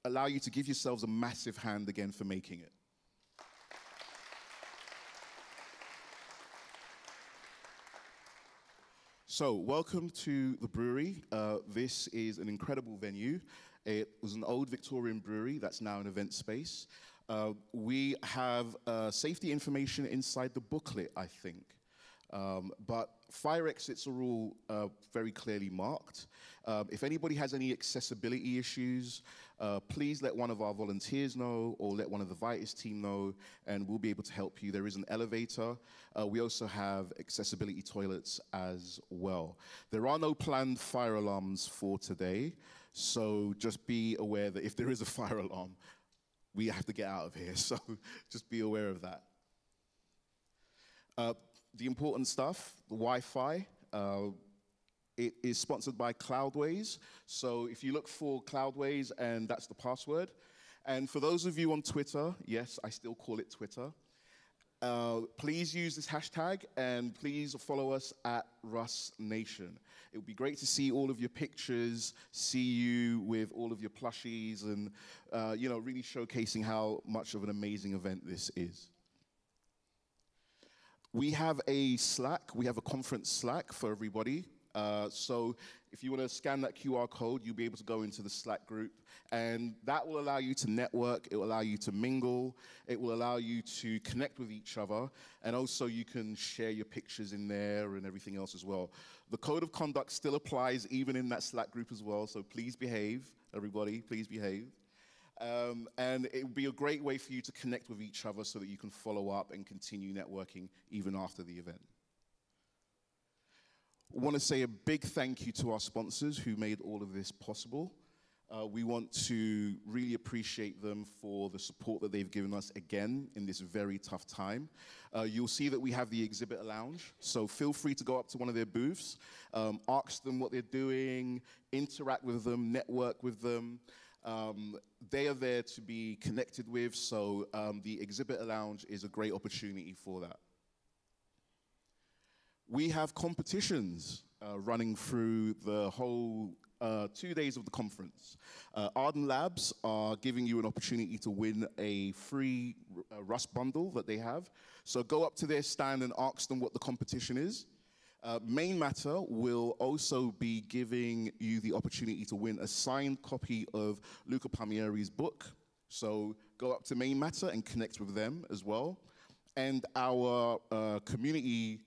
allow you to give yourselves a massive hand again for making it. So, welcome to the brewery. This is an incredible venue. It was an old Victorian brewery that's now an event space. We have safety information inside the booklet, I think. But fire exits are all very clearly marked. If anybody has any accessibility issues, please let one of our volunteers know or let one of the Vitus team know, and we'll be able to help you. There is an elevator. We also have accessibility toilets as well. There are no planned fire alarms for today, so just be aware that if there is a fire alarm, we have to get out of here, so just be aware of that. The important stuff, the Wi-Fi, it is sponsored by Cloudways. So if you look for Cloudways, and that's the password. And for those of you on Twitter, yes, I still call it Twitter, please use this hashtag, and please follow us at Russ Nation. It would be great to see all of your pictures, see you with all of your plushies, and really showcasing how much of an amazing event this is. We have a Slack, we have a conference Slack for everybody. So if you want to scan that QR code, you'll be able to go into the Slack group, and that will allow you to network, it will allow you to mingle, it will allow you to connect with each other, and also you can share your pictures in there and everything else as well. The code of conduct still applies even in that Slack group as well, so please behave, everybody, please behave. And it would be a great way for you to connect with each other so that you can follow up and continue networking even after the event. I want to say a big thank you to our sponsors who made all of this possible. We want to really appreciate them for the support that they've given us again in this very tough time. You'll see that we have the exhibitor lounge, so feel free to go up to one of their booths, ask them what they're doing, interact with them, network with them. They are there to be connected with, so the exhibitor lounge is a great opportunity for that. We have competitions running through the whole 2 days of the conference. Arden Labs are giving you an opportunity to win a free Rust bundle that they have. So go up to their stand and ask them what the competition is. Main Matter will also be giving you the opportunity to win a signed copy of Luca Palmieri's book. So go up to Main Matter and connect with them as well. And our community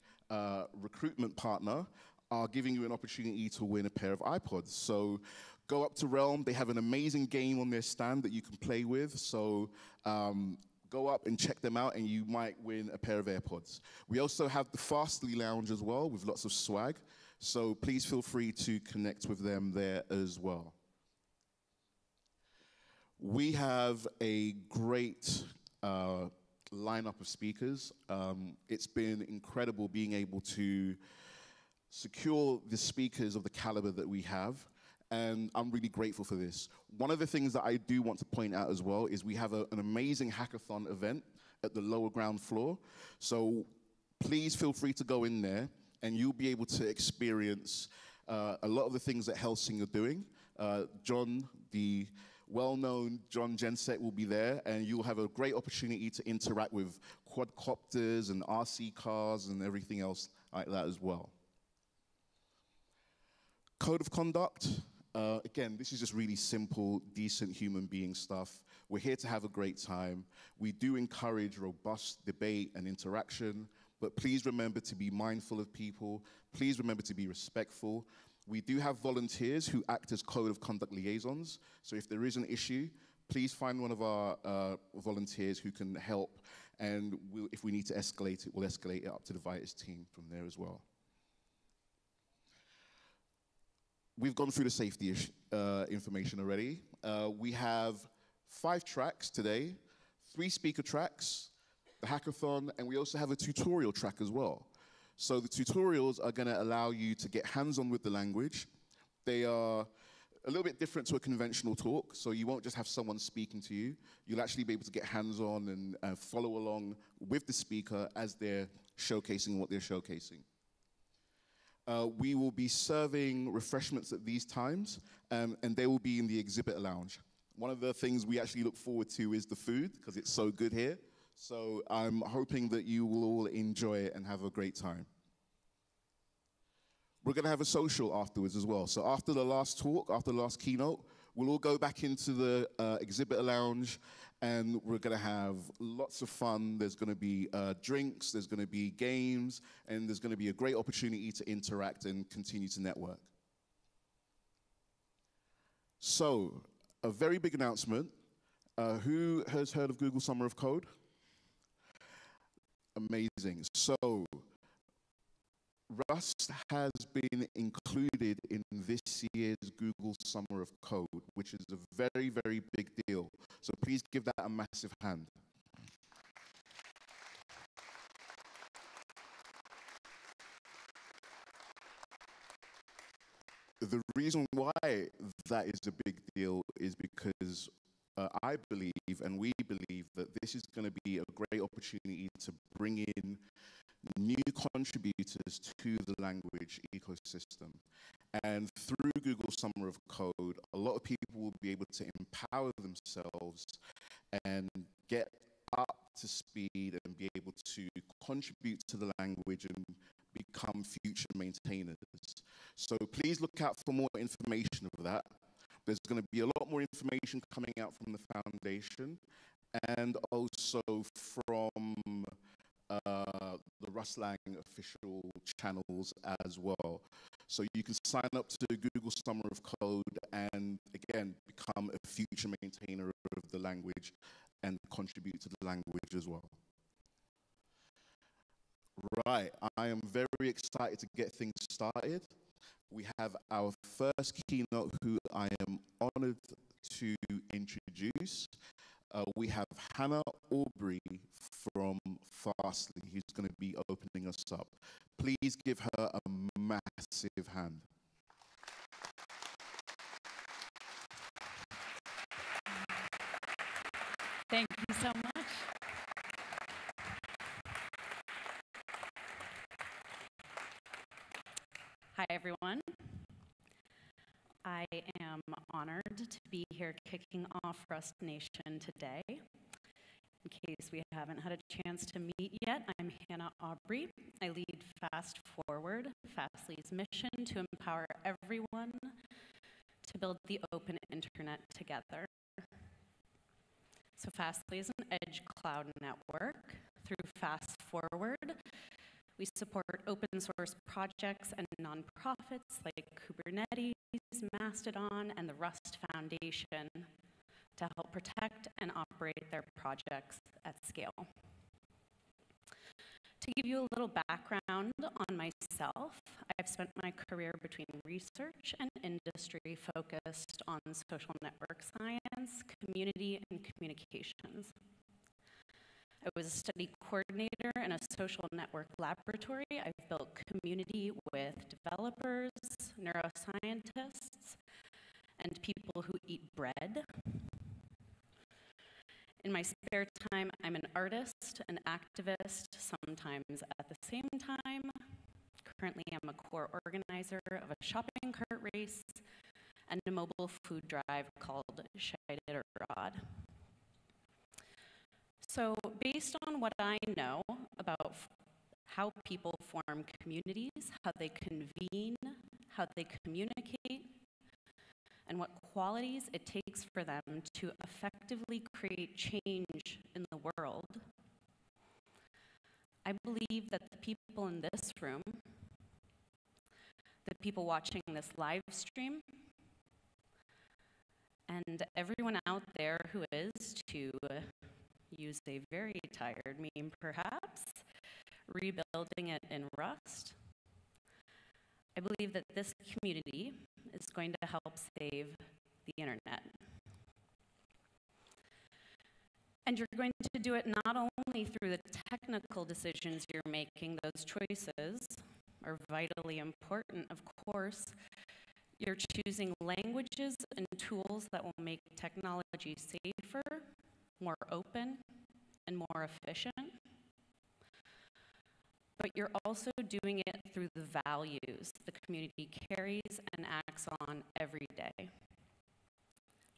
recruitment partner are giving you an opportunity to win a pair of iPods. So go up to Realm. They have an amazing game on their stand that you can play with. So go up and check them out, and you might win a pair of AirPods. We also have the Fastly Lounge as well with lots of swag. So please feel free to connect with them there as well. We have a great lineup of speakers. It's been incredible being able to secure the speakers of the caliber that we have, and I'm really grateful for this. One of the things that I do want to point out as well is we have an amazing hackathon event at the lower ground floor. So please feel free to go in there, and you'll be able to experience a lot of the things that Helsing are doing. John, the well-known John Jensek, will be there, and you'll have a great opportunity to interact with quadcopters and RC cars and everything else like that as well. Code of conduct. Again, this is just really simple, decent human being stuff. We're here to have a great time. We do encourage robust debate and interaction, but please remember to be mindful of people. Please remember to be respectful. We do have volunteers who act as code of conduct liaisons, so if there is an issue, please find one of our volunteers who can help, and if we need to escalate it, we'll escalate it up to the Vitus team from there as well. We've gone through the safety information already. We have 5 tracks today, 3 speaker tracks, the hackathon, and we also have a tutorial track as well. So the tutorials are going to allow you to get hands-on with the language. They are a little bit different to a conventional talk, so you won't just have someone speaking to you. You'll actually be able to get hands-on and follow along with the speaker as they're showcasing what they're showcasing. We will be serving refreshments at these times, and they will be in the exhibitor lounge. One of the things we actually look forward to is the food, because it's so good here. So I'm hoping that you will all enjoy it and have a great time. We're going to have a social afterwards as well. So after the last talk, after the last keynote, we'll all go back into the exhibitor lounge, and we're going to have lots of fun. There's going to be drinks, there's going to be games, and there's going to be a great opportunity to interact and continue to network. So, a very big announcement. Who has heard of Google Summer of Code? Amazing. So, Rust has been included in this year's Google Summer of Code, which is a very, very big deal. So please give that a massive hand. The reason why that is a big deal is because I believe, and we believe, that this is going to be a great opportunity to bring in new contributors to the language ecosystem. And through Google Summer of Code, a lot of people will be able to empower themselves and get up to speed and be able to contribute to the language and become future maintainers. So please look out for more information of that. There's going to be a lot more information coming out from the foundation and also from the Rustlang official channels as well. So you can sign up to Google Summer of Code and, again, become a future maintainer of the language and contribute to the language as well. Right, I am very excited to get things started. We have our first keynote who I am honored to introduce. We have Hannah Aubrey from Fastly, who's going to be opening us up. Please give her a massive hand. Thank you so much. Hi, everyone. I am honored to be here kicking off Rust Nation today. In case we haven't had a chance to meet yet, I'm Hannah Aubrey. I lead Fast Forward, Fastly's mission to empower everyone to build the open internet together. So Fastly is an edge cloud network. Through Fast Forward, we support open source projects and nonprofits like Kubernetes, Mastodon, and the Rust Foundation to help protect and operate their projects at scale. To give you a little background on myself, I've spent my career between research and industry focused on social network science, community, and communications. I was a study coordinator in a social network laboratory. I've built community with developers, neuroscientists, and people who eat bread. In my spare time, I'm an artist, an activist, sometimes at the same time. Currently, I'm a core organizer of a shopping cart race and a mobile food drive called Iditarod. So based on what I know about how people form communities, how they convene, how they communicate, and what qualities it takes for them to effectively create change in the world, I believe that the people in this room, the people watching this live stream, and everyone out there who is, to use a very tired meme perhaps, rebuilding it in Rust, I believe that this community is going to help save the internet. And you're going to do it not only through the technical decisions you're making. Those choices are vitally important, of course. You're choosing languages and tools that will make technology safer, more open, and more efficient. But you're also doing it through the values the community carries and acts on every day.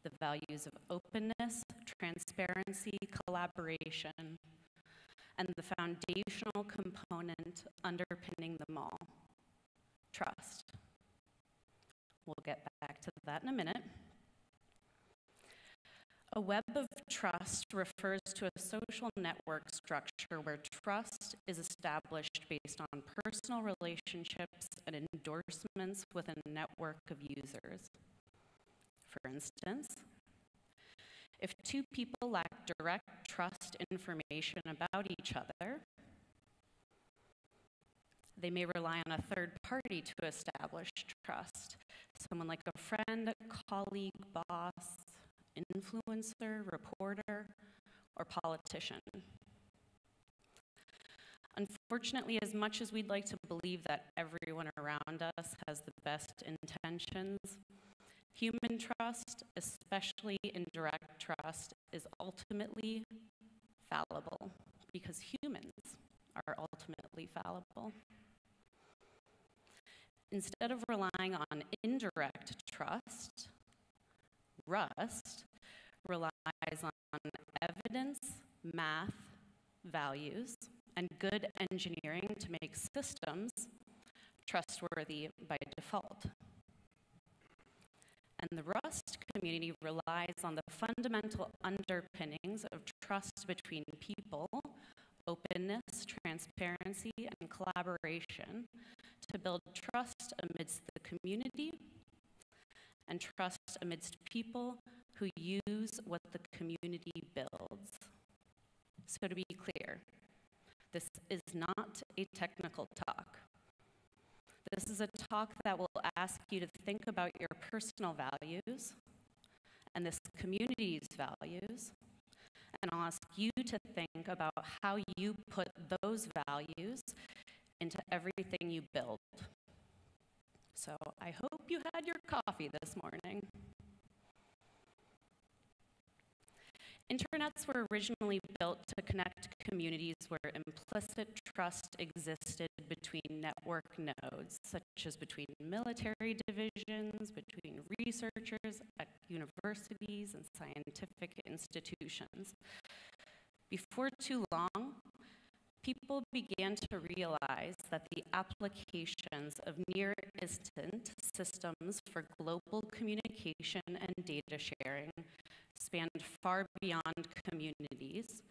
the values of openness, transparency, collaboration, and the foundational component underpinning them all, trust. We'll get back to that in a minute. A web of trust refers to a social network structure where trust is established based on personal relationships and endorsements within a network of users. For instance, if two people lack direct trust information about each other, they may rely on a third party to establish trust, someone like a friend, colleague, boss, influencer, reporter, or politician. Unfortunately, as much as we'd like to believe that everyone around us has the best intentions, human trust, especially indirect trust, is ultimately fallible because humans are ultimately fallible. Instead of relying on indirect trust, Rust relies on evidence, math, values, and good engineering to make systems trustworthy by default. And the Rust community relies on the fundamental underpinnings of trust between people, openness, transparency, and collaboration to build trust amidst the community and trust amidst people who use what the community builds. So to be clear, this is not a technical talk. This is a talk that will ask you to think about your personal values and this community's values, and I'll ask you to think about how you put those values into everything you build. So I hope you had your coffee this morning. Internets were originally built to connect communities where implicit trust existed between network nodes, such as between military divisions, between researchers at universities and scientific institutions. Before too long, people began to realize that the applications of near-instant systems for global communication and data sharing spanned far beyond communities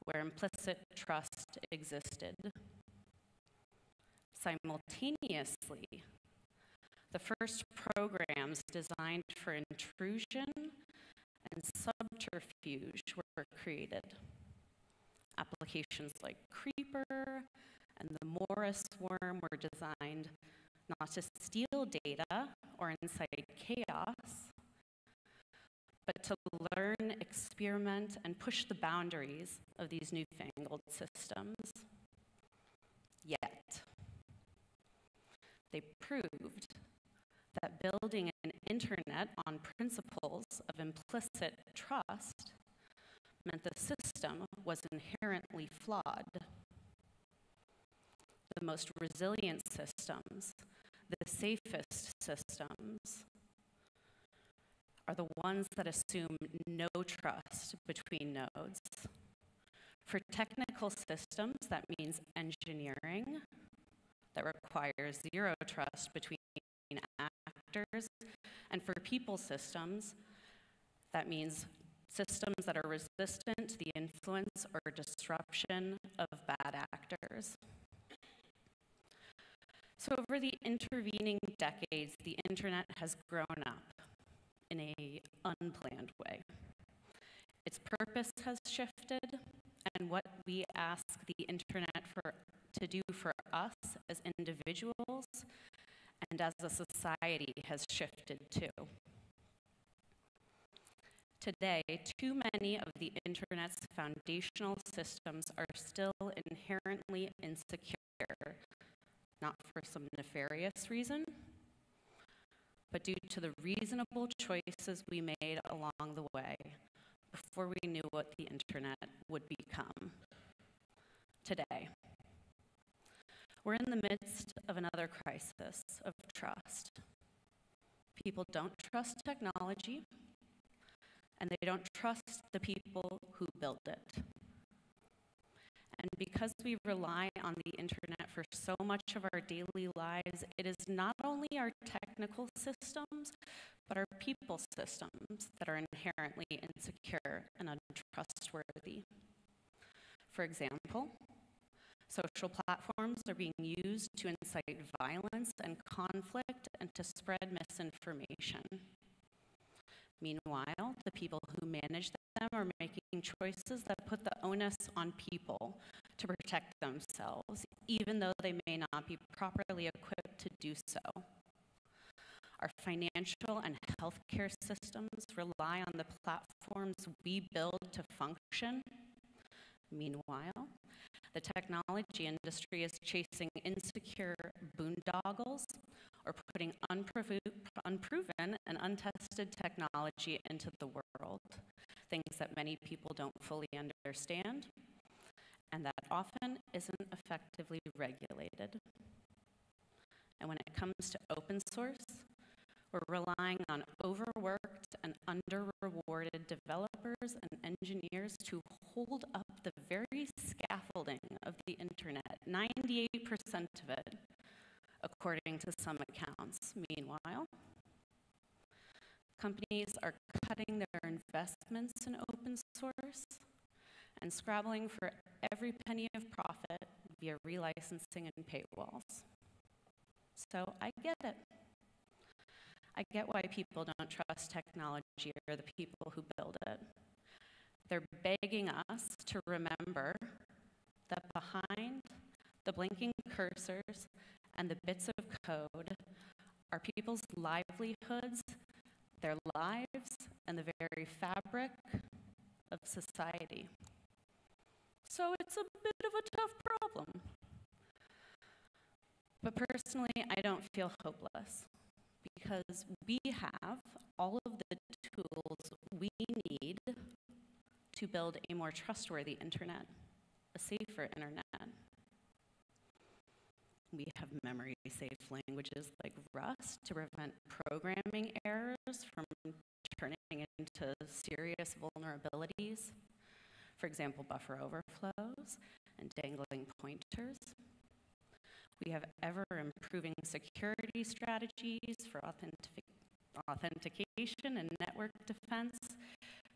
where implicit trust existed. Simultaneously, the first programs designed for intrusion and subterfuge were created. Applications like Creeper and the Morris worm were designed not to steal data or incite chaos, but to learn, experiment, and push the boundaries of these newfangled systems. Yet, they proved that building an internet on principles of implicit trust meant the system was inherently flawed. The most resilient systems, the safest systems, are the ones that assume no trust between nodes. For technical systems, that means engineering that requires zero trust between actors. And for people systems, that means systems that are resistant to the influence or disruption of bad actors. So over the intervening decades, the internet has grown up in an unplanned way. Its purpose has shifted, and what we ask the internet to do for us as individuals and as a society has shifted too. Today, too many of the internet's foundational systems are still inherently insecure, not for some nefarious reason, but due to the reasonable choices we made along the way before we knew what the internet would become. Today, we're in the midst of another crisis of trust. People don't trust technology, and they don't trust the people who build it. And because we rely on the internet for so much of our daily lives, it is not only our technical systems, but our people systems that are inherently insecure and untrustworthy. For example, social platforms are being used to incite violence and conflict and to spread misinformation. Meanwhile, the people who manage them are making choices that put the onus on people to protect themselves, even though they may not be properly equipped to do so. Our financial and healthcare systems rely on the platforms we build to function. Meanwhile, the technology industry is chasing insecure boondoggles or putting unproven and untested technology into the world, things that many people don't fully understand and that often isn't effectively regulated. And when it comes to open source, we're relying on overworked and under-rewarded developers and engineers to hold up the very scaffolding of the internet, 98% of it, according to some accounts. Meanwhile, companies are cutting their investments in open source and scrabbling for every penny of profit via relicensing and paywalls. So I get it. I get why people don't trust technology or the people who build it. They're begging us to remember that behind the blinking cursors and the bits of code are people's livelihoods, their lives, and the very fabric of society. So it's a bit of a tough problem. But personally, I don't feel hopeless, because we have all of the tools we need to build a more trustworthy internet, a safer internet. We have memory-safe languages like Rust to prevent programming errors from turning into serious vulnerabilities. For example, buffer overflows and dangling pointers. We have ever-improving security strategies for authentication and network defense.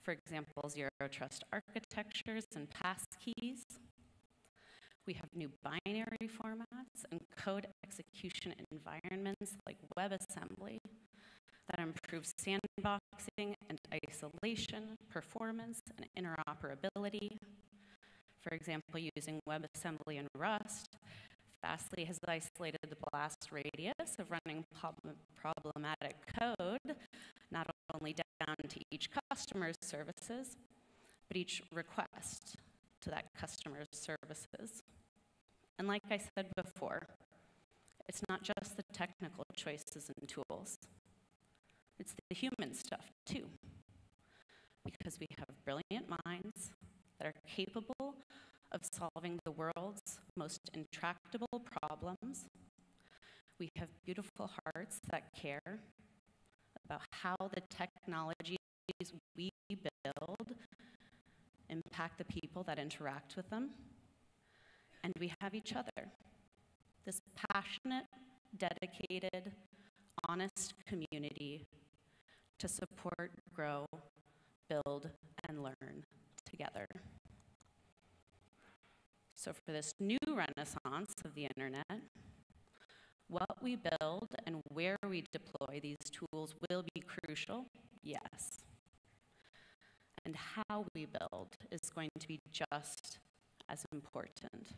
For example, zero-trust architectures and passkeys. We have new binary formats and code execution environments like WebAssembly that improve sandboxing and isolation, performance, and interoperability. For example, using WebAssembly and Rust, Fastly has isolated the blast radius of running problematic code, not only down to each customer's services, but each request to that customer's services. And like I said before, it's not just the technical choices and tools. It's the human stuff too, because we have brilliant minds that are capable of solving the world's most intractable problems. We have beautiful hearts that care about how the technologies we build impact the people that interact with them. And we have each other, this passionate, dedicated, honest community to support, grow, build, and learn together. So for this new renaissance of the internet, what we build and where we deploy these tools will be crucial, yes. And how we build is going to be just as important.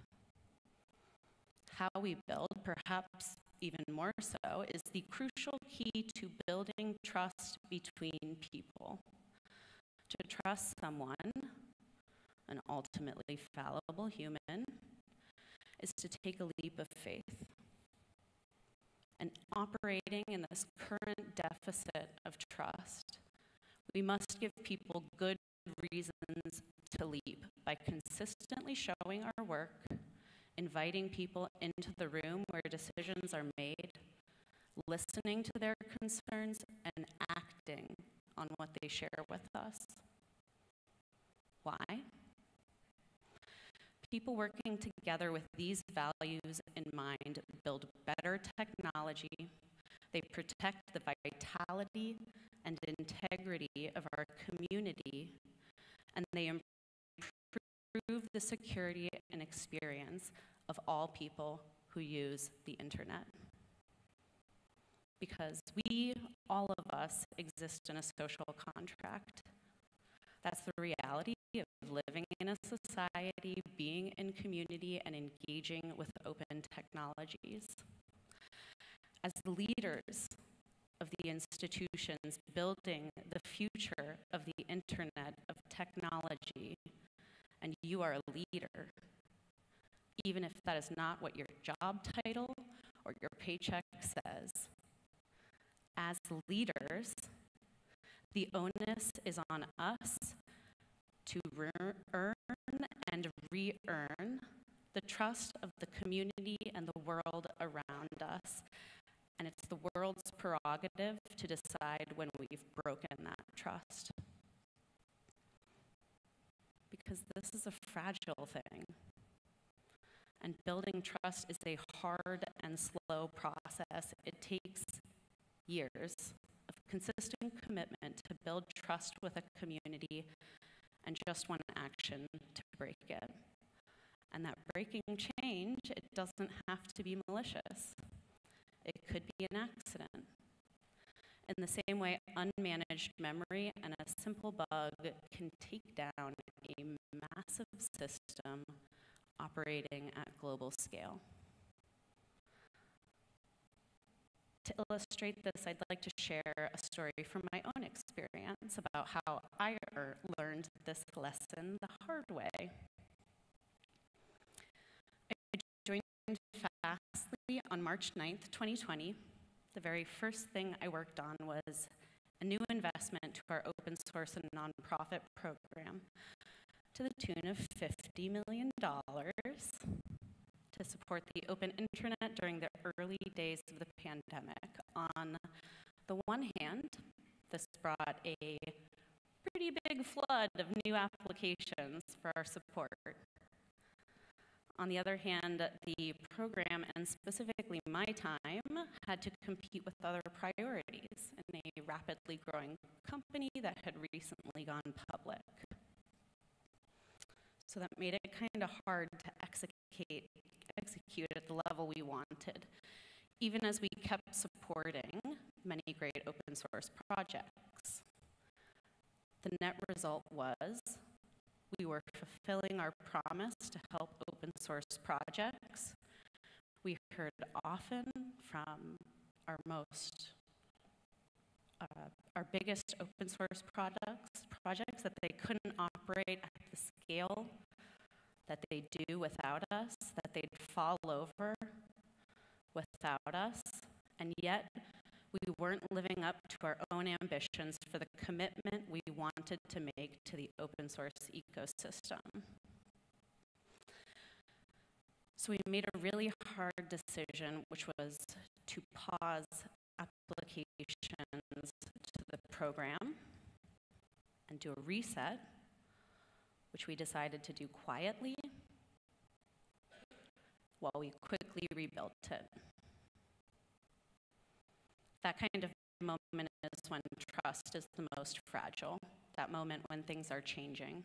How we build, perhaps even more so, is the crucial key to building trust between people. To trust someone, an ultimately fallible human, is to take a leap of faith. And operating in this current deficit of trust, we must give people good reasons to leap by consistently showing our work, inviting people into the room where decisions are made, listening to their concerns, and acting on what they share with us. Why? People working together with these values in mind build better technology. They protect the vitality and integrity of our community, and they improve the security and experience of all people who use the internet. Because we, all of us, exist in a social contract. That's the reality of living in a society, being in community, and engaging with open technologies. As the leaders of the institutions building the future of the internet of technology, and you are a leader, even if that is not what your job title or your paycheck says. As leaders, the onus is on us to earn and re-earn the trust of the community and the world around us. And it's the world's prerogative to decide when we've broken that trust. Because this is a fragile thing. And building trust is a hard and slow process. It takes years of consistent commitment to build trust with a community and just one action to break it. And that breaking change, it doesn't have to be malicious. It could be an accident. In the same way, unmanaged memory and a simple bug can take down a massive system operating at global scale. To illustrate this, I'd like to share a story from my own experience about how I learned this lesson the hard way. I joined Fastly on March 9th, 2020. The very first thing I worked on was a new investment to our open source and nonprofit program to the tune of $50 million to support the open internet during the early days of the pandemic. On the one hand, this brought a pretty big flood of new applications for our support. On the other hand, the program, and specifically my time, had to compete with other priorities in a rapidly growing company that had recently gone public. So that made it kind of hard to execute at the level we wanted, even as we kept supporting many great open source projects. The net result was we were fulfilling our promise to help open source projects. We heard often from our biggest open source projects that they couldn't operate at the scale that they do without us, that they'd fall over without us, and yet we weren't living up to our own ambitions for the commitment we wanted to make to the open source ecosystem. So we made a really hard decision, which was to pause applications to the program and do a reset, which we decided to do quietly while we quickly rebuilt it. That kind of moment is when trust is the most fragile, that moment when things are changing.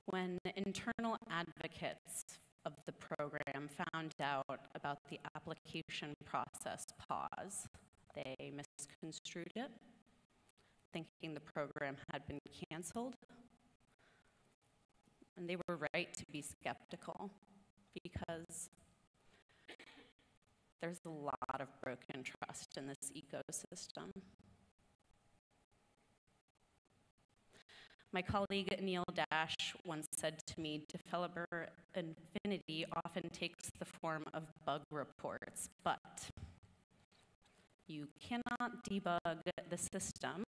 When internal advocates of the program found out about the application process pause, they misconstrued it, thinking the program had been canceled. And they were right to be skeptical, because there's a lot of broken trust in this ecosystem. My colleague Neil Dash once said to me, developer infinity often takes the form of bug reports, but you cannot debug the system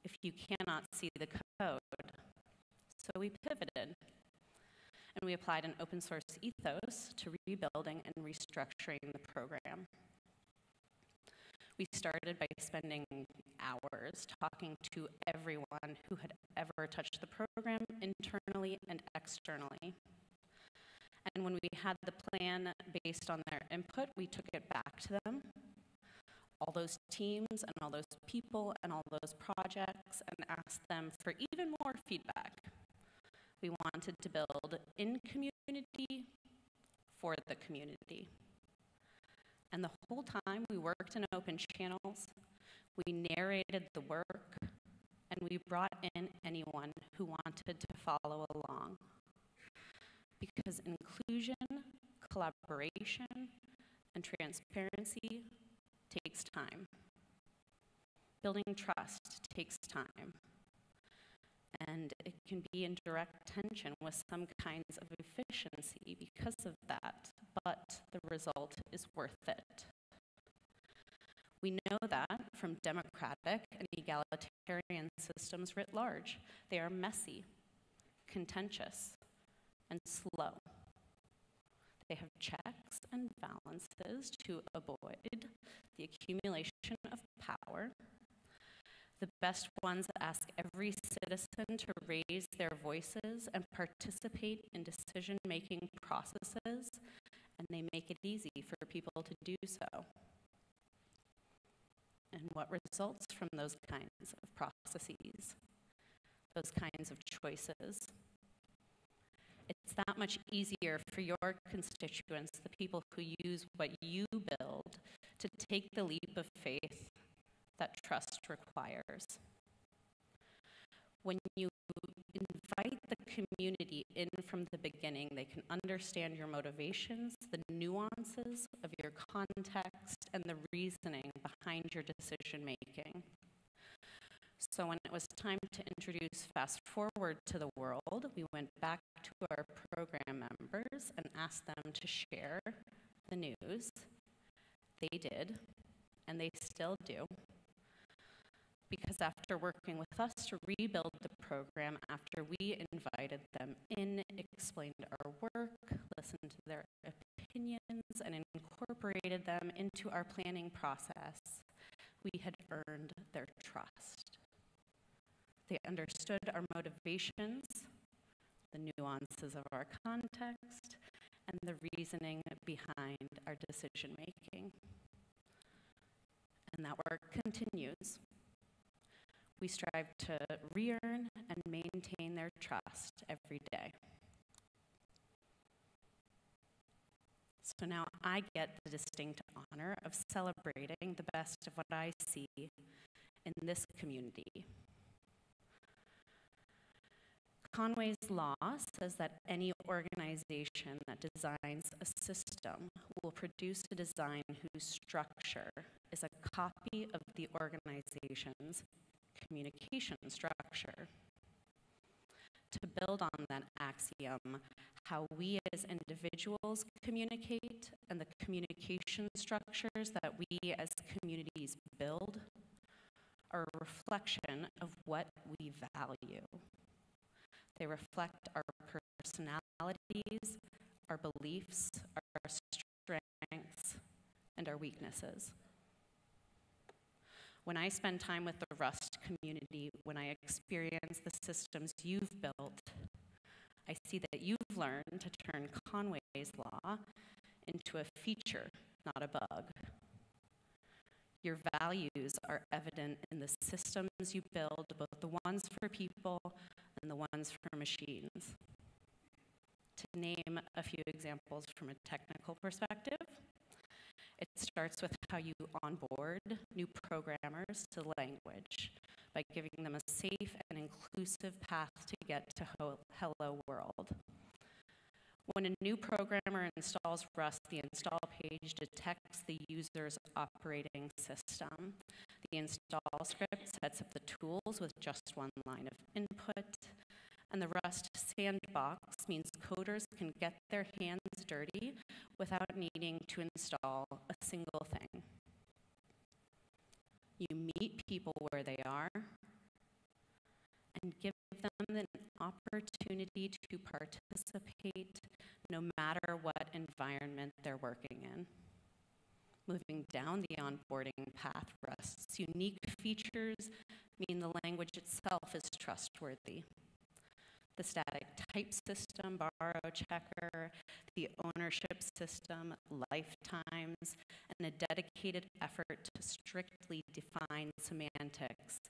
if you cannot see the code. So we pivoted, and we applied an open source ethos to rebuilding and restructuring the program. We started by spending hours talking to everyone who had ever touched the program internally and externally. And when we had the plan based on their input, we took it back to them, all those teams and all those people and all those projects, and asked them for even more feedback. We wanted to build in community for the community. And the whole time we worked in open channels, we narrated the work, and we brought in anyone who wanted to follow along. Because inclusion, collaboration, and transparency takes time. Building trust takes time. And it can be in direct tension with some kinds of efficiency because of that, but the result is worth it. We know that from democratic and egalitarian systems writ large. They are messy, contentious, and slow. They have checks and balances to avoid the accumulation of power. The best ones ask every citizen to raise their voices and participate in decision-making processes, and they make it easy for people to do so. And what results from those kinds of processes, those kinds of choices? It's that much easier for your constituents, the people who use what you build, to take the leap of faith that trust requires. When you invite the community in from the beginning, they can understand your motivations, the nuances of your context, and the reasoning behind your decision making. So when it was time to introduce Fast Forward to the world, we went back to our program members and asked them to share the news. They did, and they still do. Because after working with us to rebuild the program, after we invited them in, explained our work, listened to their opinions, and incorporated them into our planning process, we had earned their trust. They understood our motivations, the nuances of our context, and the reasoning behind our decision making. And that work continues. We strive to re-earn and maintain their trust every day. So now I get the distinct honor of celebrating the best of what I see in this community. Conway's law says that any organization that designs a system will produce a design whose structure is a copy of the organization's communication structure. To build on that axiom, how we as individuals communicate and the communication structures that we as communities build are a reflection of what we value. They reflect our personalities, our beliefs, our strengths, and our weaknesses. When I spend time with the Rust community, when I experience the systems you've built, I see that you've learned to turn Conway's law into a feature, not a bug. Your values are evident in the systems you build, both the ones for people and the ones for machines. To name a few examples from a technical perspective, it starts with how you onboard new programmers to language by giving them a safe and inclusive path to get to Hello World. When a new programmer installs Rust, the install page detects the user's operating system. The install script sets up the tools with just one line of input. And the Rust sandbox means coders can get their hands dirty without needing to install a single thing. You meet people where they are and give them an opportunity to participate no matter what environment they're working in. Moving down the onboarding path, Rust's unique features mean the language itself is trustworthy. The static type system, borrow checker, the ownership system, lifetimes, and a dedicated effort to strictly define semantics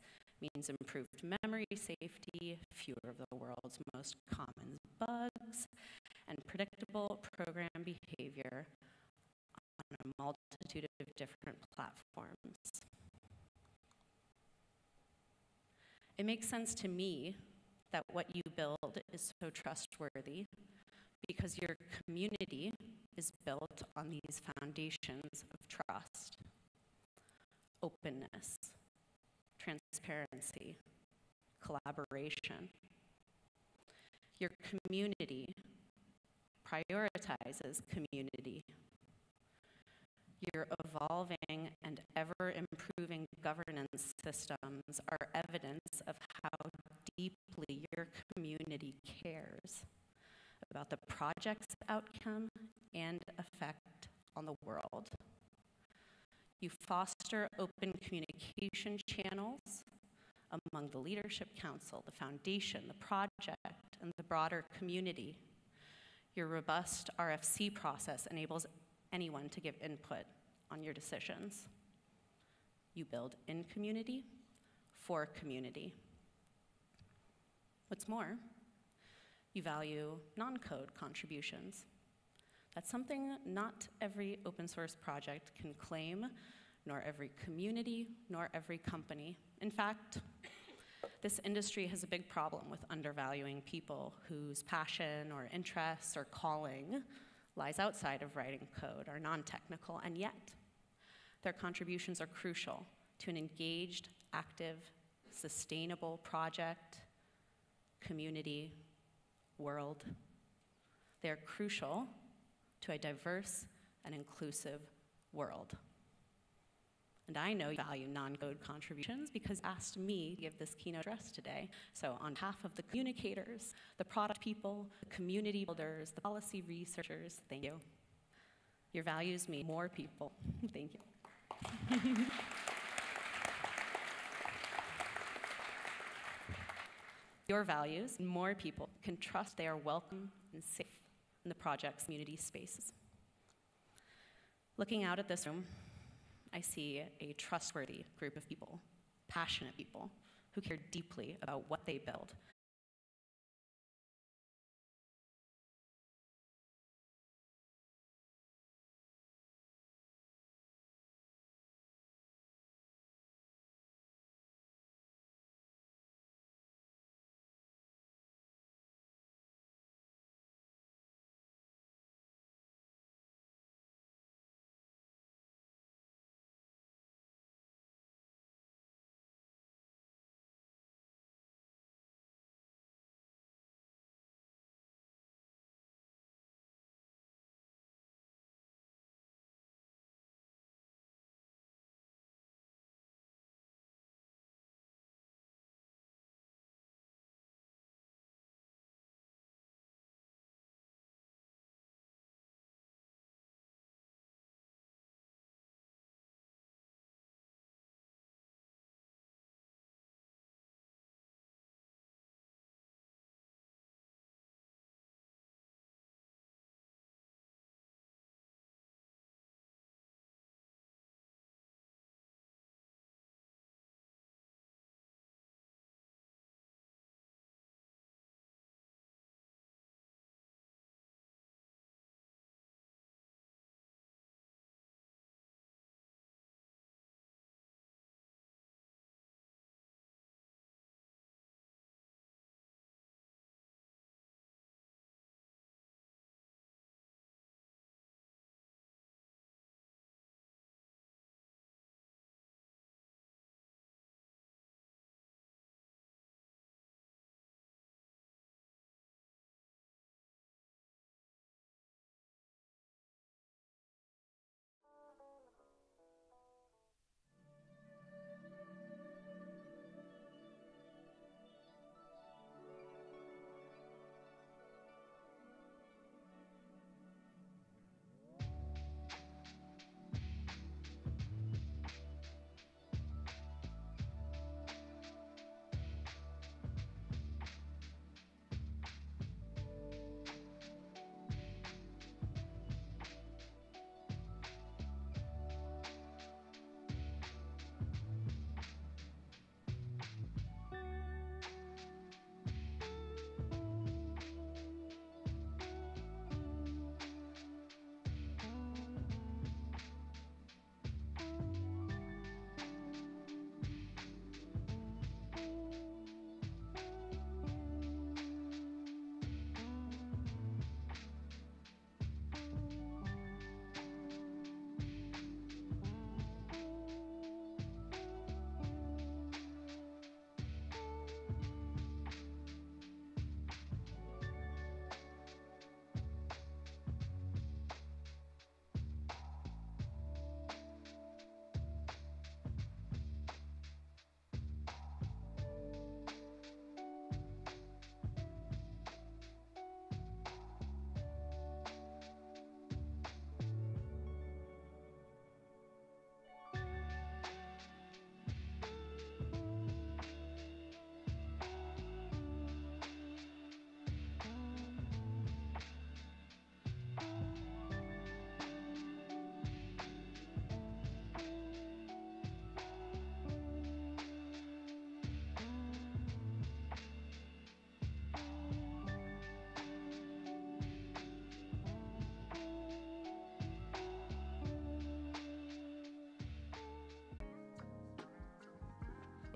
means improved memory safety, fewer of the world's most common bugs, and predictable program behavior on a multitude of different platforms. It makes sense to me that what you build is so trustworthy because your community is built on these foundations of trust, openness, transparency, collaboration. Your community prioritizes community. Your evolving and ever-improving governance systems are evidence of how deeply your community cares about the project's outcome and effect on the world. You foster open communication channels among the Leadership Council, the Foundation, the project, and the broader community. Your robust RFC process enables anyone to give input on your decisions. You build in community, for community. What's more, you value non-code contributions. That's something not every open source project can claim, nor every community, nor every company. In fact, this industry has a big problem with undervaluing people whose passion or interests or calling lies outside of writing code, are non-technical, and yet their contributions are crucial to an engaged, active, sustainable project, community, world. They are crucial to a diverse and inclusive world. And I know you value non-code contributions because you asked me to give this keynote address today. So on behalf of the communicators, the product people, the community builders, the policy researchers, thank you. Your values mean more people. Thank you. Your values, more people can trust they are welcome and safe in the project's community spaces. Looking out at this room, I see a trustworthy group of people, passionate people, who care deeply about what they build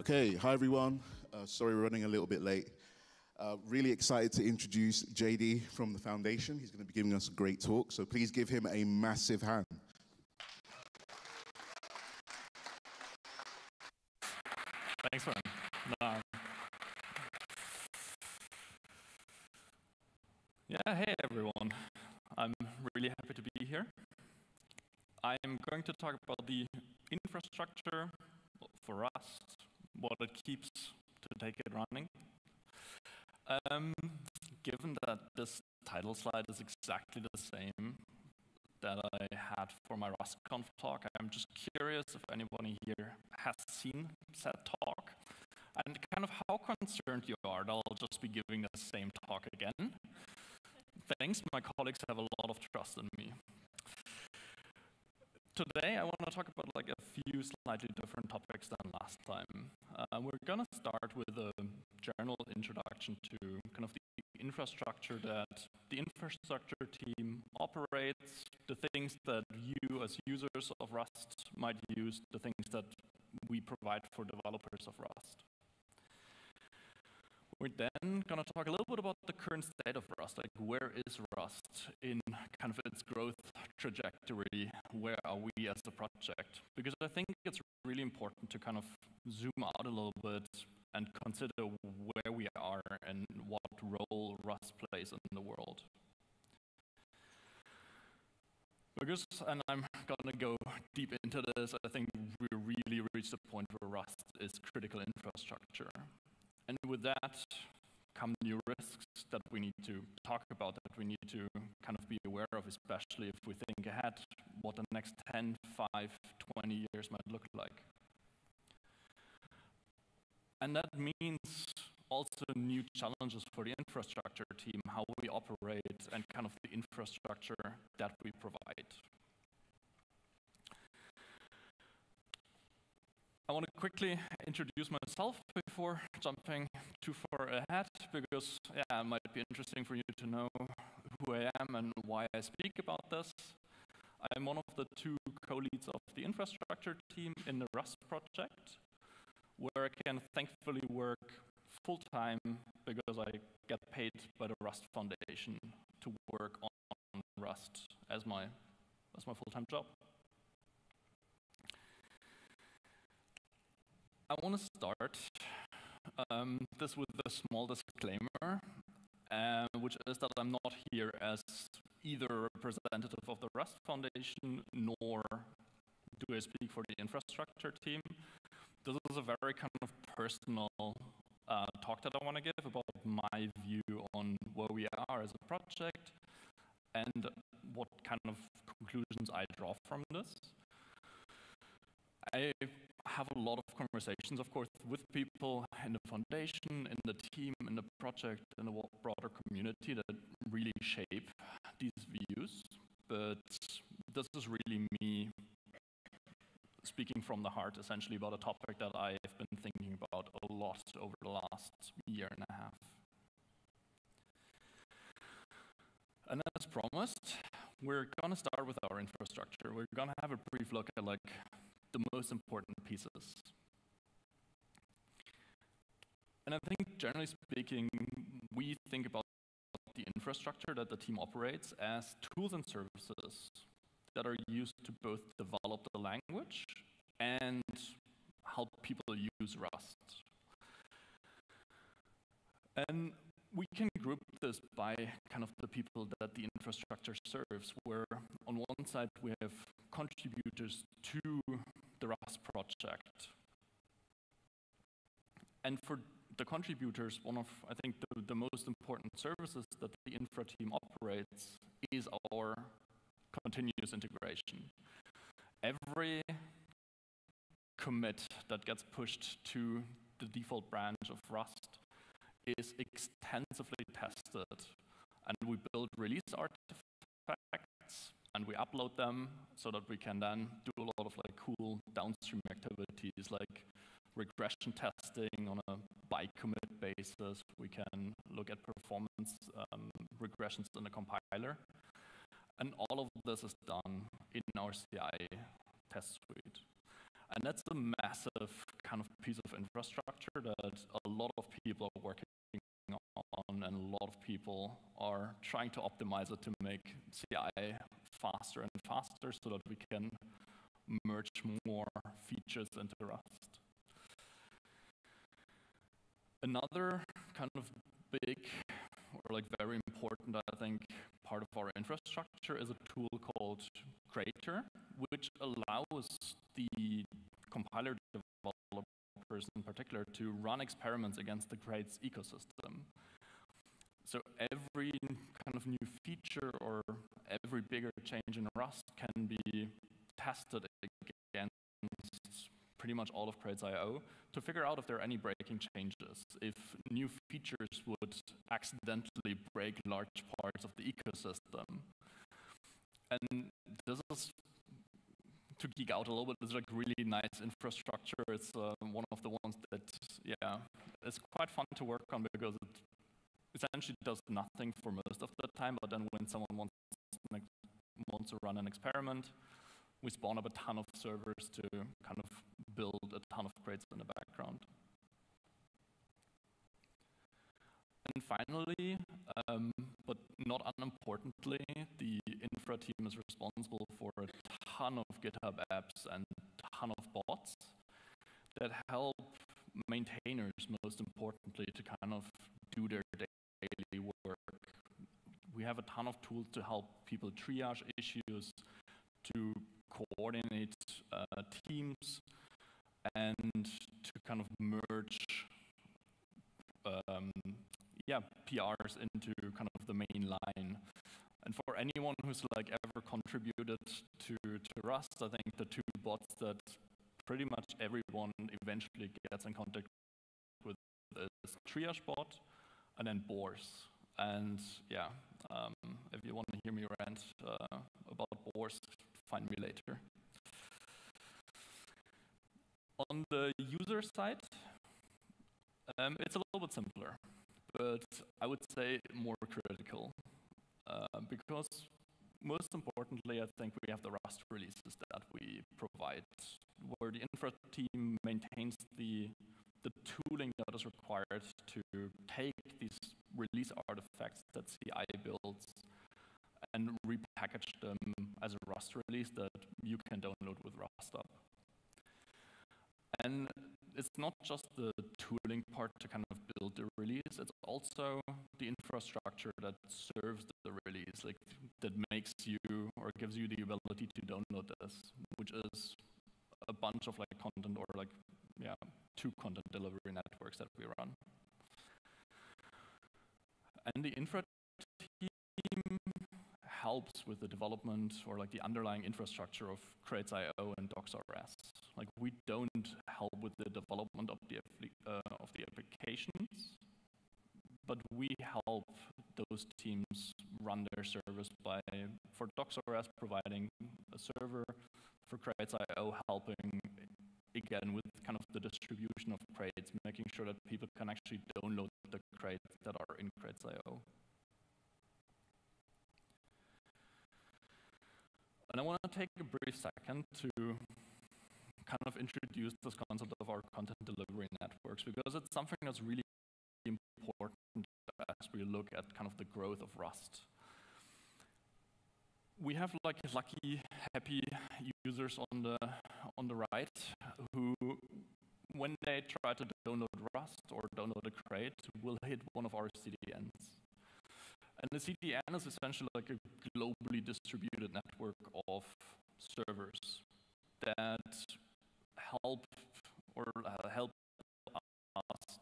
Okay, hi everyone. Sorry we're running a little bit late. Really excited to introduce JD from the foundation. He's going to be giving us a great talk, so please give him a massive hand. Thanks, man. No. Yeah, hey everyone. I'm really happy to be here. I'm going to talk about the infrastructure for Rust, what it keeps to take it running. Given that this title slide is exactly the same that I had for my RustConf talk, I'm just curious if anybody here has seen said talk and kind of how concerned you are that I'll just be giving the same talk again. Thanks, my colleagues have a lot of trust in me. Today, I want to talk about like a few slightly different topics than last time. We're going to start with a general introduction to kind of the infrastructure that the infrastructure team operates, the things that you as users of Rust might use, the things that we provide for developers of Rust. We're then going to talk a little bit about the current state of Rust, like where is Rust in kind of its growth trajectory, where are we as a project? Because I think it's really important to kind of zoom out a little bit and consider where we are and what role Rust plays in the world. Because, and I'm going to go deep into this, I think we really reached the point where Rust is critical infrastructure. And with that come new risks that we need to talk about, that we need to kind of be aware of, especially if we think ahead what the next 10, 5, 20 years might look like. And that means also new challenges for the infrastructure team, how we operate and kind of the infrastructure that we provide. I want to quickly introduce myself before jumping too far ahead, because it might be interesting for you to know who I am and why I speak about this. I'm one of the two co-leads of the infrastructure team in the Rust project, where I can thankfully work full-time because I get paid by the Rust Foundation to work on Rust as my full-time job. I want to start this with a small disclaimer, which is that I'm not here as either a representative of the Rust Foundation, nor do I speak for the infrastructure team. This is a very kind of personal talk that I want to give about my view on where we are as a project and what kind of conclusions I draw from this. I have a lot of conversations, of course, with people in the foundation, in the team, in the project, in the broader community that really shape these views. But this is really me speaking from the heart, essentially, about a topic that I've been thinking about a lot over the last year and a half. And as promised, we're going to start with our infrastructure. We're going to have a brief look at like the most important pieces. And I think, generally speaking, we think about the infrastructure that the team operates as tools and services that are used to both develop the language and help people use Rust. And we can group this by kind of the people that the infrastructure serves, where on one side we have contributors to the Rust project. And for the contributors, one of, I think, the most important services that the infra team operates is our continuous integration. Every commit that gets pushed to the default branch of Rust is extensively tested, and we build release artifacts and we upload them so that we can then do a lot of like cool downstream activities like regression testing on a by commit basis. We can look at performance regressions in the compiler, and all of this is done in our CI test suite. And that's a massive kind of piece of infrastructure that a lot of people are working on, and a lot of people are trying to optimize it to make CI faster and faster so that we can merge more features into Rust. Another kind of big or like very important, I think, part of our infrastructure is a tool called Crater, which allows the compiler developers in particular to run experiments against the Crates ecosystem. So every kind of new feature or every bigger change in Rust can be tested against pretty much all of Crates.io to figure out if there are any breaking changes, if new features would accidentally break large parts of the ecosystem. And this is, to geek out a little bit, it's like really nice infrastructure. It's one of the ones that, yeah, it's quite fun to work on because it essentially does nothing for most of the time, but then when someone wants to run an experiment, we spawn up a ton of servers to kind of build a ton of crates in the background. And finally, but not unimportantly, the infra team is responsible for a ton of GitHub apps and a ton of bots that help maintainers, most importantly, to kind of do their daily work. We have a ton of tools to help people triage issues, to coordinate teams, and to kind of merge PRs into kind of the main line. And for anyone who's like ever contributed to Rust, I think the two bots that pretty much everyone eventually gets in contact with is Triage bot and then Boars. And yeah, if you want to hear me rant about Boars, find me later. On the user side, it's a little bit simpler, but I would say more critical. Because most importantly, I think we have the Rust releases that we provide, where the infra team maintains the tooling that is required to take these release artifacts that CI builds and repackage them as a Rust release that you can download with Rust up. And it's not just the tooling part to kind of build the release, it's also the infrastructure that serves the release, like that makes you or gives you the ability to download this, which is a bunch of like content or like, yeah, 2 content delivery networks that we run. And the infra team helps with the development or like the underlying infrastructure of Crates.io and DocsRS. Like we don't help with the development of the applications, but we help those teams run their servers by, for DocsRS, providing a server, for Crates.io helping again with kind of the distribution of crates, making sure that people can actually download the crates that are in Crates.io. And I want to take a brief second to kind of introduce this concept of our content delivery networks, because it's something that's really important as we look at kind of the growth of Rust. We have like lucky, happy users on the right who, when they try to download Rust or download a crate, will hit one of our CDNs. And the CDN is essentially like a globally distributed network of servers that help us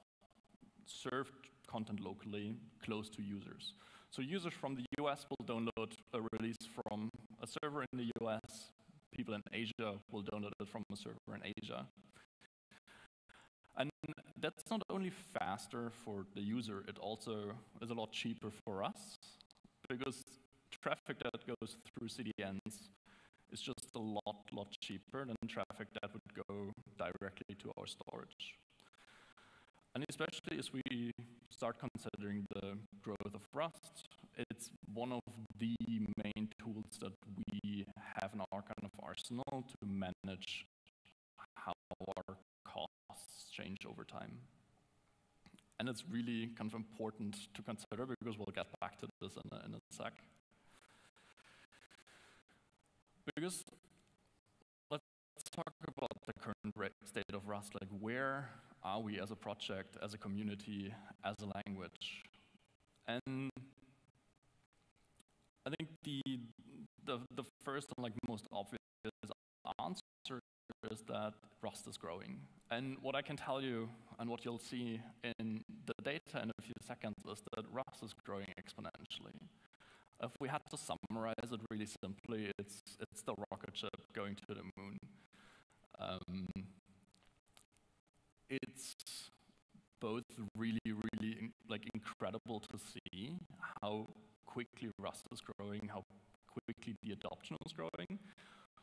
serve content locally close to users. So users from the US will download a release from a server in the US. People in Asia will download it from a server in Asia. And that's not only faster for the user, it also is a lot cheaper for us, because traffic that goes through CDNs is just a lot cheaper than traffic that would go directly to our storage. And especially as we start considering the growth of Rust, it's one of the main tools that we have in our kind of arsenal to manage how our costs change over time. And it's really kind of important to consider because we'll get back to this in a sec. Because let's talk about the current state of Rust. Like, where are we as a project, as a community, as a language? And I think the first and most obvious answer is that Rust is growing. And what I can tell you, and what you'll see in the data in a few seconds, is that Rust is growing exponentially. If we had to summarize it really simply, it's the rocket ship going to the moon. It's both really incredible to see how quickly Rust is growing, how quickly the adoption is growing,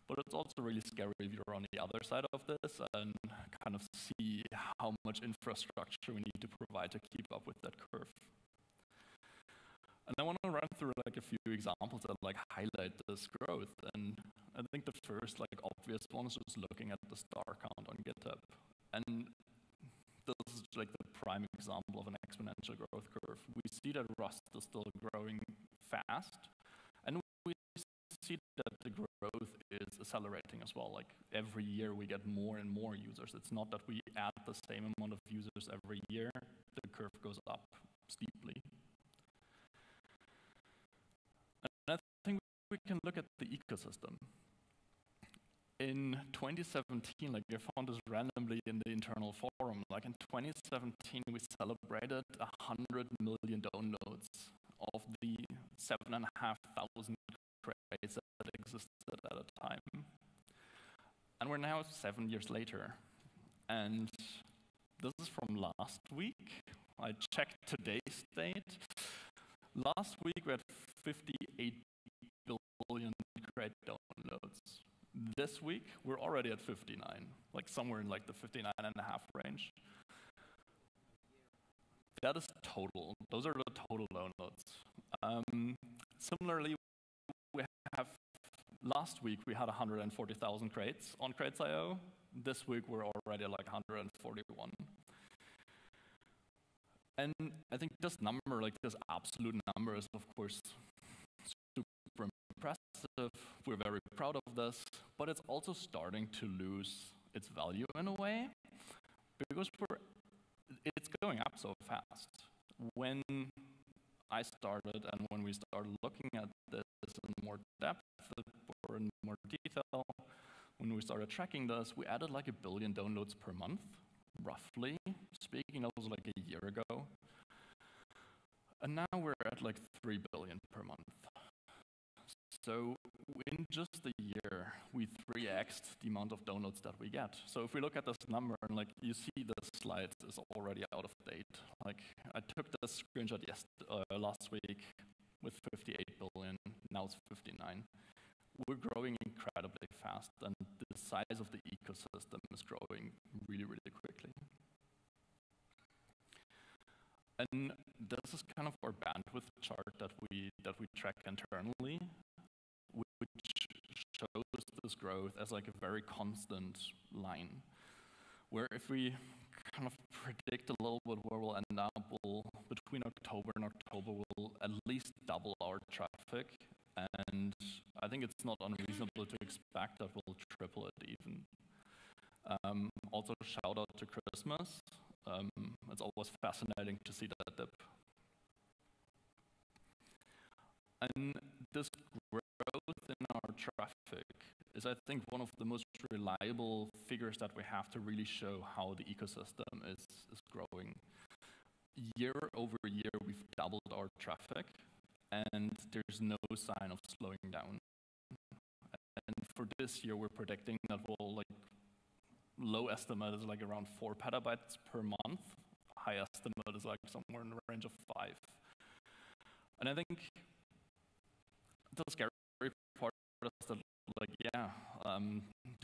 but it's also really scary if you're on the other side of this and kind of see how much infrastructure we need to provide to keep up with that curve. And I want to run through a few examples that highlight this growth. And I think the first obvious one is just looking at the star count on GitHub. And this is the prime example of an exponential growth curve. We see that Rust is still growing fast, and we see that the growth is accelerating as well. Every year we get more and more users. It's not that we add the same amount of users every year. The curve goes up steeply. And I think we can look at the ecosystem. In 2017, I found this randomly in the internal forum. In 2017, we celebrated 100 million downloads of the 7,500 crates that existed at the time. And we're now 7 years later. And this is from last week. I checked today's date. Last week, we had 58 billion crate downloads. This week, we're already at 59, somewhere in the 59.5 range. That is total. Those are the total downloads. Similarly, last week we had 140,000 crates on Crates.io. This week we're already at 141. And I think this number, this absolute number, is of course super impressive. We're very proud of this, but it's also starting to lose its value in a way because it's going up so fast. When I started and when we started looking at this in more depth or in more detail, when we started tracking this, we added 1 billion downloads per month, roughly speaking. That was a year ago. And now we're at 3 billion per month. So in just a year, we 3x'd the amount of downloads that we get. So if we look at this number, and you see this slide is already out of date. I took this screenshot last week with 58 billion, now it's 59. We're growing incredibly fast, and the size of the ecosystem is growing really, really quickly. And this is kind of our bandwidth chart that we track internally, which shows this growth as a very constant line, where if we kind of predict a little bit where we'll end up, between October and October, we'll at least double our traffic, and I think it's not unreasonable to expect that we'll triple it even. Also, shout out to Christmas. It's always fascinating to see that dip. And this growth in our traffic is, I think, one of the most reliable figures that we have to really show how the ecosystem is growing. Year over year, we've doubled our traffic, and there's no sign of slowing down. And for this year, we're predicting that we'll, low estimate is around 4 petabytes per month. High estimate is somewhere in the range of 5. And I think the scary part is that,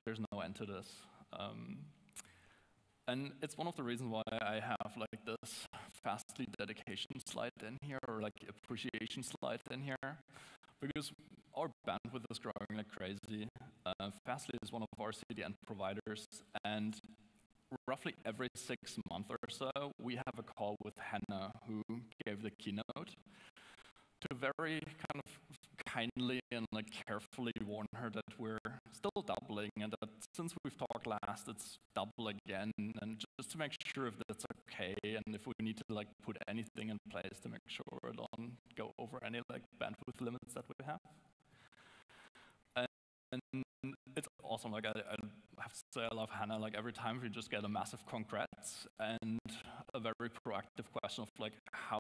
there's no end to this. And it's one of the reasons why I have this Fastly dedication slide in here, or appreciation slide in here, because our bandwidth is growing like crazy. Fastly is one of our CDN providers, and roughly every 6 months or so, we have a call with Hannah, who gave the keynote, to very kind of kindly and like carefully warn her that we're still doubling and that since we've talked last, it's double again, and just to make sure if that's okay and if we need to like put anything in place to make sure we don't go over any like bandwidth limits that we have. And it's awesome. Like I have to say, I love Hannah. Like every time we just get a massive congrats and a very proactive question of like how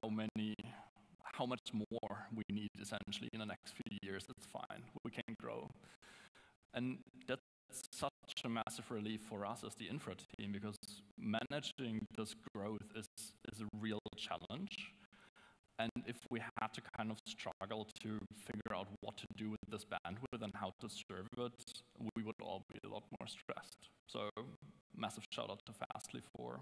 much more we need essentially in the next few years. It's fine. We can grow, and that's such a massive relief for us as the infra team, because managing this growth is a real challenge. And if we had to kind of struggle to figure out what to do with this bandwidth and how to serve it, we would all be a lot more stressed. So massive shout out to Fastly for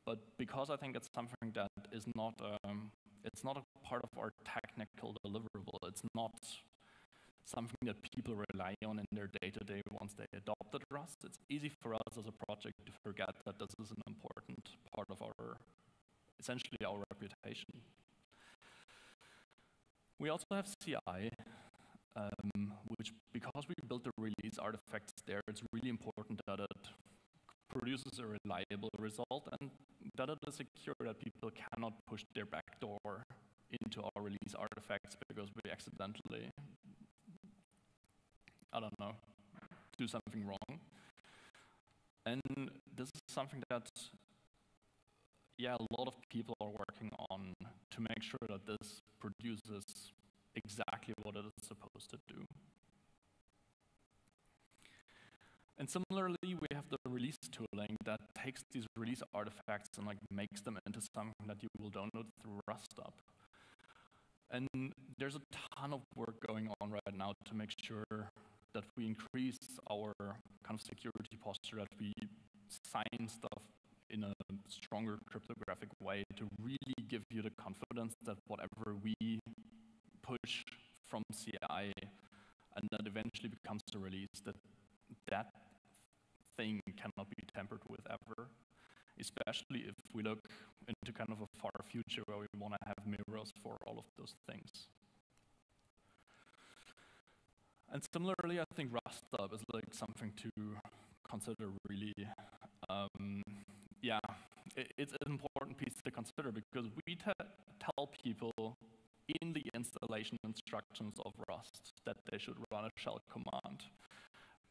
but because I think it's something that is not, it's not a part of our technical deliverable. It's not something that people rely on in their day-to-day once they adopted Rust. It's easy for us as a project to forget that this is an important part of essentially our reputation. We also have CI, which, because we built the release artifacts there, it's really important that it produces a reliable result and that it is secure, that people cannot push their backdoor into our release artifacts because we accidentally, I don't know, do something wrong. And this is something that, yeah, a lot of people are working on to make sure that this produces exactly what it is supposed to do. And similarly, we have the release tooling that takes these release artifacts and like makes them into something that you will download through RustUp. And there's a ton of work going on right now to make sure that we increase our kind of security posture, that we sign stuff in a stronger cryptographic way to really give you the confidence that whatever we push from CI and that eventually becomes a release, that thing cannot be tampered with ever, especially if we look into kind of a far future where we want to have mirrors for all of those things. And similarly, I think RustUp is like something to consider really. Yeah, it's an important piece to consider because we tell people in the installation instructions of Rust that they should run a shell command.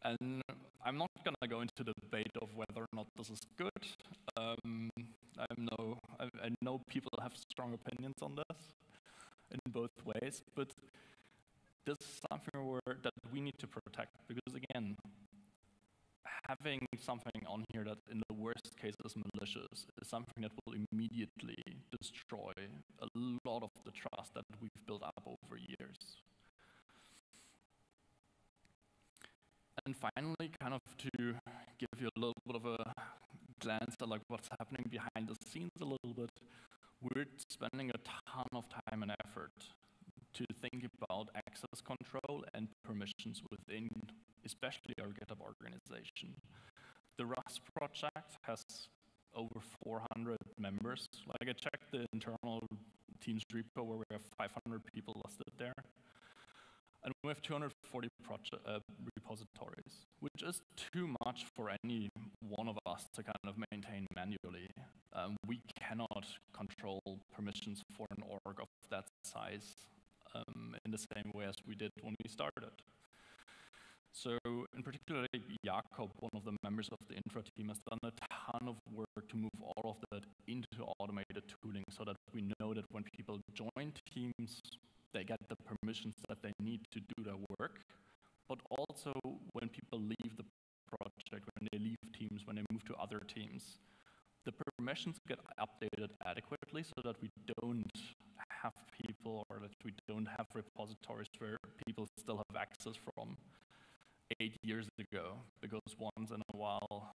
And I'm not going to go into the debate of whether or not this is good. I know people have strong opinions on this in both ways, but this is something that we need to protect because, again, having something on here that in the worst case is malicious is something that will immediately destroy a lot of the trust that we've built up over years. And finally, kind of to give you a little bit of a glance at like what's happening behind the scenes a little bit, we're spending a ton of time and effort to think about access control and permissions within, especially our GitHub organization. The Rust project has over 400 members. Like I checked the internal Teams repo where we have 500 people listed there. And we have 240 repositories, which is too much for any one of us to kind of maintain manually. We cannot control permissions for an org of that size in the same way as we did when we started. So in particular, Jakob, one of the members of the infra team, has done a ton of work to move all of that into automated tooling so that we know that when people join teams, they get the permissions that they need to do their work, but also when people leave the project, when they leave teams, when they move to other teams, the permissions get updated adequately so that we don't have people, or that we don't have repositories where people still have access from 8 years ago, because once in a while,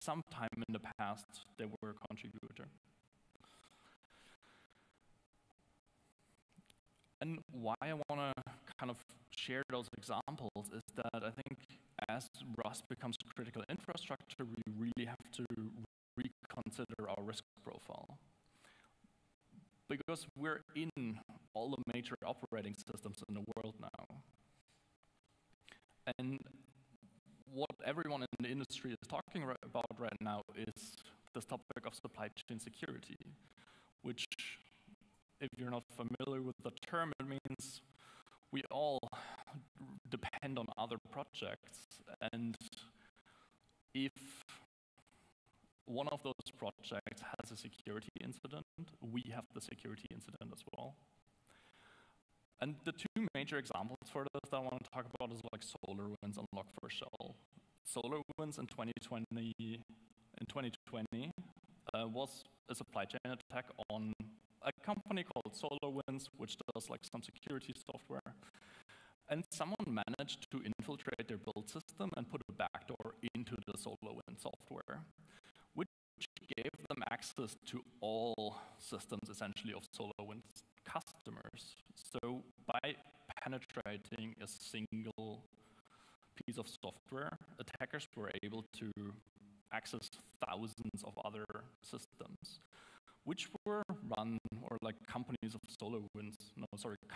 sometime in the past, they were a contributor. And why I want to kind of share those examples is that I think as Rust becomes critical infrastructure, we really have to reconsider our risk profile. Because we're in all the major operating systems in the world now. And what everyone in the industry is talking about right now is this topic of supply chain security, which, if you're not familiar with the term, it means we all depend on other projects, and if one of those projects has a security incident, we have the security incident as well. And the two major examples for this that I want to talk about is like SolarWinds and Log4Shell. SolarWinds in 2020 was a supply chain attack on a company called SolarWinds, which does like some security software. And someone managed to infiltrate their build system and put a backdoor into the SolarWinds software, which gave them access to all systems essentially of SolarWinds customers. So by penetrating a single piece of software, attackers were able to access thousands of other systems, which were run, or like companies of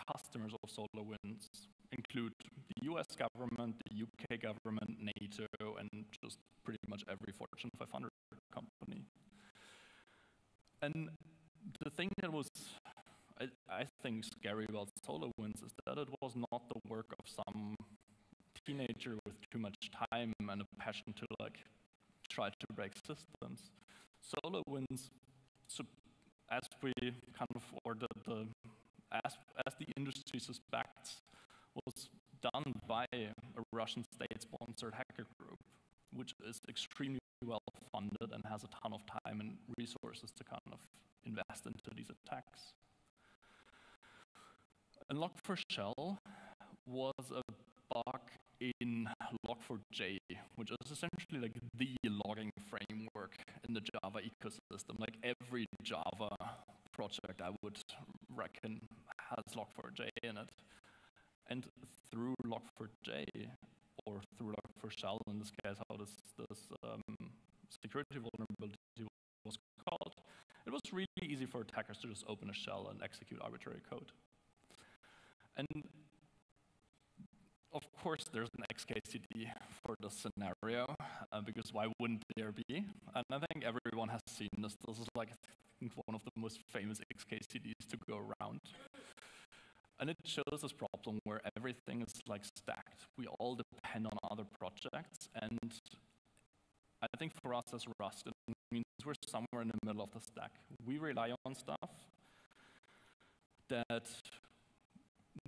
customers of SolarWinds include the US government, the UK government, NATO, and just pretty much every Fortune 500 company. And the thing that was, I think, scary about SolarWinds is that it was not the work of some teenager with too much time and a passion to like try to break systems. SolarWinds, so as we kind of, or as the industry suspects, was done by a Russian state-sponsored hacker group, which is extremely well funded and has a ton of time and resources to kind of invest into these attacks. And Log4Shell was a bug in Log4j, which is essentially like the logging framework in the Java ecosystem. Like every Java project, I would reckon, has Log4j in it. And through Log4j, or through Log4Shell in this case, how this security vulnerability was called, it was really easy for attackers to just open a shell and execute arbitrary code. And of course, there's an XKCD for the scenario, because why wouldn't there be? And I think everyone has seen this. This is like, I think, one of the most famous XKCDs to go around. And it shows this problem where everything is like stacked. We all depend on other projects, and I think for us as Rust, it means we're somewhere in the middle of the stack. We rely on stuff that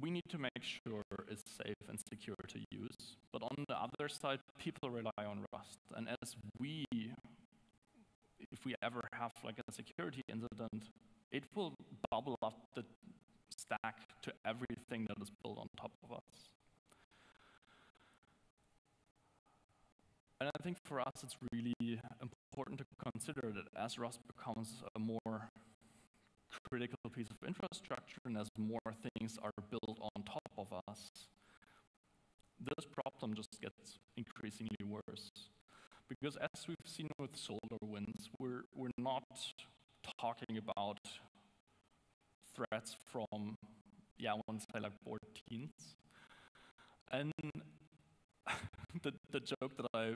we need to make sure it's safe and secure to use. But on the other side, people rely on Rust. And if we ever have like a security incident, it will bubble up the stack to everything that is built on top of us. And I think for us, it's really important to consider that as Rust becomes a more critical piece of infrastructure and as more things are built on top of us, this problem just gets increasingly worse. Because as we've seen with SolarWinds, we're not talking about threats from, I want to say like bored teens. And the joke that I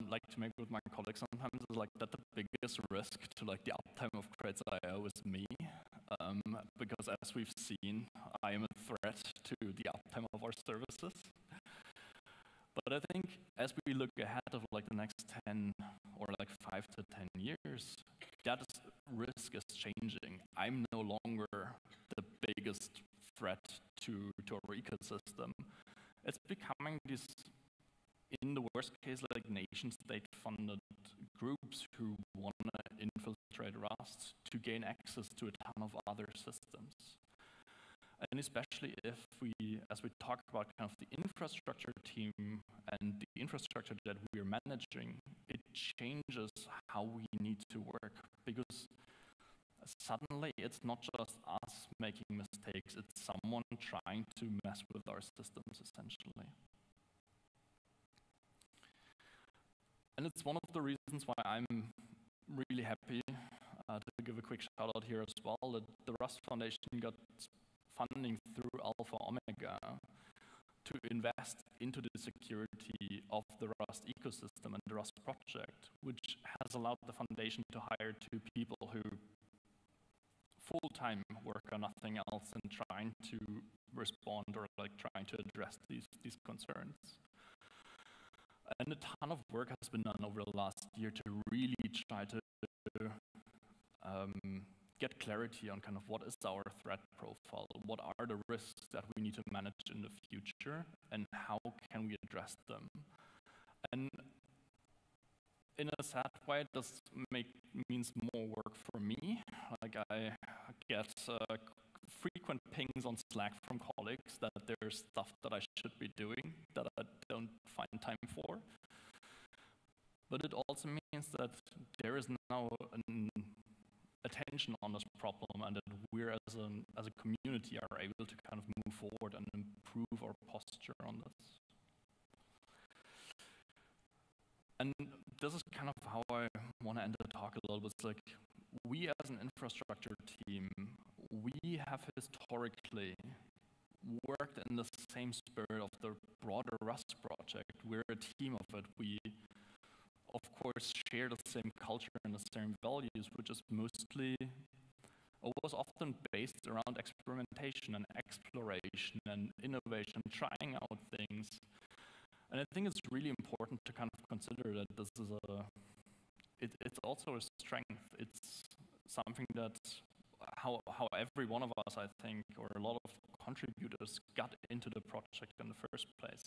like to make with my colleagues sometimes is like that the biggest risk to like the uptime of Crates.io is me, because as we've seen, I am a threat to the uptime of our services. But I think as we look ahead of like the next 10 or like 5 to 10 years, that risk is changing. I'm no longer the biggest threat to our ecosystem. It's becoming these, in the worst case, like nation-state funded groups who want to infiltrate Rust to gain access to a ton of other systems. And especially if we, as we talk about kind of the infrastructure team and the infrastructure that we're managing, it changes how we need to work, because suddenly it's not just us making mistakes, it's someone trying to mess with our systems, essentially. And it's one of the reasons why I'm really happy to give a quick shout out here as well, that the Rust Foundation got funding through Alpha Omega to invest into the security of the Rust ecosystem and the Rust project, which has allowed the foundation to hire 2 people who full-time work on nothing else than trying to respond or like trying to address these concerns. And a ton of work has been done over the last year to really try to get clarity on kind of what is our threat profile, what are the risks that we need to manage in the future, and how can we address them. And in a sad way, this means more work for me. Like I get frequent pings on Slack from colleagues that there's stuff that I should be doing that I don't find time for. But it also means that there is now an attention on this problem, and that we're as a community are able to kind of move forward and improve our posture on this. And this is kind of how I want to end the talk a little bit. It's like, we as an infrastructure team, we have historically worked in the same spirit of the broader Rust project. We're a team of it. We, of course, share the same culture and the same values, which is mostly, or was often based around experimentation and exploration and innovation, trying out things. And I think it's really important to kind of consider that this is it's also a strength. It's something that how every one of us, I think, or a lot of contributors got into the project in the first place,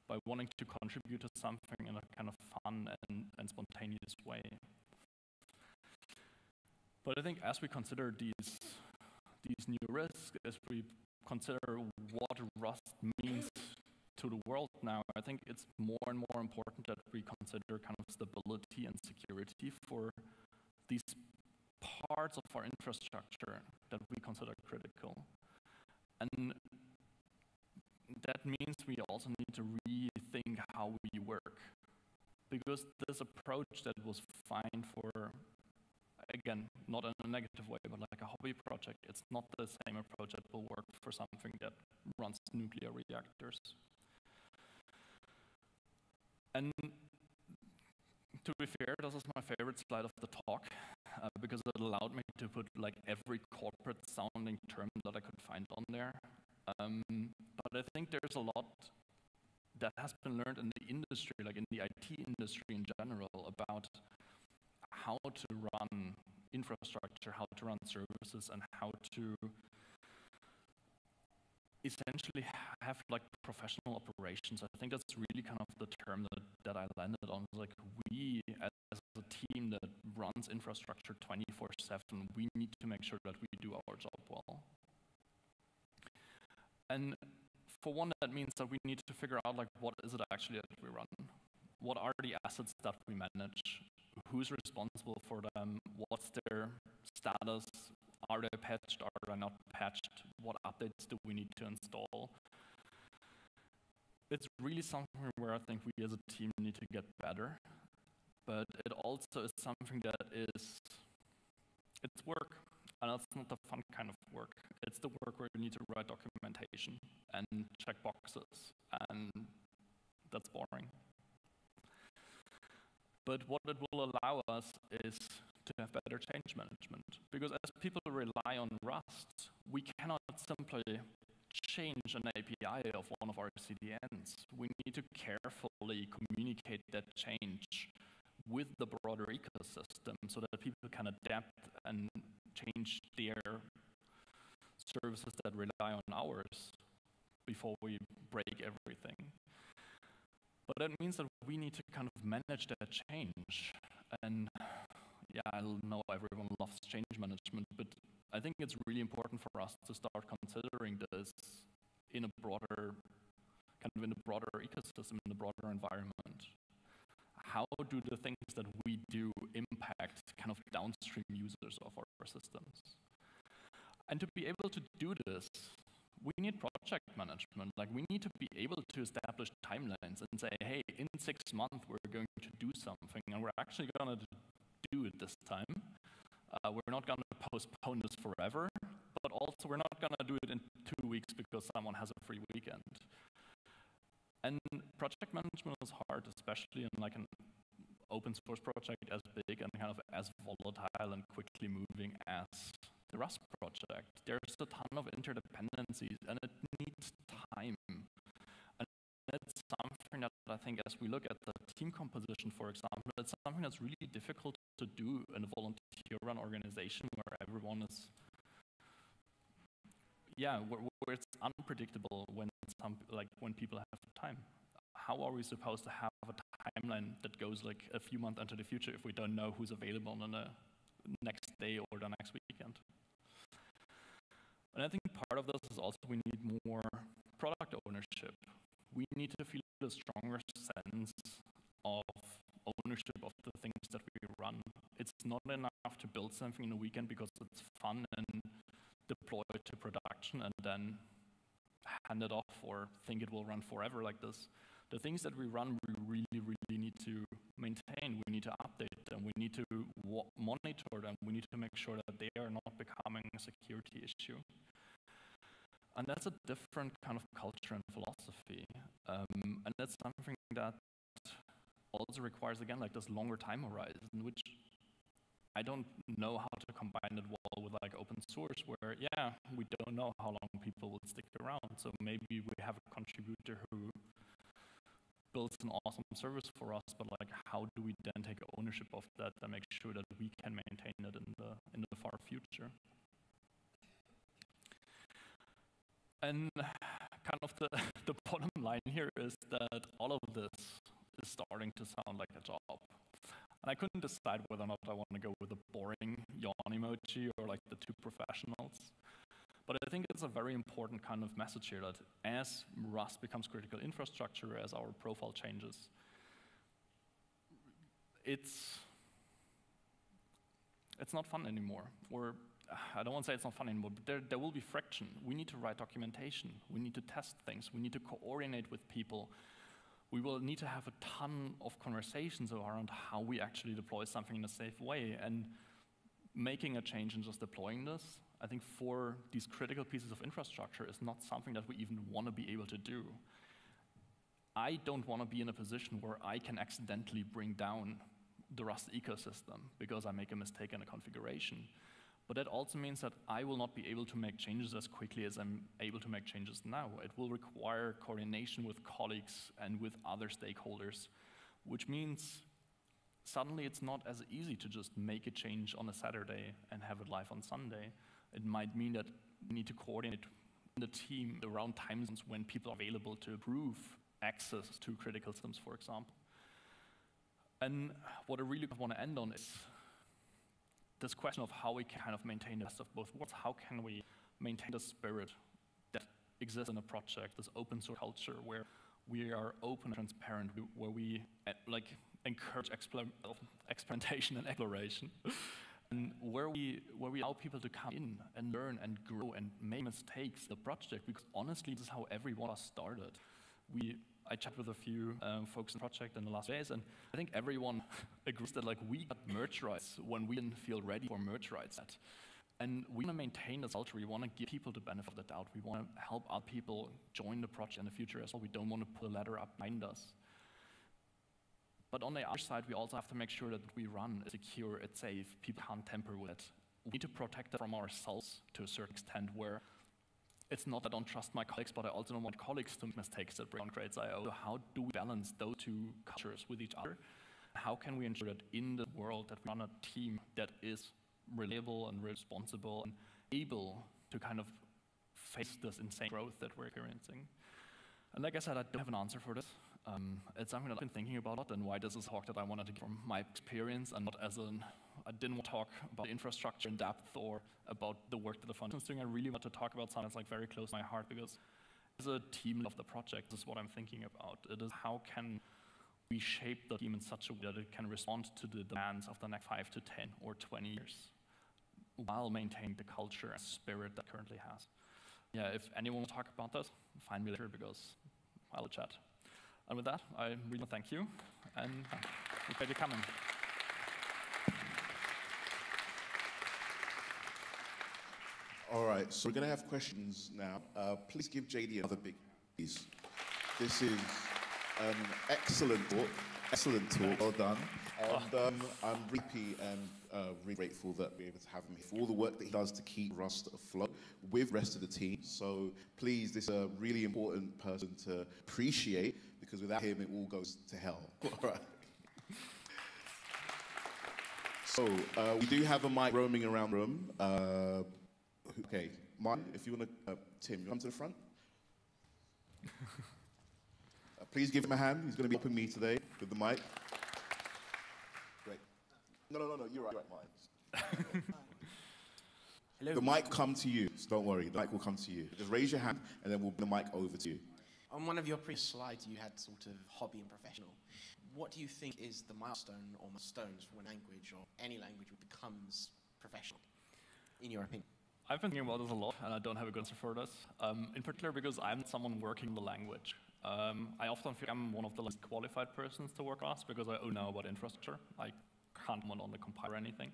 by wanting to contribute to something in a kind of fun and spontaneous way. But I think as we consider these new risks, as we consider what Rust means to the world now, I think it's more and more important that we consider kind of stability and security for these parts of our infrastructure that we consider critical. And that means we also need to rethink how we work. Because this approach that was fine for, again, not in a negative way, but like a hobby project, it's not the same approach that will work for something that runs nuclear reactors. And to be fair, this is my favorite slide of the talk, because it allowed me to put like every corporate sounding term that I could find on there. But I think there's a lot that has been learned in the industry, like in the IT industry in general, about how to run infrastructure, how to run services, and how to essentially have like professional operations. I think that's really kind of the term that I landed on. Like, we as a team that runs infrastructure 24/7, we need to make sure that we do our job well. And for one, that means that we need to figure out like what is it actually that we run. what are the assets that we manage, who's responsible for them, what's their status, are they patched, are they not patched, what updates do we need to install. It's really something where I think we as a team need to get better, but it also is something that it's work, and it's not the fun kind of work. It's the work where you need to write documentation and check boxes, and that's boring. But what it will allow us is to have better change management, because as people rely on Rust, we cannot simply change an API of one of our CDNs. We need to carefully communicate that change with the broader ecosystem so that people can adapt and change their services that rely on ours before we break everything. But that means that we need to kind of manage that change. And yeah, I know everyone loves change management, but I think it's really important for us to start considering this in a broader ecosystem, in a broader environment. How do the things that we do impact kind of downstream users of our systems? And to be able to do this, we need project management. Like, we need to be able to establish timelines and say, hey, in 6 months we're going to do something, and we're actually going to do it this time. We're not going to postpone this forever, but also we're not going to do it in 2 weeks because someone has a free weekend. And project management is hard, especially in like an open source project as big and kind of as volatile and quickly moving as the Rust project. There's a ton of interdependencies, and it needs time. And it's something that I think, as we look at the team composition, for example, it's something that's really difficult to do in a volunteer-run organization where everyone is, where it's unpredictable when people have time. How are we supposed to have a timeline that goes like a few months into the future if we don't know who's available on the next day or the next weekend? And I think part of this is also we need more product ownership. We need to feel a stronger sense of ownership of the things that we run. It's not enough to build something in a weekend because it's fun and deploy it to production and then hand it off or think it will run forever like this. The things that we run, we really need to maintain. We need to update them. We need to monitor them. We need to make sure that they are not becoming a security issue. And that's a different kind of culture and philosophy. And that's something that also requires, again, like this longer time horizon, which I don't know how to combine it well with like open source, where, we don't know how long people will stick around. So maybe we have a contributor who builds an awesome service for us, but like, how do we then take ownership of that and make sure that we can maintain it in the far future? And kind of the bottom line here is that all of this is starting to sound like a job. And I couldn't decide whether or not I want to go with the boring yawn emoji or like the two professionals. But I think it's a very important kind of message here that as Rust becomes critical infrastructure, as our profile changes, it's not fun anymore. Or I don't want to say it's not fun anymore, but there will be friction. We need to write documentation. We need to test things. We need to coordinate with people. We will need to have a ton of conversations around how we actually deploy something in a safe way. And making a change and just deploying this, I think for these critical pieces of infrastructure is not something that we even want to be able to do. I don't want to be in a position where I can accidentally bring down the Rust ecosystem because I make a mistake in a configuration. But that also means that I will not be able to make changes as quickly as I'm able to make changes now. It will require coordination with colleagues and with other stakeholders, which means suddenly it's not as easy to just make a change on a Saturday and have it live on Sunday. It might mean that we need to coordinate the team around times when people are available to approve access to critical systems, for example. And what I really want to end on is this question of how we can kind of maintain the best of both worlds. How can we maintain the spirit that exists in a project, this open source culture where We are open and transparent, where we encourage experimentation and exploration, and where we allow people to come in and learn and grow and make mistakes in the project, because honestly, this is how every one of us started. I chatted with a few folks in the project in the last days, and I think everyone agrees that we got merge rights when we didn't feel ready for merge rights yet. And we want to maintain this culture. We want to give people the benefit of the doubt. We want to help other people join the project in the future as well. We don't want to put a ladder up behind us. But on the other side, we also have to make sure that what we run is secure, it's safe, people can't tamper with it. We need to protect it from ourselves to a certain extent, where it's not that I don't trust my colleagues, but I also don't want colleagues to make mistakes that bring on grades IO. So how do we balance those two cultures with each other? How can we ensure that in the world that we run a team that is reliable and responsible and able to kind of face this insane growth that we're experiencing? And like I said, I don't have an answer for this. It's something that I've been thinking about, and why this is a talk that I wanted to give from my experience, and not as I didn't want to talk about infrastructure in depth or about the work that the foundation is doing. I really want to talk about something that's very close to my heart, because as a team of the project, this is what I'm thinking about. It is how can we shape the team in such a way that it can respond to the demands of the next 5 to 10 or 20 years, while maintaining the culture and spirit that currently has. Yeah, if anyone wants to talk about this, find me later, because I'll chat. And with that, I really want to thank you, and appreciate you coming. All right, so we're going to have questions now. Please give JD another big please. This is an excellent talk. Excellent talk, well done. And I'm really really grateful that we're able to have him here for all the work that he does to keep Rust afloat with the rest of the team. So please, this is a really important person to appreciate, because without him, it all goes to hell. All right. So we do have a mic roaming around the room. Okay, Martin, if you want to, Tim, you come to the front. Please give him a hand. He's going to be helping me today with the mic. Great. No, you're right, Martin. Hello. The mic will come to you, so don't worry. The mic will come to you. Just raise your hand, and then we'll bring the mic over to you. On one of your previous slides, you had sort of hobby and professional. What do you think is the milestone or milestones for when language or any language becomes professional, in your opinion? I've been thinking about this a lot, and I don't have a good answer for this. In particular, because I'm not someone working the language. I often feel I'm one of the least qualified persons to work on, because I only know about infrastructure. I can't comment on the compiler or anything.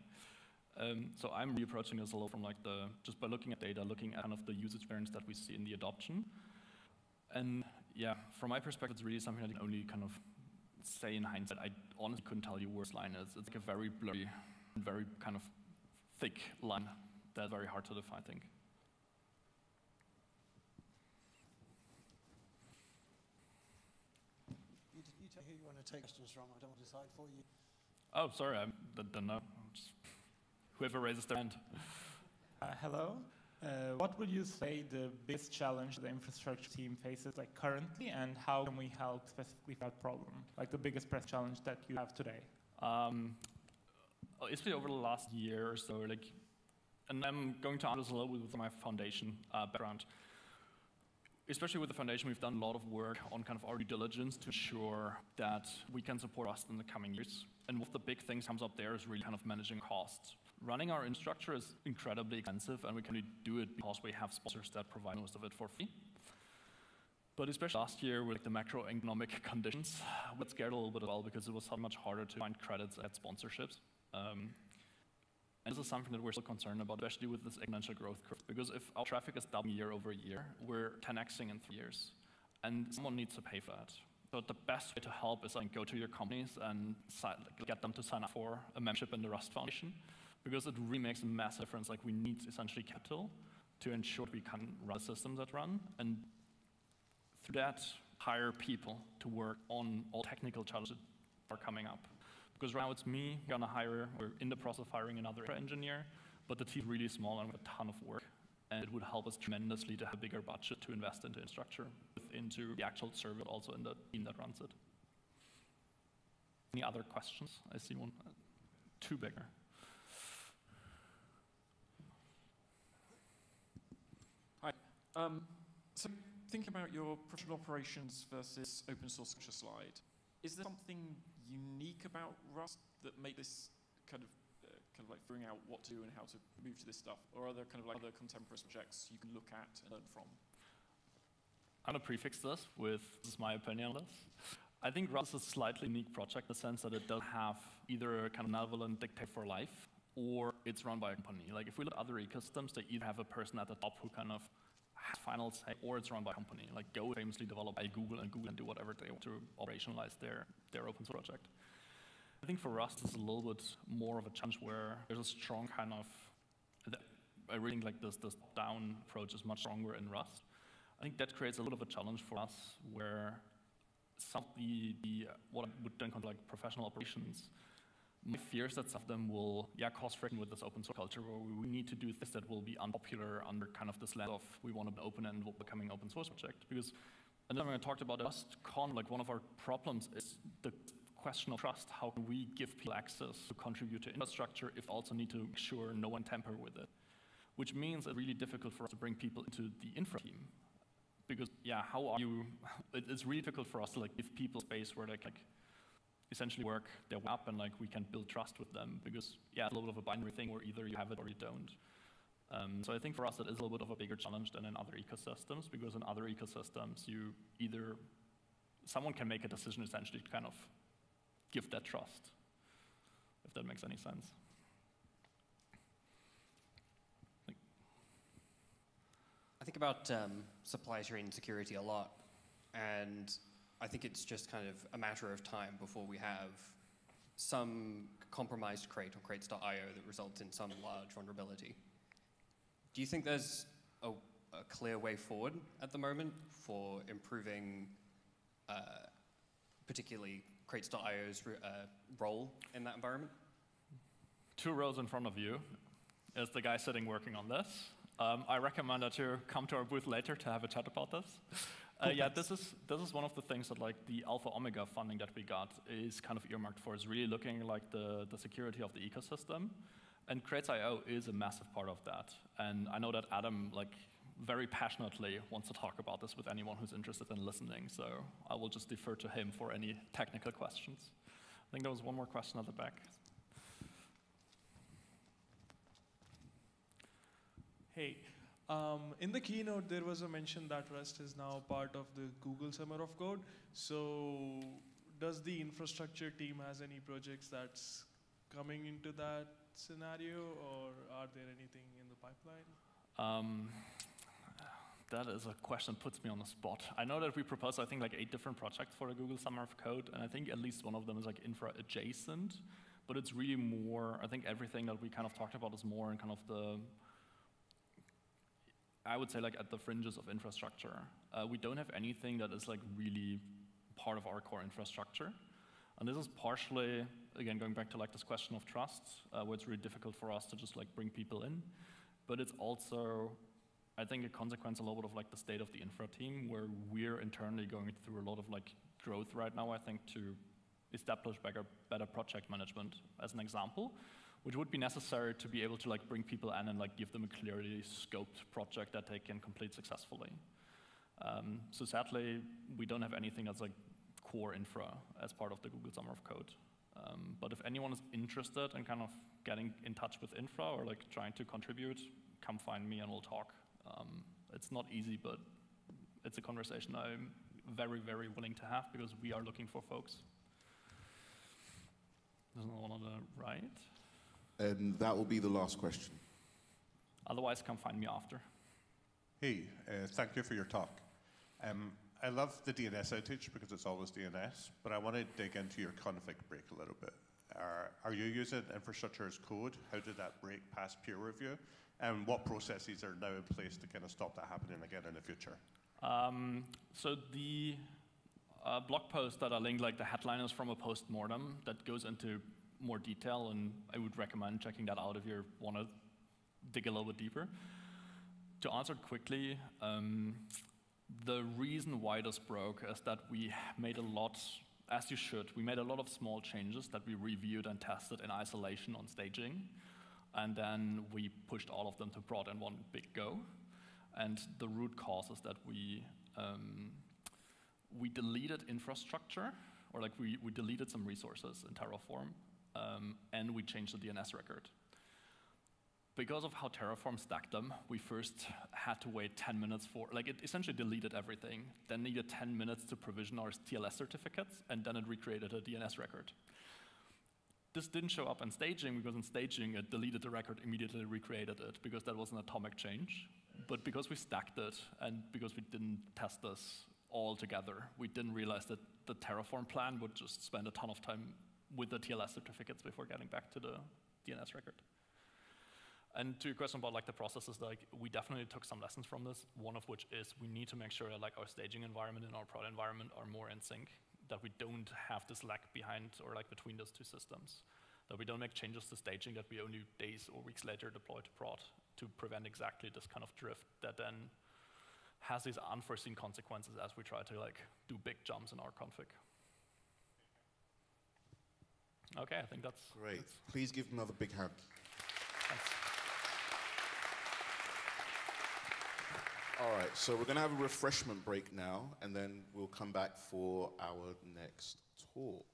So I'm really approaching this a lot from just by looking at data, looking at kind of the user experience that we see in the adoption. And yeah, from my perspective, it's really something that I can only kind of say in hindsight. I honestly couldn't tell you where this line is. It's like a very blurry, very kind of thick line that's very hard to define, I think. You tell who you want to take questions from. I don't want to decide for you. Oh, sorry, I don't know. Just whoever raises their hand. Hello. What would you say the biggest challenge the infrastructure team faces currently, and how can we help specifically that problem? The biggest press challenge that you have today? Especially over the last year or so, and I'm going to answer this a little bit with my foundation background. Especially with the foundation, we've done a lot of work on kind of our due diligence to ensure that we can support Rust in the coming years. And one of the big things comes up there is really kind of managing costs. Running our infrastructure is incredibly expensive, and we can only do it because we have sponsors that provide most of it for free. But especially last year with the macroeconomic conditions, we got scared a little bit as well, because it was so much harder to find credits at sponsorships. And this is something that we're still concerned about, especially with this exponential growth curve. Because if our traffic is doubling year over year, we're 10xing in 3 years. And someone needs to pay for that. So the best way to help is go to your companies and get them to sign up for a membership in the Rust Foundation. Because it really makes a massive difference. We need essentially capital to ensure we can run systems that run. And through that, hire people to work on all technical challenges that are coming up. Because right now it's me, we're in the process of hiring another engineer, but the team is really small and we have a ton of work. And it would help us tremendously to have a bigger budget to invest into infrastructure, into the actual server, also in the team that runs it. Any other questions? I see one, two bigger. Hi. So thinking about your professional operations versus open source slide, is there something unique about Rust that make this kind of like figuring out what to do and how to move to this stuff, or are there kind of like other contemporary projects you can look at and learn from? I'm gonna prefix this with, this is my opinion on this. I think Rust is a slightly unique project in the sense that it doesn't have either a kind of benevolent dictate for life, or it's run by a company. Like if we look at other ecosystems, they either have a person at the top who kind of has final say, or it's run by a company. Like Go is famously developed by Google, and Google can do whatever they want to operationalize their open source project. I think for Rust, it's a little bit more of a challenge where there's a strong kind of, I really think like this down approach is much stronger in Rust. I think that creates a little bit of a challenge for us where some of the what I would then call like professional operations, my fear is that some of them will cause friction with this open source culture where we need to do things that will be unpopular under kind of this lens of we want to be open and becoming an open source project. Because another thing I talked about RustCon, like one of our problems is the question of trust. How can we give people access to contribute to infrastructure if also need to make sure no one tamper with it? Which means it's really difficult for us to bring people into the infra team. Because how are you, it's really difficult for us to like give people space where they can like, essentially work their way up and like we can build trust with them because it's a little bit of a binary thing where either you have it or you don't. So I think for us it is a little bit of a bigger challenge than in other ecosystems, because in other ecosystems you either, someone can make a decision essentially to kind of give that trust, if that makes any sense. I think about supply chain security a lot, and I think it's just kind of a matter of time before we have some compromised crate or crates.io that results in some large vulnerability. Do you think there's a clear way forward at the moment for improving particularly crates.io's role in that environment? 2 rows in front of you is the guy sitting working on this. I recommend that you come to our booth later to have a chat about this. This is one of the things that like the Alpha Omega funding that we got is kind of earmarked for. Is really looking like the security of the ecosystem, and Crates.io is a massive part of that. And I know that Adam like very passionately wants to talk about this with anyone who's interested in listening. So I will just defer to him for any technical questions. I think there was one more question at the back. Hey, in the keynote, there was a mention that Rust is now part of the Google Summer of Code. So does the infrastructure team has any projects that's coming into that scenario, or are there anything in the pipeline? That is a question that puts me on the spot. I know that we proposed, I think, like 8 different projects for the Google Summer of Code, and I think at least one of them is like infra adjacent, but it's really more, I think everything that we kind of talked about is more in kind of the, I would say like at the fringes of infrastructure. We don't have anything that is like really part of our core infrastructure. And this is partially, again, going back to like this question of trust, where it's really difficult for us to just like bring people in. But it's also, I think, a consequence a little bit of like the state of the infra team, where we're internally going through a lot of like growth right now, I think, to establish better project management as an example, which would be necessary to be able to like bring people in and like give them a clearly scoped project that they can complete successfully. So sadly, we don't have anything that's like core infra as part of the Google Summer of Code. But if anyone is interested in kind of getting in touch with infra or like trying to contribute, come find me and we'll talk. It's not easy, but it's a conversation I'm very, very willing to have because we are looking for folks. There's another one on the right. And that will be the last question. Otherwise, come find me after. Hey, thank you for your talk. I love the DNS outage because it's always DNS, but I want to dig into your config break a little bit. Are you using infrastructure as code? How did that break pass peer review? And what processes are now in place to kind of stop that happening again in the future? So the blog post that I linked, like the headline is from a post-mortem that goes into more detail, and I would recommend checking that out if you want to dig a little bit deeper. To answer it quickly, the reason why this broke is that we made a lot, as you should, we made a lot of small changes that we reviewed and tested in isolation on staging, and then we pushed all of them to prod in one big go. And the root cause is that we we deleted infrastructure, or like we deleted some resources in Terraform, and we changed the DNS record. Because of how Terraform stacked them, we first had to wait 10 minutes for, like it essentially deleted everything, then needed 10 minutes to provision our TLS certificates, and then it recreated a DNS record. This didn't show up in staging, because in staging it deleted the record, immediately recreated it, because that was an atomic change. But because we stacked it, and because we didn't test this all together, we didn't realize that the Terraform plan would just spend a ton of time with the TLS certificates before getting back to the DNS record. And to your question about like the processes, like we definitely took some lessons from this. One of which is we need to make sure that like our staging environment and our prod environment are more in sync, that we don't have this lag behind or like between those two systems, that we don't make changes to staging that we only days or weeks later deploy to prod, to prevent exactly this kind of drift that then has these unforeseen consequences as we try to like do big jumps in our config. Okay, I think that's great. Please give another big hand. Thanks. All right, so we're going to have a refreshment break now, and then we'll come back for our next talk.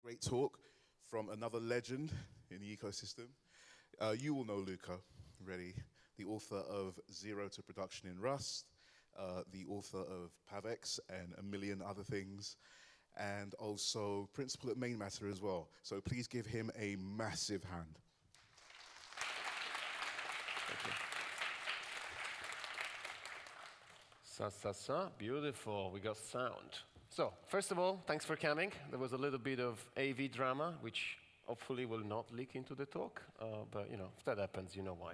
Great talk from another legend in the ecosystem. You will know Luca Reddy, the author of Zero to Production in Rust, the author of PavX and a million other things, and also principal at Main Matter as well. So please give him a massive hand. Beautiful, we got sound. So, first of all, thanks for coming. There was a little bit of AV drama, which hopefully will not leak into the talk, but you know, if that happens, you know why.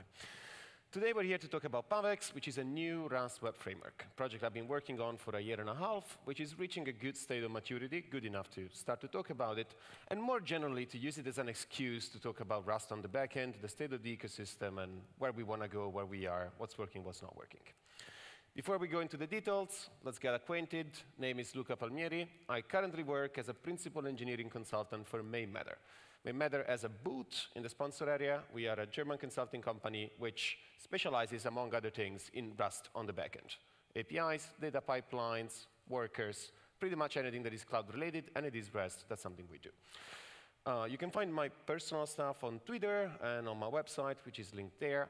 Today we're here to talk about PavX, which is a new Rust web framework, a project I've been working on for a year and a half, which is reaching a good state of maturity, good enough to start to talk about it, and more generally to use it as an excuse to talk about Rust on the back end, the state of the ecosystem, and where we want to go, where we are, what's working, what's not working. Before we go into the details, let's get acquainted. Name is Luca Palmieri. I currently work as a principal engineering consultant for Main Matter. Main Matter has a booth in the sponsor area. We are a German consulting company which specializes, among other things, in Rust on the backend. APIs, data pipelines, workers, pretty much anything that is cloud-related, and it is Rust. That's something we do. You can find my personal stuff on Twitter and on my website, which is linked there.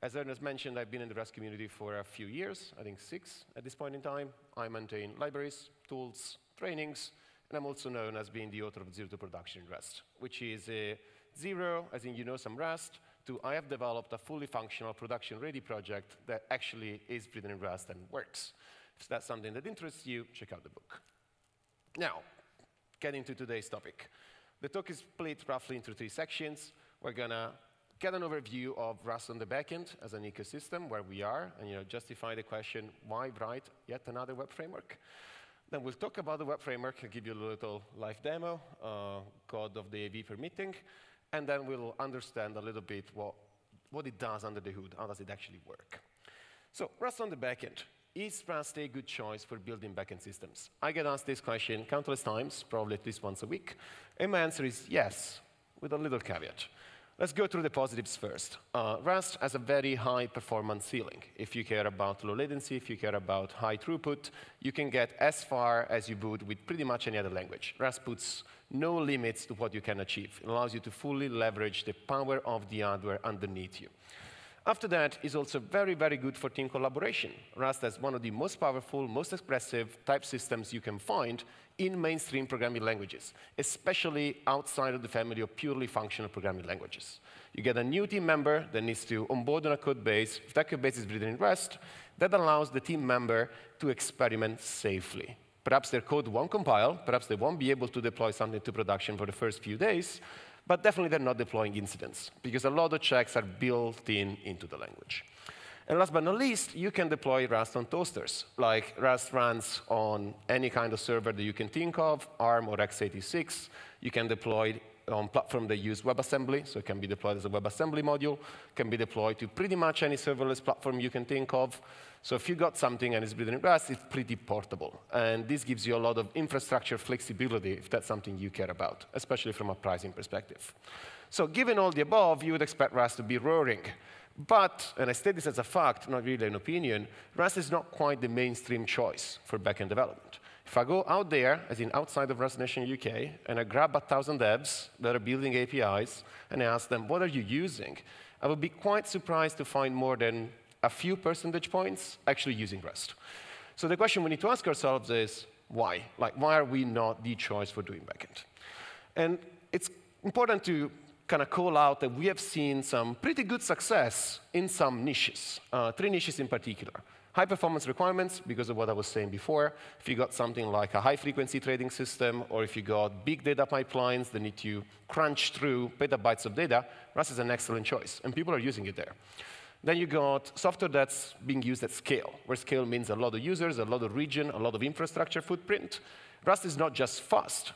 As Ernest mentioned, I've been in the Rust community for a few years, I think 6 at this point in time. I maintain libraries, tools, trainings, and I'm also known as being the author of Zero to Production in Rust, which is a zero, as in you know some Rust, to I have developed a fully functional production-ready project that actually is written in Rust and works. If that's something that interests you, check out the book. Now, getting to today's topic. The talk is split roughly into 3 sections. We're going to get an overview of Rust on the backend as an ecosystem, where we are, and justify the question, why write yet another web framework? Then we'll talk about the web framework. I'll give you a little live demo, code of the AV permitting, and then we'll understand a little bit what it does under the hood, how does it actually work. So Rust on the backend. Is Rust a good choice for building backend systems? I get asked this question countless times, probably at least once a week, and my answer is yes, with a little caveat. Let's go through the positives first. Rust has a very high performance ceiling. If you care about low latency, if you care about high throughput, you can get as far as you would with pretty much any other language. Rust puts no limits to what you can achieve. It allows you to fully leverage the power of the hardware underneath you. After that, it's also very, very good for team collaboration. Rust has one of the most powerful, most expressive type systems you can find in mainstream programming languages, especially outside of the family of purely functional programming languages. You get a new team member that needs to onboard on a code base. If that code base is written in Rust, that allows the team member to experiment safely. Perhaps their code won't compile, perhaps they won't be able to deploy something to production for the first few days, but definitely they're not deploying incidents, because a lot of checks are built into the language. And last but not least, you can deploy Rust on toasters. Like Rust runs on any kind of server that you can think of, ARM or x86. You can deploy it on platforms that use WebAssembly, so it can be deployed as a WebAssembly module, can be deployed to pretty much any serverless platform you can think of. So if you got something and it's written in Rust, it's pretty portable. And this gives you a lot of infrastructure flexibility if that's something you care about, especially from a pricing perspective. So given all the above, you would expect Rust to be roaring. But, and I state this as a fact, not really an opinion, Rust is not quite the mainstream choice for backend development. If I go out there, as in outside of Rust Nation UK, and I grab 1,000 devs that are building APIs, and I ask them, what are you using? I would be quite surprised to find more than a few percentage points actually using Rust. So the question we need to ask ourselves is, why? Like, why are we not the choice for doing backend? And it's important to kind of call out that we have seen some pretty good success in some niches, 3 niches in particular. High performance requirements, because of what I was saying before. If you got something like a high-frequency trading system, or if you got big data pipelines that need to crunch through petabytes of data, Rust is an excellent choice, and people are using it there. Then you got software that's being used at scale, where scale means a lot of users, a lot of region, a lot of infrastructure footprint. Rust is not just fast,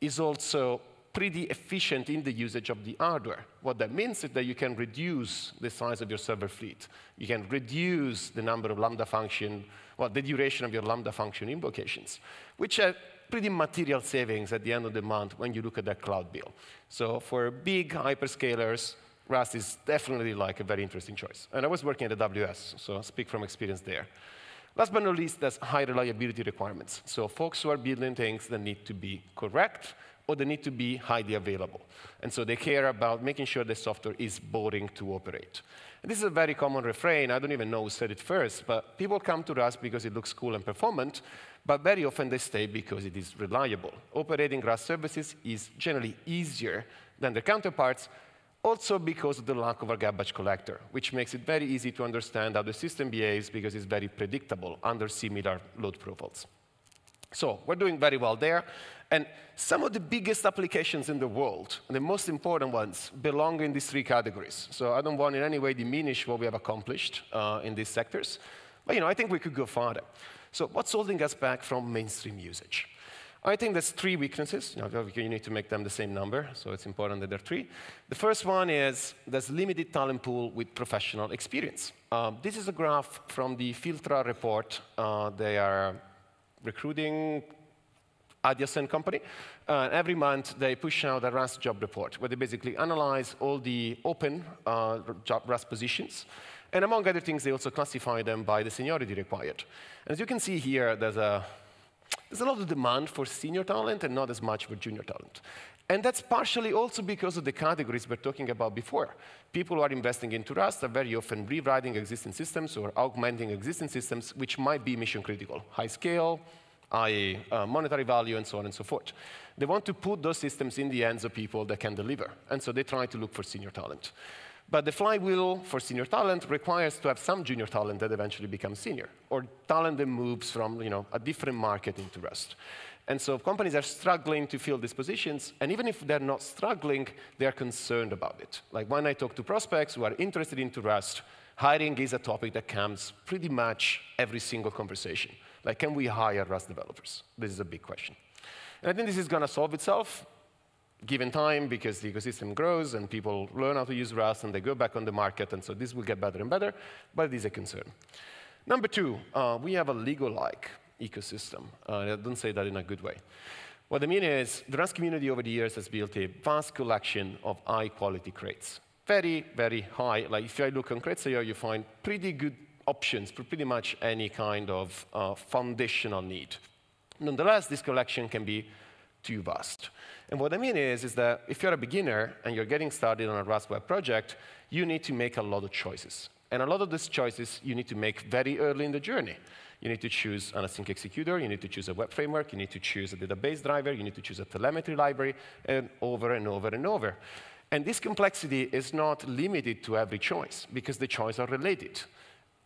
it's also pretty efficient in the usage of the hardware. What that means is that you can reduce the size of your server fleet. You can reduce the number of Lambda function, well, the duration of your Lambda function invocations, which are pretty material savings at the end of the month when you look at that cloud bill. So for big hyperscalers, Rust is definitely like a very interesting choice. And I was working at AWS, so I speak from experience there. Last but not least, there's high reliability requirements. So folks who are building things that need to be correct or they need to be highly available. And so they care about making sure the software is boring to operate. And this is a very common refrain. I don't even know who said it first, but people come to Rust because it looks cool and performant, but very often they stay because it is reliable. Operating Rust services is generally easier than their counterparts, also because of the lack of a garbage collector, which makes it very easy to understand how the system behaves because it's very predictable under similar load profiles. So we're doing very well there. And some of the biggest applications in the world, and the most important ones, belong in these three categories. So I don't want in any way diminish what we have accomplished in these sectors. But I think we could go farther. So what's holding us back from mainstream usage? I think there's three weaknesses. You need to make them the same number, so it's important that there are three. The first one is there's limited talent pool with professional experience. This is a graph from the Filtra report. They are recruiting adjacent company. Every month, they push out a Rust job report, where they basically analyze all the open Rust positions. And among other things, they also classify them by the seniority required. And as you can see here, there's a lot of demand for senior talent and not as much for junior talent. And that's partially also because of the categories we're talking about before. People who are investing into Rust are very often rewriting existing systems or augmenting existing systems, which might be mission critical, high scale, high monetary value, and so on and so forth. They want to put those systems in the hands of people that can deliver. And so they try to look for senior talent. But the flywheel for senior talent requires to have some junior talent that eventually becomes senior, or talent that moves from a different market into Rust. And so companies are struggling to fill these positions, and even if they're not struggling, they're concerned about it. Like when I talk to prospects who are interested into Rust, hiring is a topic that comes pretty much every single conversation. Like, can we hire Rust developers? This is a big question. And I think this is going to solve itself given time, because the ecosystem grows and people learn how to use Rust and they go back on the market, and so this will get better and better, but it is a concern. Number two, we have a Lego-like ecosystem. I don't say that in a good way. What I mean is, the Rust community over the years has built a vast collection of high-quality crates. Very, very high. Like, if you look on Crates.io, you find pretty good options for pretty much any kind of foundational need. Nonetheless, this collection can be too vast. And what I mean is that if you're a beginner and you're getting started on a Rust web project, you need to make a lot of choices. And a lot of these choices you need to make very early in the journey. You need to choose an async executor, you need to choose a web framework, you need to choose a database driver, you need to choose a telemetry library, and over and over and over. And this complexity is not limited to every choice, because the choices are related.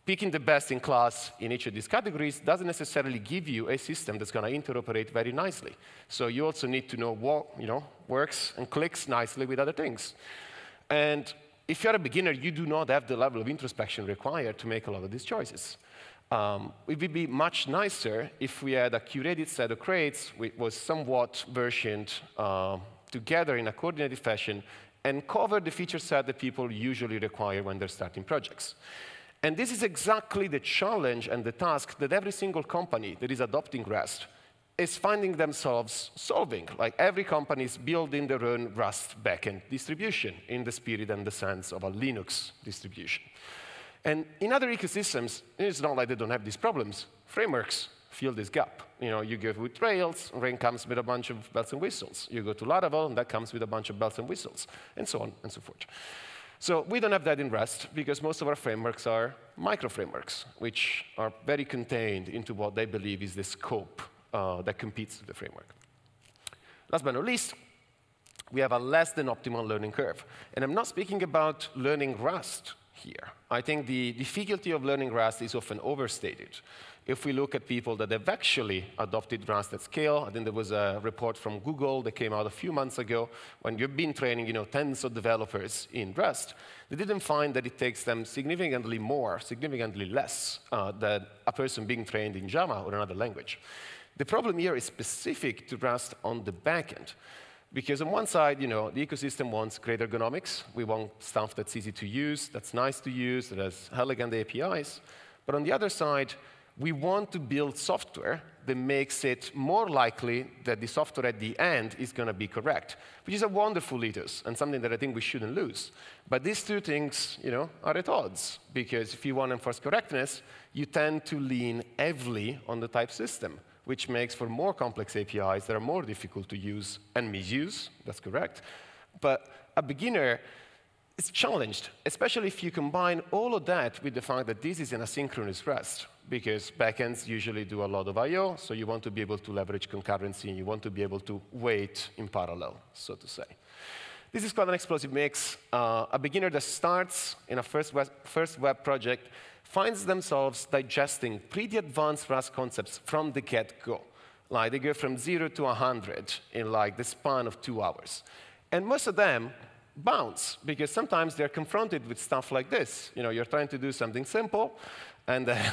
Picking the best in class in each of these categories doesn't necessarily give you a system that's going to interoperate very nicely. So you also need to know what works and clicks nicely with other things. And if you're a beginner, you do not have the level of introspection required to make a lot of these choices. It would be much nicer if we had a curated set of crates which was somewhat versioned together in a coordinated fashion and cover the feature set that people usually require when they're starting projects. And this is exactly the challenge and the task that every single company that is adopting Rust is finding themselves solving. Like, every company is building their own Rust backend distribution in the spirit and the sense of a Linux distribution. And in other ecosystems, it's not like they don't have these problems. Frameworks fill this gap. You go with Rails, Rain comes with a bunch of bells and whistles. You go to Laravel, and that comes with a bunch of bells and whistles, and so on and so forth. So we don't have that in Rust, because most of our frameworks are micro-frameworks, which are very contained into what they believe is the scope that competes with the framework. Last but not least, we have a less than optimal learning curve. And I'm not speaking about learning Rust here. I think the difficulty of learning Rust is often overstated. If we look at people that have actually adopted Rust at scale, I think there was a report from Google that came out a few months ago, when you've been training tens of developers in Rust, they didn't find that it takes them significantly less than a person being trained in Java or another language. The problem here is specific to Rust on the backend. Because on one side, the ecosystem wants great ergonomics. We want stuff that's easy to use, that's nice to use, that has elegant APIs. But on the other side, we want to build software that makes it more likely that the software at the end is going to be correct, which is a wonderful ethos and something that I think we shouldn't lose. But these two things, are at odds, because if you want to enforce correctness, you tend to lean heavily on the type system, which makes for more complex APIs that are more difficult to use and misuse. That's correct. But a beginner is challenged, especially if you combine all of that with the fact that this is an asynchronous REST, because backends usually do a lot of I/O, so you want to be able to leverage concurrency, and you want to be able to wait in parallel, so to say. This is quite an explosive mix. A beginner that starts in a first web project finds themselves digesting pretty advanced REST concepts from the get-go. Like, they go from 0 to 100 in like the span of 2 hours. And most of them bounce, because sometimes they're confronted with stuff like this. You're trying to do something simple, and then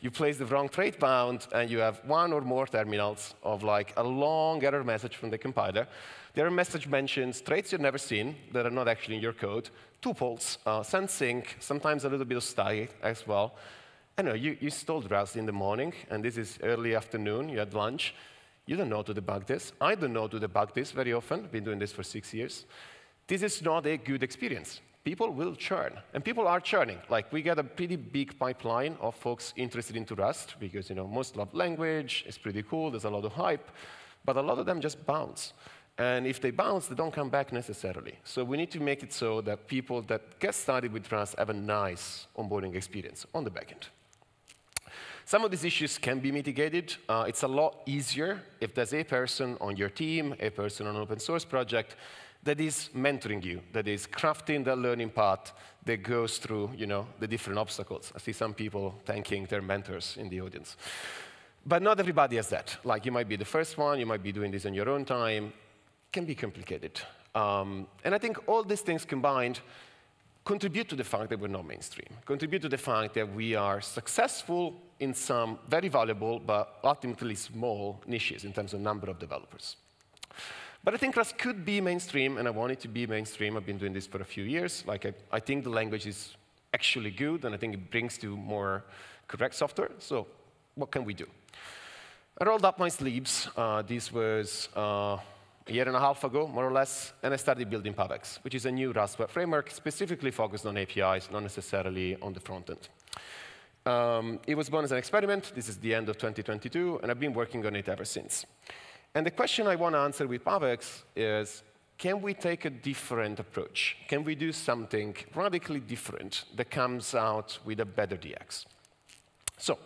you place the wrong trait bound, and you have one or more terminals of like a long error message from the compiler. The error message mentions traits you've never seen that are not actually in your code, tuples, send sync, sometimes a little bit of style as well. And you installed Rust in the morning, and this is early afternoon, you had lunch. You don't know how to debug this. I don't know how to debug this very often. I've been doing this for 6 years. This is not a good experience. People will churn, and people are churning. Like, we get a pretty big pipeline of folks interested into Rust, because most love language, it's pretty cool, there's a lot of hype, but a lot of them just bounce. And if they bounce, they don't come back necessarily. So we need to make it so that people that get started with Rust have a nice onboarding experience on the backend. Some of these issues can be mitigated. It's a lot easier if there's a person on your team, a person on an open source project, that is mentoring you, that is crafting the learning path that goes through, the different obstacles. I see some people thanking their mentors in the audience. But not everybody has that. Like, you might be the first one, you might be doing this on your own time. It can be complicated. And I think all these things combined contribute to the fact that we're not mainstream, contribute to the fact that we are successful in some very valuable but ultimately small niches in terms of number of developers. But I think Rust could be mainstream, and I want it to be mainstream. I've been doing this for a few years. Like, I think the language is actually good, and I think it brings to more correct software. So what can we do? I rolled up my sleeves. This was a year and a half ago, more or less, and I started building Pavex, which is a new Rust web framework specifically focused on APIs, not necessarily on the front end. It was born as an experiment. This is the end of 2022, and I've been working on it ever since. And the question I want to answer with Pavex is, can we take a different approach? Can we do something radically different that comes out with a better DX? So,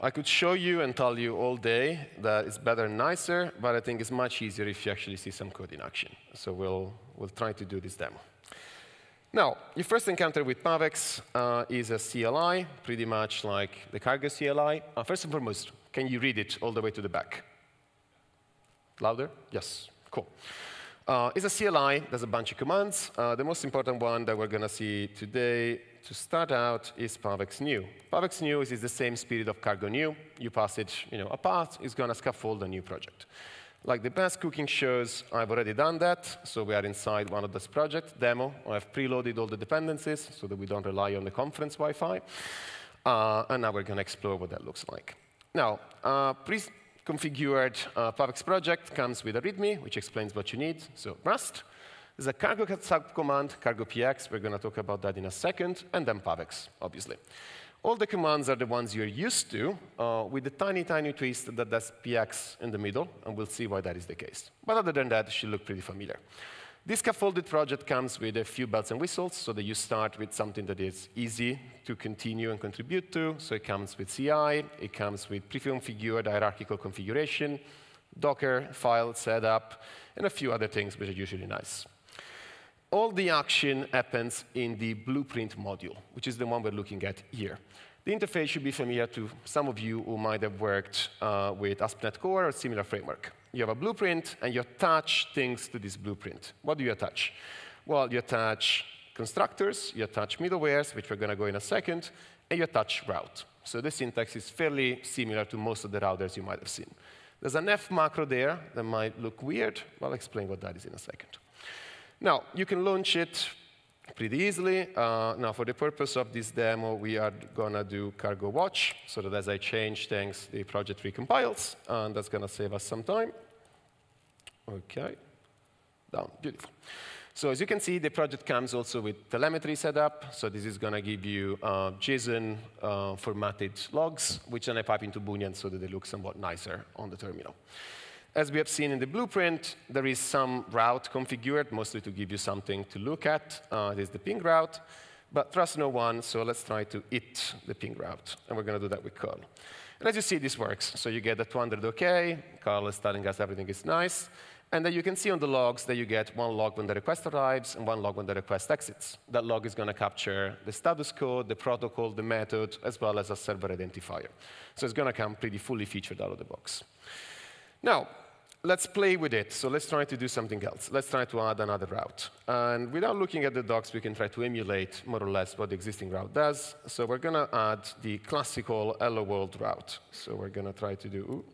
I could show you and tell you all day that it's better and nicer, but I think it's much easier if you actually see some code in action. So we'll try to do this demo. Now, your first encounter with Pavex is a CLI, pretty much like the cargo CLI. First and foremost, can you read it all the way to the back? Louder? Yes, cool. It's a CLI, there's a bunch of commands. The most important one that we're going to see today to start out is Pavex new. Pavex new is the same spirit of cargo new. You pass it a path, it's going to scaffold a new project. Like the best cooking shows, I've already done that. So we are inside one of those projects, demo. I've preloaded all the dependencies so that we don't rely on the conference Wi-Fi. And now we're going to explore what that looks like. Now, configured Pavex project comes with a README, which explains what you need. So Rust, there's a cargo subcommand, cargo px. We're going to talk about that in a second, and then Pavex, obviously. All the commands are the ones you're used to, with the tiny, tiny twist that there's px in the middle, and we'll see why that is the case. But other than that, it should look pretty familiar. This scaffolded project comes with a few bells and whistles, so that you start with something that is easy to continue and contribute to. So it comes with CI, it comes with pre-configured hierarchical configuration, Docker, file setup, and a few other things which are usually nice. All the action happens in the blueprint module, which is the one we're looking at here. The interface should be familiar to some of you who might have worked with ASP.NET Core or similar framework. You have a blueprint, and you attach things to this blueprint. What do you attach? Well, you attach constructors, you attach middlewares, which we're going to go in a second, and you attach route. So the syntax is fairly similar to most of the routers you might have seen. There's an F macro there that might look weird. I'll explain what that is in a second. Now, you can launch it pretty easily. Now, for the purpose of this demo, we are going to do cargo watch, so that as I change things, the project recompiles, and that's going to save us some time. OK, done, beautiful. So as you can see, the project comes also with telemetry set up. So this is going to give you JSON formatted logs, which then I pipe into Boolean so that they look somewhat nicer on the terminal. As we have seen in the blueprint, there is some route configured, mostly to give you something to look at. It is the ping route. But trust no one, so let's try to hit the ping route. And we're going to do that with curl. And as you see, this works. So you get the 200 OK. Carl is telling us everything is nice. And then you can see on the logs that you get one log when the request arrives and one log when the request exits. That log is going to capture the status code, the protocol, the method, as well as a server identifier. So it's going to come pretty fully featured out of the box. Now, let's play with it. So let's try to do something else. Let's try to add another route. And without looking at the docs, we can try to emulate more or less what the existing route does. So we're going to add the classical hello world route. So we're going to try to do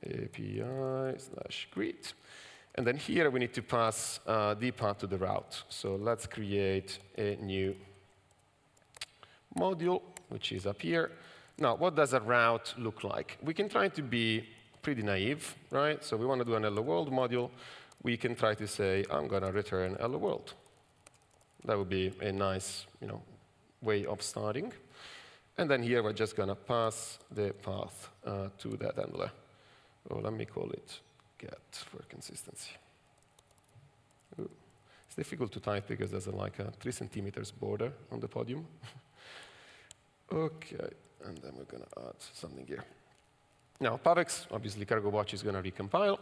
API/greet. And then here we need to pass the path to the route. So let's create a new module, which is up here. Now, what does a route look like? We can try to be pretty naive, right? So we want to do an hello world module. We can try to say, I'm going to return hello world. That would be a nice, way of starting. And then here we're just going to pass the path to that handler. Oh, let me call it get for consistency. Ooh. It's difficult to type because there's like a 3 centimeters border on the podium. OK, and then we're going to add something here. Now, PAVX, obviously, cargo watch is going to recompile.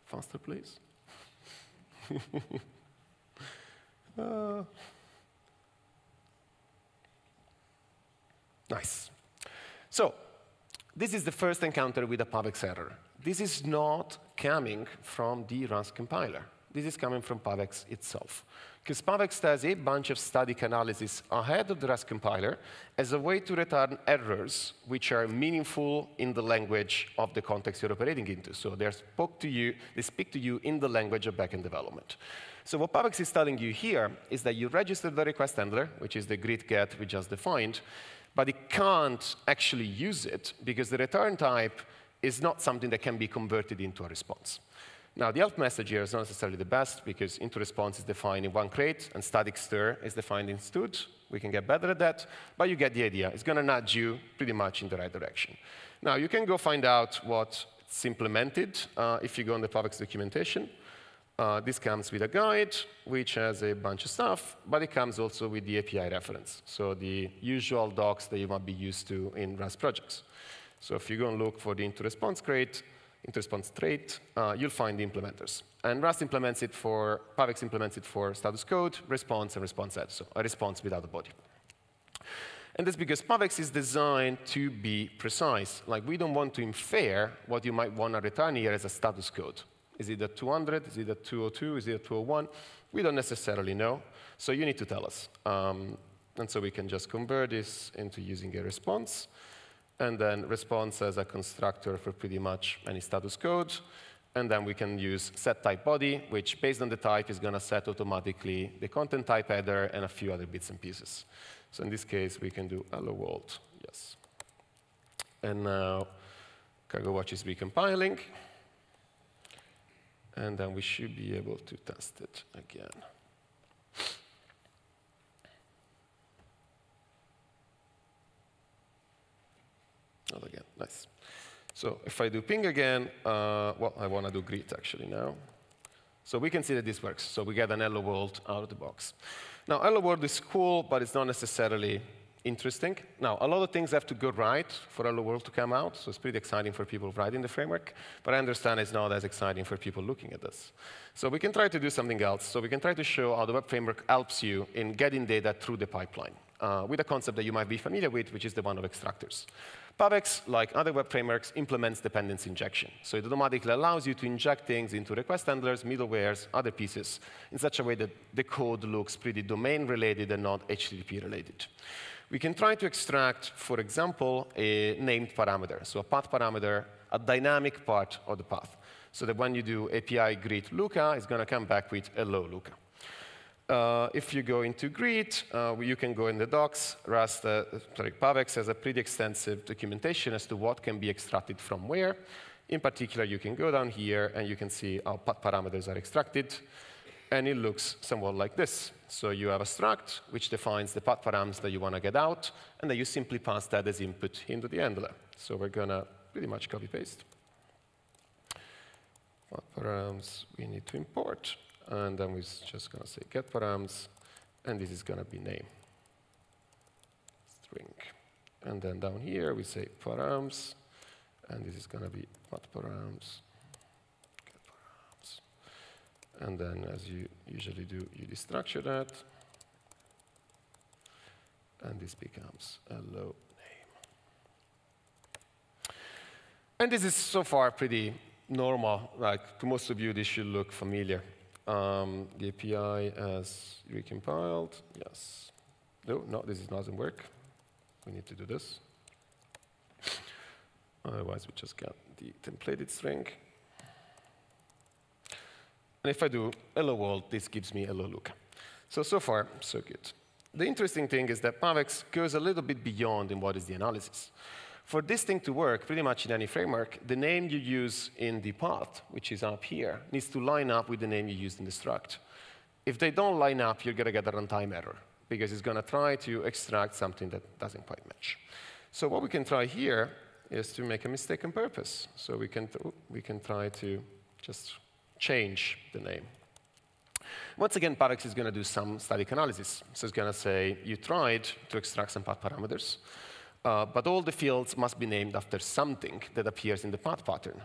Faster, please. Nice. So this is the first encounter with a PAVX error. This is not coming from the Rust compiler. This is coming from PAVX itself. Because PAVX does a bunch of static analysis ahead of the Rust compiler as a way to return errors which are meaningful in the language of the context you're operating into. So they speak to you in the language of backend development. So what PAVX is telling you here is that you registered the request handler, which is the greet get we just defined, but it can't actually use it because the return type is not something that can be converted into a response. Now, the help message here is not necessarily the best because into response is defined in one crate and static stir is defined in stud. We can get better at that, but you get the idea. It's going to nudge you pretty much in the right direction. Now, you can go find out what's implemented if you go on the PAVX documentation. This comes with a guide, which has a bunch of stuff, but it comes also with the API reference, so the usual docs that you might be used to in Rust projects. So if you go and look for the into-response trait, you'll find the implementers. And Rust implements it for, PAVX implements it for status code, response, and response head, so a response without a body. And that's because PAVX is designed to be precise. Like, we don't want to infer what you might want to return here as a status code. Is it a 200? Is it a 202? Is it a 201? We don't necessarily know, so you need to tell us. And so we can just convert this into using a response. And then response as a constructor for pretty much any status code. And then we can use setTypeBody, which based on the type is going to set automatically the content type header and a few other bits and pieces. So in this case, we can do hello world, yes. And now cargo watch is recompiling. And then we should be able to test it again. Not again, nice. So if I do ping again, well, I want to do greet actually now. So we can see that this works. So we get an hello world out of the box. Now, hello world is cool, but it's not necessarily interesting. Now, a lot of things have to go right for hello world to come out, so it's pretty exciting for people writing the framework, but I understand it's not as exciting for people looking at this. So we can try to do something else. So we can try to show how the web framework helps you in getting data through the pipeline with a concept that you might be familiar with, which is the one of extractors. PAVX, like other web frameworks, implements dependency injection. So it automatically allows you to inject things into request handlers, middlewares, other pieces, in such a way that the code looks pretty domain-related and not HTTP-related. We can try to extract, for example, a named parameter, so a path parameter, a dynamic part of the path. so that when you do API greet Luca, it's going to come back with hello, Luca. If you go into greet, you can go in the docs. Pavex has a pretty extensive documentation as to what can be extracted from where. In particular, you can go down here, and you can see how path parameters are extracted. And it looks somewhat like this. So you have a struct, which defines the path params that you want to get out, and then you simply pass that as input into the handler. So we're going to pretty much copy-paste. Path params we need to import. And then we're just going to say get params, and this is going to be name, string. And then down here, we say params, and this is going to be path params. And then, as you usually do, you destructure that. And this becomes hello name. And this is so far pretty normal. Like, to most of you, this should look familiar. The API has recompiled. Yes. No, this doesn't work. We need to do this. Otherwise, we just got the templated string. And if I do hello world, this gives me hello Luca. So far, so good. The interesting thing is that Pavex goes a little bit beyond in what is the analysis. For this thing to work, pretty much in any framework, the name you use in the path, which is up here, needs to line up with the name you used in the struct. If they don't line up, you're going to get a runtime error, because it's going to try to extract something that doesn't quite match. So what we can try here is to make a mistake on purpose. So we can try to just change the name. Once again, Pavex is going to do some static analysis. So it's going to say, you tried to extract some path parameters, but all the fields must be named after something that appears in the path pattern.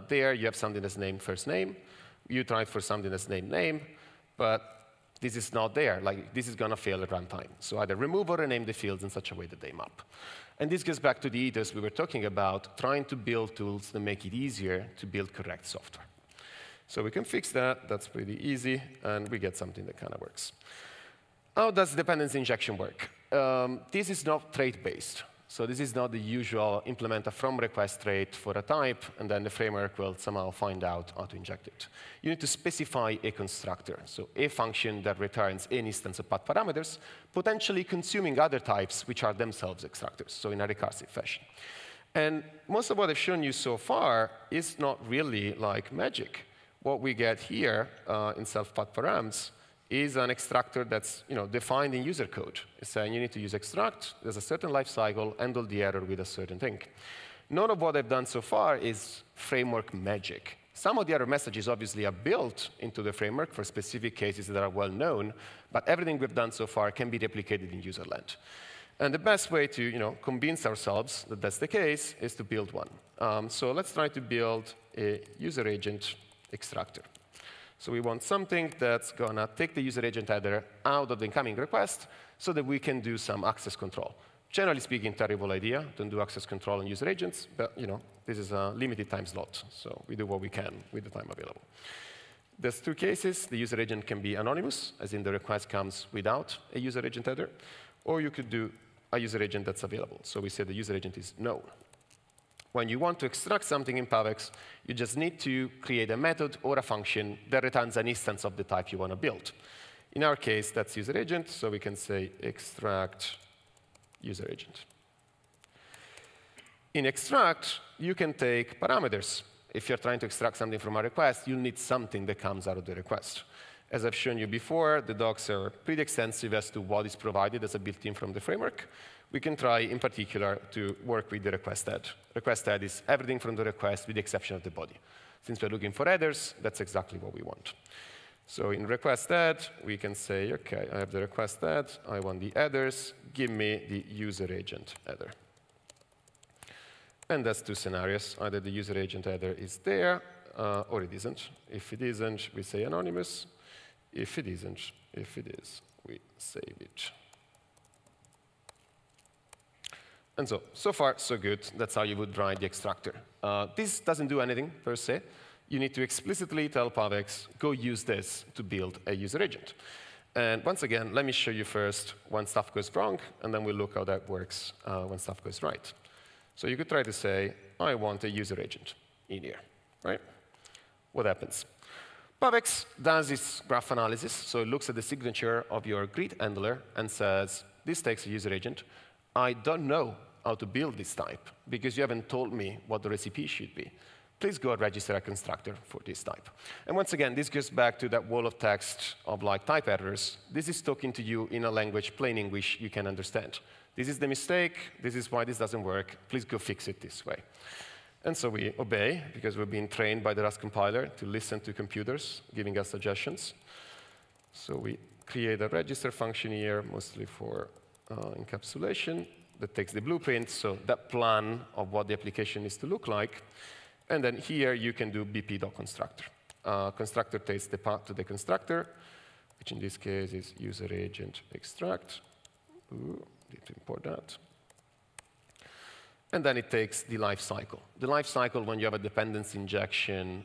There, you have something that's named first name. You tried for something that's named name, but this is not there. Like, this is going to fail at runtime. So either remove or rename the fields in such a way that they map. And this goes back to the ethos we were talking about, trying to build tools that make it easier to build correct software. So we can fix that. That's pretty easy. And we get something that kind of works. How does dependency injection work? This is not trait-based. So this is not the usual implement a from request trait for a type, and then the framework will somehow find out how to inject it. You need to specify a constructor, so a function that returns an instance of path parameters, potentially consuming other types which are themselves extractors, so in a recursive fashion. And most of what I've shown you so far is not really like magic. What we get here in self-path params is an extractor that's defined in user code. It's saying you need to use extract, there's a certain life cycle, handle the error with a certain thing. None of what I've done so far is framework magic. Some of the other messages obviously are built into the framework for specific cases that are well known, but everything we've done so far can be replicated in userland. And the best way to convince ourselves that that's the case is to build one. So let's try to build a user agent extractor. So we want something that's going to take the user agent header out of the incoming request so that we can do some access control. Generally speaking, terrible idea. Don't do access control on user agents. But this is a limited time slot. So we do what we can with the time available. There's two cases. The user agent can be anonymous, as in the request comes without a user agent header. Or you could do a user agent that's available. So we say the user agent is known. When you want to extract something in Pavex, you just need to create a method or a function that returns an instance of the type you want to build. In our case, that's user agent, so we can say extract user agent. In extract, you can take parameters. If you're trying to extract something from a request, you'll need something that comes out of the request. As I've shown you before, the docs are pretty extensive as to what is provided as a built-in from the framework. We can try, in particular, to work with the request head. Request head is everything from the request with the exception of the body. Since we're looking for headers, that's exactly what we want. So in request head, we can say, OK, I have the request head. I want the headers. Give me the user agent header. And that's two scenarios. Either the user agent header is there, or it isn't. If it isn't, we say anonymous. If it isn't, if it is, we save it. And so far, so good. That's how you would write the extractor. This doesn't do anything, per se. You need to explicitly tell Pavex, go use this to build a user agent. And once again, let me show you first when stuff goes wrong, and then we'll look how that works when stuff goes right. So you could try to say, I want a user agent in here, right? what happens? PubEx does this graph analysis, so it looks at the signature of your greet handler and says, this takes a user agent. I don't know how to build this type because you haven't told me what the recipe should be. Please go and register a constructor for this type. And once again, this goes back to that wall of text of like type errors. This is talking to you in a language, plain English, you can understand. This is the mistake. This is why this doesn't work. Please go fix it this way. And so we obey, because we're being trained by the Rust compiler to listen to computers, giving us suggestions. So we create a register function here, mostly for encapsulation, that takes the blueprint, so that plan of what the application needs to look like. And then here you can do bp.constructor. Constructor takes the path to the constructor, which in this case is user agent extract. Ooh, need to import that. And then it takes the life cycle. The life cycle, when you have a dependency injection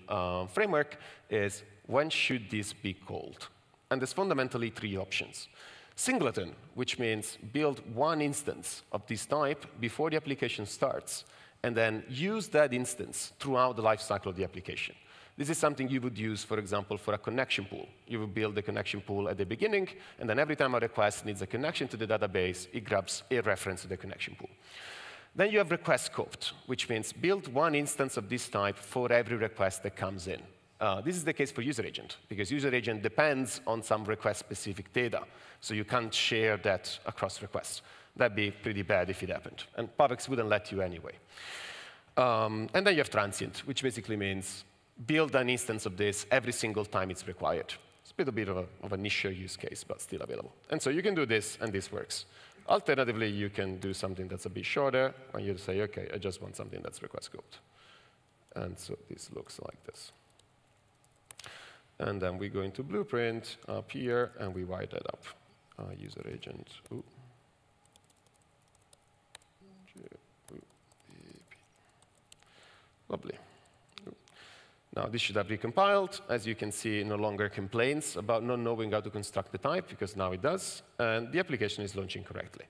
framework, is when should this be called? And there's fundamentally three options. Singleton, which means build one instance of this type before the application starts, and then use that instance throughout the life cycle of the application. This is something you would use, for example, for a connection pool. You would build a connection pool at the beginning, and then every time a request needs a connection to the database, it grabs a reference to the connection pool. Then you have request scoped, which means build one instance of this type for every request that comes in. This is the case for user agent, because user agent depends on some request-specific data, so you can't share that across requests. That'd be pretty bad if it happened, and PubEx wouldn't let you anyway. And then you have transient, which basically means build an instance of this every single time it's required. It's a bit of a niche use case, but still available. And so you can do this, and this works. Alternatively, you can do something that's a bit shorter, and you say, OK, I just want something that's request scoped. And so this looks like this. And then we go into Blueprint up here, and we write that up. User agent. Ooh. Lovely. Now, this should have recompiled. As you can see, it no longer complains about not knowing how to construct the type, because now it does. And the application is launching correctly.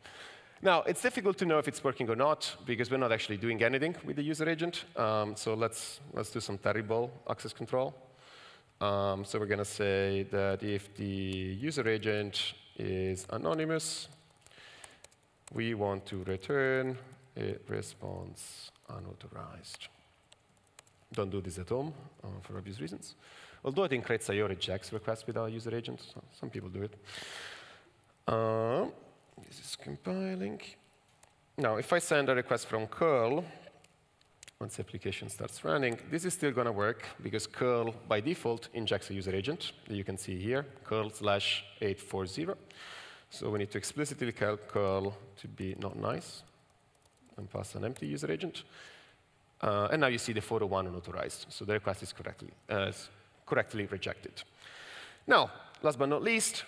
Now, it's difficult to know if it's working or not, because we're not actually doing anything with the user agent. So let's do some terrible access control. So we're going to say that if the user agent is anonymous, we want to return a response unauthorized. Don't do this at home for obvious reasons. Although I think Crates.io rejects requests without user agent. So some people do it. This is compiling. Now, if I send a request from curl, once the application starts running, this is still going to work, because curl, by default, injects a user agent that you can see here, curl/840. So we need to explicitly tell curl to be not nice and pass an empty user agent. And now you see the 401 unauthorized. So the request is correctly rejected. Now, last but not least,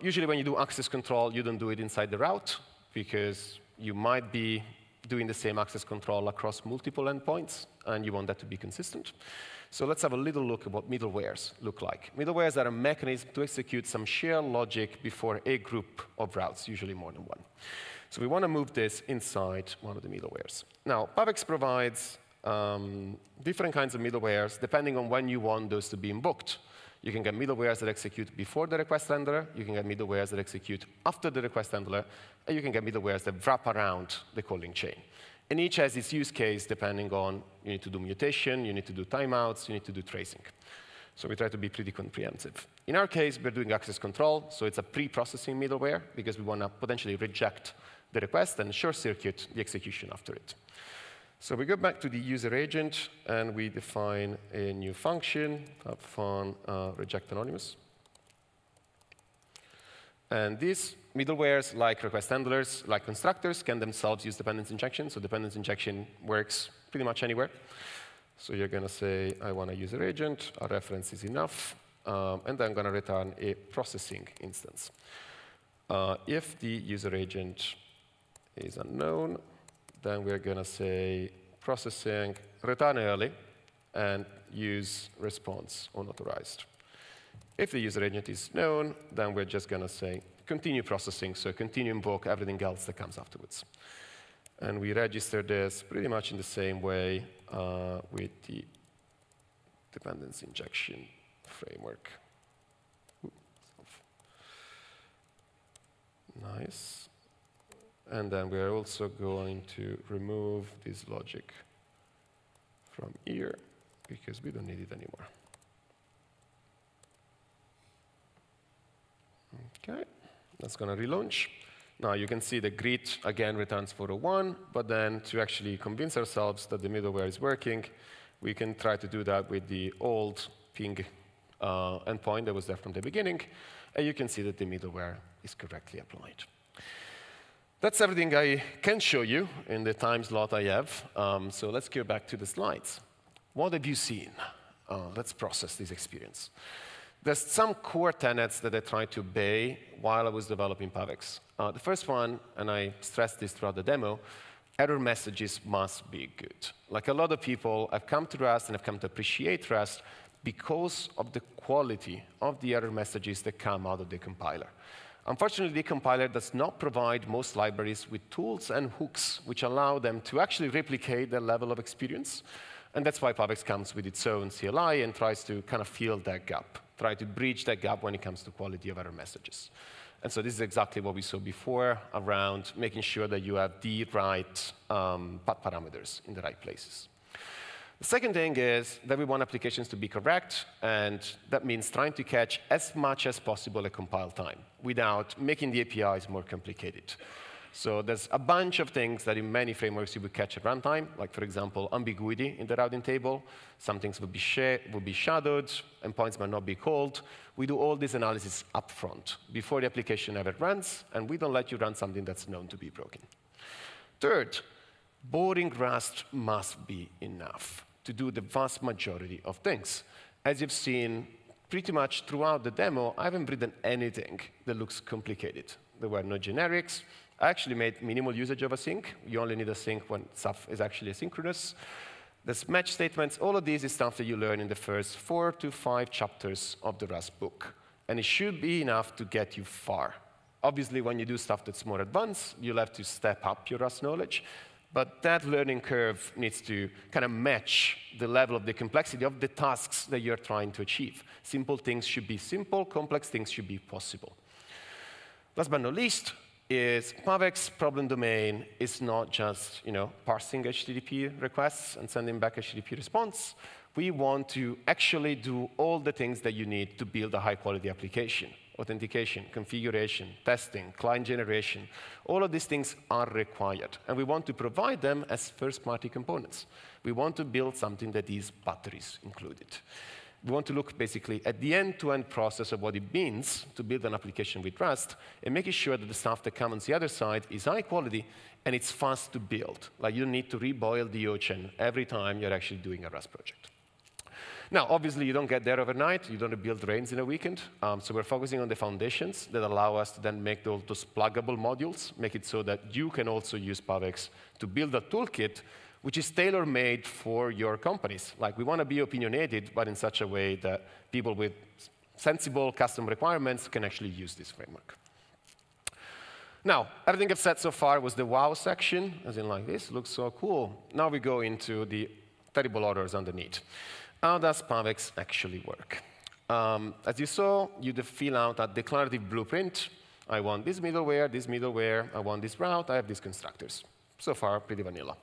usually when you do access control, you don't do it inside the route, because you might be doing the same access control across multiple endpoints, and you want that to be consistent. So let's have a little look at what middlewares look like. Middlewares are a mechanism to execute some shared logic before a group of routes, usually more than one. So we want to move this inside one of the middlewares. Now, PubEx provides different kinds of middlewares depending on when you want those to be invoked. You can get middlewares that execute before the request handler. You can get middlewares that execute after the request handler. And you can get middlewares that wrap around the calling chain. And each has its use case depending on, you need to do mutation, you need to do timeouts, you need to do tracing. So we try to be pretty comprehensive. In our case, we're doing access control. So it's a pre-processing middleware, because we want to potentially reject the request and short-circuit the execution after it. So we go back to the user agent, and we define a new function, have fun, reject anonymous. And these middlewares, like request handlers, like constructors, can themselves use dependency injection. So dependency injection works pretty much anywhere. So you're going to say, I want a user agent. A reference is enough. And then I'm going to return a processing instance. If the user agent is unknown, then we're going to say processing, return early, and use response unauthorized. If the user agent is known, then we're just going to say continue processing, so continue invoke everything else that comes afterwards. And we register this pretty much in the same way with the dependency injection framework. Nice. And then we're also going to remove this logic from here because we don't need it anymore. Okay, that's going to relaunch. Now you can see the greet again returns 401, but then to actually convince ourselves that the middleware is working, we can try to do that with the old ping endpoint that was there from the beginning, and you can see that the middleware is correctly applied. That's everything I can show you in the time slot I have. So let's go back to the slides. What have you seen? Let's process this experience. There's some core tenets that I tried to obey while I was developing PAVX. The first one, and I stressed this throughout the demo, error messages must be good. Like a lot of people, I've come to Rust and I've come to appreciate Rust because of the quality of the error messages that come out of the compiler. Unfortunately, the compiler does not provide most libraries with tools and hooks which allow them to actually replicate their level of experience. And that's why PAVX comes with its own CLI and tries to kind of fill that gap, try to bridge that gap when it comes to quality of error messages. And so this is exactly what we saw before around making sure that you have the right path parameters in the right places. The second thing is that we want applications to be correct, and that means trying to catch as much as possible at compile time without making the APIs more complicated. So there's a bunch of things that in many frameworks you would catch at runtime, like, for example, ambiguity in the routing table. Some things would be shadowed, endpoints might not be called. We do all this analysis upfront before the application ever runs, and we don't let you run something that's known to be broken. Third, boring Rust must be enough to do the vast majority of things. As you've seen pretty much throughout the demo, I haven't written anything that looks complicated. There were no generics. I actually made minimal usage of async. You only need async when stuff is actually asynchronous. There's match statements. All of this is stuff that you learn in the first 4 to 5 chapters of the Rust book. And it should be enough to get you far. Obviously, when you do stuff that's more advanced, you'll have to step up your Rust knowledge. But that learning curve needs to kind of match the level of the complexity of the tasks that you're trying to achieve. Simple things should be simple. Complex things should be possible. Last but not least, is PAVX problem domain is not just parsing HTTP requests and sending back HTTP response. We want to actually do all the things that you need to build a high-quality application. Authentication, configuration, testing, client generation. All of these things are required. And we want to provide them as first-party components. We want to build something that is batteries included. We want to look basically at the end-to-end process of what it means to build an application with Rust and making sure that the stuff that comes on the other side is high quality and it's fast to build. Like you don't need to reboil the ocean every time you're actually doing a Rust project. Now, obviously, you don't get there overnight. You don't build Rains in a weekend. So we're focusing on the foundations that allow us to then make those pluggable modules, make it so that you can also use PAVX to build a toolkit which is tailor-made for your companies. Like, we want to be opinionated, but in such a way that people with sensible custom requirements can actually use this framework. Now, everything I've said so far was the wow section, as in like this, looks so cool. Now we go into the terrible orders underneath. How does PAVX actually work? As you saw, you fill out a declarative blueprint. I want this middleware, I want this route, I have these constructors. So far, pretty vanilla.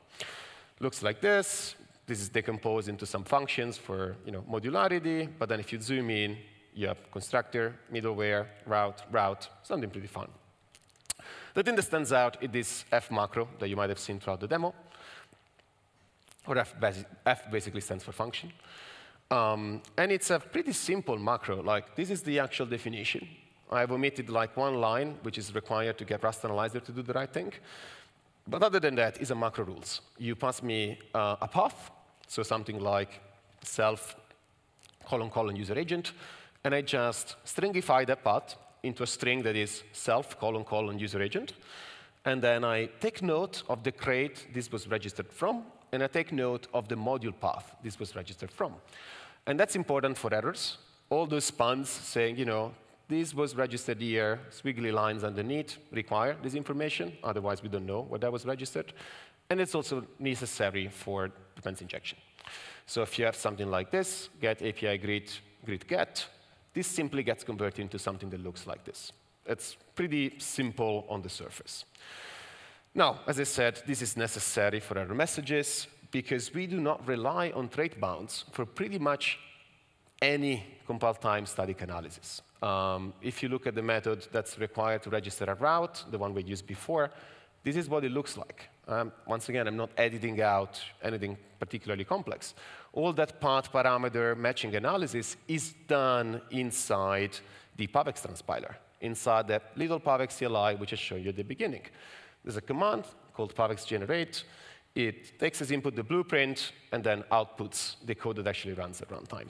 Looks like this. This is decomposed into some functions for modularity, but then if you zoom in, you have constructor, middleware, route, something pretty fun. The thing that stands out is this F macro that you might have seen throughout the demo. Or F basically stands for function. And it's a pretty simple macro. Like, this is the actual definition. I've omitted like one line, which is required to get Rust Analyzer to do the right thing. But other than that, it's a macro rules. You pass me a path, so something like self : user agent, and I just stringify that path into a string that is self : user agent. And then I take note of the crate this was registered from, and I take note of the module path this was registered from. And that's important for errors. All those spans saying, this was registered here, squiggly lines underneath require this information. Otherwise, we don't know where that was registered. And it's also necessary for dependency injection. So if you have something like this, get API greet get, this simply gets converted into something that looks like this. It's pretty simple on the surface. Now, as I said, this is necessary for error messages because we do not rely on trait bounds for pretty much any compile time static analysis. If you look at the method that's required to register a route, the one we used before, this is what it looks like. Once again, I'm not editing out anything particularly complex. All that path parameter matching analysis is done inside the PAVX transpiler, inside that little PAVX CLI which I showed you at the beginning. There's a command called PAVX generate. It takes as input the blueprint and then outputs the code that actually runs at runtime.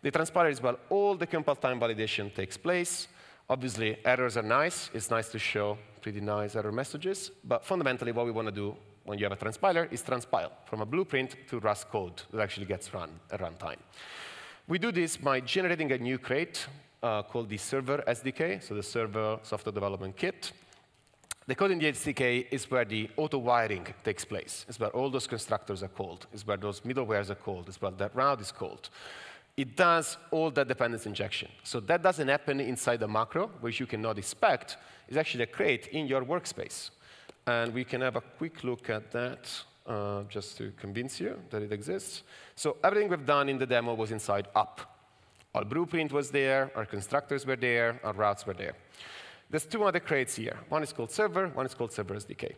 The transpiler is where all the compile time validation takes place. Obviously, errors are nice. It's nice to show pretty nice error messages. But fundamentally, what we want to do when you have a transpiler is transpile from a blueprint to Rust code that actually gets run at runtime. We do this by generating a new crate called the server SDK, so the server software development kit. The code in the SDK is where the auto-wiring takes place. It's where all those constructors are called. It's where those middlewares are called. It's where that route is called. It does all that dependency injection. So that doesn't happen inside the macro, which you cannot expect. It's actually a crate in your workspace. And we can have a quick look at that just to convince you that it exists. So everything we've done in the demo was inside up. Our blueprint was there, our constructors were there, our routes were there. There's two other crates here. One is called server, one is called server SDK.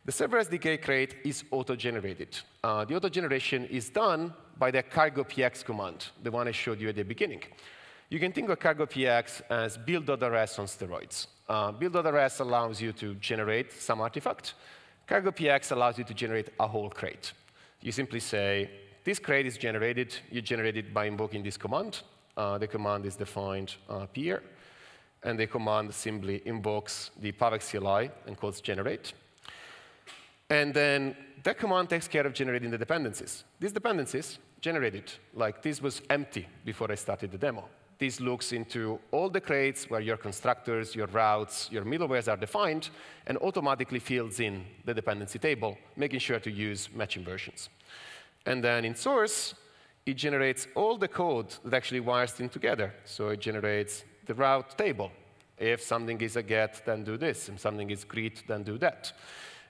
The server SDK crate is auto-generated. The auto-generation is done by the cargo px command, the one I showed you at the beginning. You can think of cargo px as build.rs on steroids. Build.rs allows you to generate some artifact. Cargo px allows you to generate a whole crate. You simply say, this crate is generated. You generate it by invoking this command. The command is defined here. And the command simply invokes the PAVX CLI and calls generate. And then that command takes care of generating the dependencies. These dependencies generated, like this was empty before I started the demo. This looks into all the crates where your constructors, your routes, your middlewares are defined, and automatically fills in the dependency table, making sure to use matching versions. And then in source, it generates all the code that actually wires things together. So it generates the route table. If something is a get, then do this. If something is greet, then do that.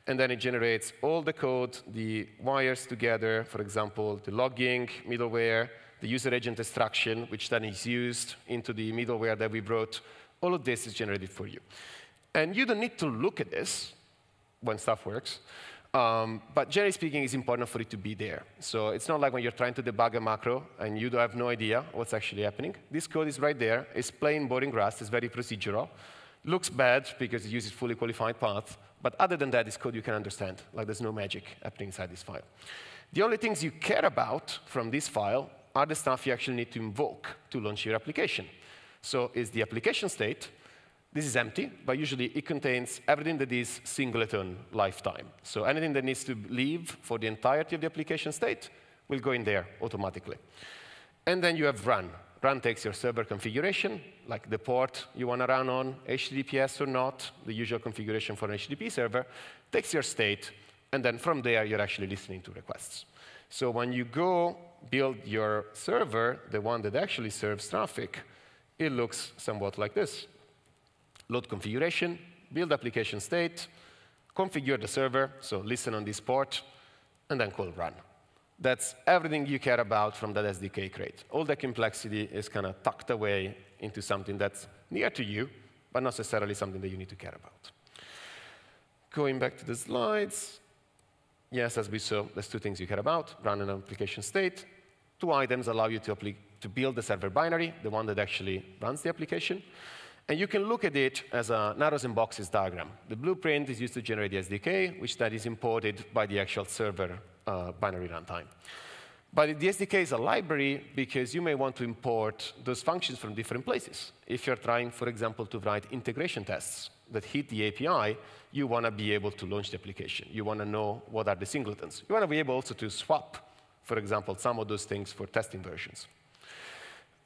And then it generates all the code, the wires together, for example, the logging middleware, the user agent extraction, which then is used into the middleware that we wrote. All of this is generated for you. And you don't need to look at this when stuff works. But generally speaking, it's important for it to be there. So it's not like when you're trying to debug a macro and you have no idea what's actually happening. This code is right there. It's plain boring Rust. It's very procedural. Looks bad because it uses fully qualified paths. But other than that, it's code you can understand. Like there's no magic happening inside this file. The only things you care about from this file are the stuff you actually need to invoke to launch your application. So it's the application state. This is empty, but usually it contains everything that is singleton lifetime. So anything that needs to leave for the entirety of the application state will go in there automatically. And then you have run. Run takes your server configuration, like the port you want to run on, HTTPS or not, the usual configuration for an HTTP server, takes your state, and then from there you're actually listening to requests. So when you go build your server, the one that actually serves traffic, it looks somewhat like this. Load configuration, build application state, configure the server, so listen on this port, and then call run. That's everything you care about from that SDK crate. All the complexity is kind of tucked away into something that's near to you, but not necessarily something that you need to care about. Going back to the slides, yes, as we saw, there's two things you care about, run an application state. Two items allow you to build the server binary, the one that actually runs the application. And you can look at it as a narrows and boxes diagram. The blueprint is used to generate the SDK, which that is imported by the actual server binary runtime. But the SDK is a library because you may want to import those functions from different places. If you're trying, for example, to write integration tests that hit the API, you want to be able to launch the application. You want to know what are the singletons. You want to be able also to swap, for example, some of those things for testing versions.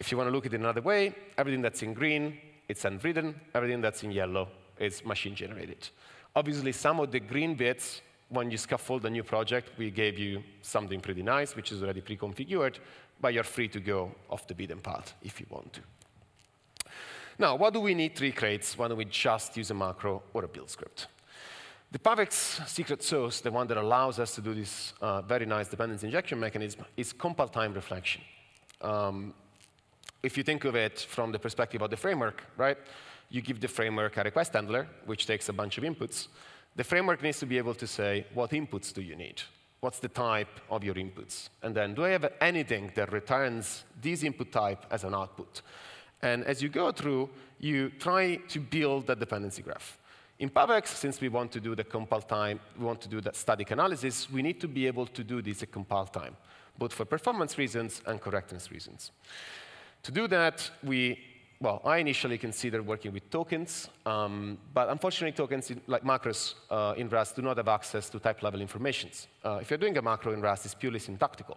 If you want to look at it another way, everything that's in green, it's unwritten. Everything that's in yellow is machine generated. Obviously, some of the green bits when you scaffold a new project, we gave you something pretty nice, which is already pre-configured, but you're free to go off the beaten path if you want to. Now, why do we need 3 crates? Why don't we just use a macro or a build script? The PAVX secret sauce, the one that allows us to do this very nice dependency injection mechanism, is compile time reflection. If you think of it from the perspective of the framework, right? You give the framework a request handler, which takes a bunch of inputs. The framework needs to be able to say, what inputs do you need? What's the type of your inputs? And then, do I have anything that returns this input type as an output? And as you go through, you try to build that dependency graph. In PAVX, since we want to do the compile time, we want to do that static analysis, we need to be able to do this at compile time, both for performance reasons and correctness reasons. To do that, I initially considered working with tokens, but unfortunately, tokens, like macros in Rust, do not have access to type-level informations. If you're doing a macro in Rust, it's purely syntactical.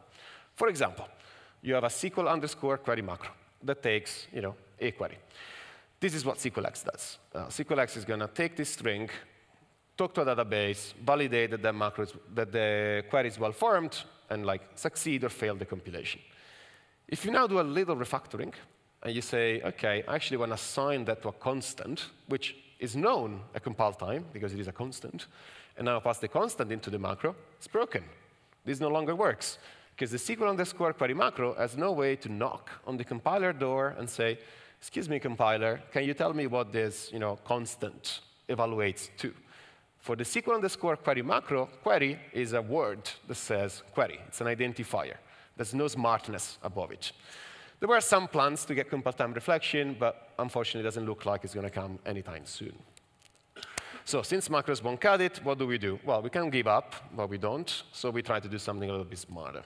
For example, you have a SQL_query macro that takes, a query. This is what SQLX does. SQLX is going to take this string, talk to a database, validate that the query is well-formed, and succeed or fail the compilation. If you now do a little refactoring, and you say, OK, I actually want to assign that to a constant, which is known at compile time, because it is a constant, and now pass the constant into the macro, it's broken. This no longer works, because the SQL_query macro has no way to knock on the compiler door and say, excuse me, compiler, can you tell me what this constant evaluates to? For the SQL_query macro, query is a word that says query. It's an identifier. There's no smartness above it. There were some plans to get compile time reflection, but unfortunately, it doesn't look like it's going to come anytime soon. So since macros won't cut it, what do? Well, we can give up, but we don't. So we try to do something a little bit smarter.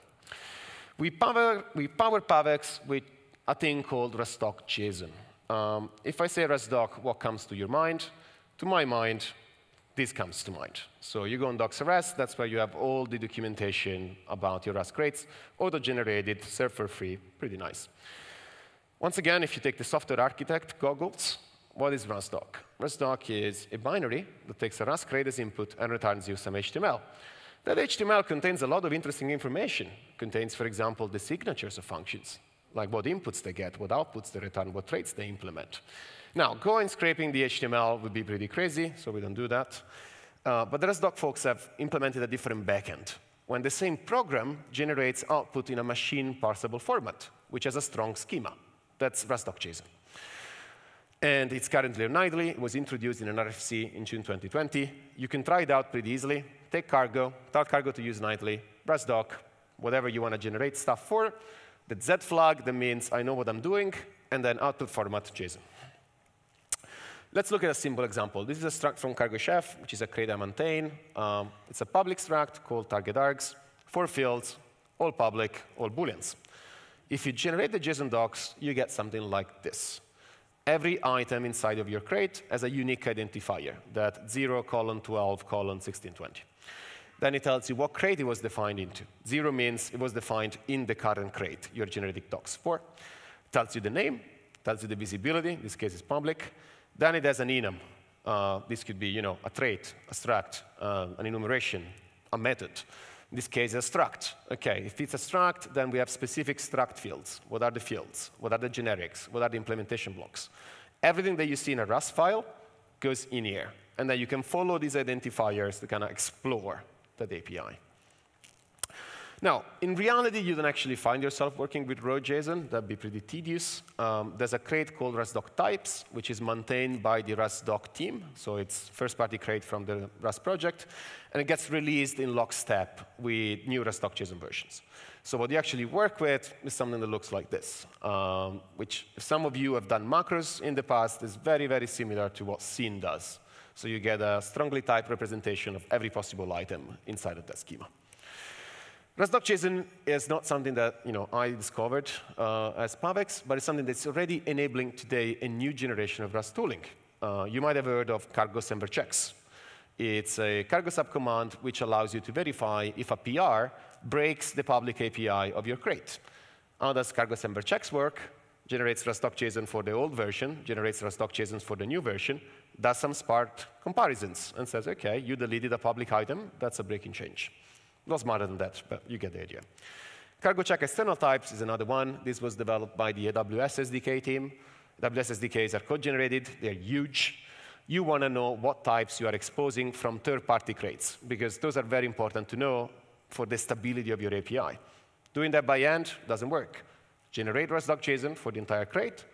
We power PAVX with a thing called RustDoc.json. If I say RustDoc, what comes to your mind? To my mind, this comes to mind. So you go on docs.rs, that's where you have all the documentation about your Rust crates, auto-generated, server-free, pretty nice. Once again, if you take the software architect goggles, what is RustDoc? RustDoc is a binary that takes a Rust crate as input and returns you some HTML. That HTML contains a lot of interesting information. It contains, for example, the signatures of functions, like what inputs they get, what outputs they return, what traits they implement. Now, going scraping the HTML would be pretty crazy, so we don't do that. But the RustDoc folks have implemented a different backend, when the same program generates output in a machine parsable format, which has a strong schema. That's RustDoc.json. And it's currently on idly. It was introduced in an RFC in June 2020. You can try it out pretty easily. Take Cargo, tell Cargo to use nightly, RustDoc, whatever you want to generate stuff for. The Z flag, that means I know what I'm doing, and then output format JSON. Let's look at a simple example. This is a struct from Cargo Chef, which is a crate I maintain. It's a public struct called target args, 4 fields, all public, all booleans. If you generate the JSON docs, you get something like this. Every item inside of your crate has a unique identifier, that 0:12:1620. Then it tells you what crate it was defined into. 0 means it was defined in the current crate you're generating docs for. It tells you the name, tells you the visibility, in this case it's public. Then it has an enum. This could be, a trait, a struct, an enumeration, a method. In this case, a struct. OK, if it's a struct, then we have specific struct fields. What are the fields? What are the generics? What are the implementation blocks? Everything that you see in a Rust file goes in here. And then you can follow these identifiers to kind of explore that API. Now, in reality, you don't actually find yourself working with raw JSON. That'd be pretty tedious. There's a crate called RustDoc Types, which is maintained by the RustDoc team. So it's first-party crate from the Rust project. And it gets released in lockstep with new RustDoc JSON versions. So what you actually work with is something that looks like this, which if some of you have done macros in the past, is very, very similar to what Scene does. So you get a strongly typed representation of every possible item inside of that schema. RustDoc.json is not something that I discovered as PAVX, but it's something that's already enabling today a new generation of Rust tooling. You might have heard of cargo semver checks. It's a cargo subcommand which allows you to verify if a PR breaks the public API of your crate. How does cargo semver checks work? generates Rust.json for the old version, generates Rust.json for the new version, does some smart comparisons, and says, OK, you deleted a public item. That's a breaking change. Not smarter than that, but you get the idea. Cargo check external types is another one. This was developed by the AWS SDK team. AWS SDKs are code-generated. They're huge. You want to know what types you are exposing from third-party crates, because those are very important to know for the stability of your API. Doing that by hand doesn't work. Generate Rust.json for the entire crate,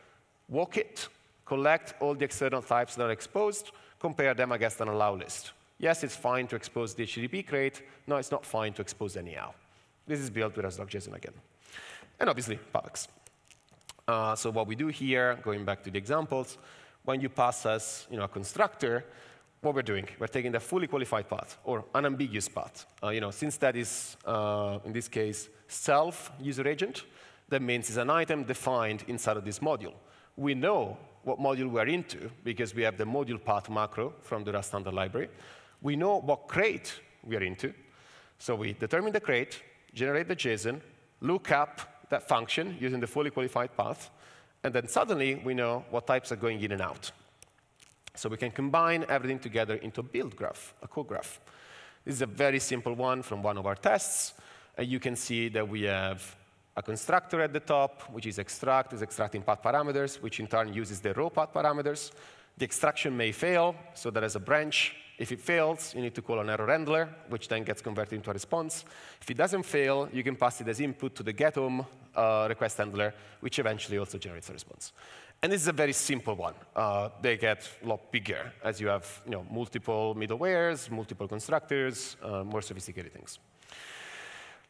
walk it, collect all the external types that are exposed, compare them against an allow list. Yes, it's fine to expose the HTTP crate. No, it's not fine to expose anyhow. This is built with Rust.json again. And obviously, PAVX. So what we do here, going back to the examples, when you pass us a constructor, what we're doing, we're taking the fully qualified path, or unambiguous path. Since that is, in this case, self-user agent, that means it's an item defined inside of this module. We know what module we're into because we have the module path macro from the Rust standard library. We know what crate we are into. So we determine the crate, generate the JSON, look up that function using the fully qualified path, and then suddenly we know what types are going in and out. So we can combine everything together into a build graph, a code graph. This is a very simple one from one of our tests. And you can see that we have a constructor at the top, which is extract, is extracting path parameters, which in turn uses the raw path parameters. The extraction may fail, so there is a branch. If it fails, you need to call an error handler, which then gets converted into a response. If it doesn't fail, you can pass it as input to the get-home request handler, which eventually also generates a response. And this is a very simple one. They get a lot bigger as you have multiple middlewares, multiple constructors, more sophisticated things.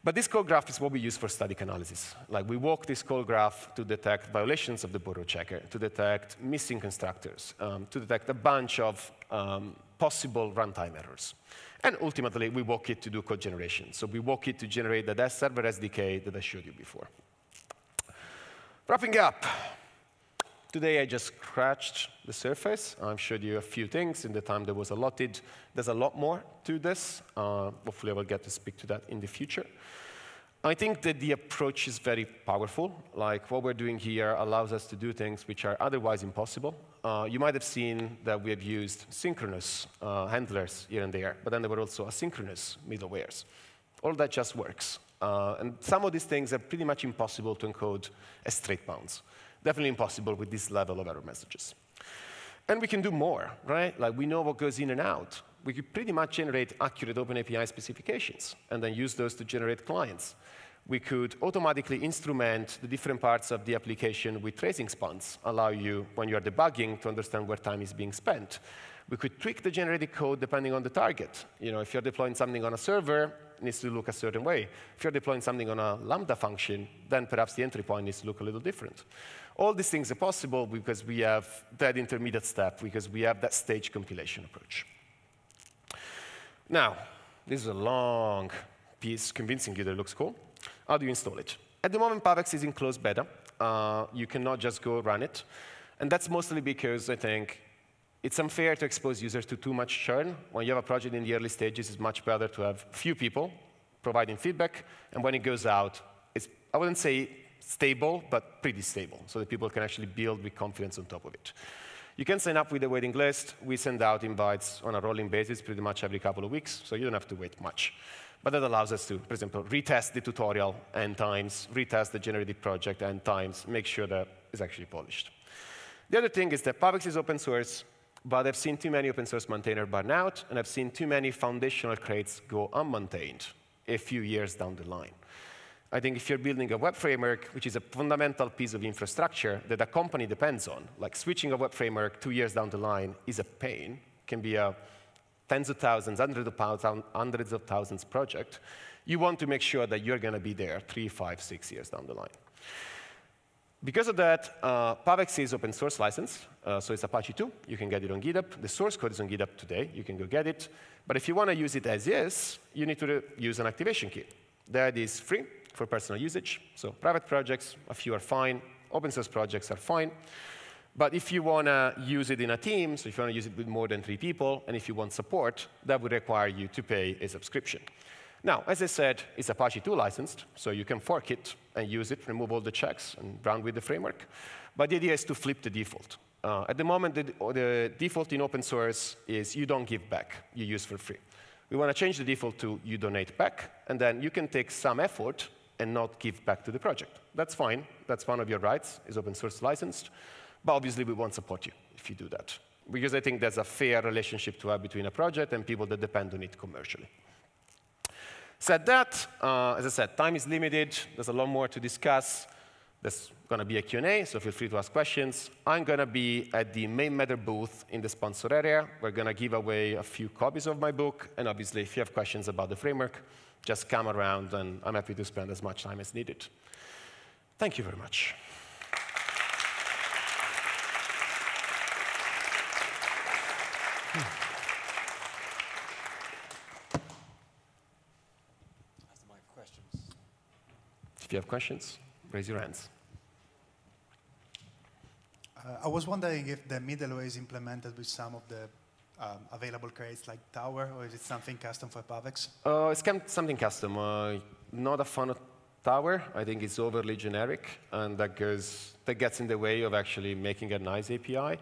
But this code graph is what we use for static analysis. Like, we walk this code graph to detect violations of the borrow checker, to detect missing constructors, to detect a bunch of possible runtime errors. And ultimately, we walk it to do code generation. So we walk it to generate the Dash server SDK that I showed you before. Wrapping up. Today, I just scratched the surface. I've showed you a few things in the time that was allotted. There's a lot more to this. Hopefully, I will get to speak to that in the future. I think that the approach is very powerful. Like, what we're doing here allows us to do things which are otherwise impossible. You might have seen that we have used synchronous handlers here and there, but then there were also asynchronous middlewares. All that just works. And some of these things are pretty much impossible to encode as straight bounds. Definitely impossible with this level of error messages. And we can do more, right? Like, we know what goes in and out. We could pretty much generate accurate OpenAPI specifications and then use those to generate clients. We could automatically instrument the different parts of the application with tracing spans, allow you, when you are debugging, to understand where time is being spent. We could tweak the generated code depending on the target. If you're deploying something on a server, it needs to look a certain way. If you're deploying something on a Lambda function, then perhaps the entry point needs to look a little different. All these things are possible because we have that intermediate step, because we have that stage compilation approach. Now, this is a long piece convincing you that it looks cool. How do you install it? At the moment, PAVX is in closed beta. You cannot just go run it. And that's mostly because I think it's unfair to expose users to too much churn. When you have a project in the early stages, it's much better to have few people providing feedback. And when it goes out, it's, I wouldn't say stable, but pretty stable, so that people can actually build with confidence on top of it. You can sign up with a waiting list. We send out invites on a rolling basis pretty much every couple of weeks, so you don't have to wait much. But that allows us to, for example, retest the tutorial n times, retest the generated project n times, make sure that it's actually polished. The other thing is that PAVX is open source, but I've seen too many open source maintainers burn out, and I've seen too many foundational crates go unmaintained a few years down the line. I think if you're building a web framework, which is a fundamental piece of infrastructure that a company depends on, like switching a web framework 2 years down the line is a pain, can be a tens of thousands, hundreds of thousands project, you want to make sure that you're going to be there 3, 5, 6 years down the line. Because of that, PAVX is open source license, so it's Apache 2. You can get it on GitHub. The source code is on GitHub today. You can go get it. But if you want to use it as is, you need to use an activation key. That is free for personal usage. So private projects, a few are fine. Open source projects are fine. But if you want to use it in a team, so if you want to use it with more than 3 people, and if you want support, that would require you to pay a subscription. Now, as I said, it's Apache 2 licensed, so you can fork it and use it, remove all the checks, and run with the framework. But the idea is to flip the default. At the moment, the default in open source is you don't give back, you use for free. We want to change the default to you donate back, and then you can take some effort and not give back to the project. That's fine. That's one of your rights, is open source licensed. But obviously, we won't support you if you do that, because I think there's a fair relationship to have between a project and people that depend on it commercially. Said that, as I said, time is limited. There's a lot more to discuss. There's going to be a Q&A, so feel free to ask questions. I'm going to be at the main matter booth in the sponsor area. We're going to give away a few copies of my book. And obviously, if you have questions about the framework, just come around, and I'm happy to spend as much time as needed. Thank you very much. If you have questions, raise your hands. I was wondering if the middleware is implemented with some of the available crates like Tower, or is it something custom for PubEx? It's something custom. Not a fan of Tower. I think it's overly generic, and that gets in the way of actually making a nice API.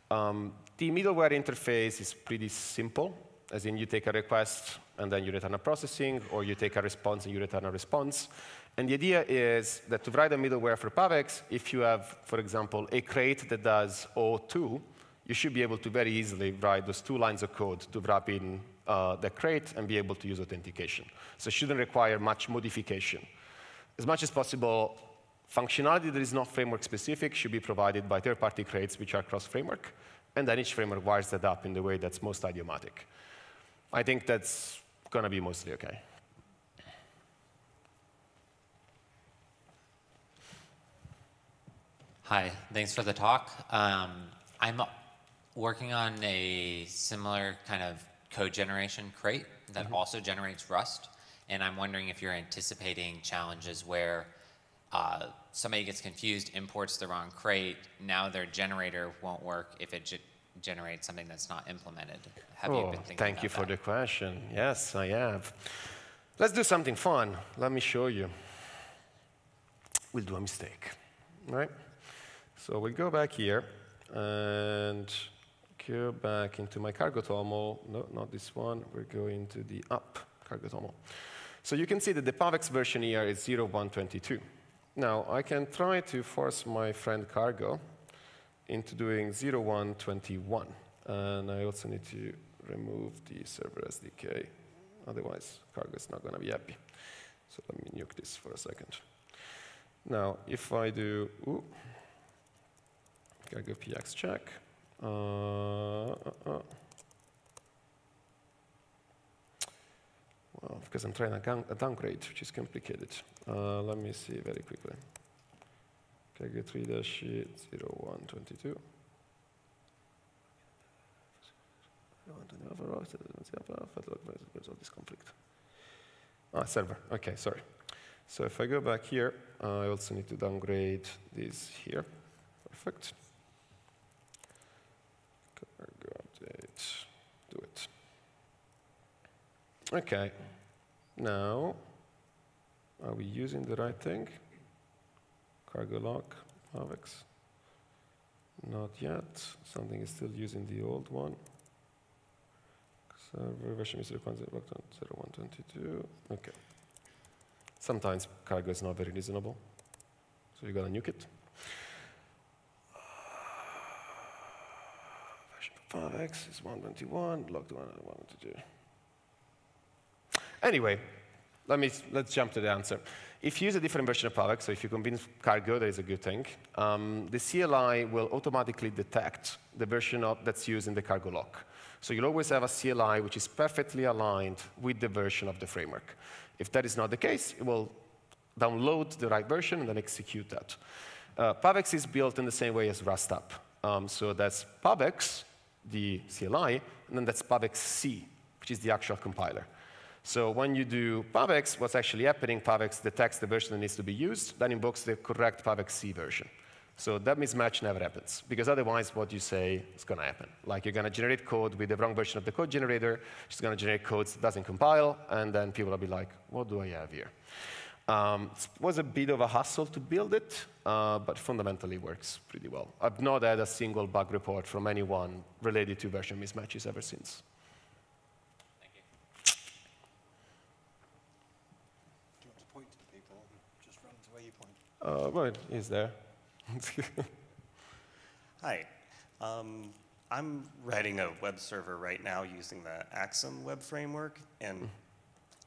The middleware interface is pretty simple, as in you take a request and then you return a processing, or you take a response and you return a response. And the idea is that to write a middleware for PubEx, if you have, for example, a crate that does O2, you should be able to very easily write those 2 lines of code to wrap in the crate and be able to use authentication. So it shouldn't require much modification. As much as possible, functionality that is not framework-specific should be provided by third-party crates which are cross-framework, and then each framework wires that up in the way that's most idiomatic. I think that's going to be mostly OK. Hi, thanks for the talk. I'm working on a similar kind of code generation crate that also generates Rust, and I'm wondering if you're anticipating challenges where somebody gets confused, imports the wrong crate, now their generator won't work if it generates something that's not implemented. Have you been thinking thank about you for that? the question. Yes, I have. Let's do something fun. Let me show you. We'll do a mistake, right? So we'll go back here and go back into my cargo toml. No, not this one. We're going to the app cargo toml. So you can see that the PubEx version here is 0.122. Now, I can try to force my friend Cargo into doing 0.121. And I also need to remove the server SDK. Otherwise, Cargo is not going to be happy. So let me nuke this for a second. Now, if I do Cargo PX check. Well, because I'm trying a downgrade, which is complicated. Let me see very quickly. Cargo 3-0122. This conflict. Server. OK, sorry. So if I go back here, I also need to downgrade this here. Perfect. Cargo update. Do it. OK. Now, are we using the right thing? Cargo lock, PubEx. Not yet. Something is still using the old one. Server version is 0.122. OK. Sometimes Cargo is not very reasonable. So you got to nuke it. Version of PubEx is 121. Logged 122. Anyway, let's jump to the answer. If you use a different version of PubEx, so if you convince Cargo, that is a good thing, the CLI will automatically detect the version that's used in the Cargo lock. So you'll always have a CLI which is perfectly aligned with the version of the framework. If that is not the case, it will download the right version and then execute that. PubEx is built in the same way as Rust app. So that's PubEx, the CLI, and then that's PubEx C, which is the actual compiler. So when you do PubEx, what's actually happening, PubEx detects the version that needs to be used, then invokes the correct PubEx C version. So that mismatch never happens, because otherwise what you say is going to happen. Like you're going to generate code with the wrong version of the code generator, it's going to generate code that doesn't compile, and then people will be like, what do I have here? It was a bit of a hassle to build it, but fundamentally works pretty well. I've not had a single bug report from anyone related to version mismatches ever since. Do you want to point to people? Just run to where you point. Well, he's there. Hi. I'm writing a web server right now using the Axum web framework, and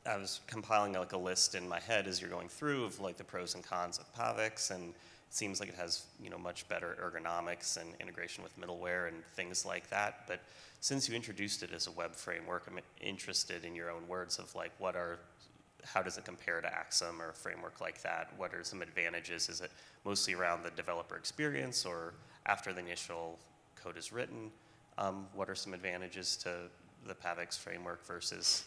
I was compiling like a list in my head as you're going through of like the pros and cons of Pavix, and it seems like it has much better ergonomics and integration with middleware and things like that. But since you introduced it as a web framework, I'm interested in your own words of like how does it compare to Axum or a framework like that? What are some advantages? Is it mostly around the developer experience, or after the initial code is written? What are some advantages to the Pavix framework versus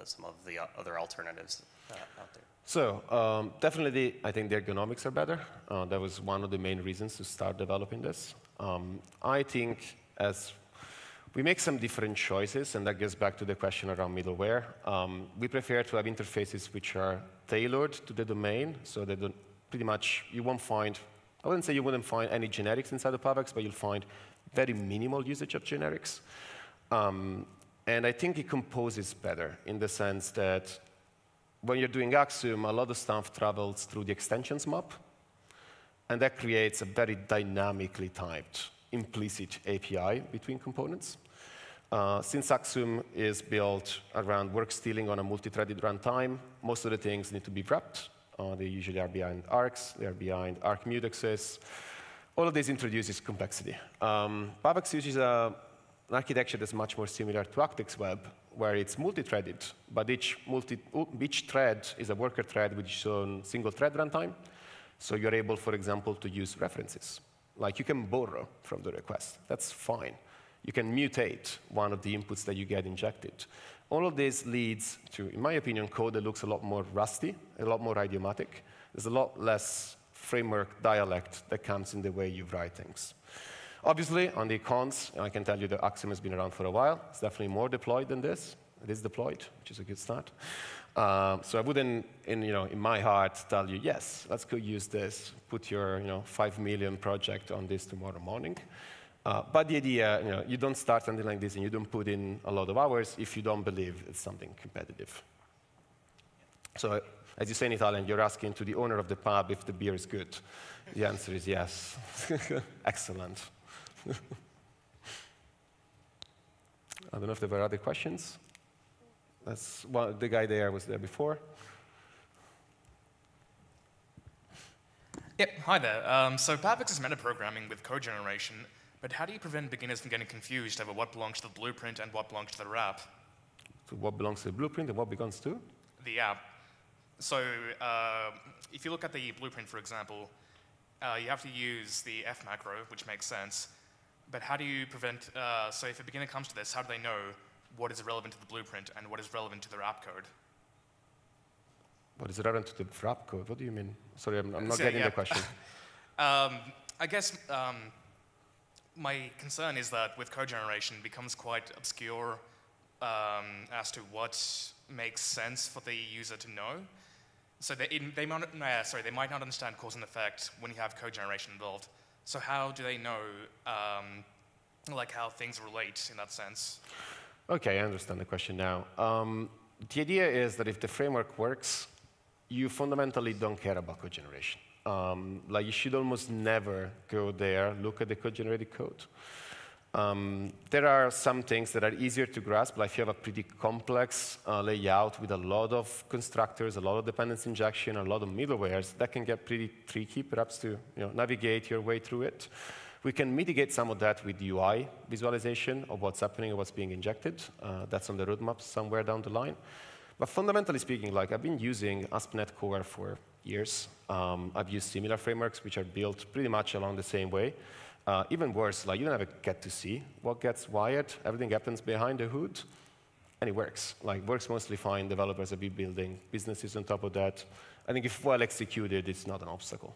some of the other alternatives out there? So definitely, I think the ergonomics are better. That was one of the main reasons to start developing this. I think as we make some different choices, and that gets back to the question around middleware. We prefer to have interfaces which are tailored to the domain, so that pretty much you won't find, I wouldn't say you wouldn't find any generics inside of Pavix, but you'll find very minimal usage of generics. And I think it composes better in the sense that when you're doing Axum, a lot of stuff travels through the extensions map, and that creates a very dynamically typed implicit API between components. Since Axum is built around work stealing on a multi-threaded runtime, most of the things need to be wrapped. They usually are behind arcs, they are behind arc mutexes. All of this introduces complexity. Pavix uses an architecture that's much more similar to Actix Web, where it's multi-threaded, but each thread is a worker thread with its own single thread runtime. So you're able, for example, to use references. Like you can borrow from the request. That's fine. You can mutate one of the inputs that you get injected. All of this leads to, in my opinion, code that looks a lot more rusty, a lot more idiomatic. There's a lot less framework dialect that comes in the way you write things. Obviously, on the cons, I can tell you that Axum has been around for a while. It's definitely more deployed than this. It is deployed, which is a good start. So I wouldn't, in my heart, tell you, yes, let's go use this. Put your 5 million project on this tomorrow morning. But the idea, you don't start something like this and you don't put in a lot of hours if you don't believe it's something competitive. So as you say in Italian, you're asking to the owner of the pub if the beer is good. The answer is yes. Excellent. I don't know if there were other questions. The guy there was there before. Yep, hi there. So Pavix is metaprogramming with code generation, but how do you prevent beginners from getting confused over what belongs to the blueprint and what belongs to the wrap? So what belongs to the blueprint and what belongs to? The app. So if you look at the blueprint, for example, you have to use the F macro, which makes sense. But how do you prevent, so if a beginner comes to this, how do they know what is relevant to the blueprint and what is relevant to the wrap code? What is relevant to the wrap code? What do you mean? Sorry, I'm not getting the question. I guess my concern is that with code generation, it becomes quite obscure as to what makes sense for the user to know. So they might not understand cause and effect when you have code generation involved. So how do they know like how things relate in that sense? Okay, I understand the question now. The idea is that if the framework works, you fundamentally don't care about code generation. Like you should almost never go there, look at the code-generated code. There are some things that are easier to grasp, like if you have a pretty complex layout with a lot of constructors, a lot of dependency injection, a lot of middlewares, that can get pretty tricky, perhaps to navigate your way through it. We can mitigate some of that with UI visualization of what's happening and what's being injected. That's on the roadmap somewhere down the line. But fundamentally speaking, like I've been using ASP.NET Core for years. I've used similar frameworks which are built pretty much along the same way. Even worse, like you don't ever get to see what gets wired. Everything happens behind the hood, and it works. Like works mostly fine. Developers are building businesses on top of that. I think if well executed, it's not an obstacle.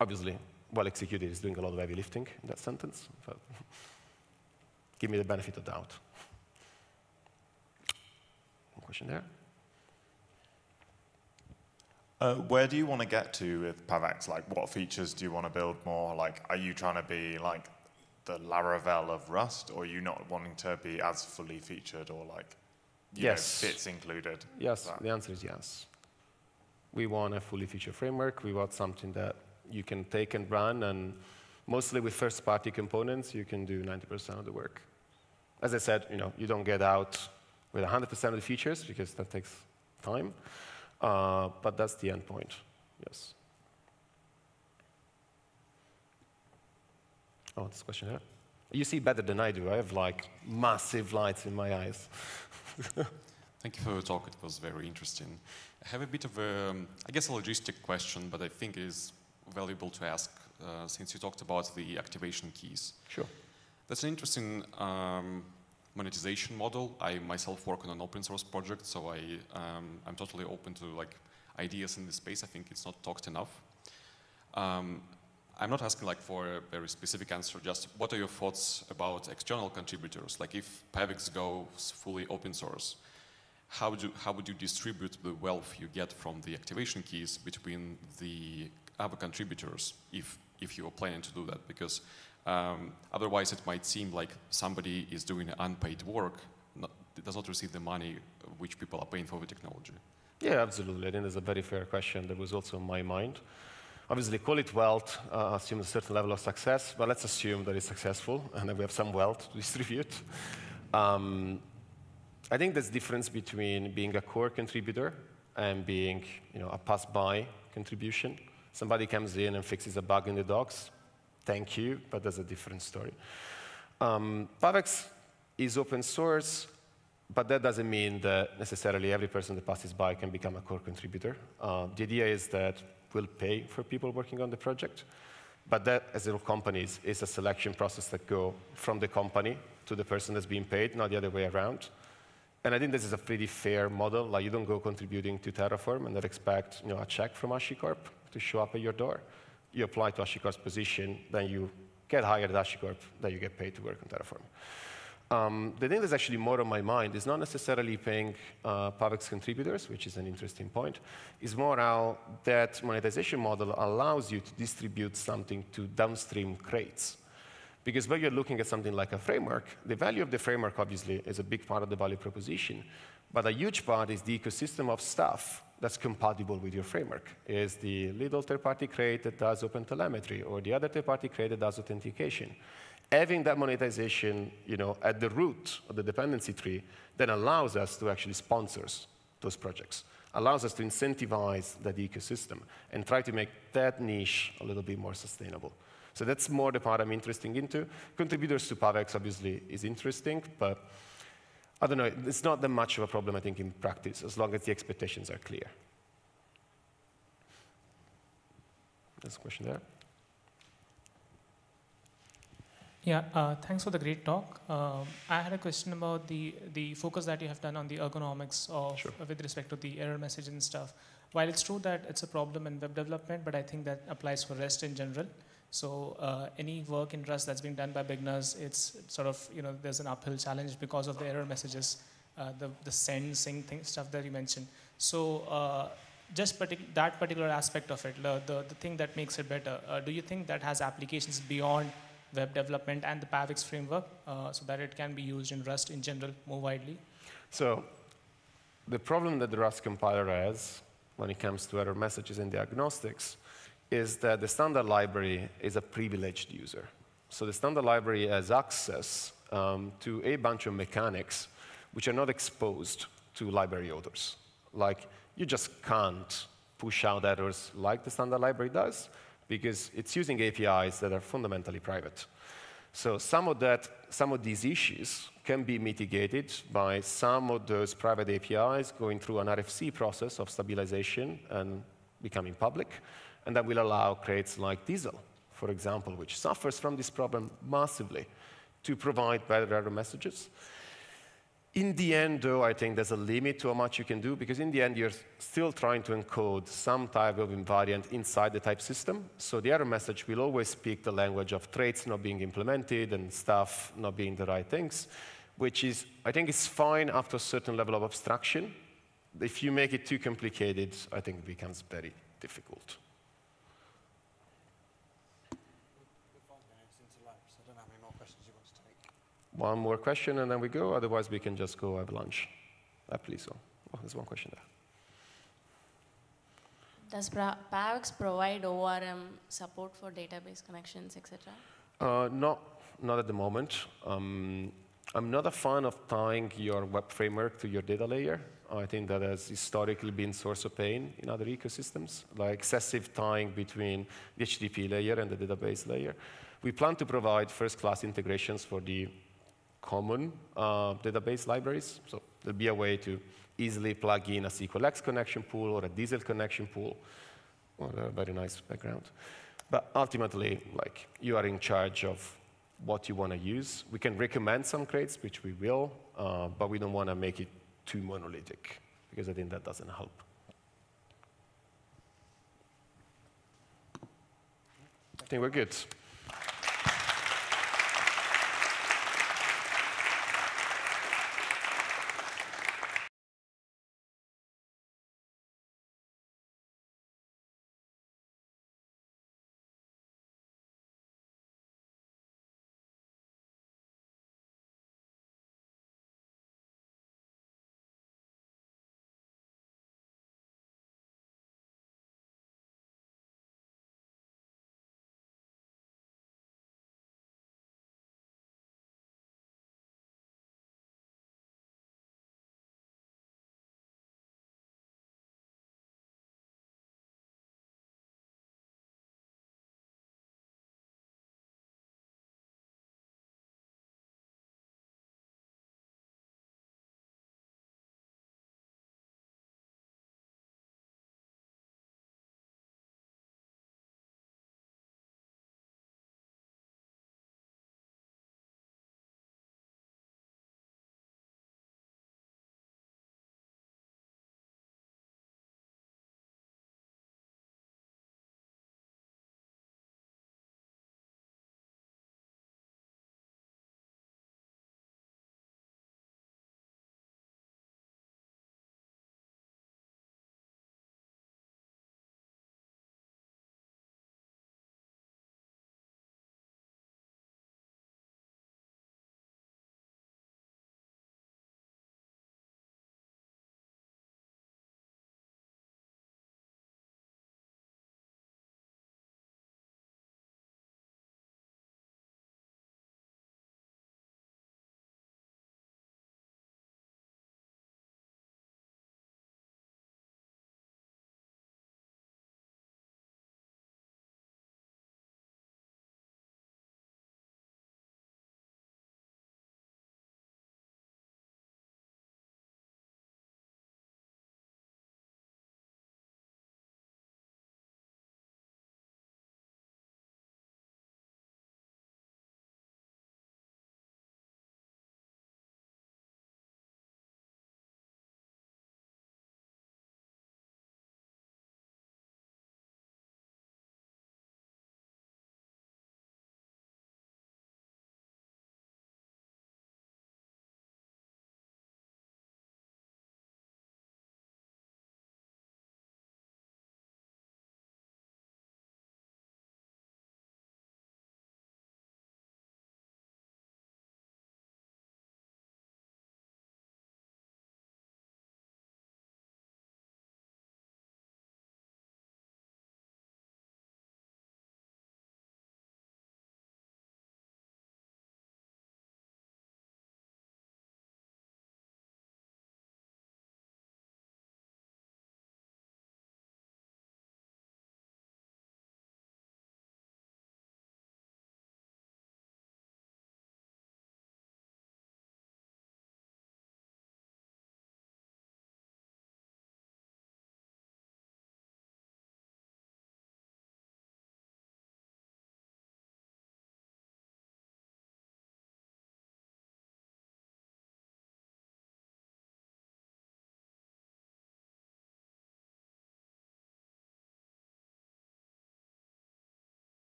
Obviously, well executed, is doing a lot of heavy lifting in that sentence. But give me the benefit of doubt. One question there. Where do you want to get to with PAVX? Like, what features do you want to build more? Like, are you trying to be like the Laravel of Rust, or are you not wanting to be as fully featured, or like, you know, bits included? Yes, the answer is yes. We want a fully featured framework. We want something that you can take and run, and mostly with first-party components, you can do 90% of the work. As I said, you don't get out with 100% of the features because that takes time. But that's the end point, yes. Oh, this question here. You see better than I do. I have like massive lights in my eyes. Thank you for your talk. It was very interesting. I have a bit of a, I guess, a logistic question, but I think it is valuable to ask since you talked about the activation keys. Sure. That's an interesting monetization model. I myself work on an open source project, so I'm totally open to like ideas in this space. I think it's not talked enough. I'm not asking like for a very specific answer, just what are your thoughts about external contributors? Like if PAVX goes fully open source, how would you distribute the wealth you get from the activation keys between the other contributors if you are planning to do that? Because otherwise it might seem like somebody is doing unpaid work, does not receive the money which people are paying for the technology. Yeah, absolutely. I think that's a very fair question that was also in my mind. Obviously, call it wealth, assume a certain level of success, but let's assume that it's successful and that we have some wealth to distribute. I think there's a difference between being a core contributor and being a pass-by contribution. Somebody comes in and fixes a bug in the docs, thank you, but that's a different story. PAVX is open source, but that doesn't mean that necessarily every person that passes by can become a core contributor. The idea is that we'll pay for people working on the project, but that, as little companies, is a selection process that go from the company to the person that's being paid, not the other way around. And I think this is a pretty fair model. Like, you don't go contributing to Terraform and then expect a check from HashiCorp to show up at your door. You apply to HashiCorp's position, then you get hired at HashiCorp, then you get paid to work on Terraform. The thing that's actually more on my mind is not necessarily paying PAVX contributors, which is an interesting point. It's more how that monetization model allows you to distribute something to downstream crates. Because when you're looking at something like a framework, the value of the framework, obviously, is a big part of the value proposition. But a huge part is the ecosystem of stuff that's compatible with your framework. Is the little third-party crate that does OpenTelemetry, or the other third-party crate that does authentication. Having that monetization at the root of the dependency tree then allows us to actually sponsor those projects, allows us to incentivize that ecosystem and try to make that niche a little bit more sustainable. So that's more the part I'm interested into. Contributors to PAVX, obviously, is interesting, but I don't know, it's not that much of a problem, I think, in practice, as long as the expectations are clear. There's a question there. Yeah, thanks for the great talk. I had a question about the focus that you have done on the ergonomics of, with respect to the error message and stuff. While it's true that it's a problem in web development, but I think that applies for REST in general. So any work in Rust that's being done by beginners, it's sort of, there's an uphill challenge because of the error messages, the send, sync stuff that you mentioned. So just that particular aspect of it, the thing that makes it better, do you think that has applications beyond web development and the PAVX framework so that it can be used in Rust in general more widely? So the problem that the Rust compiler has when it comes to error messages and diagnostics is that the standard library is a privileged user. So the standard library has access to a bunch of mechanics which are not exposed to library authors. Like, you just can't push out errors like the standard library does, because it's using APIs that are fundamentally private. So some of these issues can be mitigated by some of those private APIs going through an RFC process of stabilization and becoming public. And that will allow crates like Diesel, for example, which suffers from this problem massively, to provide better error messages. In the end, though, I think there's a limit to how much you can do, because in the end, you're still trying to encode some type of invariant inside the type system. So the error message will always speak the language of traits not being implemented and stuff not being the right things, which is, I think, is fine after a certain level of abstraction. If you make it too complicated, I think it becomes very difficult. One more question, and then we go. Otherwise, we can just go have lunch. Please. Oh, there's one question there. Does PAVX provide ORM support for database connections, etc.? Not at the moment. I'm not a fan of tying your web framework to your data layer. I think that has historically been source of pain in other ecosystems, like excessive tying between the HTTP layer and the database layer. We plan to provide first-class integrations for the common database libraries. So there'll be a way to easily plug in a SQLX connection pool or a Diesel connection pool. Well, a very nice background. But ultimately, like, you are in charge of what you want to use. We can recommend some crates, which we will, but we don't want to make it too monolithic, because I think that doesn't help. I think we're good.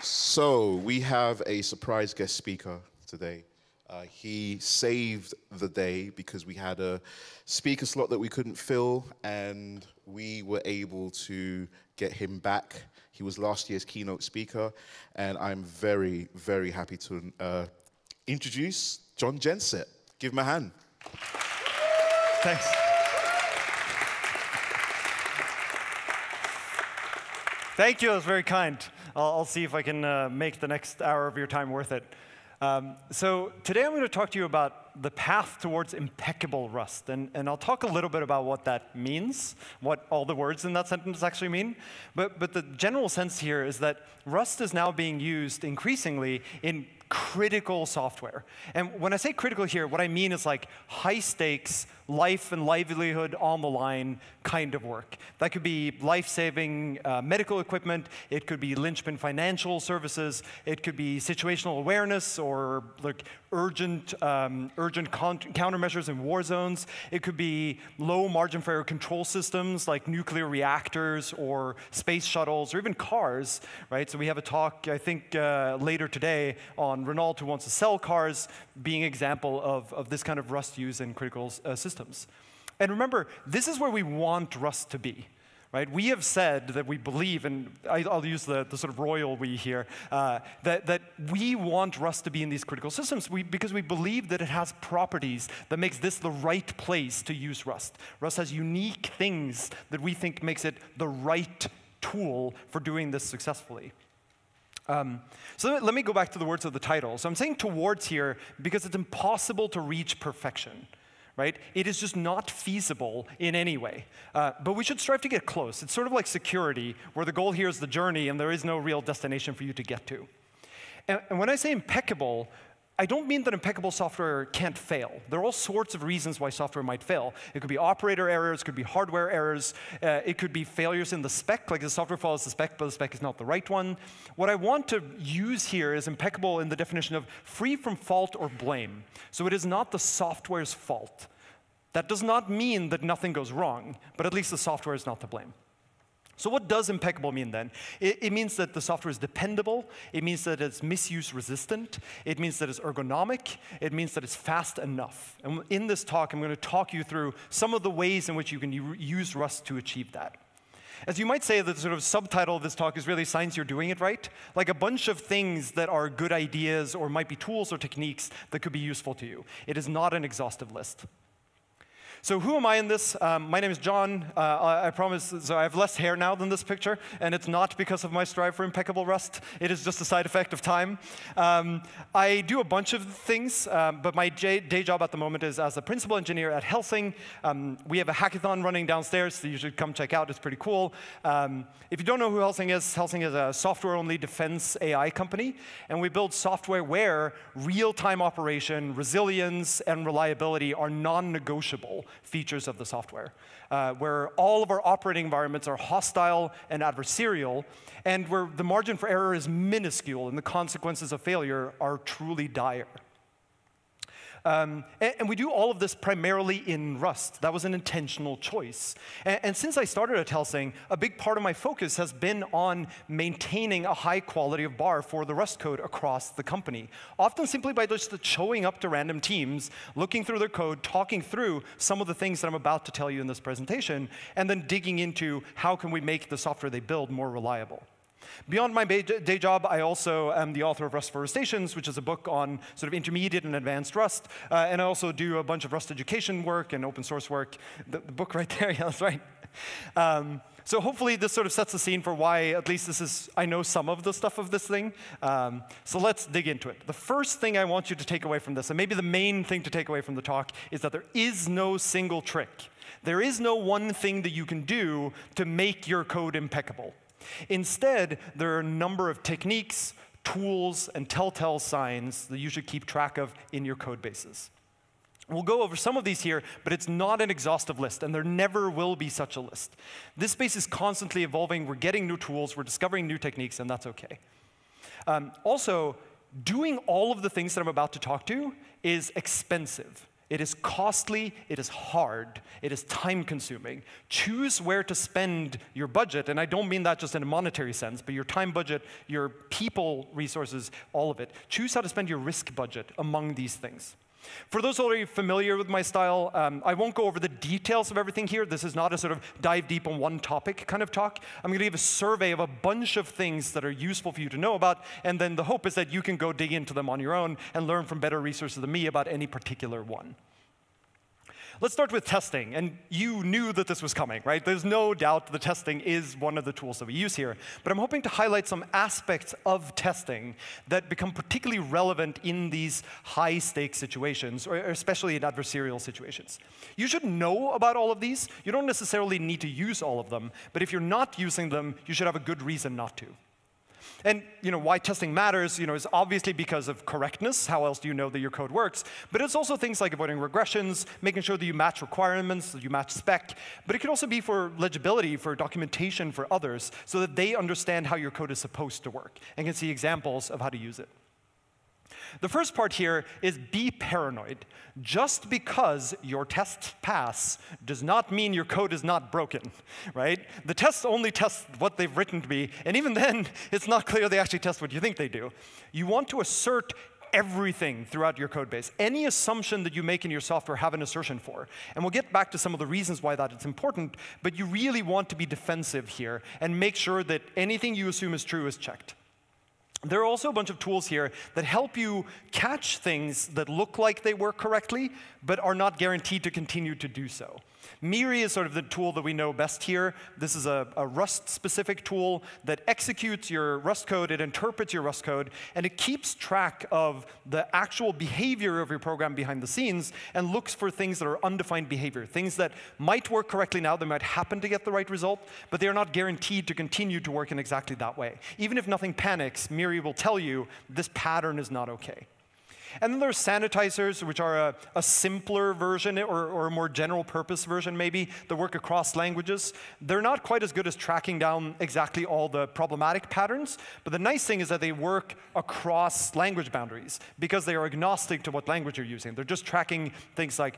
So we have a surprise guest speaker today. He saved the day because we had a speaker slot that we couldn't fill, and we were able to get him back. He was last year's keynote speaker, and I'm very, very happy to introduce John Jensett. Give him a hand. Thanks. Thank you, that was very kind. I'll see if I can make the next hour of your time worth it. So today I'm going to talk to you about the path towards impeccable Rust. And I'll talk a little bit about what that means, what all the words in that sentence actually mean. But the general sense here is that Rust is now being used increasingly in critical software. And when I say critical here, what I mean is like high stakes, life and livelihood on the line kind of work. That could be life-saving medical equipment. It could be linchpin financial services. It could be situational awareness or like urgent countermeasures in war zones. It could be low margin for error control systems like nuclear reactors or space shuttles or even cars, right? So we have a talk, I think, later today on Renault, who wants to sell cars, being an example of this kind of Rust use in critical systems. And remember, this is where we want Rust to be. Right? We have said that we believe, and I'll use the sort of royal we here, that we want Rust to be in these critical systems because we believe that it has properties that makes this the right place to use Rust. Rust has unique things that we think makes it the right tool for doing this successfully. So let me go back to the words of the title. So I'm saying towards here because it's impossible to reach perfection. Right? It is just not feasible in any way. But we should strive to get close. It's sort of like security, where the goal here is the journey, and there is no real destination for you to get to. And when I say impeccable, I don't mean that impeccable software can't fail. There are all sorts of reasons why software might fail. It could be operator errors, it could be hardware errors, it could be failures in the spec, like the software follows the spec, but the spec is not the right one. What I want to use here is impeccable in the definition of free from fault or blame. So it is not the software's fault. That does not mean that nothing goes wrong, but at least the software is not to blame. So what does impeccable mean then? It means that the software is dependable. It means that it's misuse resistant. It means that it's ergonomic. It means that it's fast enough. And in this talk, I'm going to talk you through some of the ways in which you can use Rust to achieve that. As you might say, the sort of subtitle of this talk is really Signs You're Doing It Right, like a bunch of things that are good ideas or might be tools or techniques that could be useful to you. It is not an exhaustive list. So who am I in this? My name is John. I promise, so I have less hair now than this picture, and it's not because of my strive for impeccable Rust. It is just a side effect of time. I do a bunch of things, but my day job at the moment is as a principal engineer at Helsing. We have a hackathon running downstairs, so you should come check out. It's pretty cool. If you don't know who Helsing is a software-only defense AI company, and we build software where real-time operation, resilience, and reliability are non-negotiable features of the software, where all of our operating environments are hostile and adversarial, and where the margin for error is minuscule and the consequences of failure are truly dire. And we do all of this primarily in Rust. That was an intentional choice. And since I started at Helsing, a big part of my focus has been on maintaining a high quality of bar for the Rust code across the company, often simply by just showing up to random teams, looking through their code, talking through some of the things that I'm about to tell you in this presentation, and then digging into how can we make the software they build more reliable. Beyond my day job, I also am the author of Rust for Rustaceans, which is a book on sort of intermediate and advanced Rust. And I also do a bunch of Rust education work and open source work. The book right there, yeah, that's right. So hopefully this sort of sets the scene for why at least this is, I know some of the stuff of this thing. So let's dig into it. The first thing I want you to take away from this, and maybe the main thing to take away from the talk, is that there is no single trick. There is no one thing that you can do to make your code impeccable. Instead, there are a number of techniques, tools, and telltale signs that you should keep track of in your code bases. We'll go over some of these here, but it's not an exhaustive list, and there never will be such a list. This space is constantly evolving. We're getting new tools. We're discovering new techniques, and that's OK. Also, doing all of the things that I'm about to talk to is expensive. It is costly, it is hard, it is time-consuming. Choose where to spend your budget, and I don't mean that just in a monetary sense, but your time budget, your people resources, all of it. Choose how to spend your risk budget among these things. For those already familiar with my style, I won't go over the details of everything here. This is not a sort of dive deep on one topic kind of talk. I'm going to give a survey of a bunch of things that are useful for you to know about, and then the hope is that you can go dig into them on your own and learn from better resources than me about any particular one. Let's start with testing, and you knew that this was coming, right? There's no doubt the testing is one of the tools that we use here, but I'm hoping to highlight some aspects of testing that become particularly relevant in these high-stakes situations, or especially in adversarial situations. You should know about all of these. You don't necessarily need to use all of them, but if you're not using them, you should have a good reason not to. And why testing matters is obviously because of correctness. How else do you know that your code works? But it's also things like avoiding regressions, making sure that you match requirements, that you match spec. But it could also be for legibility, for documentation for others, so that they understand how your code is supposed to work and can see examples of how to use it. The first part here is be paranoid. Just because your tests pass does not mean your code is not broken, right? The tests only test what they've written to be, and even then, it's not clear they actually test what you think they do. You want to assert everything throughout your code base. Any assumption that you make in your software, have an assertion for. And we'll get back to some of the reasons why that is important, but you really want to be defensive here and make sure that anything you assume is true is checked. There are also a bunch of tools here that help you catch things that look like they work correctly, but are not guaranteed to continue to do so. Miri is sort of the tool that we know best here. This is a Rust-specific tool that executes your Rust code, it interprets your Rust code, and it keeps track of the actual behavior of your program behind the scenes and looks for things that are undefined behavior, things that might work correctly now, they might happen to get the right result, but they are not guaranteed to continue to work in exactly that way. Even if nothing panics, Miri will tell you this pattern is not okay. And then there's sanitizers, which are a simpler version or a more general purpose version maybe that work across languages. They're not quite as good as tracking down exactly all the problematic patterns, but the nice thing is that they work across language boundaries because they are agnostic to what language you're using. They're just tracking things like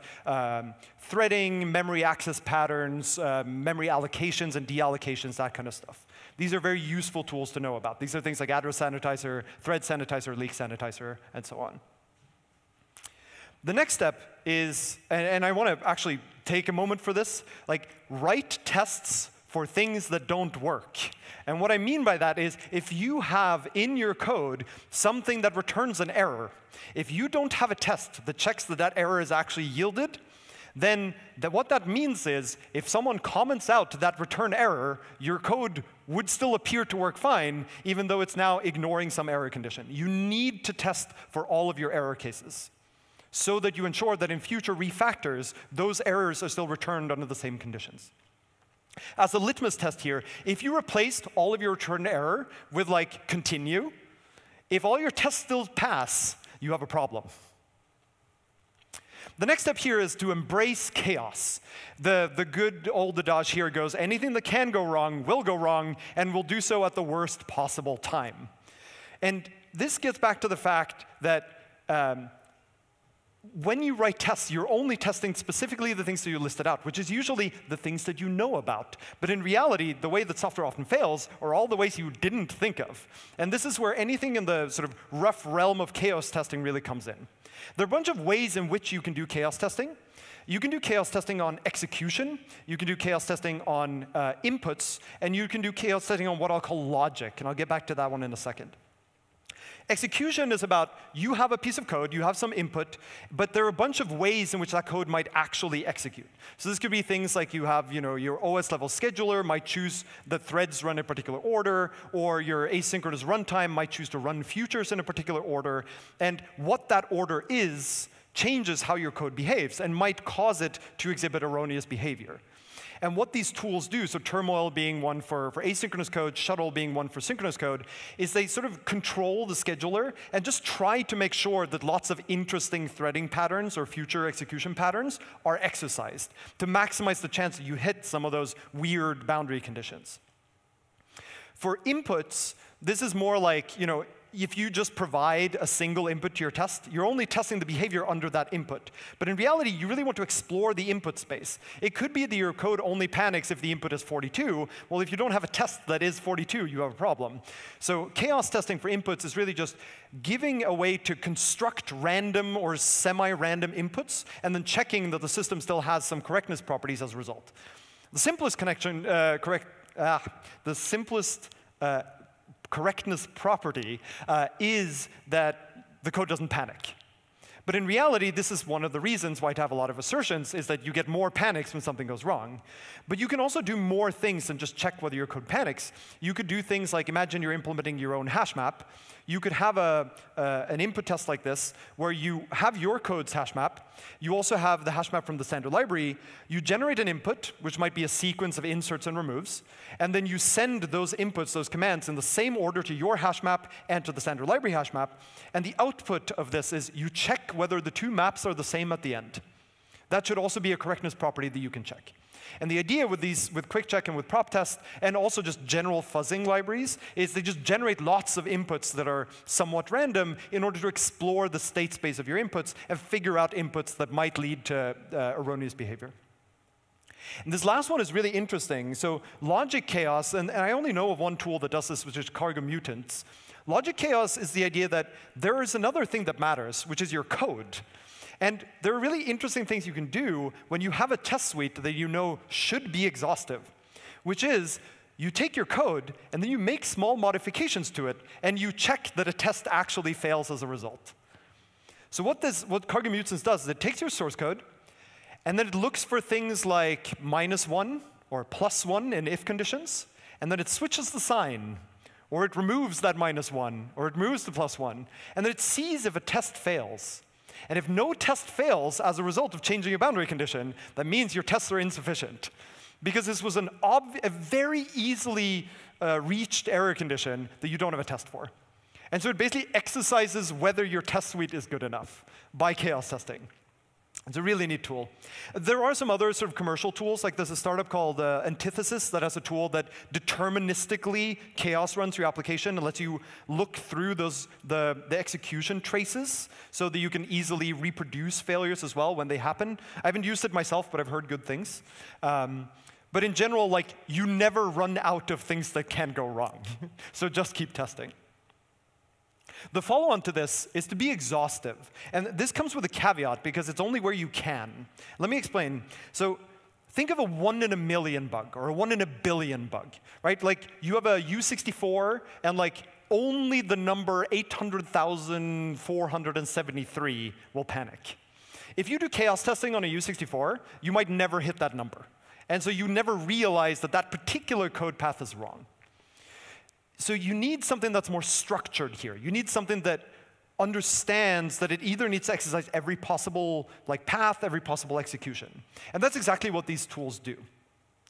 threading, memory access patterns, memory allocations and deallocations, that kind of stuff. These are very useful tools to know about. These are things like address sanitizer, thread sanitizer, leak sanitizer, and so on. The next step is, and I want to actually take a moment for this, like write tests for things that don't work. And what I mean by that is if you have in your code something that returns an error, if you don't have a test that checks that that error is actually yielded, then what that means is if someone comments out that return error, your code would still appear to work fine, even though it's now ignoring some error condition. You need to test for all of your error cases, so that you ensure that in future refactors, those errors are still returned under the same conditions. As a litmus test here, if you replaced all of your return error with like continue, if all your tests still pass, you have a problem. The next step here is to embrace chaos. The good old adage here goes, anything that can go wrong will go wrong, and will do so at the worst possible time. And this gets back to the fact that when you write tests, you're only testing specifically the things that you listed out, which is usually the things that you know about. But in reality, the way that software often fails are all the ways you didn't think of. And this is where anything in the sort of rough realm of chaos testing really comes in. There are a bunch of ways in which you can do chaos testing. You can do chaos testing on execution, you can do chaos testing on inputs, and you can do chaos testing on what I'll call logic, and I'll get back to that one in a second. Execution is about you have a piece of code, you have some input, but there are a bunch of ways in which that code might actually execute. So this could be things like you have your OS level scheduler might choose that threads run in a particular order, or your asynchronous runtime might choose to run futures in a particular order, and what that order is changes how your code behaves and might cause it to exhibit erroneous behavior. And what these tools do, so Turmoil being one for asynchronous code, Shuttle being one for synchronous code, is they sort of control the scheduler and just try to make sure that lots of interesting threading patterns or future execution patterns are exercised to maximize the chance that you hit some of those weird boundary conditions. For inputs, this is more like, if you just provide a single input to your test, you're only testing the behavior under that input. But in reality, you really want to explore the input space. It could be that your code only panics if the input is 42. Well, if you don't have a test that is 42, you have a problem. So chaos testing for inputs is really just giving a way to construct random or semi-random inputs and then checking that the system still has some correctness properties as a result. The simplest correctness property is that the code doesn't panic. But in reality, this is one of the reasons why to have a lot of assertions is that you get more panics when something goes wrong. But you can also do more things than just check whether your code panics. You could do things like, imagine you're implementing your own hash map. You could have an input test like this, where you have your code's hash map. You also have the hash map from the standard library. You generate an input, which might be a sequence of inserts and removes. And then you send those inputs, those commands, in the same order to your hash map and to the standard library hash map. And the output of this is you check whether the two maps are the same at the end. That should also be a correctness property that you can check. And the idea with these, with QuickCheck and with prop test, and also just general fuzzing libraries, is they just generate lots of inputs that are somewhat random in order to explore the state space of your inputs and figure out inputs that might lead to erroneous behavior. And this last one is really interesting. So logic chaos, and I only know of one tool that does this, which is Cargo Mutants. Logic chaos is the idea that there is another thing that matters, which is your code. And there are really interesting things you can do when you have a test suite that you know should be exhaustive, which is you take your code and then you make small modifications to it and you check that a test actually fails as a result. So what Cargo Mutants does is it takes your source code and then it looks for things like -1 or +1 in if conditions, and then it switches the sign, or it removes that -1, or it removes the +1, and then it sees if a test fails. And if no test fails as a result of changing a boundary condition, that means your tests are insufficient. Because this was a very easily reached error condition that you don't have a test for. And so it basically exercises whether your test suite is good enough by chaos testing. It's a really neat tool. There are some other sort of commercial tools, like there's a startup called Antithesis that has a tool that deterministically chaos runs your application and lets you look through the execution traces so that you can easily reproduce failures as well when they happen. I haven't used it myself, but I've heard good things. But in general, like, you never run out of things that can go wrong. So just keep testing. The follow-on to this is to be exhaustive. And this comes with a caveat, because it's only where you can. Let me explain. So think of a 1 in a million bug, or a 1 in a billion bug, right? Like, you have a U64, and like only the number 800,473 will panic. If you do chaos testing on a U64, you might never hit that number. And so you never realize that that particular code path is wrong. So you need something that's more structured here. You need something that understands that it either needs to exercise every possible path, every possible execution. And that's exactly what these tools do.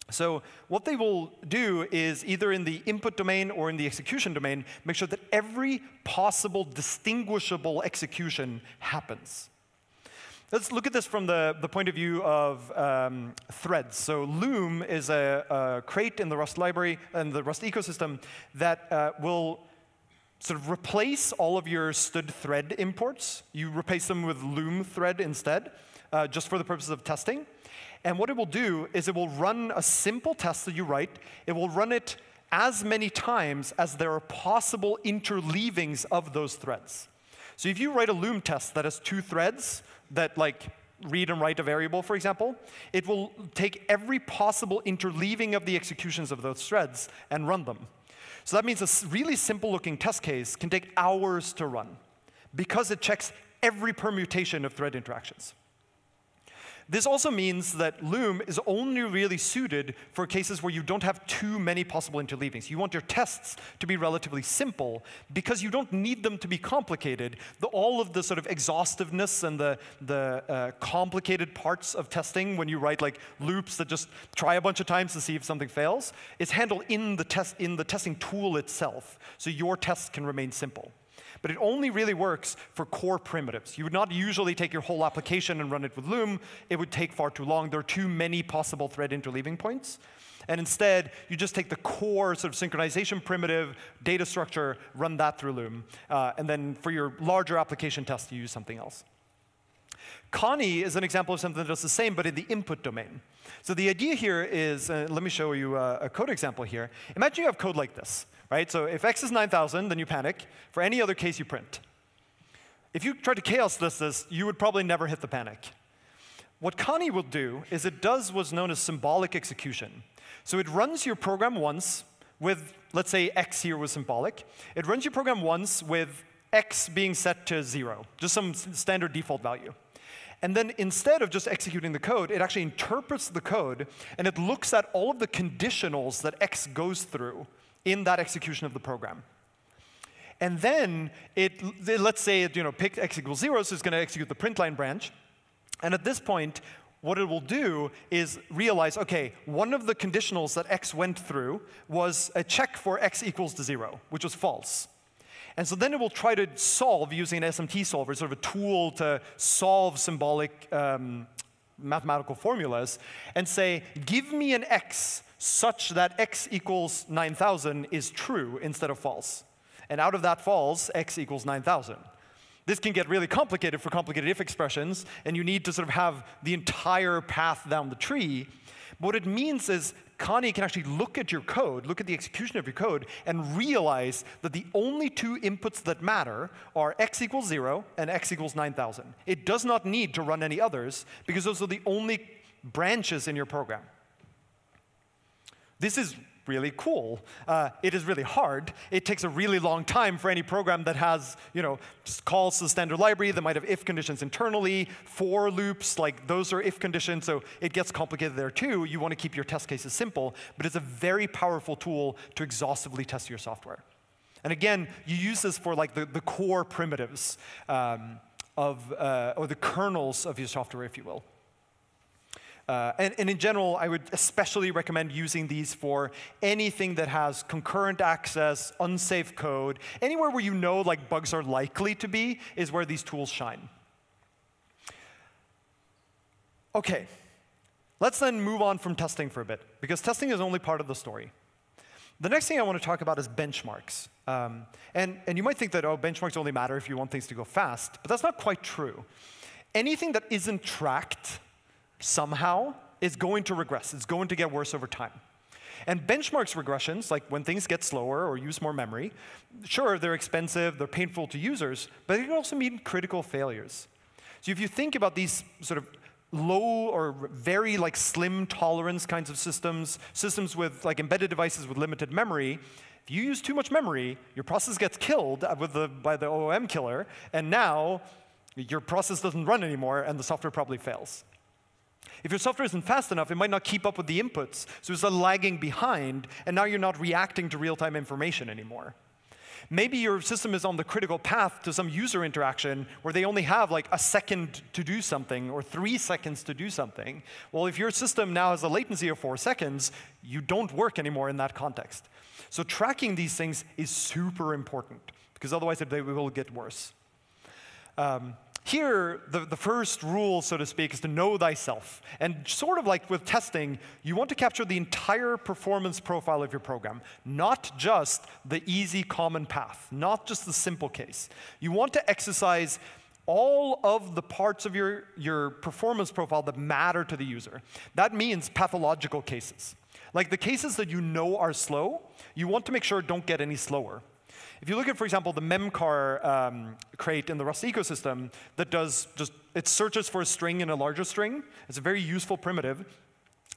So what they will do is, either in the input domain or in the execution domain, make sure that every possible distinguishable execution happens. Let's look at this from the point of view of threads. So Loom is a crate in the Rust library and the Rust ecosystem that will sort of replace all of your std thread imports. You replace them with Loom thread instead, just for the purposes of testing. And what it will do is it will run a simple test that you write. It will run it as many times as there are possible interleavings of those threads. So if you write a Loom test that has 2 threads, that like read and write a variable, for example, it will take every possible interleaving of the executions of those threads and run them. So that means a really simple looking test case can take hours to run, because it checks every permutation of thread interactions. This also means that Loom is only really suited for cases where you don't have too many possible interleavings. You want your tests to be relatively simple, because you don't need them to be complicated. All of the sort of exhaustiveness and the complicated parts of testing, when you write like loops that just try a bunch of times to see if something fails, is handled in the testing tool itself, so your tests can remain simple. But it only really works for core primitives. You would not usually take your whole application and run it with Loom. It would take far too long. There are too many possible thread interleaving points. And instead, you just take the core sort of synchronization primitive, data structure, run that through Loom. And then for your larger application tests, you use something else. Connie is an example of something that does the same, but in the input domain. So the idea here is, let me show you a code example here. Imagine you have code like this, right? So if x is 9,000, then you panic. For any other case, you print. If you tried to chaos list this, you would probably never hit the panic. What Connie will do is it does what's known as symbolic execution. So it runs your program once with, let's say x here was symbolic. It runs your program once with x being set to 0, just some standard default value. And then instead of just executing the code, it actually interprets the code, and it looks at all of the conditionals that x goes through in that execution of the program. And then let's say it picked x equals 0, so it's going to execute the print line branch. And at this point, what it will do is realize, OK, one of the conditionals that x went through was a check for x equals to 0, which was false. And so then it will try to solve using an SMT solver, sort of a tool to solve symbolic mathematical formulas, and say, give me an x such that x equals 9,000 is true instead of false. And out of that falls x equals 9,000. This can get really complicated for complicated if expressions, and you need to sort of have the entire path down the tree. But what it means is Connie can actually look at your code, look at the execution of your code, and realize that the only two inputs that matter are x equals 0 and x equals 9,000. It does not need to run any others, because those are the only branches in your program. This is really cool. It is really hard. It takes a really long time for any program that has, just calls to the standard library that might have if conditions internally, for loops, like those are if conditions, so it gets complicated there too. You want to keep your test cases simple, but it's a very powerful tool to exhaustively test your software. And again, you use this for like the core primitives or the kernels of your software, if you will. And in general, I would especially recommend using these for anything that has concurrent access, unsafe code. Anywhere where you know like bugs are likely to be is where these tools shine. OK, let's then move on from testing for a bit, because testing is only part of the story. The next thing I want to talk about is benchmarks. And you might think that, oh, benchmarks only matter if you want things to go fast, but that's not quite true. Anything that isn't tracked somehow is going to regress. It's going to get worse over time. And benchmarks regressions, like when things get slower or use more memory, sure, they're expensive, they're painful to users, but they can also mean critical failures. So if you think about these sort of low or very like slim tolerance kinds of systems with like embedded devices with limited memory, if you use too much memory, your process gets killed by the OOM killer, and now your process doesn't run anymore, and the software probably fails. If your software isn't fast enough, it might not keep up with the inputs, so it's lagging behind, and now you're not reacting to real-time information anymore. Maybe your system is on the critical path to some user interaction where they only have like a second to do something or 3 seconds to do something. Well, if your system now has a latency of 4 seconds, you don't work anymore in that context. So tracking these things is super important, because otherwise they will get worse. Here, the first rule, so to speak, is to know thyself. And sort of like with testing, you want to capture the entire performance profile of your program, not just the easy common path, not just the simple case. You want to exercise all of the parts of your performance profile that matter to the user. That means pathological cases. Like the cases that you know are slow, you want to make sure don't get any slower. If you look at, for example, the memcar crate in the Rust ecosystem that does it searches for a string in a larger string. It's a very useful primitive.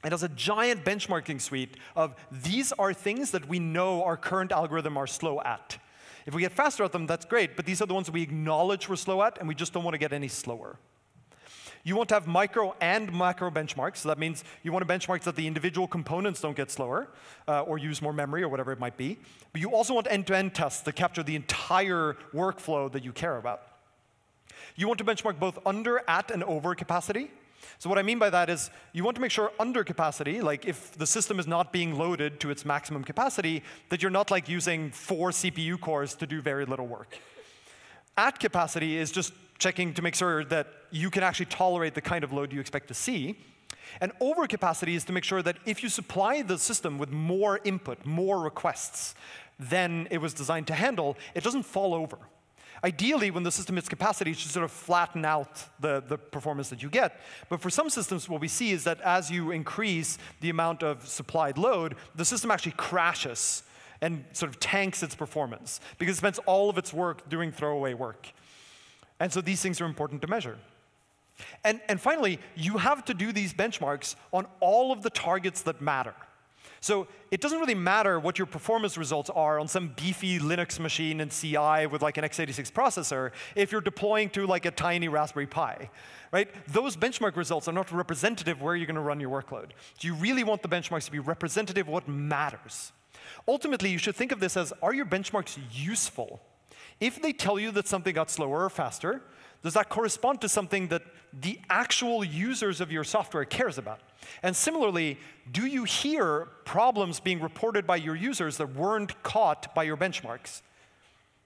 It has a giant benchmarking suite of these are things that we know our current algorithm are slow at. If we get faster at them, that's great, but these are the ones that we acknowledge we're slow at, and we just don't want to get any slower. You want to have micro and macro benchmarks. So that means you want to benchmark that the individual components don't get slower or use more memory or whatever it might be. But you also want end-to-end tests that capture the entire workflow that you care about. You want to benchmark both under, at, and over capacity. So what I mean by that is you want to make sure under capacity, like if the system is not being loaded to its maximum capacity, that you're not like using 4 CPU cores to do very little work. at capacity is just checking to make sure that you can actually tolerate the kind of load you expect to see. And overcapacity is to make sure that if you supply the system with more input, more requests than it was designed to handle, it doesn't fall over. Ideally, when the system hits capacity, it should sort of flatten out the performance that you get. But for some systems, what we see is that as you increase the amount of supplied load, the system actually crashes and sort of tanks its performance because it spends all of its work doing throwaway work. And so these things are important to measure. And finally, you have to do these benchmarks on all of the targets that matter. So it doesn't really matter what your performance results are on some beefy Linux machine in CI with like an x86 processor if you're deploying to like a tiny Raspberry Pi, right? Those benchmark results are not representative of where you're going to run your workload. So you really want the benchmarks to be representative of what matters. Ultimately, you should think of this as, are your benchmarks useful? If they tell you that something got slower or faster, does that correspond to something that the actual users of your software cares about? And similarly, do you hear problems being reported by your users that weren't caught by your benchmarks?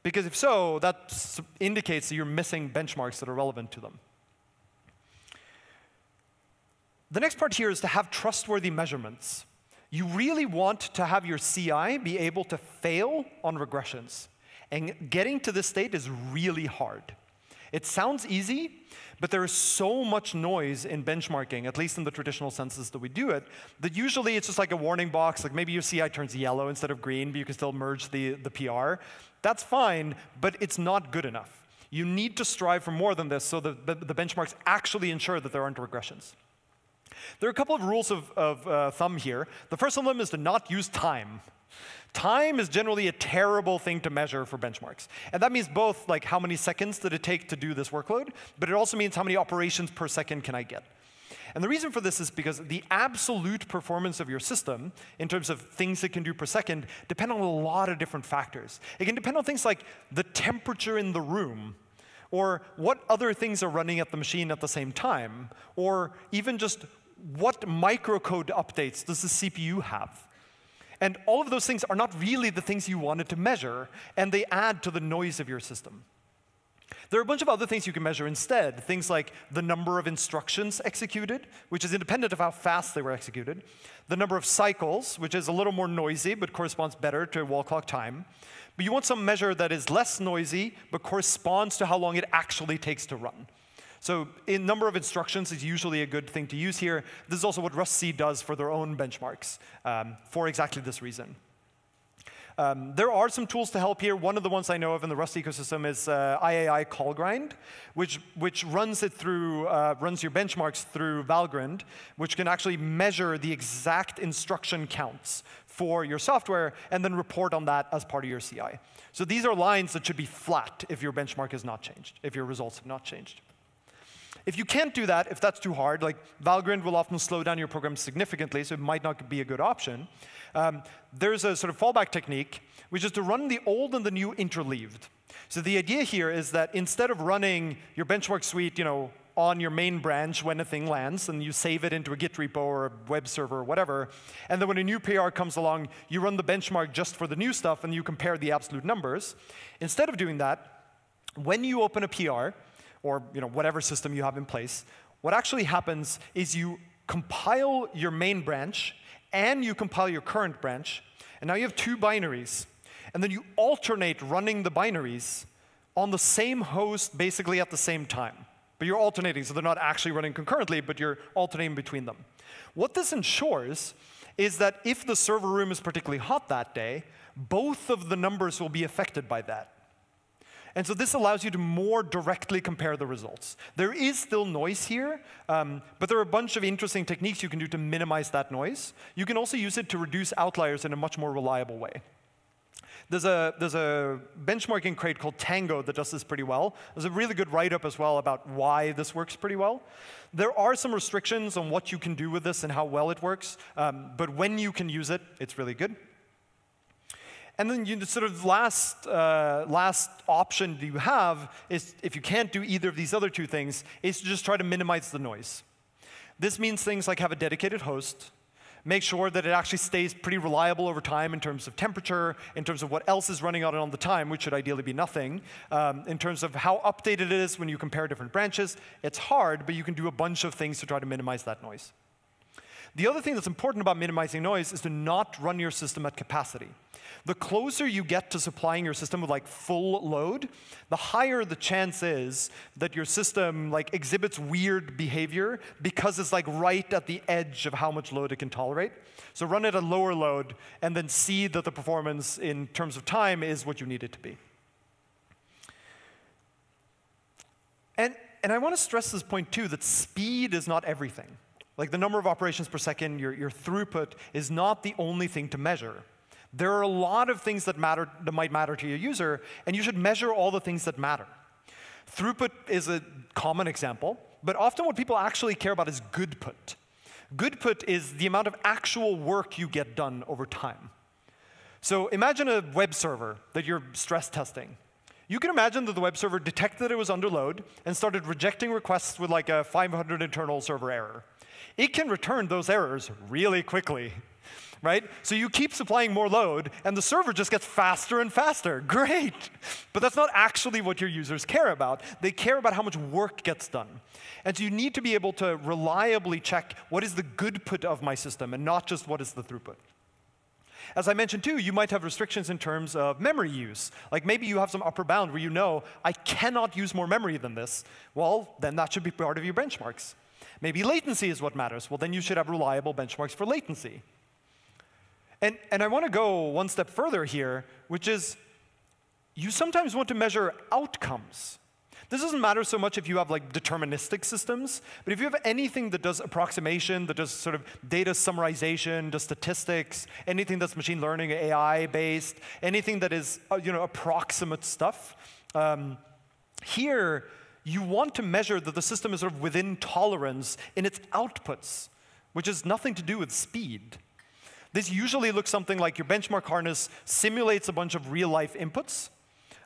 Because if so, that indicates that you're missing benchmarks that are relevant to them. The next part here is to have trustworthy measurements. You really want to have your CI be able to fail on regressions. And getting to this state is really hard. It sounds easy, but there is so much noise in benchmarking, at least in the traditional senses that we do it, that usually it's just like a warning box, like maybe your CI turns yellow instead of green, but you can still merge the PR. That's fine, but it's not good enough. You need to strive for more than this so that the benchmarks actually ensure that there aren't regressions. There are a couple of rules of thumb here. The first of them is to not use time. Time is generally a terrible thing to measure for benchmarks. And that means both like how many seconds did it take to do this workload, but it also means how many operations per second can I get. And the reason for this is because the absolute performance of your system, in terms of things it can do per second, depend on a lot of different factors. It can depend on things like the temperature in the room, or what other things are running at the machine at the same time, or even just what microcode updates does the CPU have. And all of those things are not really the things you wanted to measure, and they add to the noise of your system. There are a bunch of other things you can measure instead, things like the number of instructions executed, which is independent of how fast they were executed, the number of cycles, which is a little more noisy but corresponds better to wall clock time. But you want some measure that is less noisy but corresponds to how long it actually takes to run. So in number of instructions is usually a good thing to use here. This is also what rustc does for their own benchmarks for exactly this reason. There are some tools to help here. One of the ones I know of in the Rust ecosystem is IAI Callgrind, which runs it through runs your benchmarks through Valgrind, which can actually measure the exact instruction counts for your software and then report on that as part of your CI. So these are lines that should be flat if your benchmark has not changed, if your results have not changed. If you can't do that, if that's too hard, like Valgrind will often slow down your program significantly, so it might not be a good option. There's a sort of fallback technique, which is to run the old and the new interleaved. So the idea here is that instead of running your benchmark suite, on your main branch when a thing lands, and you save it into a Git repo or a web server or whatever, and then when a new PR comes along, you run the benchmark just for the new stuff, and you compare the absolute numbers. Instead of doing that, when you open a PR, or whatever system you have in place, what actually happens is you compile your main branch and you compile your current branch, and now you have two binaries. And then you alternate running the binaries on the same host basically at the same time. But you're alternating, so they're not actually running concurrently, but you're alternating between them. What this ensures is that if the server room is particularly hot that day, both of the numbers will be affected by that. And so this allows you to more directly compare the results. There is still noise here, but there are a bunch of interesting techniques you can do to minimize that noise. You can also use it to reduce outliers in a much more reliable way. There's a benchmarking crate called Tango that does this pretty well. There's a really good write-up as well about why this works pretty well. There are some restrictions on what you can do with this and how well it works, but when you can use it, it's really good. And then the sort of last option you have is, if you can't do either of these other two things, is to just try to minimize the noise. This means things like have a dedicated host, make sure that it actually stays pretty reliable over time in terms of temperature, in terms of what else is running on it on the time, which should ideally be nothing, in terms of how updated it is when you compare different branches. It's hard, but you can do a bunch of things to try to minimize that noise. The other thing that's important about minimizing noise is to not run your system at capacity. The closer you get to supplying your system with like full load, the higher the chance is that your system like exhibits weird behavior because it's like right at the edge of how much load it can tolerate. So run it at lower load and then see that the performance in terms of time is what you need it to be. And I want to stress this point too, that speed is not everything. Like the number of operations per second, your throughput is not the only thing to measure. There are a lot of things that might matter to your user, and you should measure all the things that matter. Throughput is a common example, but often what people actually care about is goodput. Goodput is the amount of actual work you get done over time. So imagine a web server that you're stress testing. You can imagine that the web server detected it was under load and started rejecting requests with like a 500 internal server error. It can return those errors really quickly. Right? So you keep supplying more load, and the server just gets faster and faster. Great! But that's not actually what your users care about. They care about how much work gets done. And so you need to be able to reliably check what is the goodput of my system, and not just what is the throughput. As I mentioned too, you might have restrictions in terms of memory use. Like maybe you have some upper bound where you know, I cannot use more memory than this. Well, then that should be part of your benchmarks. Maybe latency is what matters. Well, then you should have reliable benchmarks for latency. And I want to go one step further here, which is you sometimes want to measure outcomes. This doesn't matter so much if you have like deterministic systems, but if you have anything that does approximation, that does sort of data summarization, does statistics, anything that's machine learning, AI based, anything that is approximate stuff, here you want to measure that the system is sort of within tolerance in its outputs, which has nothing to do with speed. This usually looks something like your benchmark harness simulates a bunch of real-life inputs.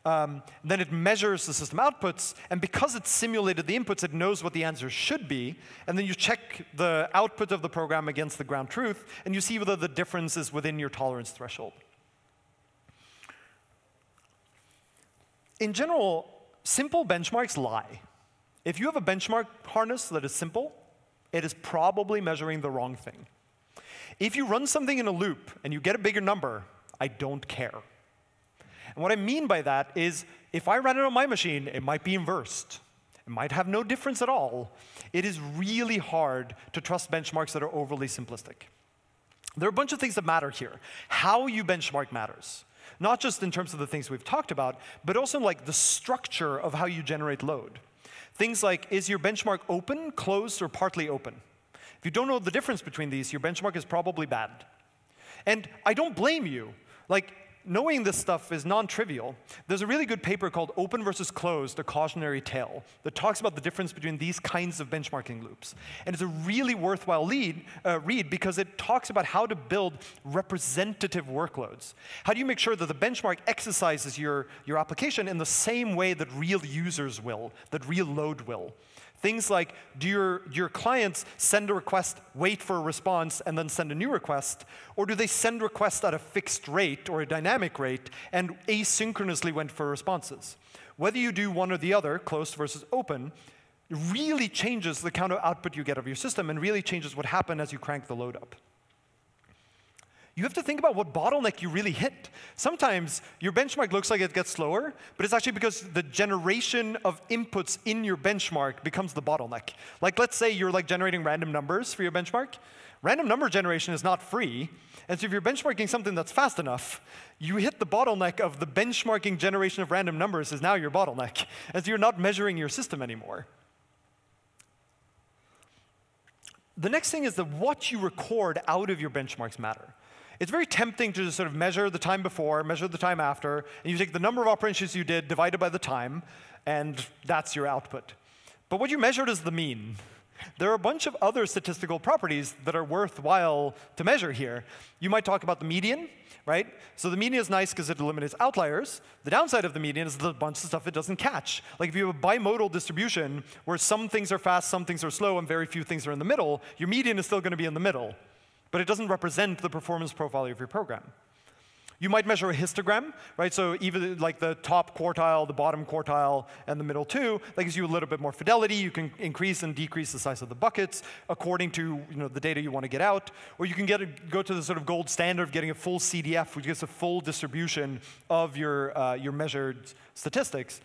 Then it measures the system outputs, and because it simulated the inputs, it knows what the answer should be. And then you check the output of the program against the ground truth, and you see whether the difference is within your tolerance threshold. In general, simple benchmarks lie. If you have a benchmark harness that is simple, it is probably measuring the wrong thing. If you run something in a loop and you get a bigger number, I don't care. And what I mean by that is, if I ran it on my machine, it might be inversed. It might have no difference at all. It is really hard to trust benchmarks that are overly simplistic. There are a bunch of things that matter here. How you benchmark matters. Not just in terms of the things we've talked about, but also like the structure of how you generate load. Things like, is your benchmark open, closed, or partly open? If you don't know the difference between these, your benchmark is probably bad. And I don't blame you. Like, knowing this stuff is non-trivial. There's a really good paper called Open versus Closed, A Cautionary Tale, that talks about the difference between these kinds of benchmarking loops. And it's a really worthwhile read because it talks about how to build representative workloads. How do you make sure that the benchmark exercises your application in the same way that real users will, that real load will? Things like, do your clients send a request, wait for a response, and then send a new request? Or do they send requests at a fixed rate or a dynamic rate and asynchronously wait for responses? Whether you do one or the other, closed versus open, really changes the kind of output you get of your system and really changes what happens as you crank the load up. You have to think about what bottleneck you really hit. Sometimes your benchmark looks like it gets slower, but it's actually because the generation of inputs in your benchmark becomes the bottleneck. Like, let's say you're like generating random numbers for your benchmark. Random number generation is not free. And so if you're benchmarking something that's fast enough, you hit the bottleneck of the benchmarking generation of random numbers is now your bottleneck. And so you're not measuring your system anymore. The next thing is that what you record out of your benchmarks matter. It's very tempting to just sort of measure the time before, measure the time after, and you take the number of operations you did divided by the time, and that's your output. But what you measured is the mean. There are a bunch of other statistical properties that are worthwhile to measure here. You might talk about the median, right? So the median is nice because it eliminates outliers. The downside of the median is the bunch of stuff it doesn't catch. Like if you have a bimodal distribution where some things are fast, some things are slow, and very few things are in the middle, your median is still going to be in the middle. but it doesn't represent the performance profile of your program. You might measure a histogram, right? So even like the top quartile, the bottom quartile, and the middle two, that gives you a little bit more fidelity. You can increase and decrease the size of the buckets according to the data you want to get out. Or you can go to the sort of gold standard of getting a full CDF, which gives a full distribution of your measured statistics.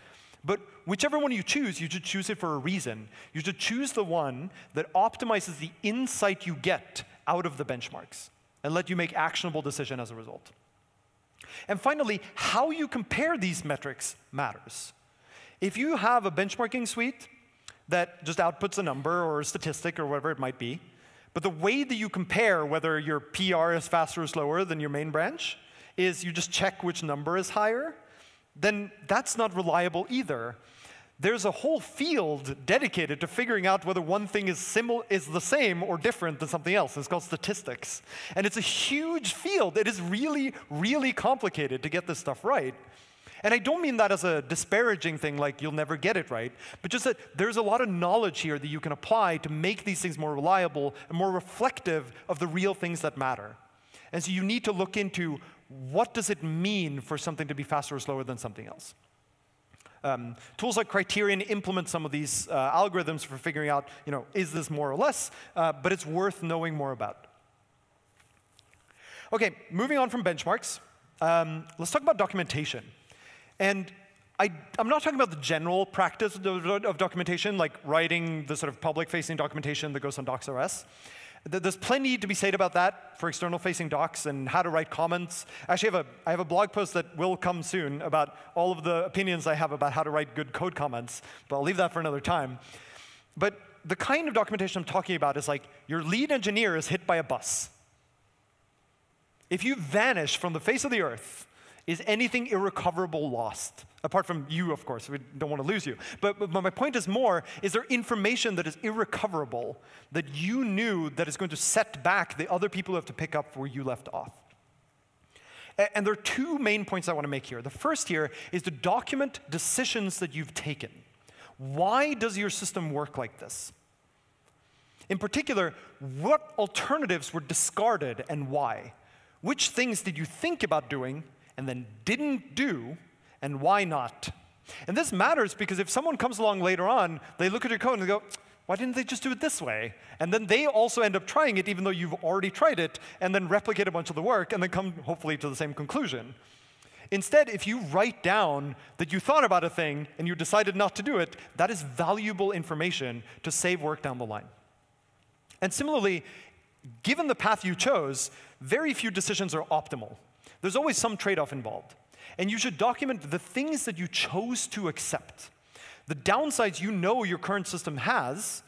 But whichever one you should choose it for a reason. You should choose the one that optimizes the insight you get out of the benchmarks and let you make actionable decision as a result. And finally, how you compare these metrics matters. If you have a benchmarking suite that just outputs a number or a statistic or whatever it might be, but the way that you compare whether your PR is faster or slower than your main branch is you just check which number is higher, then that's not reliable either. There's a whole field dedicated to figuring out whether one thing is the same or different than something else. It's called statistics. And it's a huge field. It is really, really complicated to get this stuff right. And I don't mean that as a disparaging thing, like you'll never get it right, but just that there's a lot of knowledge here that you can apply to make these things more reliable and more reflective of the real things that matter. And so you need to look into what does it mean for something to be faster or slower than something else. Tools like Criterion implement some of these algorithms for figuring out, is this more or less, but it's worth knowing more about. Okay, moving on from benchmarks, let's talk about documentation. And I'm not talking about the general practice of documentation, like writing the sort of public-facing documentation that goes on DocsRS. There's plenty to be said about that for external-facing docs and how to write comments. Actually, I have a blog post that will come soon about all of the opinions I have about how to write good code comments, but I'll leave that for another time. But the kind of documentation I'm talking about is like your lead engineer is hit by a bus. If you vanish from the face of the earth, is anything irrecoverable lost? Apart from you, of course, we don't want to lose you. But my point is more, is there information that is irrecoverable that you knew that is going to set back the other people who have to pick up where you left off? And there are two main points I want to make here. The first here is to document decisions that you've taken. Why does your system work like this? In particular, what alternatives were discarded and why? Which things did you think about doing and then didn't do, and why not? And this matters because if someone comes along later on, they look at your code and they go, why didn't they just do it this way? And then they also end up trying it even though you've already tried it, and then replicate a bunch of the work, and then come hopefully to the same conclusion. Instead, if you write down that you thought about a thing and you decided not to do it, that is valuable information to save work down the line. And similarly, given the path you chose, very few decisions are optimal. There's always some trade-off involved. And you should document the things that you chose to accept. The downsides you know your current system has,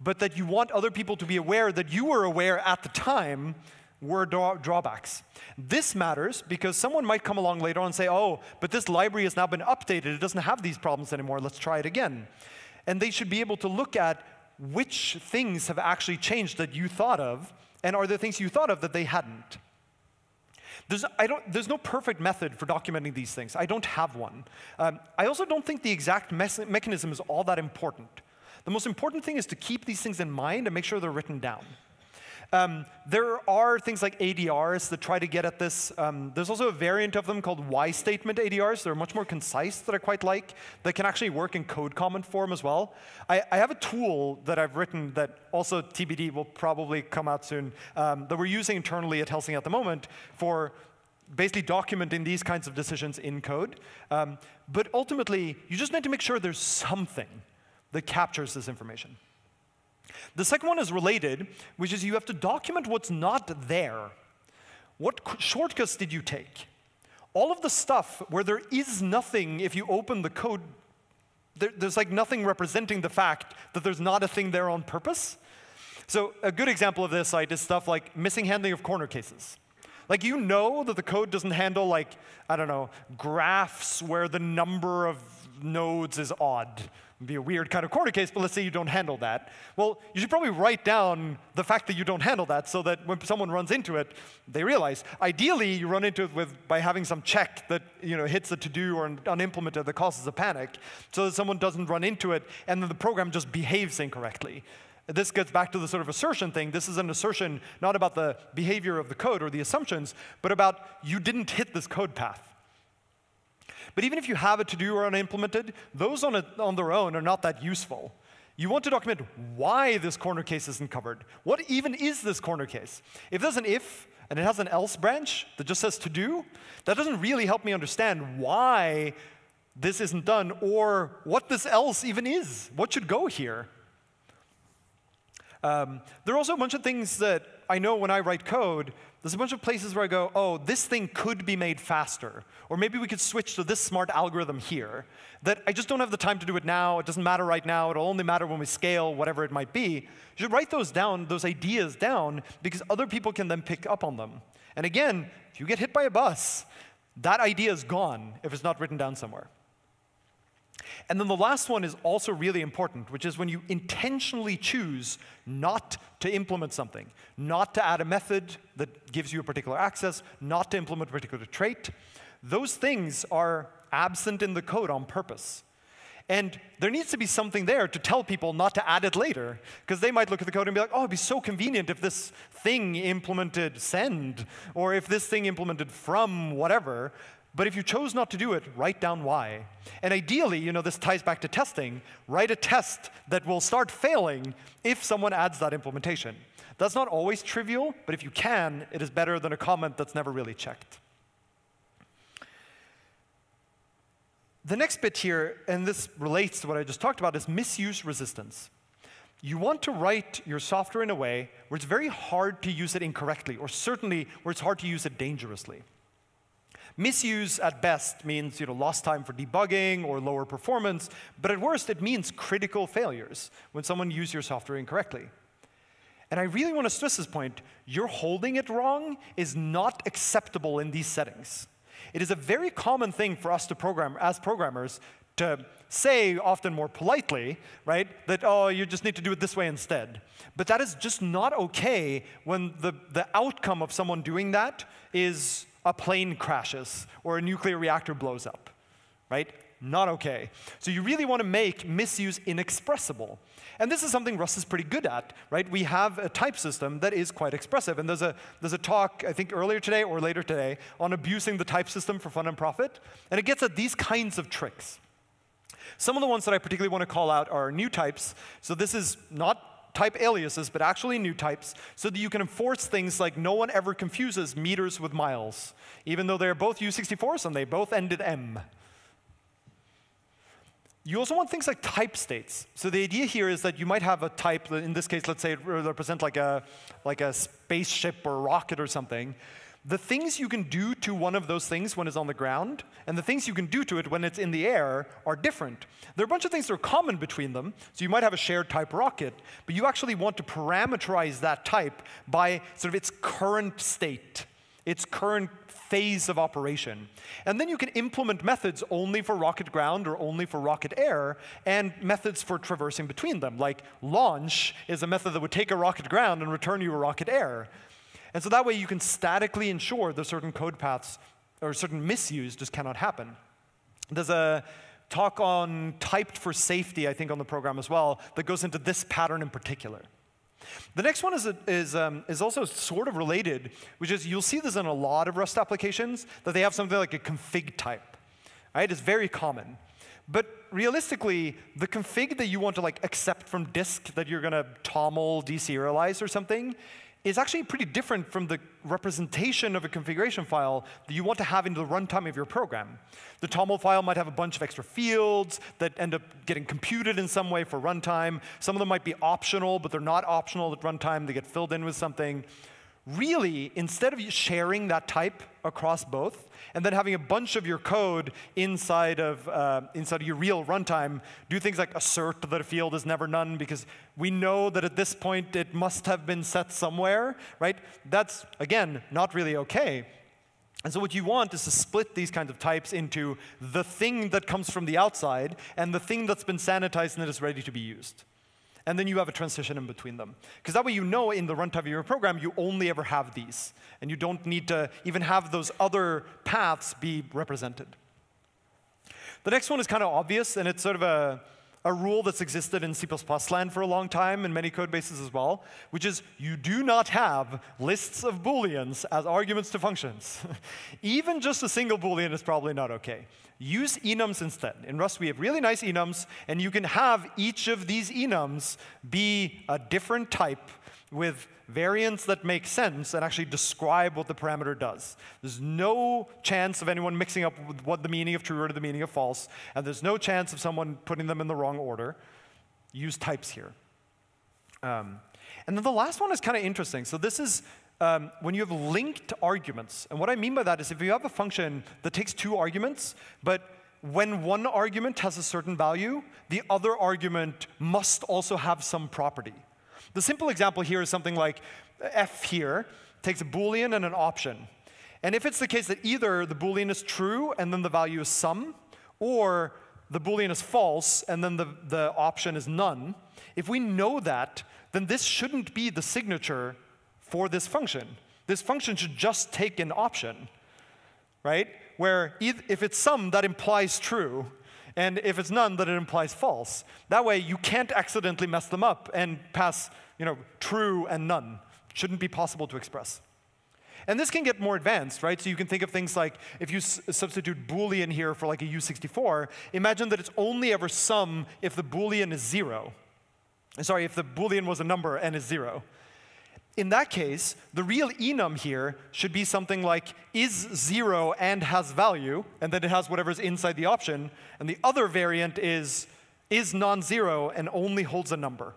but that you want other people to be aware that you were aware at the time were drawbacks. This matters because someone might come along later on and say, oh, but this library has now been updated. It doesn't have these problems anymore. Let's try it again. And they should be able to look at which things have actually changed that you thought of, and are there things you thought of that they hadn't. There's no perfect method for documenting these things. I don't have one. I also don't think the exact mechanism is all that important. The most important thing is to keep these things in mind and make sure they're written down. There are things like ADRs that try to get at this. There's also a variant of them called Y-statement ADRs. They're much more concise that I quite like. They can actually work in code comment form as well. I have a tool that I've written that also TBD will probably come out soon that we're using internally at Helsing at the moment for basically documenting these kinds of decisions in code. But ultimately, you just need to make sure there's something that captures this information. The second one is related, which is you have to document what's not there. What shortcuts did you take? All of the stuff where there is nothing, if you open the code, there's like nothing representing the fact that there's not a thing there on purpose. So a good example of this is stuff like missing handling of corner cases. Like you know that the code doesn't handle like, I don't know, graphs where the number of nodes is odd. It'd be a weird kind of corner case, but let's say you don't handle that. Well, you should probably write down the fact that you don't handle that so that when someone runs into it, they realize. Ideally, you run into it by having some check that hits a to-do or an unimplemented that causes a panic so that someone doesn't run into it and then the program just behaves incorrectly. This gets back to the sort of assertion thing. This is an assertion not about the behavior of the code or the assumptions, but about you didn't hit this code path. But even if you have a to-do or unimplemented, those on their own are not that useful. You want to document why this corner case isn't covered. What even is this corner case? If there's an if and it has an else branch that just says to-do, that doesn't really help me understand why this isn't done or what this else even is. What should go here? There are also a bunch of things that I know when I write code, there's a bunch of places where I go, oh, this thing could be made faster. Or maybe we could switch to this smart algorithm here. That I just don't have the time to do it now. It doesn't matter right now. It'll only matter when we scale, whatever it might be. You should write those down, those ideas down, because other people can then pick up on them. And again, if you get hit by a bus, that idea is gone if it's not written down somewhere. And then the last one is also really important, which is when you intentionally choose not to implement something, not to add a method that gives you a particular access, not to implement a particular trait. Those things are absent in the code on purpose. And there needs to be something there to tell people not to add it later, because they might look at the code and be like, oh, it'd be so convenient if this thing implemented send, or if this thing implemented from whatever. But if you chose not to do it, write down why. And ideally, this ties back to testing, write a test that will start failing if someone adds that implementation. That's not always trivial, but if you can, it is better than a comment that's never really checked. The next bit here, and this relates to what I just talked about, is misuse resistance. You want to write your software in a way where it's very hard to use it incorrectly, or certainly where it's hard to use it dangerously. Misuse at best means lost time for debugging or lower performance, but at worst it means critical failures when someone uses your software incorrectly. And I really want to stress this point. You're holding it wrong is not acceptable in these settings. It is a very common thing for us to program as programmers to say, often more politely, right, that, oh, you just need to do it this way instead. But that is just not okay when the outcome of someone doing that is a plane crashes or a nuclear reactor blows up, right? Not okay. So you really want to make misuse inexpressible. And this is something Rust is pretty good at, right? We have a type system that is quite expressive. And there's a talk, I think earlier today or later today, on abusing the type system for fun and profit. And it gets at these kinds of tricks. Some of the ones that I particularly want to call out are new types. So this is not type aliases, but actually new types, so that you can enforce things like no one ever confuses meters with miles, even though they're both U64s and they both end in M. You also want things like type states. So the idea here is that you might have a type that, in this case, let's say it represents like a spaceship or rocket or something. The things you can do to one of those things when it's on the ground and the things you can do to it when it's in the air are different. There are a bunch of things that are common between them. So you might have a shared type rocket, but you actually want to parameterize that type by sort of its current state, its current phase of operation. And then you can implement methods only for rocket ground or only for rocket air, and methods for traversing between them. Like launch is a method that would take a rocket ground and return you a rocket air. And so that way you can statically ensure that certain code paths or certain misuse just cannot happen. There's a talk on typed for safety, I think, on the program as well, that goes into this pattern in particular. The next one is also sort of related, which is you'll see this in a lot of Rust applications, that they have something like a config type. Right? It's very common. But realistically, the config that you want to accept from disk that you're going to toml deserialize or something is actually pretty different from the representation of a configuration file that you want to have in the runtime of your program. The toml file might have a bunch of extra fields that end up getting computed in some way for runtime. Some of them might be optional, but they're not optional at runtime. They get filled in with something. Really, instead of sharing that type across both, and then having a bunch of your code inside of your real runtime, do things like assert that a field is never none because we know that at this point it must have been set somewhere, right? That's, again, not really okay. And so what you want is to split these kinds of types into the thing that comes from the outside and the thing that's been sanitized and that is ready to be used. And then you have a transition in between them. Because that way you know in the runtime of your program you only ever have these. And you don't need to even have those other paths be represented. The next one is kind of obvious, and it's sort of a rule that's existed in C++ land for a long time, in many code bases as well, which is you do not have lists of Booleans as arguments to functions. Even just a single Boolean is probably not OK. Use enums instead. In Rust, we have really nice enums, and you can have each of these enums be a different type with variants that make sense and actually describe what the parameter does. There's no chance of anyone mixing up what the meaning of true or the meaning of false, and there's no chance of someone putting them in the wrong order. Use types here. And then the last one is kind of interesting. So this is when you have linked arguments. And what I mean by that is if you have a function that takes 2 arguments, but when one argument has a certain value, the other argument must also have some property. The simple example here is something like f here takes a Boolean and an option. And if it's the case that either the Boolean is true and then the value is some, or the Boolean is false and then the option is none, if we know that, then this shouldn't be the signature for this function. This function should just take an option, right? Where if it's some, that implies true. And if it's none, then it implies false. That way, you can't accidentally mess them up and pass true and none. Shouldn't be possible to express. And this can get more advanced, right? So you can think of things like if you substitute Boolean here for like a U64, imagine that it's only ever some if the Boolean is 0. Sorry, if the Boolean was a number and is 0. In that case, the real enum here should be something like is 0 and has value, and then it has whatever's inside the option. And the other variant is non-zero and only holds a number.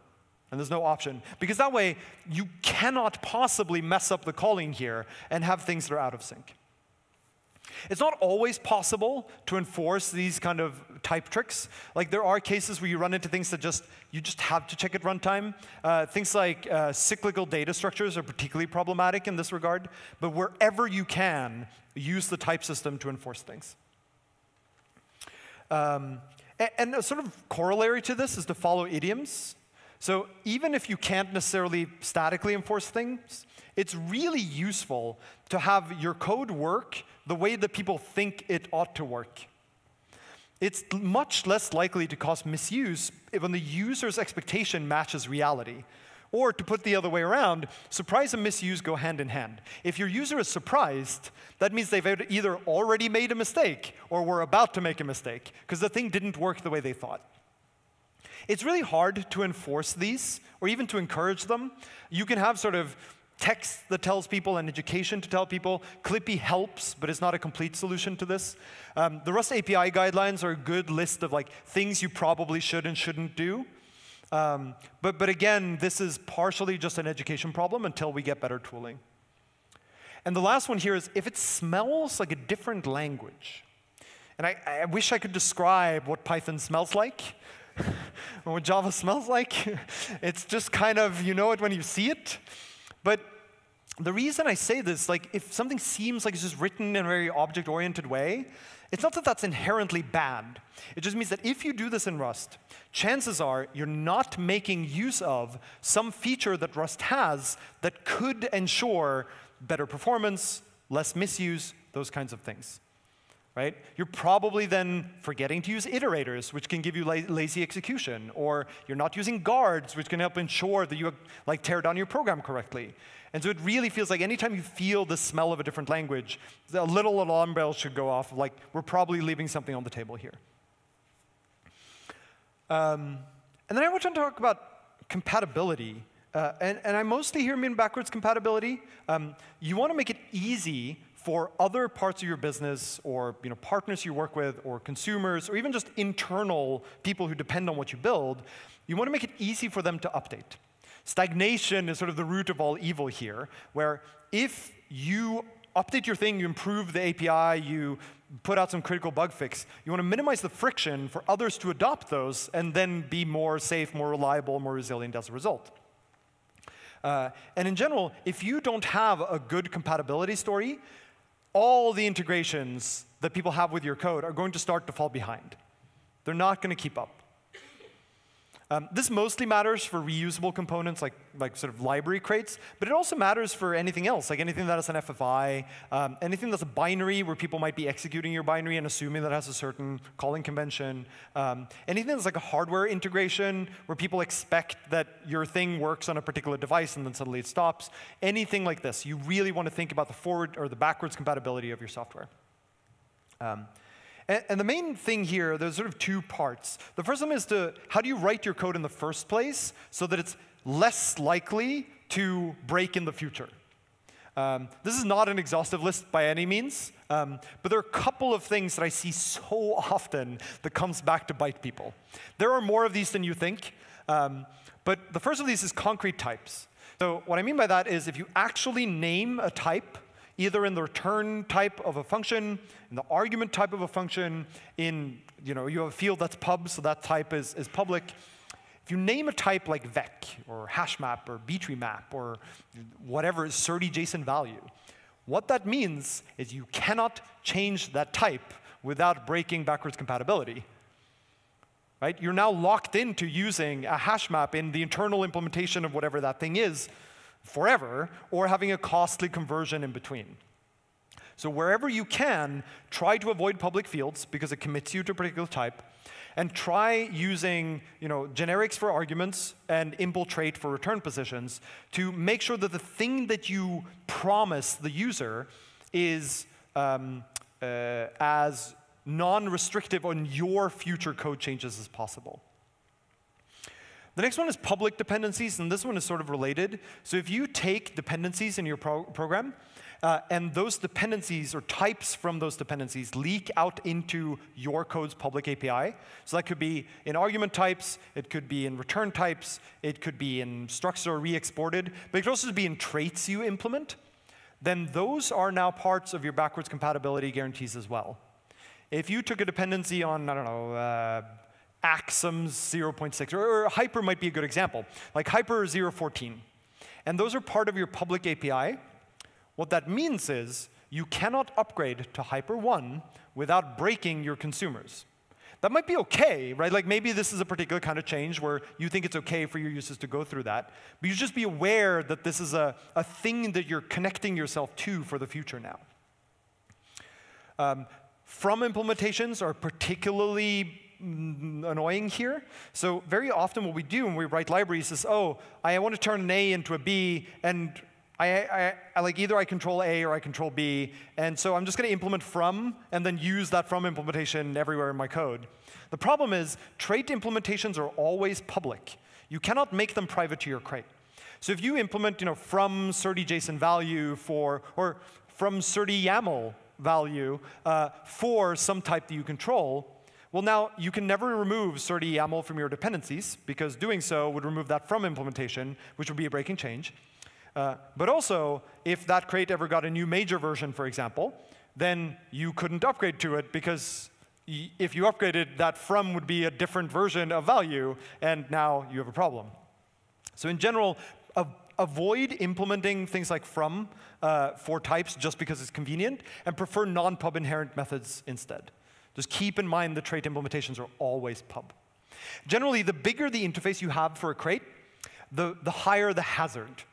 And there's no option. Because that way, you cannot possibly mess up the calling here and have things that are out of sync. It's not always possible to enforce these kind of type tricks. Like there are cases where you run into things that you just have to check at runtime. Things like cyclical data structures are particularly problematic in this regard. But wherever you can, use the type system to enforce things. And a sort of corollary to this is to follow idioms. So even if you can't necessarily statically enforce things, it's really useful to have your code work the way that people think it ought to work. It's much less likely to cause misuse when the user's expectation matches reality. Or to put it the other way around, surprise and misuse go hand in hand. If your user is surprised, that means they've either already made a mistake or were about to make a mistake because the thing didn't work the way they thought. It's really hard to enforce these or even to encourage them. You can have sort of text that tells people and education to tell people. Clippy helps, but it's not a complete solution to this. The Rust API guidelines are a good list of like things you probably should and shouldn't do. But again, this is partially just an education problem until we get better tooling. And the last one here is if it smells like a different language. And I wish I could describe what Python smells like or what Java smells like. It's just kind of, you know it when you see it. But the reason I say this, like if something seems like it's just written in a very object-oriented way, it's not that that's inherently bad. It just means that if you do this in Rust, chances are you're not making use of some feature that Rust has that could ensure better performance, less misuse, those kinds of things. Right? You're probably then forgetting to use iterators, which can give you lazy execution, or you're not using guards, which can help ensure that you like tear down your program correctly. And so it really feels like anytime you feel the smell of a different language, a little alarm bell should go off, like we're probably leaving something on the table here. And then I want to talk about compatibility. And I mostly here mean backwards compatibility. You want to make it easy for other parts of your business or partners you work with or consumers or even just internal people who depend on what you build, you want to make it easy for them to update. Stagnation is sort of the root of all evil here, where if you update your thing, you improve the API, you put out some critical bug fix, you want to minimize the friction for others to adopt those and then be more safe, more reliable, more resilient as a result. And in general, if you don't have a good compatibility story, all the integrations that people have with your code are going to start to fall behind. They're not going to keep up. This mostly matters for reusable components like sort of library crates, but it also matters for anything else, like anything that has an FFI, anything that's a binary where people might be executing your binary and assuming that has a certain calling convention, anything that's like a hardware integration where people expect that your thing works on a particular device and then suddenly it stops, anything like this. You really want to think about the forward or the backwards compatibility of your software. And the main thing here, there's sort of two parts. The first one is how do you write your code in the first place so that it's less likely to break in the future? This is not an exhaustive list by any means, but there are a couple of things that I see so often that comes back to bite people. There are more of these than you think, but the first of these is concrete types. So what I mean by that is if you actually name a type, either in the return type of a function, in the argument type of a function, you have a field that's pub, so that type is public. If you name a type like vec, or hashmap, or btree map, or whatever is SerDes JSON value, what that means is you cannot change that type without breaking backwards compatibility. Right? You're now locked into using a hash map in the internal implementation of whatever that thing is forever, or having a costly conversion in between. So wherever you can, try to avoid public fields because it commits you to a particular type, and try using generics for arguments and impl trait for return positions to make sure that the thing that you promise the user is as non-restrictive on your future code changes as possible. The next one is public dependencies, and this one is sort of related. So if you take dependencies in your program, and those dependencies or types from those dependencies leak out into your code's public API, so that could be in argument types, it could be in return types, it could be in structs or re-exported, but it could also be in traits you implement, then those are now parts of your backwards compatibility guarantees as well. If you took a dependency on, I don't know, Axums 0.6, or Hyper might be a good example, like Hyper 0.14. And those are part of your public API. What that means is you cannot upgrade to Hyper 1 without breaking your consumers. That might be OK, right? Like maybe this is a particular kind of change where you think it's OK for your users to go through that. But you just be aware that this is a thing that you're connecting yourself to for the future now. From implementations are particularly annoying here. So very often what we do when we write libraries is, oh, I want to turn an A into a B, and I like either I control A or I control B, and so I'm just going to implement from and then use that from implementation everywhere in my code. The problem is trait implementations are always public. You cannot make them private to your crate. So if you implement from SerDes JSON value or from SerDes YAML value for some type that you control, well, now you can never remove SerDes YAML from your dependencies, because doing so would remove that from implementation, which would be a breaking change. But also, if that crate ever got a new major version, for example, then you couldn't upgrade to it, because if you upgraded, that from would be a different version of value, and now you have a problem. So in general, avoid implementing things like from for types just because it's convenient, and prefer non-pub inherent methods instead. Just keep in mind the trait implementations are always pub. Generally, the bigger the interface you have for a crate, the higher the hazard.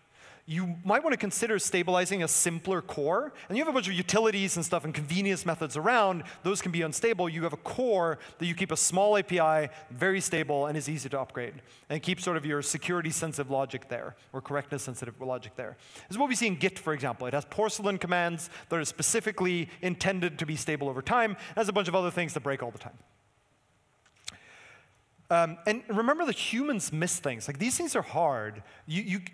You might want to consider stabilizing a simpler core. And you have a bunch of utilities and stuff and convenience methods around. Those can be unstable. You have a core that you keep a small API, very stable, and is easy to upgrade. And keep sort of your security-sensitive logic there, or correctness-sensitive logic there. This is what we see in Git, for example. It has porcelain commands that are specifically intended to be stable over time. It has a bunch of other things that break all the time. And remember that humans miss things. Like, these things are hard.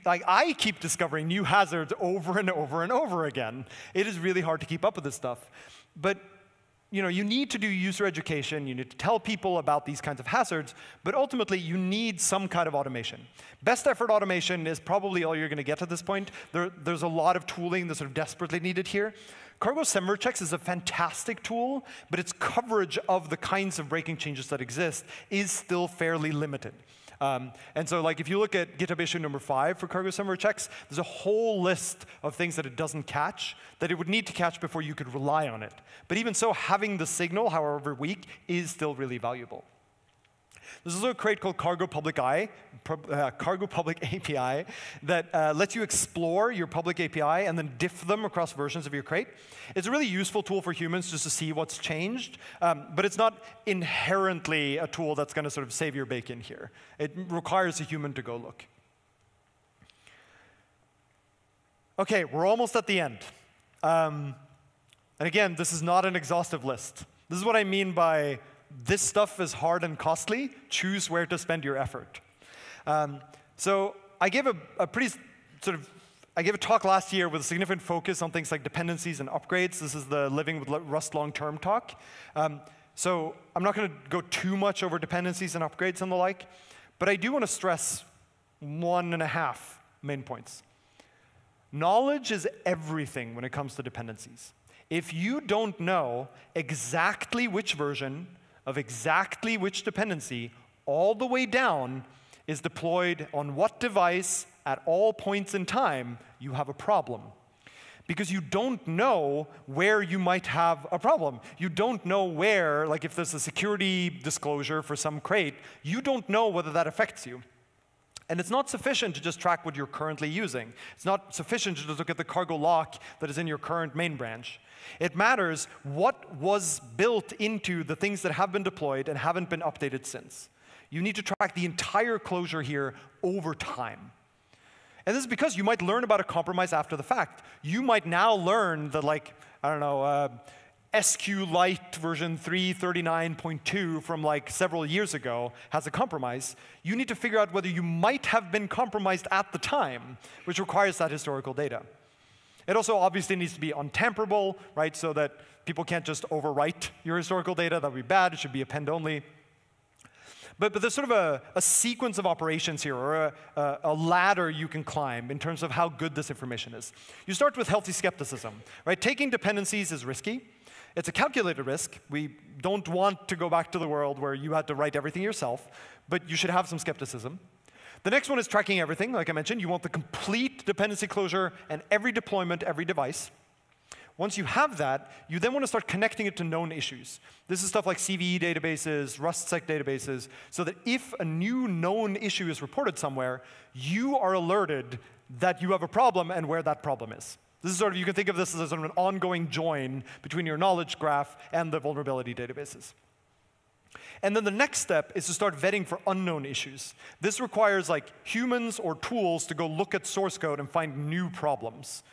Like, I keep discovering new hazards over and over and over again. It is really hard to keep up with this stuff. But you need to do user education. You need to tell people about these kinds of hazards. But ultimately, you need some kind of automation. Best effort automation is probably all you're going to get at this point. There's a lot of tooling that's sort of desperately needed here. Cargo sender checks is a fantastic tool, but its coverage of the kinds of breaking changes that exist is still fairly limited. And so, like, if you look at GitHub issue number 5 for cargo sender checks, there's a whole list of things that it doesn't catch that it would need to catch before you could rely on it. But even so, having the signal, however weak, is still really valuable. There's also a crate called Cargo Public API that lets you explore your public API and then diff them across versions of your crate. It's a really useful tool for humans just to see what's changed, but it's not inherently a tool that's going to sort of save your bacon here. It requires a human to go look. OK, we're almost at the end. And again, this is not an exhaustive list. This is what I mean by this stuff is hard and costly. Choose where to spend your effort. So I gave I gave a talk last year with a significant focus on things like dependencies and upgrades. This is the Living with Rust long-term talk. So I'm not going to go too much over dependencies and upgrades and the like, but I do want to stress 1.5 main points. Knowledge is everything when it comes to dependencies. If you don't know exactly which version of exactly which dependency all the way down is deployed on what device at all points in time, you have a problem. Because you don't know where you might have a problem. You don't know where, like if there's a security disclosure for some crate, you don't know whether that affects you. And it's not sufficient to just track what you're currently using. It's not sufficient to just look at the cargo lock that is in your current main branch. It matters what was built into the things that have been deployed and haven't been updated since. You need to track the entire closure here over time. And this is because you might learn about a compromise after the fact. You might now learn that, like, I don't know, SQLite version 339.2 from like several years ago has a compromise. You need to figure out whether you might have been compromised at the time, which requires that historical data. It also obviously needs to be untamperable, right, so that people can't just overwrite your historical data. That would be bad. It should be append only. But there's sort of a sequence of operations here, or a ladder you can climb in terms of how good this information is. You start with healthy skepticism, right? Taking dependencies is risky. It's a calculated risk. We don't want to go back to the world where you had to write everything yourself, but you should have some skepticism. The next one is tracking everything. Like I mentioned, you want the complete dependency closure and every deployment, every device. Once you have that, you then want to start connecting it to known issues. This is stuff like CVE databases, RustSec databases, so that if a new known issue is reported somewhere, you are alerted that you have a problem and where that problem is. This is sort of, you can think of this as sort of an ongoing join between your knowledge graph and the vulnerability databases. And then the next step is to start vetting for unknown issues. This requires like humans or tools to go look at source code and find new problems.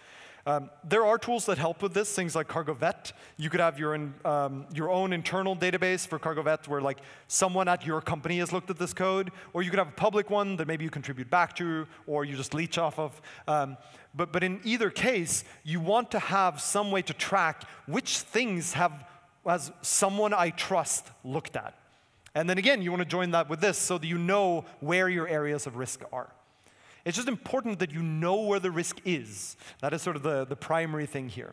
There are tools that help with this, things like CargoVet. You could have your own internal database for CargoVet where like someone at your company has looked at this code, or you could have a public one that maybe you contribute back to, or you just leech off of. But in either case, you want to have some way to track which things has someone I trust looked at. And then again, you want to join that with this so that you know where your areas of risk are. It's just important that you know where the risk is. That is sort of the primary thing here.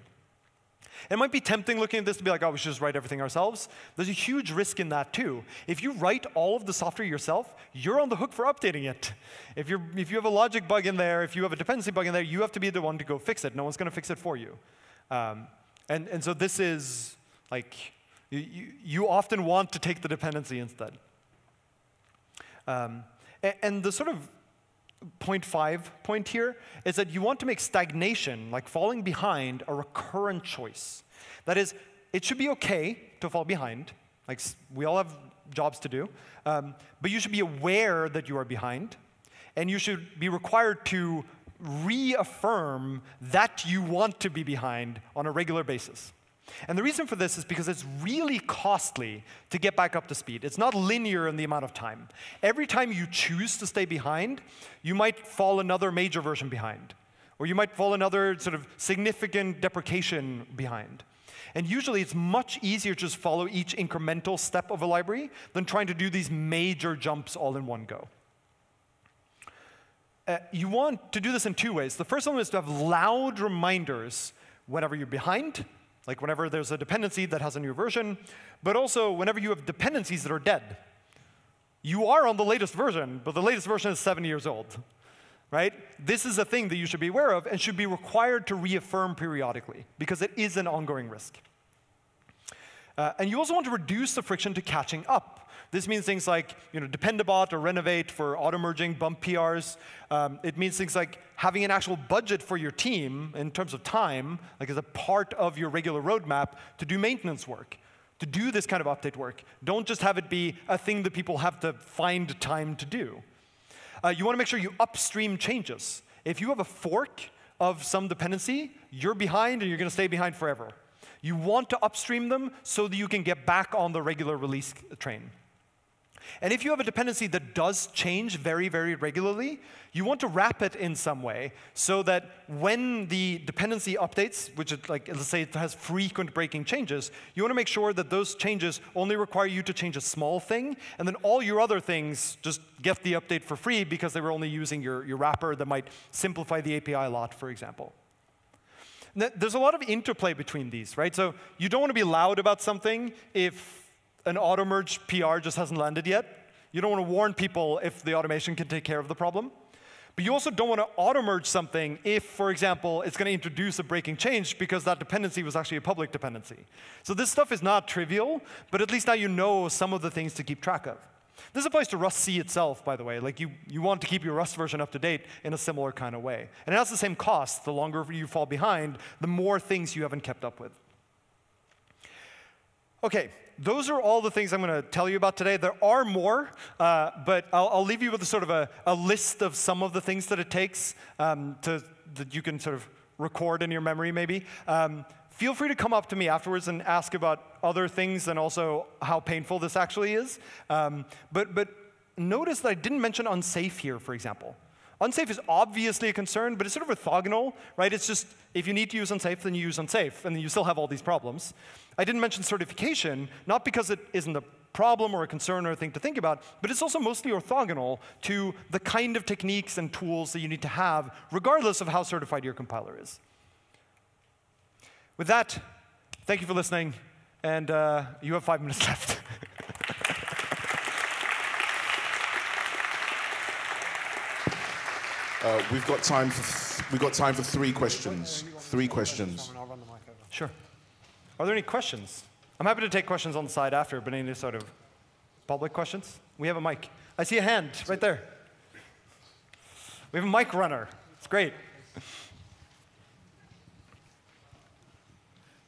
It might be tempting looking at this to be like, oh, we should just write everything ourselves. There's a huge risk in that too. If you write all of the software yourself, you're on the hook for updating it. If you have a logic bug in there, if you have a dependency bug in there, you have to be the one to go fix it. No one's going to fix it for you. And so this is like, you often want to take the dependency instead. And the sort of point here is that you want to make stagnation, like falling behind, a recurrent choice. That is, it should be okay to fall behind. Like, we all have jobs to do. But you should be aware that you are behind. And you should be required to reaffirm that you want to be behind on a regular basis. And the reason for this is because it's really costly to get back up to speed. It's not linear in the amount of time. Every time you choose to stay behind, you might fall another major version behind. Or you might fall another sort of significant deprecation behind. And usually it's much easier to just follow each incremental step of a library than trying to do these major jumps all in one go. You want to do this in two ways. The first one is to have loud reminders whenever you're behind, like whenever there's a dependency that has a new version, but also whenever you have dependencies that are dead. You are on the latest version, but the latest version is 7 years old, right? This is a thing that you should be aware of and should be required to reaffirm periodically, because it is an ongoing risk. And you also want to reduce the friction to catching up. This means things like Dependabot or Renovate for auto-merging, bump PRs. It means things like having an actual budget for your team in terms of time, like as a part of your regular roadmap, to do maintenance work, to do this kind of update work. Don't just have it be a thing that people have to find time to do. You want to make sure you upstream changes. If you have a fork of some dependency, you're behind and you're going to stay behind forever. You want to upstream them so that you can get back on the regular release train. And if you have a dependency that does change very, very regularly, you want to wrap it in some way so that when the dependency updates, which is like, let's say it has frequent breaking changes, you want to make sure that those changes only require you to change a small thing, and then all your other things just get the update for free because they were only using your wrapper that might simplify the API a lot, for example. There's a lot of interplay between these, right? So you don't want to be loud about something if an auto-merge PR just hasn't landed yet. You don't want to warn people if the automation can take care of the problem. But you also don't want to auto-merge something if, for example, it's going to introduce a breaking change because that dependency was actually a public dependency. So this stuff is not trivial, but at least now you know some of the things to keep track of. This applies to Rust C itself, by the way. Like you want to keep your Rust version up to date in a similar kind of way. And it has the same cost. The longer you fall behind, the more things you haven't kept up with. OK, those are all the things I'm going to tell you about today. There are more, but I'll leave you with a sort of a list of some of the things that it takes that you can sort of record in your memory, maybe. Feel free to come up to me afterwards and ask about other things and also how painful this actually is. But notice that I didn't mention unsafe here, for example. Unsafe is obviously a concern, but it's sort of orthogonal, right? It's just if you need to use unsafe, then you use unsafe, and then you still have all these problems. I didn't mention certification, not because it isn't a problem or a concern or a thing to think about, but it's also mostly orthogonal to the kind of techniques and tools that you need to have, regardless of how certified your compiler is. With that, thank you for listening, and you have 5 minutes left. We've got time for 3 questions. 3 questions. Sure. Are there any questions? I'm happy to take questions on the side after, but any sort of public questions? We have a mic. I see a hand right there. We have a mic runner. It's great.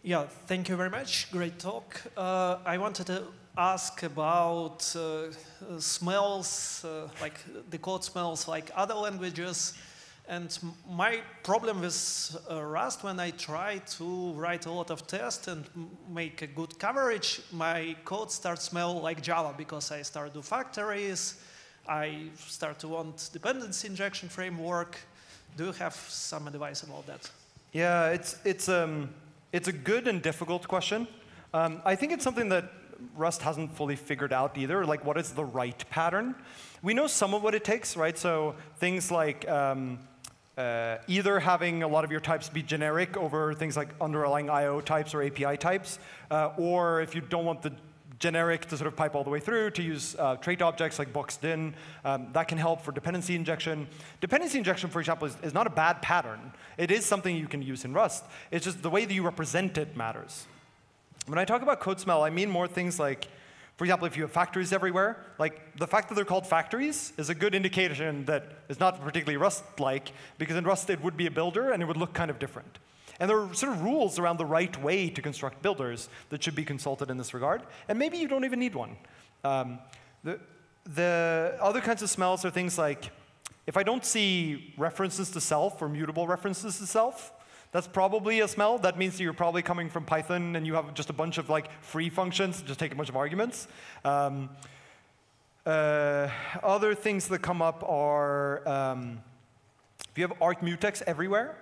Yeah, thank you very much. Great talk. I wanted to ask about smells, like the code smells like other languages. And my problem with Rust, when I try to write a lot of tests and make a good coverage, my code starts to smell like Java because I start to do factories. I start to want dependency injection framework. Do you have some advice about that? Yeah, it's a good and difficult question. I think it's something that Rust hasn't fully figured out either, like what is the right pattern. We know some of what it takes, right? So things like either having a lot of your types be generic over things like underlying I/O types or API types, or if you don't want the generic to sort of pipe all the way through, to use trait objects like boxed in. That can help for dependency injection. Dependency injection, for example, is not a bad pattern. It is something you can use in Rust. It's just the way that you represent it matters. When I talk about code smell, I mean more things like, for example, if you have factories everywhere, like the fact that they're called factories is a good indication that it's not particularly Rust-like, because in Rust it would be a builder and it would look kind of different. And there are sort of rules around the right way to construct builders that should be consulted in this regard. And maybe you don't even need one. The other kinds of smells are things like, if I don't see references to self or mutable references to self, that's probably a smell. That means that you're probably coming from Python and you have just a bunch of like free functions, just take a bunch of arguments. Other things that come up are if you have argmutex everywhere.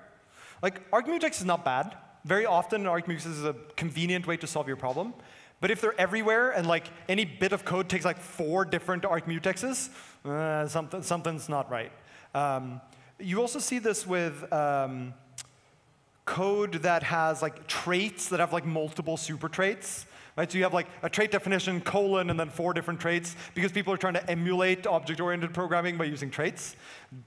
Like, argmutex is not bad. Very often, argmutex is a convenient way to solve your problem. But if they're everywhere and like any bit of code takes like 4 different argmutexes, something's not right. You also see this with code that has like traits that have like multiple super traits. Right? So you have like a trait definition, colon, and then 4 different traits, because people are trying to emulate object-oriented programming by using traits.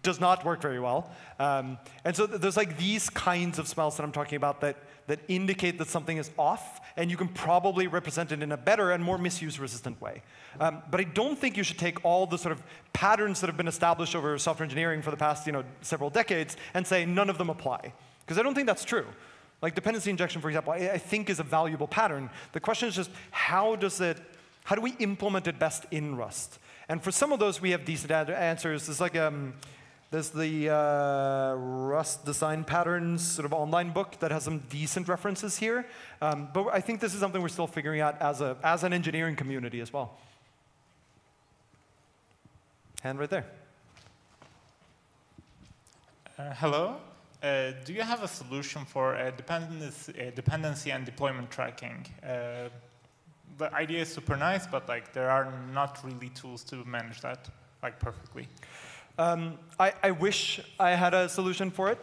Does not work very well. And so there's like these kinds of smells that I'm talking about that that indicate that something is off, and you can probably represent it in a better and more misuse-resistant way. But I don't think you should take all the sort of patterns that have been established over software engineering for the past several decades and say none of them apply. Because I don't think that's true. Like dependency injection, for example, I think is a valuable pattern. The question is just how do we implement it best in Rust? And for some of those, we have decent answers. There's like there's the Rust design patterns sort of online book that has some decent references here. But I think this is something we're still figuring out as an engineering community as well. Hand right there. Hello. Do you have a solution for dependency and deployment tracking? The idea is super nice, but like there are not really tools to manage that like perfectly. I wish I had a solution for it.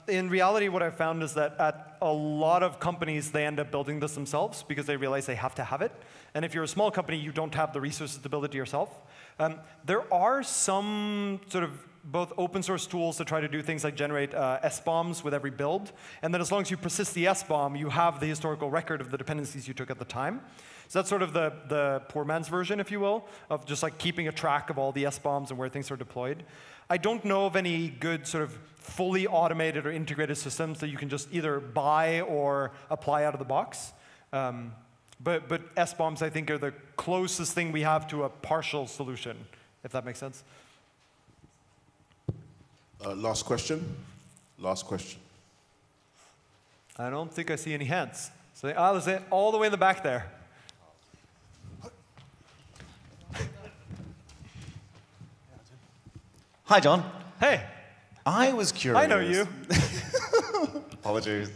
In reality, what I've found is that at a lot of companies, they end up building this themselves because they realize they have to have it. And if you're a small company, you don't have the resources to build it yourself. There are some sort of both open source tools to try to do things like generate SBOMs with every build. And then as long as you persist the SBOM, you have the historical record of the dependencies you took at the time. So that's sort of the poor man's version, if you will, of just like keeping a track of all the SBOMs and where things are deployed. I don't know of any good sort of fully automated or integrated systems that you can just either buy or apply out of the box. But SBOMs, I think, are the closest thing we have to a partial solution, if that makes sense. Last question. Last question. I don't think I see any hands. So there's it all the way in the back there. Hi, John. Hey. I was curious. I know you. Apologies.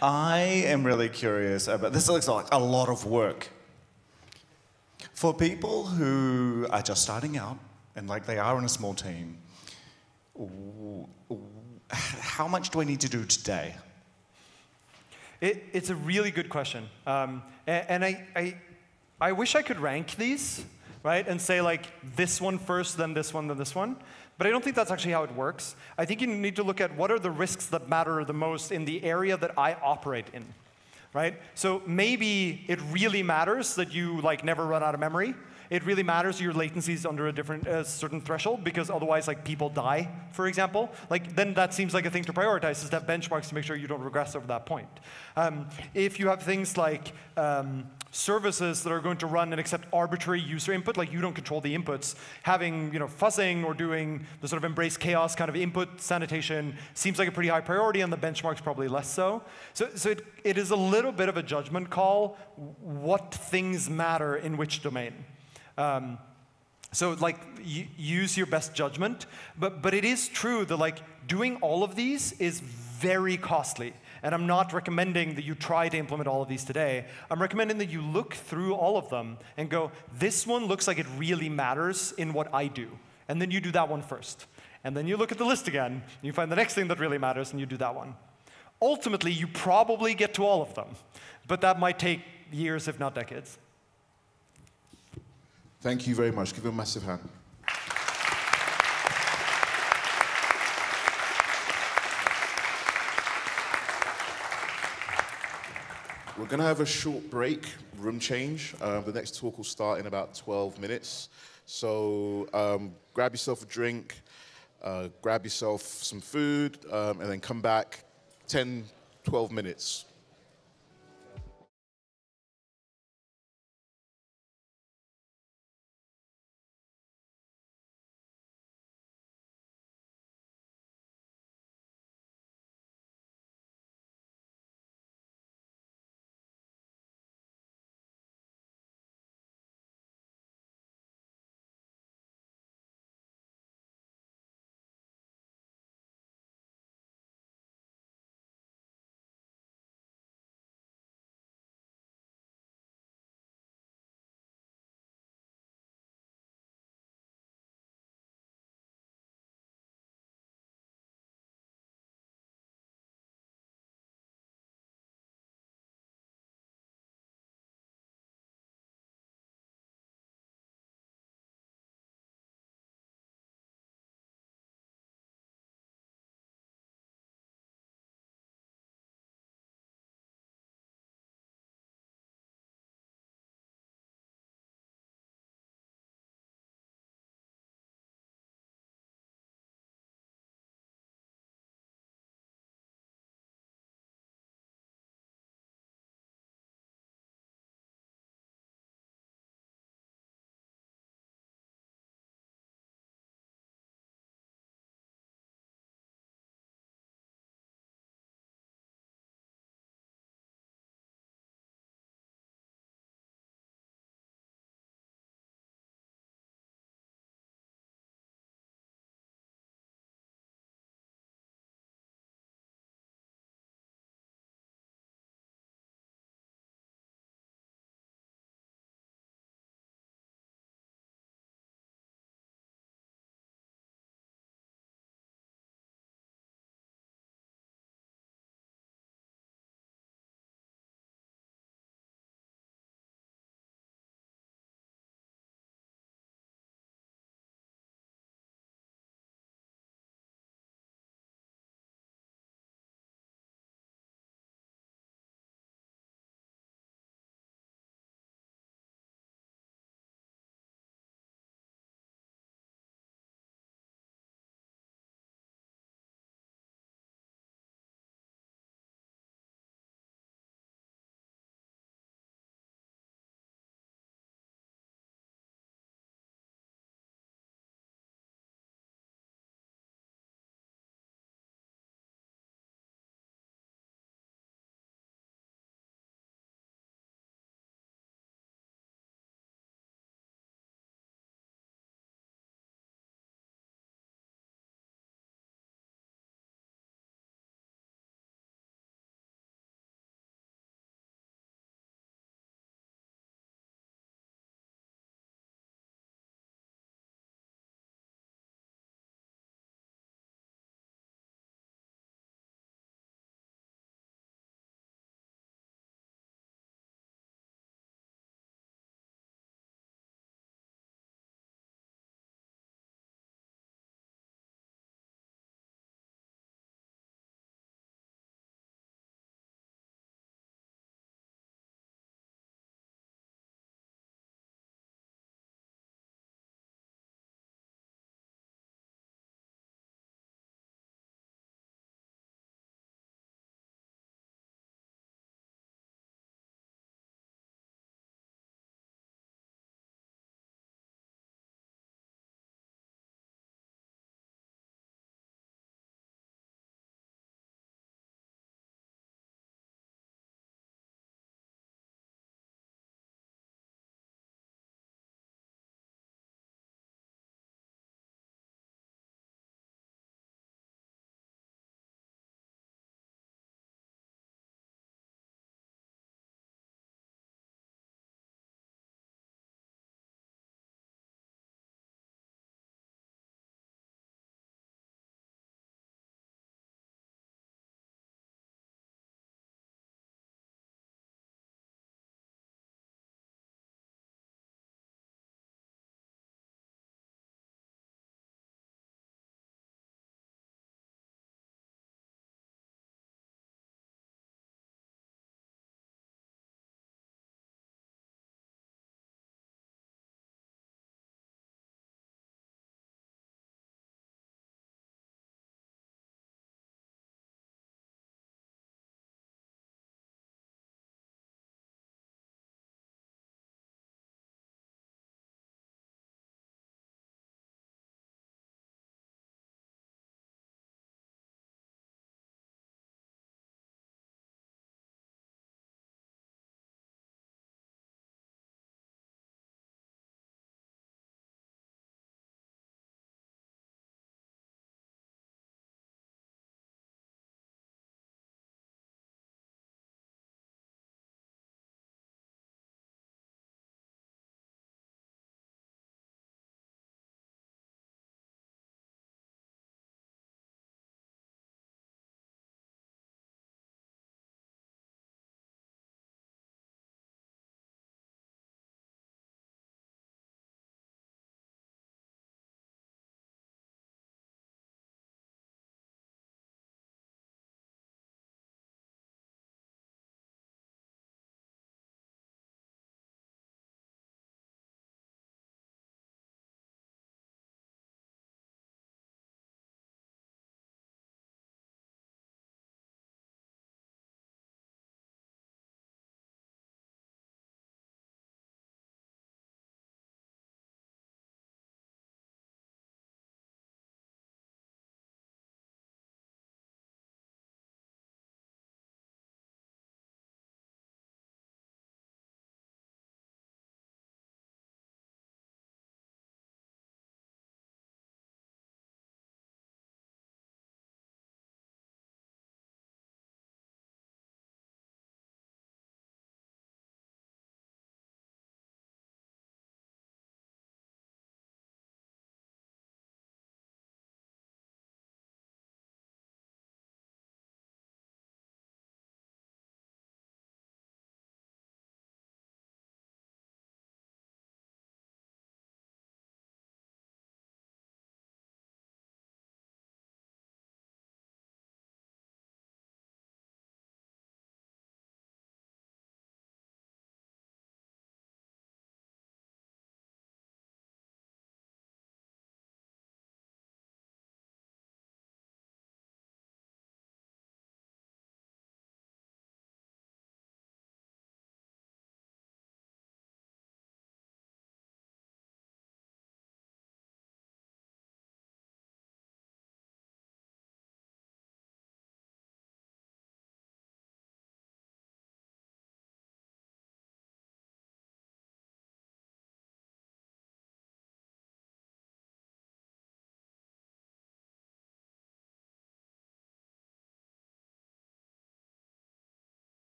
I am really curious about, this looks like a lot of work. For people who are just starting out, and like they are in a small team, how much do I need to do today? It's a really good question. And I wish I could rank these, right? And say like this one first, then this one, then this one. But I don't think that's actually how it works. I think you need to look at what are the risks that matter the most in the area that I operate in, right? So maybe it really matters that you like never run out of memory. It really matters your latency is under a certain threshold because otherwise like people die, for example. Like then that seems like a thing to prioritize is to have benchmarks to make sure you don't regress over that point. If you have things like services that are going to run and accept arbitrary user input, like you don't control the inputs, having fuzzing or doing the sort of embrace chaos kind of input sanitation seems like a pretty high priority, and the benchmark's probably less so. So it is a little bit of a judgment call what things matter in which domain. So like use your best judgment, but it is true that like doing all of these is very costly. And I'm not recommending that you try to implement all of these today. I'm recommending that you look through all of them and go, this one looks like it really matters in what I do. And then you do that one first. And then you look at the list again, and you find the next thing that really matters, and you do that one. Ultimately, you probably get to all of them. But that might take years, if not decades. Thank you very much. Give him a massive hand. We're going to have a short break, room change. The next talk will start in about 12 minutes. So grab yourself a drink, grab yourself some food, and then come back 10, 12 minutes.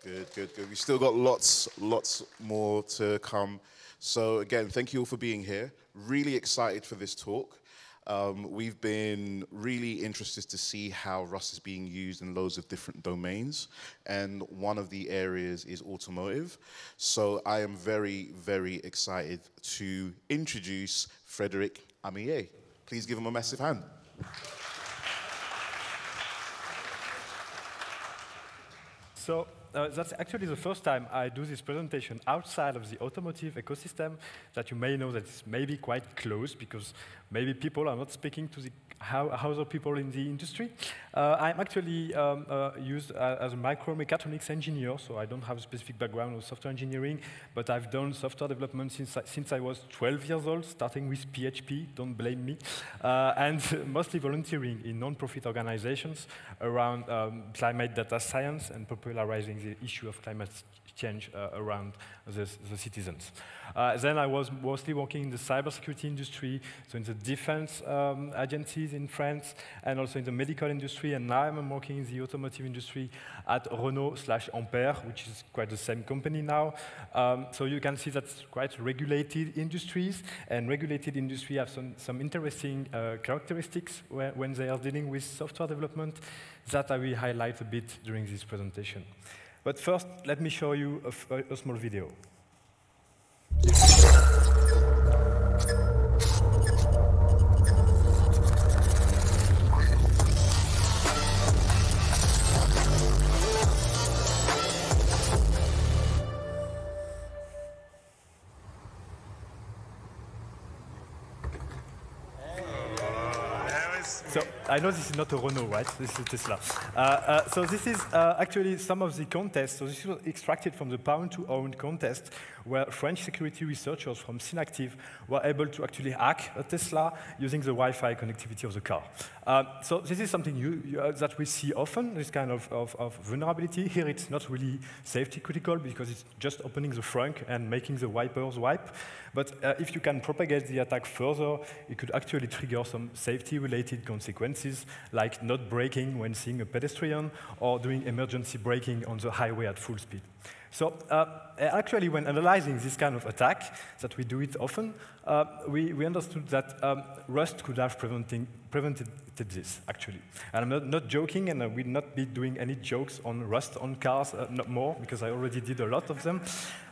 Good, good, good. We've still got lots more to come. So again, thank you all for being here. Really excited for this talk. We've been really interested to see how Rust is being used in loads of different domains. And one of the areas is automotive. So I am very, very excited to introduce Frédéric Amillet. Please give him a massive hand. So that's actually the first time I do this presentation outside of the automotive ecosystem that you may know that it's maybe quite close because maybe people are not speaking to the other people in the industry. I'm actually used as a micromechatronics engineer, so I don't have a specific background of software engineering, but I've done software development since I was 12 years old, starting with PHP, don't blame me, and mostly volunteering in non-profit organizations around climate data science and popularizing the issue of climate change around the citizens. Then I was mostly working in the cybersecurity industry, so in the defense agencies in France, and also in the medical industry, and now I'm working in the automotive industry at Renault/Ampere, which is quite the same company now. So you can see that's quite regulated industries, and regulated industry have some interesting characteristics when they are dealing with software development that I will highlight a bit during this presentation. But first, let me show you a small video. So I know this is not a Renault, right? This is Tesla. So this is actually some of the contests. So this was extracted from the Pound2Own contest, where French security researchers from Synactive were able to actually hack a Tesla using the Wi-Fi connectivity of the car. So this is something that we see often, this kind of vulnerability. Here it's not really safety critical because it's just opening the frunk and making the wipers wipe. But if you can propagate the attack further, it could actually trigger some safety-related consequences, like not braking when seeing a pedestrian or doing emergency braking on the highway at full speed. So actually, when analyzing this kind of attack, that we do it often, we understood that Rust could have prevented this, actually. And I'm not joking, and I will not be doing any jokes on Rust on cars, not more, because I already did a lot of them.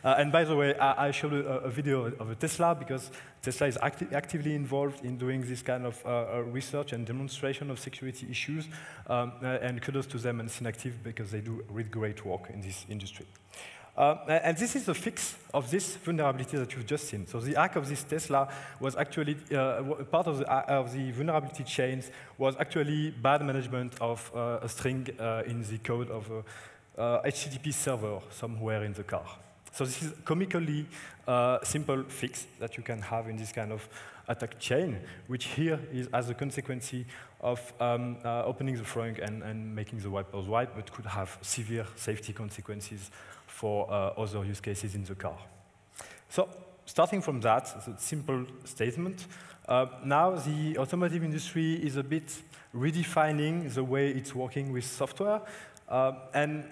And by the way, I showed a video of a Tesla, because Tesla is actively involved in doing this kind of research and demonstration of security issues. And kudos to them and Synactive, because they do really great work in this industry. And this is the fix of this vulnerability that you've just seen. So the hack of this Tesla was actually, part of the vulnerability chains was actually bad management of a string in the code of a HTTP server somewhere in the car. So this is comically simple fix that you can have in this kind of attack chain, which here is as a consequence of opening the frunk and making the wipers wipe, but could have severe safety consequences for other use cases in the car. So starting from that, it's a simple statement. Now the automotive industry is a bit redefining the way it's working with software. And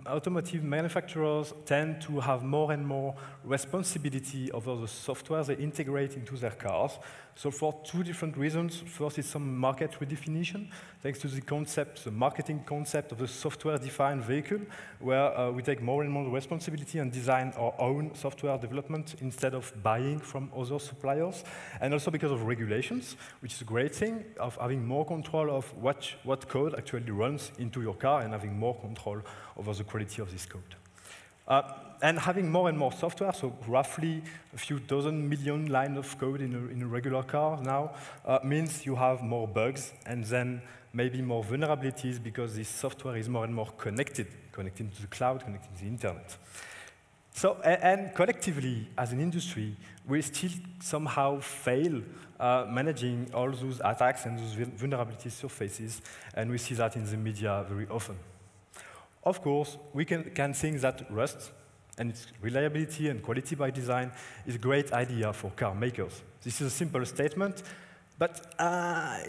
automotive manufacturers tend to have more and more responsibility over the software they integrate into their cars. So for two different reasons. First is some market redefinition, thanks to the concept, the marketing concept of the software-defined vehicle, where we take more and more responsibility and design our own software development instead of buying from other suppliers. And also because of regulations, which is a great thing, of having more control of what code actually runs into your car and having more control over the quality of this code. And having more and more software, so roughly a few dozen million lines of code in a regular car now, means you have more bugs and then maybe more vulnerabilities because this software is more and more connected to the cloud, connected to the internet. So, and collectively, as an industry, we still somehow fail managing all those attacks and those vulnerability surfaces, and we see that in the media very often. Of course, we can think that Rust and its reliability and quality by design is a great idea for car makers. This is a simple statement. But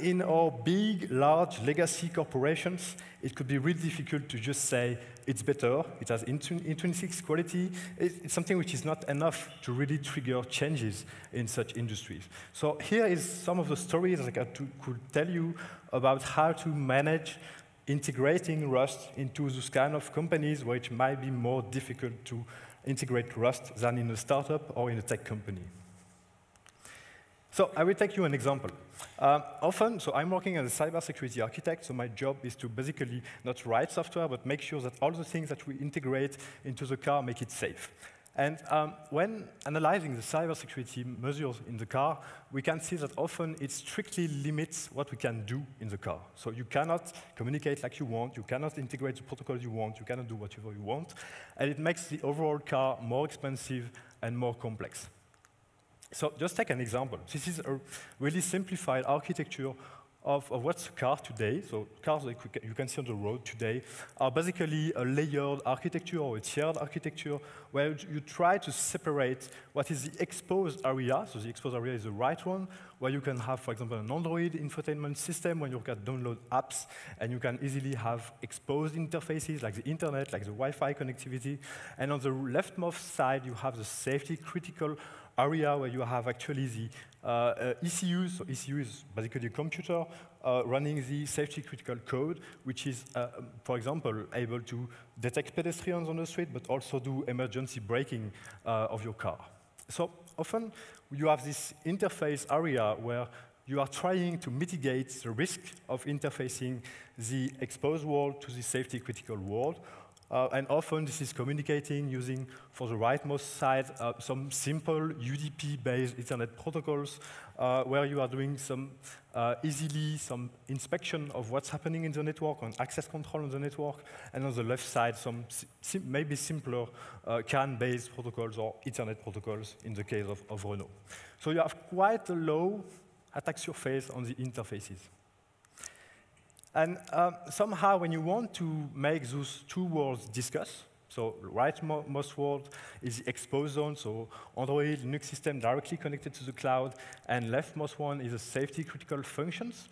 in our big, large legacy corporations, it could be really difficult to just say it's better, it has intrinsic quality. It's something which is not enough to really trigger changes in such industries. So here is some of the stories I could tell you about how to manage integrating Rust into those kind of companies where it might be more difficult to integrate Rust than in a startup or in a tech company. So I will take you an example. So I'm working as a cybersecurity architect, so my job is to basically not write software, but make sure that all the things that we integrate into the car make it safe. And when analyzing the cybersecurity measures in the car, we can see that often it strictly limits what we can do in the car. So you cannot communicate like you want, you cannot integrate the protocols you want, you cannot do whatever you want, and it makes the overall car more expensive and more complex. So just take an example. This is a really simplified architecture of what's a car today. So cars that you can see on the road today are basically a layered architecture or a tiered architecture where you try to separate what is the exposed area. So the exposed area is the right one, where you can have, for example, an Android infotainment system where you can download apps and you can easily have exposed interfaces like the internet, like the Wi-Fi connectivity. And on the leftmost side, you have the safety critical area where you have actually the ECUs. So ECU is basically a computer running the safety critical code, which is, for example, able to detect pedestrians on the street, but also do emergency braking of your car. So often you have this interface area where you are trying to mitigate the risk of interfacing the exposed world to the safety critical world. And often this is communicating using, for the rightmost side, some simple UDP-based Ethernet protocols where you are doing some some inspection of what's happening in the network and access control on the network. And on the left side, some maybe simpler CAN-based protocols or Ethernet protocols in the case of Renault. So you have quite a low attack surface on the interfaces. And somehow, when you want to make those two worlds discuss, so rightmost world is the exposed zone, so Android, Linux system directly connected to the cloud, and leftmost one is the safety critical functions.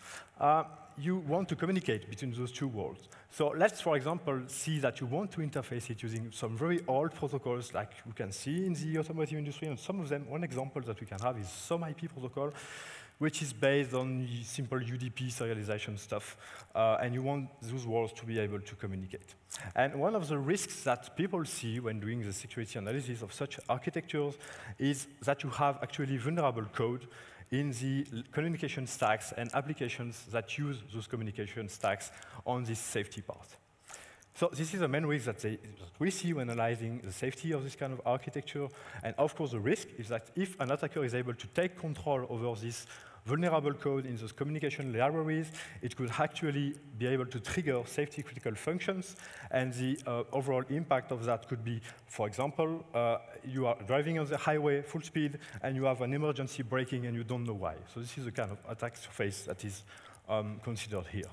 You want to communicate between those two worlds. So let's, for example, see that you want to interface it using some very old protocols like you can see in the automotive industry, and some of them, one example that we can have is SOME-IP protocol, which is based on simple UDP serialization stuff, and you want those worlds to be able to communicate. And one of the risks that people see when doing the security analysis of such architectures is that you have actually vulnerable code in the communication stacks and applications that use those communication stacks on this safety part. So this is the main risk that we see when analyzing the safety of this kind of architecture. And of course, the risk is that if an attacker is able to take control over this vulnerable code in those communication libraries, it could actually be able to trigger safety critical functions. And the overall impact of that could be, for example, you are driving on the highway full speed and you have an emergency braking and you don't know why. So this is the kind of attack surface that is considered here.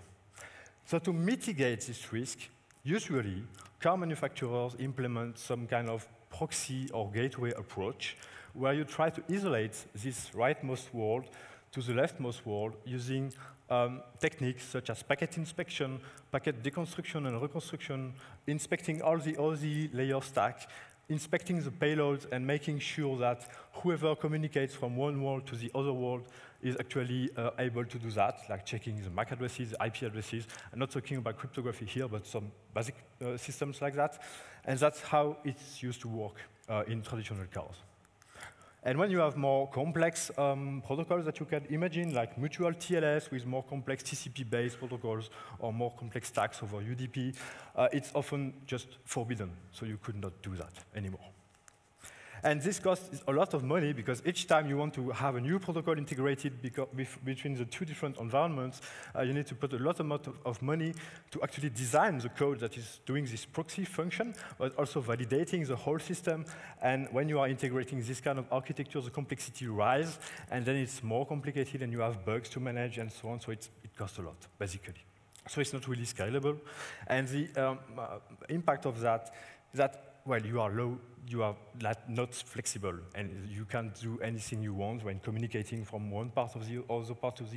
So to mitigate this risk, usually, car manufacturers implement some kind of proxy or gateway approach where you try to isolate this rightmost world to the leftmost world using techniques such as packet inspection, packet deconstruction and reconstruction, inspecting all the layer stack, inspecting the payloads and making sure that whoever communicates from one world to the other world is actually able to do that, like checking the MAC addresses, the IP addresses. I'm not talking about cryptography here, but some basic systems like that. And that's how it's used to work in traditional cars. And when you have more complex protocols that you can imagine, like mutual TLS with more complex TCP-based protocols or more complex stacks over UDP, it's often just forbidden, so you could not do that anymore. And this costs a lot of money because each time you want to have a new protocol integrated between the two different environments, you need to put a lot of money to actually design the code that is doing this proxy function, but also validating the whole system. And when you are integrating this kind of architecture, the complexity rises, and then it's more complicated, and you have bugs to manage and so on. So it costs a lot, basically. So it's not really scalable. And the impact of that is that, well, you are you are not flexible, and you can't do anything you want when communicating from one part of the other part of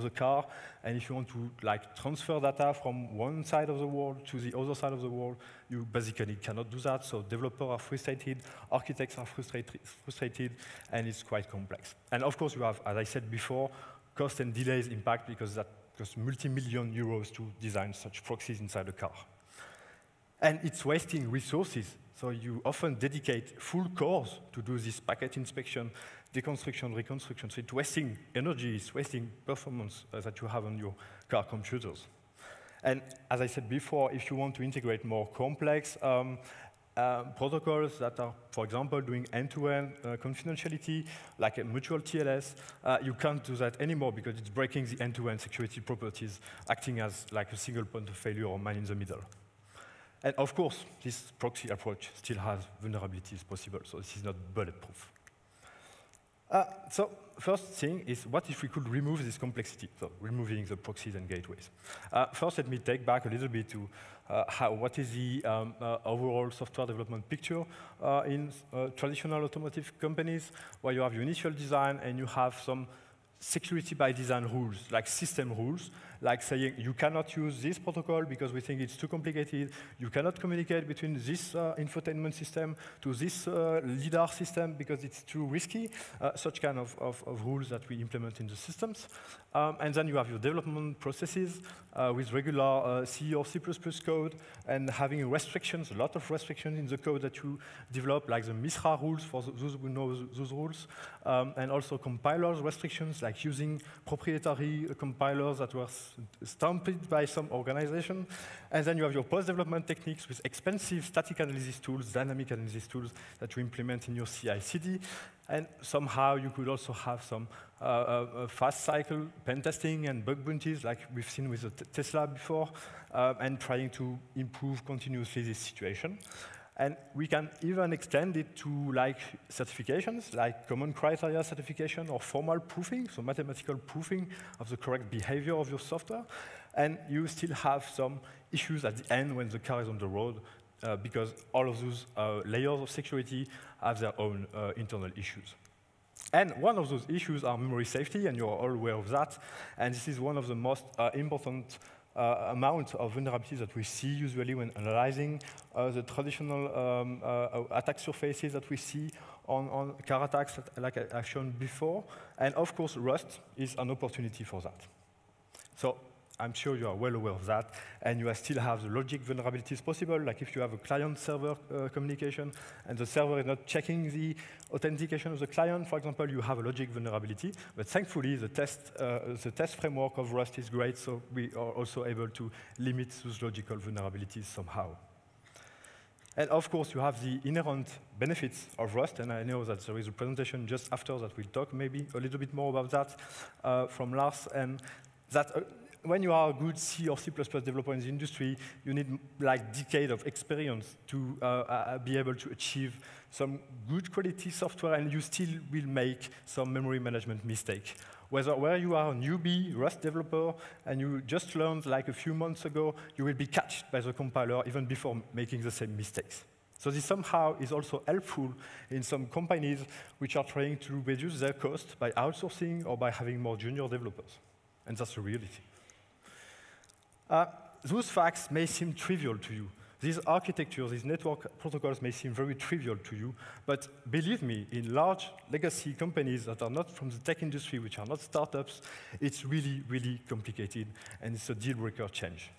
the car. And if you want to transfer data from one side of the world to the other side of the world, you basically cannot do that. So developers are frustrated, architects are frustrated, and it's quite complex. And of course, you have, as I said before, cost and delays impact because that costs multi-million euros to design such proxies inside a car. And it's wasting resources. So you often dedicate full cores to do this packet inspection, deconstruction, reconstruction. So it's wasting energy, it's wasting performance that you have on your car computers. And as I said before, if you want to integrate more complex protocols that are, for example, doing end-to-end confidentiality, like a mutual TLS, you can't do that anymore because it's breaking the end-to-end security properties, acting as like a single point of failure or man in the middle. And of course, this proxy approach still has vulnerabilities possible, so this is not bulletproof. So first thing is, what if we could remove this complexity, so removing the proxies and gateways? First, let me take back a little bit to what is the overall software development picture in traditional automotive companies, where you have your initial design and you have some security by design rules, like system rules, like saying you cannot use this protocol because we think it's too complicated. You cannot communicate between this infotainment system to this LiDAR system because it's too risky. Such kind of rules that we implement in the systems. And then you have your development processes with regular C or C++ code and having restrictions, a lot of restrictions in the code that you develop, like the MISRA rules for those who know those rules, and also compilers restrictions, like using proprietary compilers that were stamped by some organization. And then you have your post-development techniques with expensive static analysis tools, dynamic analysis tools that you implement in your CI/CD. And somehow you could also have some fast cycle pen testing and bug bounties, like we've seen with the Tesla before, and trying to improve continuously this situation. And we can even extend it to certifications, like common criteria certification or formal proofing, so mathematical proofing of the correct behavior of your software. And you still have some issues at the end when the car is on the road, because all of those layers of security have their own internal issues. And one of those issues are memory safety, and you're all aware of that. And this is one of the most important amount of vulnerabilities that we see usually when analyzing the traditional attack surfaces that we see on car attacks, like I've shown before. And of course, Rust is an opportunity for that. So I'm sure you are well aware of that, and you still have the logic vulnerabilities possible, like if you have a client-server communication and the server is not checking the authentication of the client, for example, you have a logic vulnerability. But thankfully, the test framework of Rust is great, so we are also able to limit those logical vulnerabilities somehow. And of course, you have the inherent benefits of Rust, and I know that there is a presentation just after that we'll talk maybe a little bit more about that from Lars, and that when you are a good C or C++ developer in the industry, you need decades of experience to be able to achieve some good quality software, and you still will make some memory management mistake. Where you are a newbie Rust developer and you just learned a few months ago, you will be catched by the compiler even before making the same mistakes. So this somehow is also helpful in some companies which are trying to reduce their cost by outsourcing or by having more junior developers. And that's a reality. Those facts may seem trivial to you. These architectures, these network protocols may seem very trivial to you, but believe me, in large legacy companies that are not from the tech industry, which are not startups, it's really, really complicated, and it's a deal-breaker change.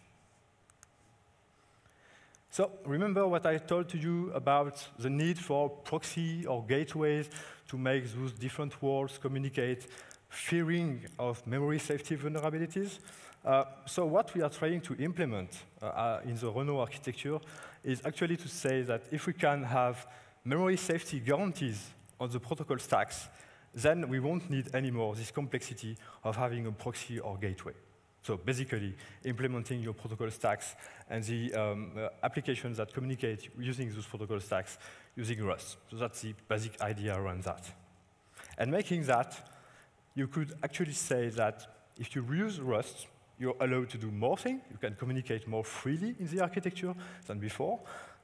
So remember what I told to you about the need for proxy or gateways to make those different worlds communicate, fearing of memory safety vulnerabilities? So what we are trying to implement in the Renault architecture is actually to say that if we can have memory safety guarantees on the protocol stacks, then we won't need anymore this complexity of having a proxy or gateway. So basically, implementing your protocol stacks and the applications that communicate using those protocol stacks using Rust. So that's the basic idea around that. And making that, you could actually say that if you use Rust, you're allowed to do more things. You can communicate more freely in the architecture than before.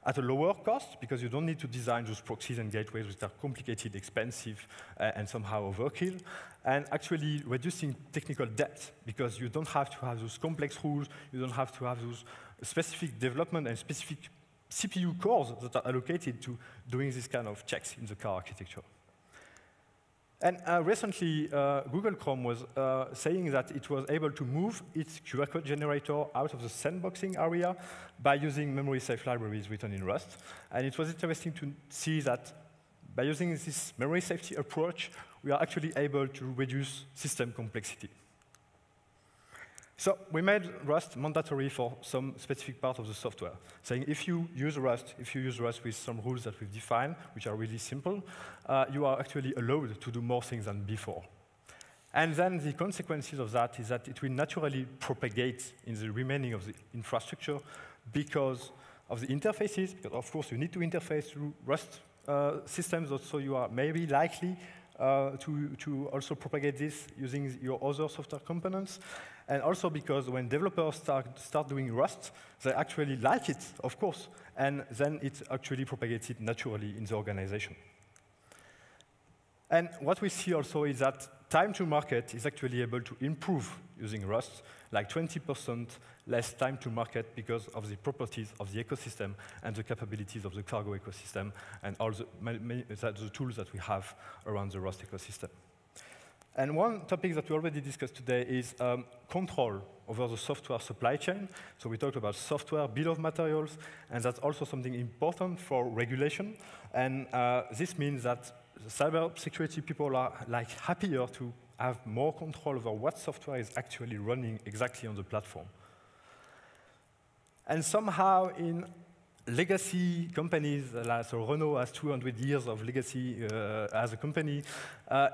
at a lower cost, because you don't need to design those proxies and gateways which are complicated, expensive, and somehow overkill. And actually reducing technical debt, because you don't have to have those complex rules, you don't have to have those specific development and specific CPU cores that are allocated to doing this kind of checks in the car architecture. And recently, Google Chrome was saying that it was able to move its QR code generator out of the sandboxing area by using memory-safe libraries written in Rust. And it was interesting to see that by using this memory safety approach, we are actually able to reduce system complexity. So we made Rust mandatory for some specific part of the software, saying if you use Rust with some rules that we've defined, which are really simple, you are actually allowed to do more things than before. And then the consequences of that is that it will naturally propagate in the remaining of the infrastructure because of the interfaces, because of course you need to interface through Rust systems, so you are maybe likely to also propagate this using your other software components. And also because when developers start doing Rust, they actually like it, of course, and then it's actually propagated naturally in the organization. And what we see also is that time to market is actually able to improve using Rust, like 20% less time to market because of the properties of the ecosystem and the capabilities of the cargo ecosystem and all the tools that we have around the Rust ecosystem. And one topic that we already discussed today is control over the software supply chain. So we talked about software, bill of materials, and that's also something important for regulation. And this means that cybersecurity people are like happier to have more control over what software is actually running exactly on the platform. And somehow in legacy companies, so Renault has 200 years of legacy as a company,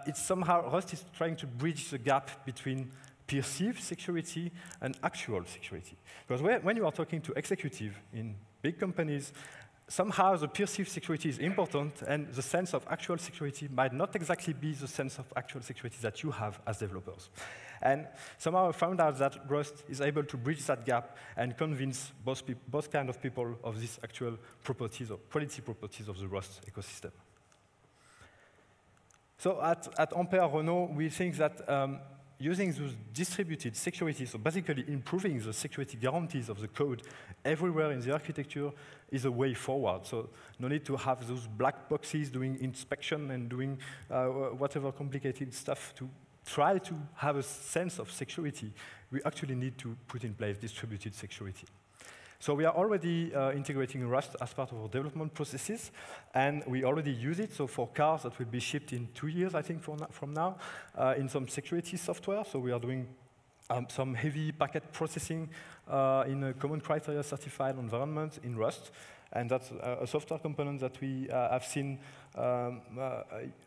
it's somehow Rust is trying to bridge the gap between perceived security and actual security. Because when you are talking to executive in big companies, somehow the perceived security is important, and the sense of actual security might not exactly be the sense of actual security that you have as developers. And somehow I found out that Rust is able to bridge that gap and convince both kind of people of these actual properties or quality properties of the Rust ecosystem. So at Ampere Renault, we think that using those distributed security, so basically improving the security guarantees of the code everywhere in the architecture is a way forward. So no need to have those black boxes doing inspection and doing whatever complicated stuff to try to have a sense of security. We actually need to put in place distributed security. So we are already integrating Rust as part of our development processes, and we already use it. So for cars that will be shipped in 2 years, I think, from now, in some security software. So we are doing some heavy packet processing in a common criteria certified environment in Rust. And that's a software component that we have seen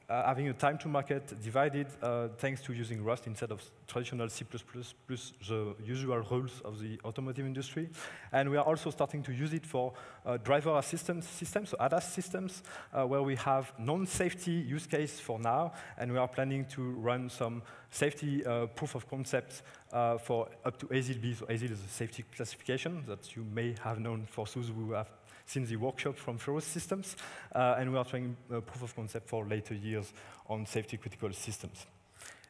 having a time to market divided thanks to using Rust instead of traditional C++ plus the usual rules of the automotive industry. And we are also starting to use it for driver assistance systems, so ADAS systems, where we have non-safety use case for now, and we are planning to run some safety proof of concepts for up to ASIL-B. So ASIL is a safety classification that you may have known for those who have seen the workshop from Ferrous Systems, and we are trying proof of concept for later years on safety critical systems.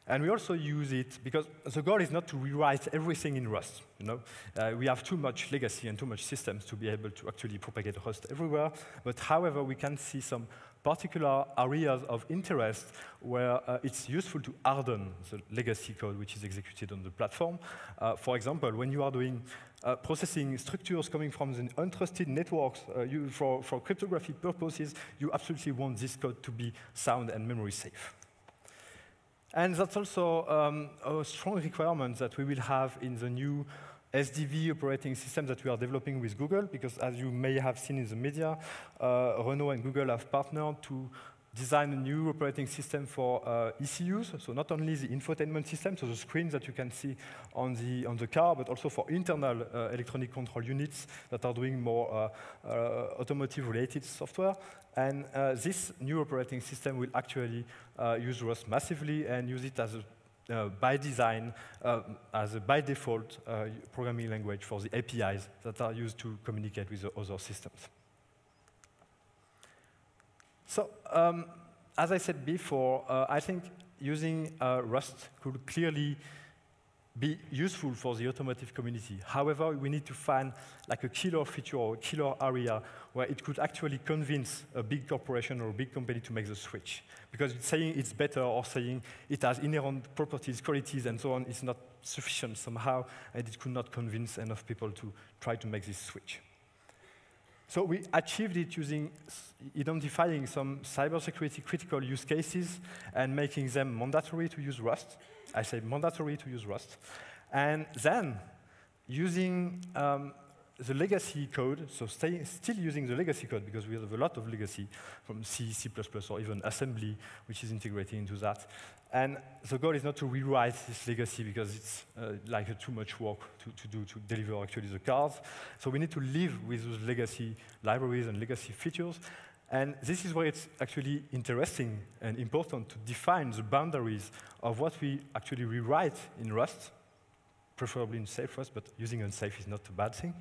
And we also use it because the goal is not to rewrite everything in Rust. We have too much legacy and too much systems to be able to actually propagate Rust everywhere. But however, we can see some particular areas of interest where it's useful to harden the legacy code which is executed on the platform. For example, when you are doing processing structures coming from the untrusted networks for cryptography purposes, you absolutely want this code to be sound and memory safe. And that's also a strong requirement that we will have in the new SDV operating system that we are developing with Google, because as you may have seen in the media, Renault and Google have partnered to design a new operating system for ECUs, so not only the infotainment system, so the screens that you can see on the car, but also for internal electronic control units that are doing more automotive-related software. And this new operating system will actually use Rust massively and use it as a by design, as a by default programming language for the APIs that are used to communicate with the other systems. So, as I said before, I think using Rust could clearly be useful for the automotive community. However, we need to find like a killer feature or a killer area where it could actually convince a big corporation or a big company to make the switch. Because saying it's better or saying it has inherent properties, qualities, and so on is not sufficient somehow, and it could not convince enough people to try to make this switch. So we achieved it using identifying some cybersecurity critical use cases and making them mandatory to use Rust. I say mandatory to use Rust. And then using the legacy code, so still using the legacy code because we have a lot of legacy from C, C++, or even assembly, which is integrated into that. And the goal is not to rewrite this legacy because it's like too much work to do to deliver actually the cars. So we need to live with those legacy libraries and legacy features. And this is where it's actually interesting and important to define the boundaries of what we actually rewrite in Rust, preferably in safe Rust, but using unsafe is not a bad thing.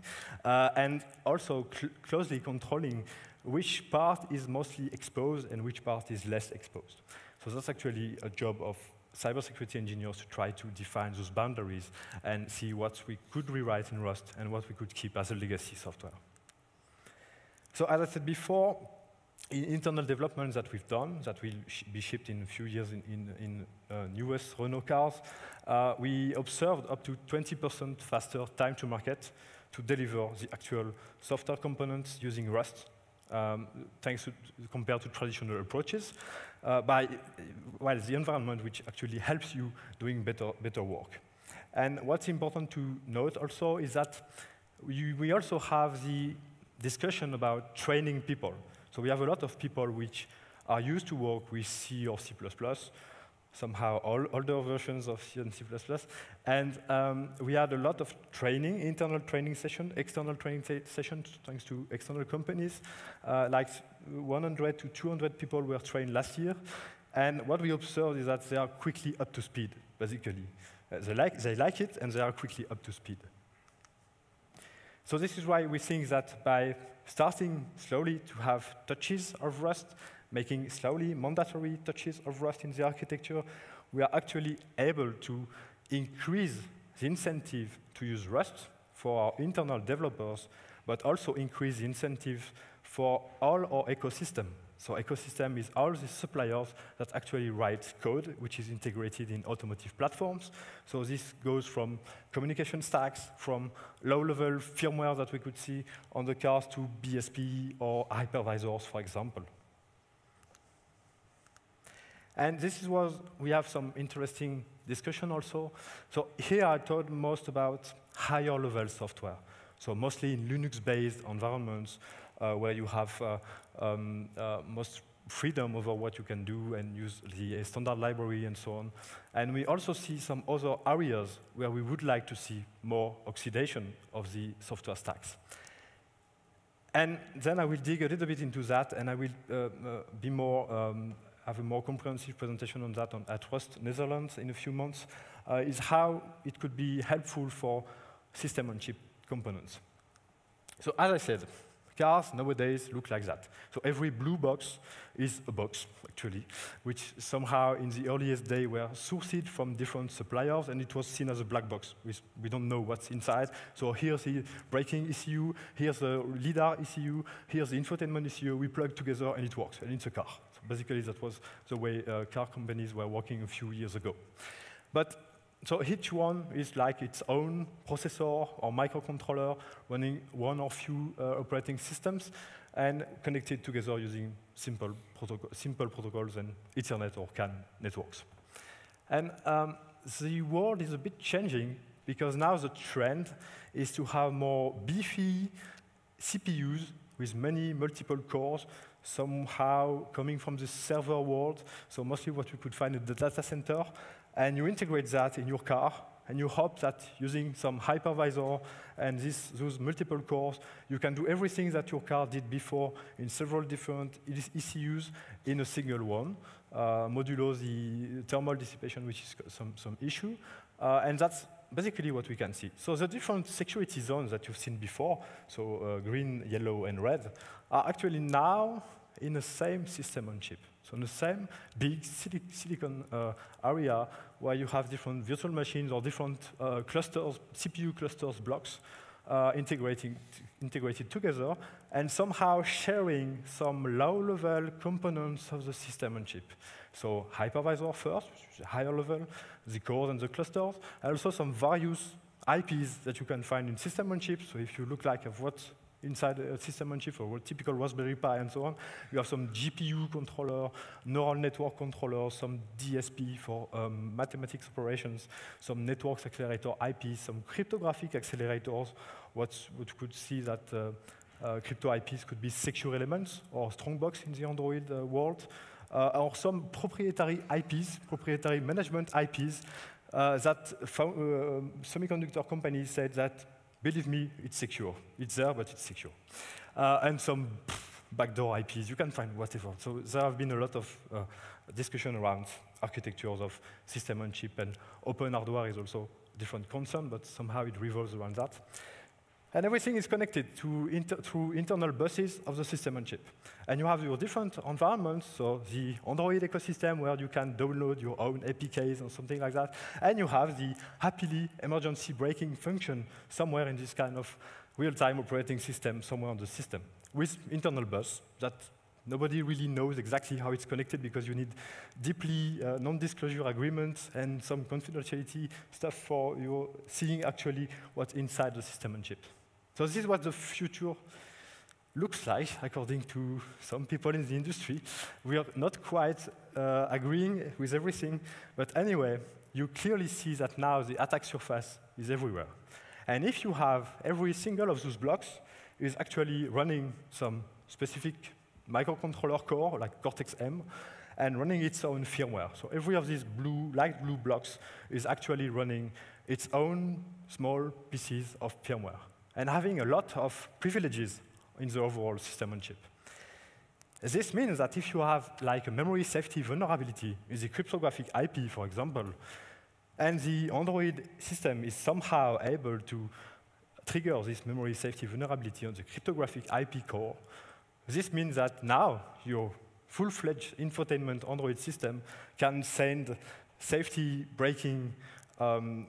And also closely controlling which part is mostly exposed and which part is less exposed. So that's actually a job of cybersecurity engineers to try to define those boundaries and see what we could rewrite in Rust and what we could keep as a legacy software. So as I said before, in internal development that we've done, that will be shipped in a few years in newest Renault cars, we observed up to 20% faster time to market to deliver the actual software components using Rust, thanks to, compared to traditional approaches, by the environment which actually helps you doing better work. And what's important to note also is that we also have the discussion about training people. So we have a lot of people which are used to work with C or C++, somehow older versions of C and C++. And we had a lot of training, internal training session, external training sessions, thanks to external companies. Like 100 to 200 people were trained last year. And what we observed is that they are quickly up to speed, basically. They like it, and they are quickly up to speed. So this is why we think that by starting slowly to have touches of Rust, making slowly mandatory touches of Rust in the architecture, we are actually able to increase the incentive to use Rust for our internal developers, but also increase the incentive for all our ecosystem. So ecosystem is all the suppliers that actually write code, which is integrated in automotive platforms. So this goes from communication stacks, from low-level firmware that we could see on the cars to BSP or hypervisors, for example. And this is what we have some interesting discussion also. So here I talked most about higher level software. So mostly in Linux-based environments where you have most freedom over what you can do and use the standard library and so on. And we also see some other areas where we would like to see more oxidation of the software stacks. And then I will dig a little bit into that, and I will be more have a more comprehensive presentation on that at Rust Netherlands in a few months, is how it could be helpful for system-on-chip components. So as I said, cars nowadays look like that. So every blue box is a box, actually, which somehow in the earliest day were sourced from different suppliers, and it was seen as a black box. We don't know what's inside. So here's the braking ECU, here's the LiDAR ECU, here's the infotainment ECU. We plug together, and it works, and it's a car. So basically, that was the way car companies were working a few years ago. But so each one is like its own processor or microcontroller running one or few operating systems and connected together using simple protocols and Ethernet or CAN networks. And the world is a bit changing because now the trend is to have more beefy CPUs with multiple cores, somehow coming from the server world, so mostly what you could find in the data center. And you integrate that in your car, and you hope that using some hypervisor and those multiple cores, you can do everything that your car did before in several different ECUs in a single one, modulo the thermal dissipation, which is some issue. And that's basically what we can see. So the different security zones that you've seen before, so green, yellow, and red, are actually now in the same system on chip. So in the same big silicon area where you have different virtual machines or different clusters, CPU clusters, blocks, integrated together, and somehow sharing some low-level components of the system on chip. So hypervisor first, which is a higher level, the cores and the clusters, and also some various IPs that you can find in system on chip. So if you look like of what's inside a system on chip, or a typical Raspberry Pi and so on, you have some GPU controller, neural network controller, some DSP for mathematics operations, some networks accelerator IPs, some cryptographic accelerators. What you could see that crypto IPs could be secure elements or strongbox in the Android world, or some proprietary IPs, proprietary management IPs that semiconductor companies said that, believe me, it's secure. It's there, but it's secure. And some backdoor IPs, you can find whatever. So there have been a lot of discussion around architectures of system on chip, and open hardware is also a different concern, but somehow it revolves around that. And everything is connected through internal buses of the system on chip. And you have your different environments, so the Android ecosystem where you can download your own APKs or something like that. And you have the happily emergency braking function somewhere in this kind of real-time operating system, somewhere on the system, with internal bus that nobody really knows exactly how it's connected because you need deeply non-disclosure agreements and some confidentiality stuff for you seeing actually what's inside the system on chip. So this is what the future looks like, according to some people in the industry. We are not quite agreeing with everything, but anyway, you clearly see that now the attack surface is everywhere. And if you have every single of those blocks is actually running some specific microcontroller core, like Cortex-M, and running its own firmware. So every of these light blue blocks is actually running its own small pieces of firmware, and having a lot of privileges in the overall system on chip. This means that if you have like a memory safety vulnerability in the cryptographic IP, for example, and the Android system is somehow able to trigger this memory safety vulnerability on the cryptographic IP core, this means that now your full-fledged infotainment Android system can send safety braking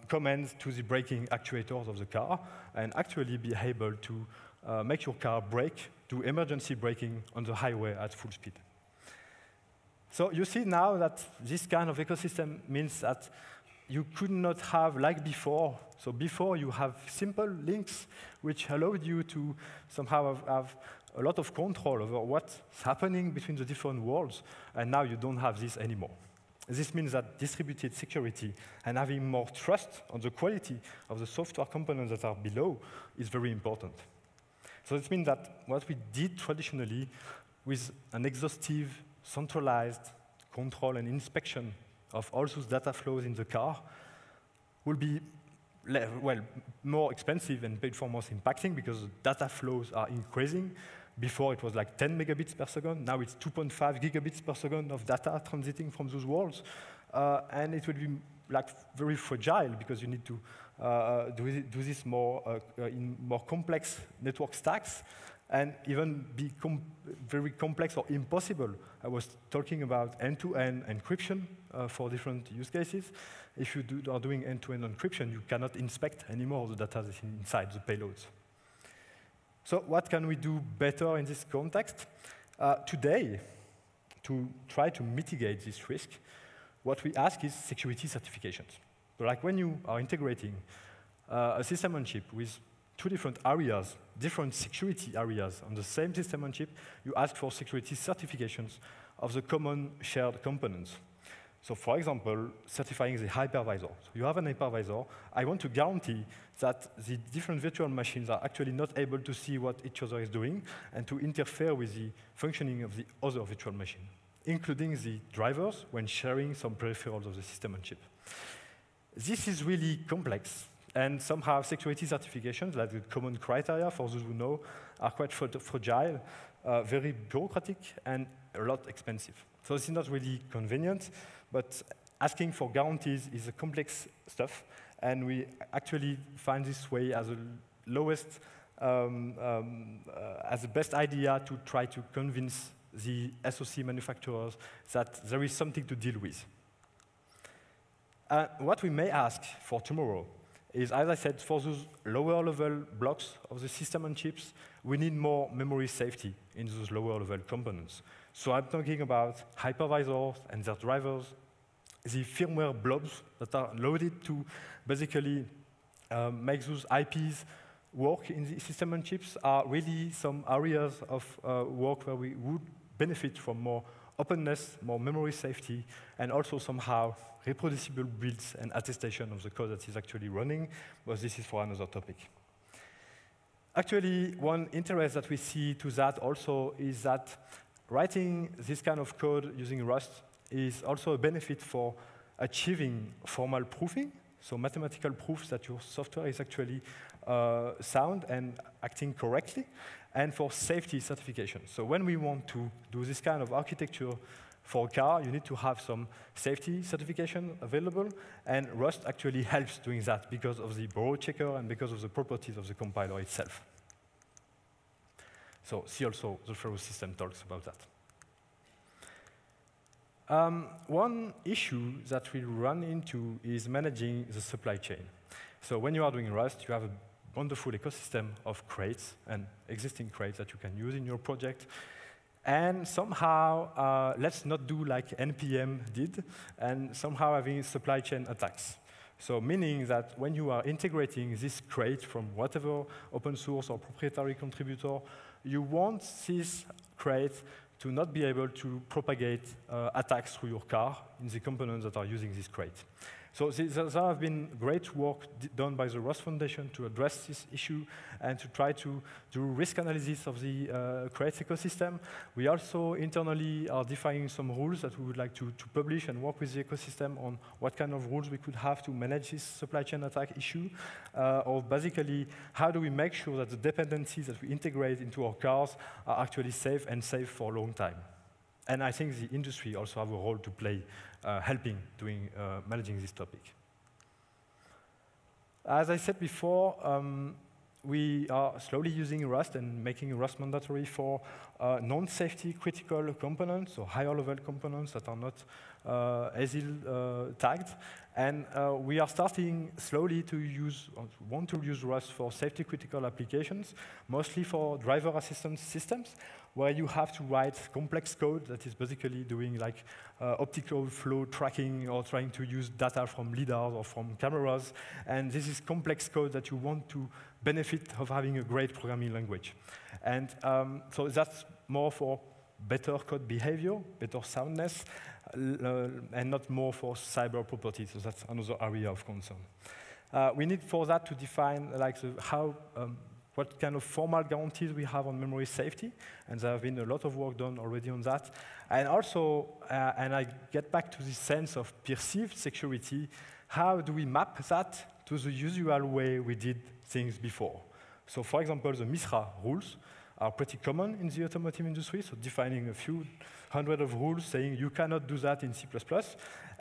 commands to the braking actuators of the car and actually be able to make your car brake, do emergency braking on the highway at full speed. So you see now that this kind of ecosystem means that you could not have like before. So before you have simple links which allowed you to somehow have a lot of control over what's happening between the different worlds, and now you don't have this anymore. This means that distributed security and having more trust on the quality of the software components that are below is very important. So this means that what we did traditionally with an exhaustive, centralized control and inspection of all those data flows in the car will be more expensive and performance impacting because the data flows are increasing. Before it was like 10 megabits per second, now it's 2.5 gigabits per second of data transiting from those worlds. And it will be like very fragile because you need to do this more in more complex network stacks and even be very complex or impossible. I was talking about end-to-end encryption for different use cases. If you are doing end-to-end encryption, you cannot inspect anymore the data that's inside the payloads. So what can we do better in this context? Today, to try to mitigate this risk, what we ask is security certifications. So like when you are integrating a system on chip with two different areas, different security areas on the same system on chip, you ask for security certifications of the common shared components. So for example, certifying the hypervisor. So you have an hypervisor. I want to guarantee that the different virtual machines are actually not able to see what each other is doing and to interfere with the functioning of the other virtual machine, including the drivers when sharing some peripherals of the system on chip. This is really complex, and somehow security certifications, like the common criteria for those who know, are quite fragile, very bureaucratic, and a lot expensive. So this is not really convenient, but asking for guarantees is a complex stuff, and we actually find this way as the lowest, as the best idea to try to convince the SoC manufacturers that there is something to deal with. What we may ask for tomorrow is, as I said, for those lower level blocks of the system on chips, we need more memory safety in those lower level components. So I'm talking about hypervisors and their drivers, the firmware blobs that are loaded to basically make those IPs work in the system on chips are really some areas of work where we would benefit from more openness, more memory safety, and also somehow reproducible builds and attestation of the code that is actually running, but this is for another topic. Actually, one interest that we see to that also is that writing this kind of code using Rust is also a benefit for achieving formal proofing, so mathematical proofs that your software is actually sound and acting correctly, and for safety certification. So when we want to do this kind of architecture for a car, you need to have some safety certification available, and Rust actually helps doing that because of the borrow checker and because of the properties of the compiler itself. So see also the Ferrous system talks about that. One issue that we run into is managing the supply chain. So when you are doing Rust, you have a wonderful ecosystem of crates and existing crates that you can use in your project. And somehow, let's not do like NPM did, and somehow having supply chain attacks. So meaning that when you are integrating this crate from whatever open source or proprietary contributor, you want this crate to not be able to propagate attacks through your car in the components that are using this crate. So there have been great work done by the Rust Foundation to address this issue and to try to do risk analysis of the crate ecosystem. We also internally are defining some rules that we would like to publish and work with the ecosystem on what kind of rules we could have to manage this supply chain attack issue, or basically how do we make sure that the dependencies that we integrate into our cars are actually safe and safe for a long time. And I think the industry also have a role to play helping doing managing this topic. As I said before, we are slowly using Rust and making Rust mandatory for non-safety critical components, so higher level components that are not ASIL tagged. And we are starting slowly to want to use Rust for safety critical applications, mostly for driver assistance systems, where you have to write complex code that is basically doing like optical flow tracking or trying to use data from LiDARs or from cameras. And this is complex code that you want to benefit of having a great programming language. And so that's more for better code behavior, better soundness, and not more for cyber properties. So that's another area of concern. We need for that to define like what kind of formal guarantees we have on memory safety, and there have been a lot of work done already on that. And also, and I get back to this sense of perceived security, how do we map that to the usual way we did things before? So for example, the MISRA rules are pretty common in the automotive industry, so defining a few hundred of rules saying you cannot do that in C++,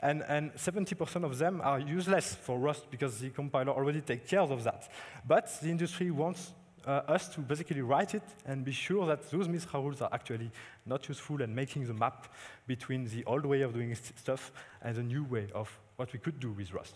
and 70% of them are useless for Rust because the compiler already takes care of that. But the industry wants us to basically write it and be sure that those MISRA rules are actually not useful and making the map between the old way of doing stuff and the new way of what we could do with Rust.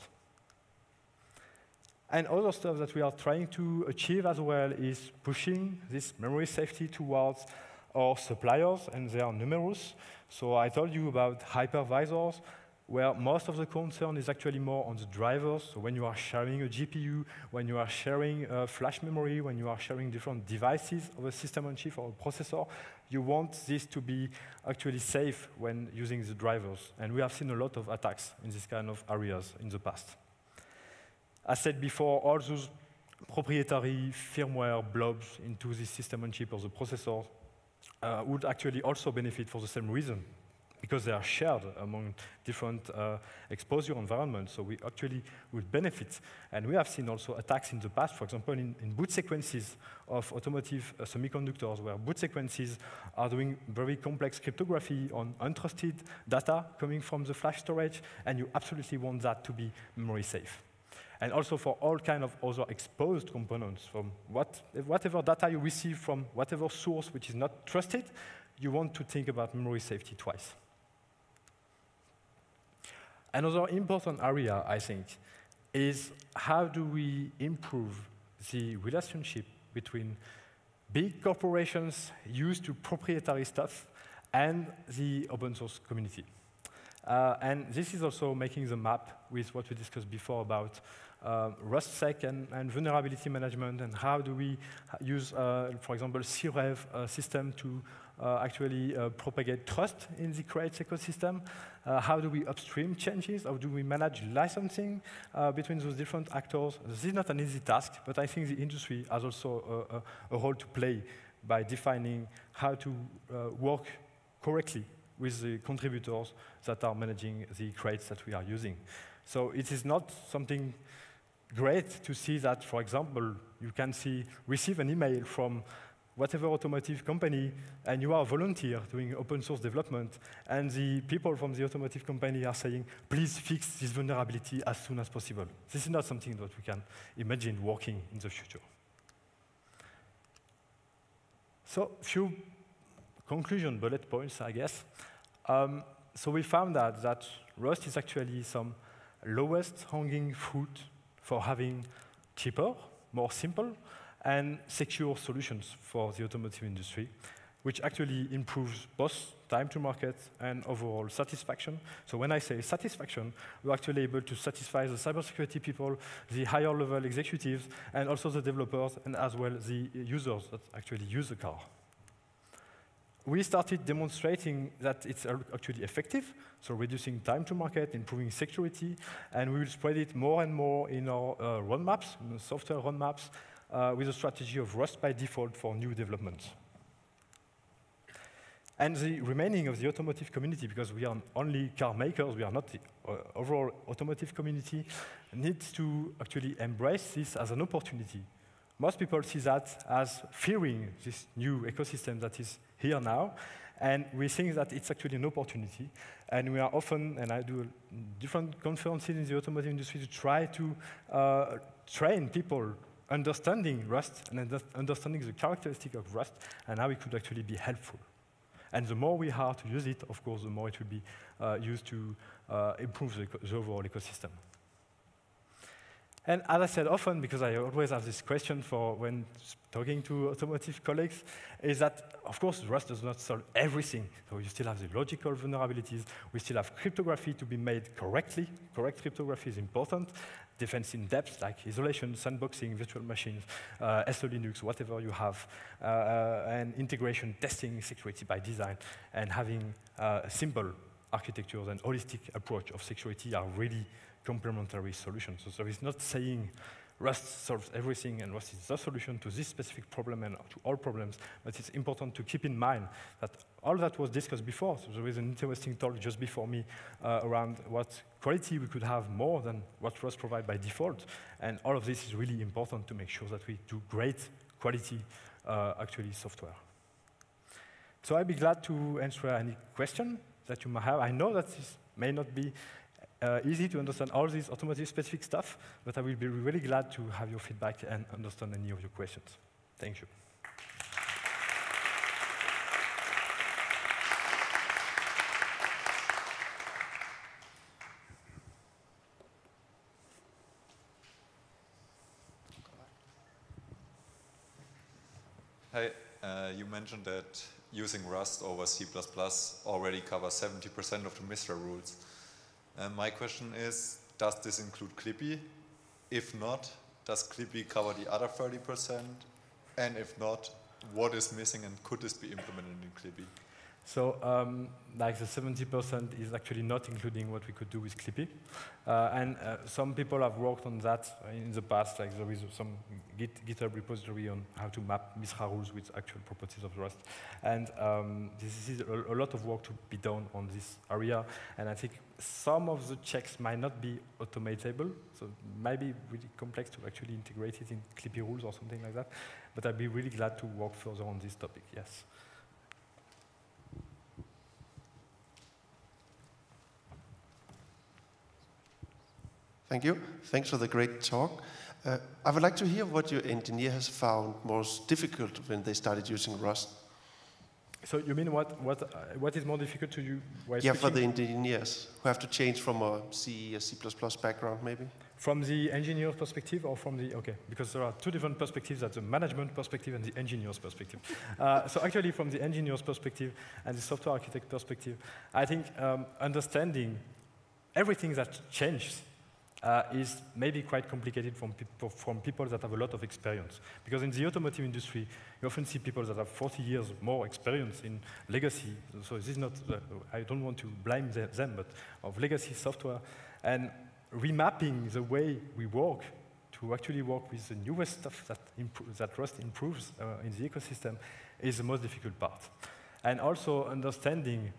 And other stuff that we are trying to achieve as well is pushing this memory safety towards our suppliers, and they are numerous. So I told you about hypervisors, where most of the concern is actually more on the drivers. So when you are sharing a GPU, when you are sharing flash memory, when you are sharing different devices of a system on chip or a processor, you want this to be actually safe when using the drivers. And we have seen a lot of attacks in this kind of areas in the past. As said before, all those proprietary firmware blobs into the system on chip or the processor would actually also benefit for the same reason, because they are shared among different exposure environments, so we actually would benefit. And we have seen also attacks in the past, for example, in boot sequences of automotive semiconductors, where boot sequences are doing very complex cryptography on untrusted data coming from the flash storage, and you absolutely want that to be memory safe. And also for all kind of other exposed components, from whatever data you receive from whatever source which is not trusted, you want to think about memory safety twice. Another important area, I think, is how do we improve the relationship between big corporations used to proprietary stuff and the open source community. And this is also making the map with what we discussed before about RustSec and vulnerability management, and how do we use, for example, CREV system to actually propagate trust in the Crates ecosystem. How do we upstream changes? How do we manage licensing between those different actors? This is not an easy task, but I think the industry has also a role to play by defining how to work correctly with the contributors that are managing the crates that we are using. So it is not something great to see that, for example, you can receive an email from whatever automotive company, and you are a volunteer doing open source development, and the people from the automotive company are saying, please fix this vulnerability as soon as possible. This is not something that we can imagine working in the future. So, few conclusion bullet points, I guess. So we found out that Rust is actually some lowest hanging fruit for having cheaper, more simple, and secure solutions for the automotive industry, which actually improves both time to market and overall satisfaction. So when I say satisfaction, we're actually able to satisfy the cybersecurity people, the higher level executives, and also the developers, and as well the users that actually use the car. We started demonstrating that it's actually effective, so reducing time to market, improving security, and we will spread it more and more in our roadmaps, in the software roadmaps, with a strategy of Rust by default for new developments. And the remaining of the automotive community, because we are only car makers, we are not the overall automotive community, needs to actually embrace this as an opportunity. Most people see that as fearing this new ecosystem that is here now, and we think that it's actually an opportunity. And we are often, and I do different conferences in the automotive industry to try to train people understanding Rust and understanding the characteristic of Rust and how it could actually be helpful. And the more we are to use it, of course, the more it will be used to improve the overall ecosystem. And as I said often, because I always have this question for when talking to automotive colleagues, is that, of course, Rust does not solve everything. So you still have the logical vulnerabilities. We still have cryptography to be made correctly. Correct cryptography is important. Defense in depth, like isolation, sandboxing, virtual machines, SO Linux, whatever you have, and integration, testing, security by design, and having simple architectures and holistic approach of security are really complementary solutions. So it's not saying Rust solves everything and Rust is the solution to this specific problem and to all problems, but it's important to keep in mind that all that was discussed before. So there is an interesting talk just before me around what quality we could have more than what Rust provides by default, and all of this is really important to make sure that we do great quality actually software. So I'd be glad to answer any question that you might have. I know that this may not be easy to understand all this automotive-specific stuff, but I will be really glad to have your feedback and understand any of your questions. Thank you. Hey, you mentioned that using Rust over C++ already covers 70% of the MISRA rules. My question is, does this include Clippy? If not, does Clippy cover the other 30%? And if not, what is missing and could this be implemented in Clippy? So like the 70% is actually not including what we could do with Clippy. And some people have worked on that in the past, like there is some GitHub repository on how to map MISRA rules with actual properties of Rust. And this is a lot of work to be done on this area. And I think some of the checks might not be automatable, so it might be really complex to actually integrate it in Clippy rules or something like that. But I'd be really glad to work further on this topic, yes. Thank you. Thanks for the great talk. I would like to hear what your engineer has found most difficult when they started using Rust. So you mean what is more difficult to you? Yeah, for the engineers who have to change from a C background, maybe? From the engineer perspective or from the, okay, because there are two different perspectives, that's the management perspective and the engineer's perspective. So actually from the engineer's perspective and the software architect perspective, I think understanding everything that changes is maybe quite complicated from people that have a lot of experience. Because in the automotive industry, you often see people that have 40 years more experience in legacy. So this is not, I don't want to blame them, but of legacy software. And remapping the way we work to actually work with the newest stuff that Rust improves in the ecosystem is the most difficult part. And also understanding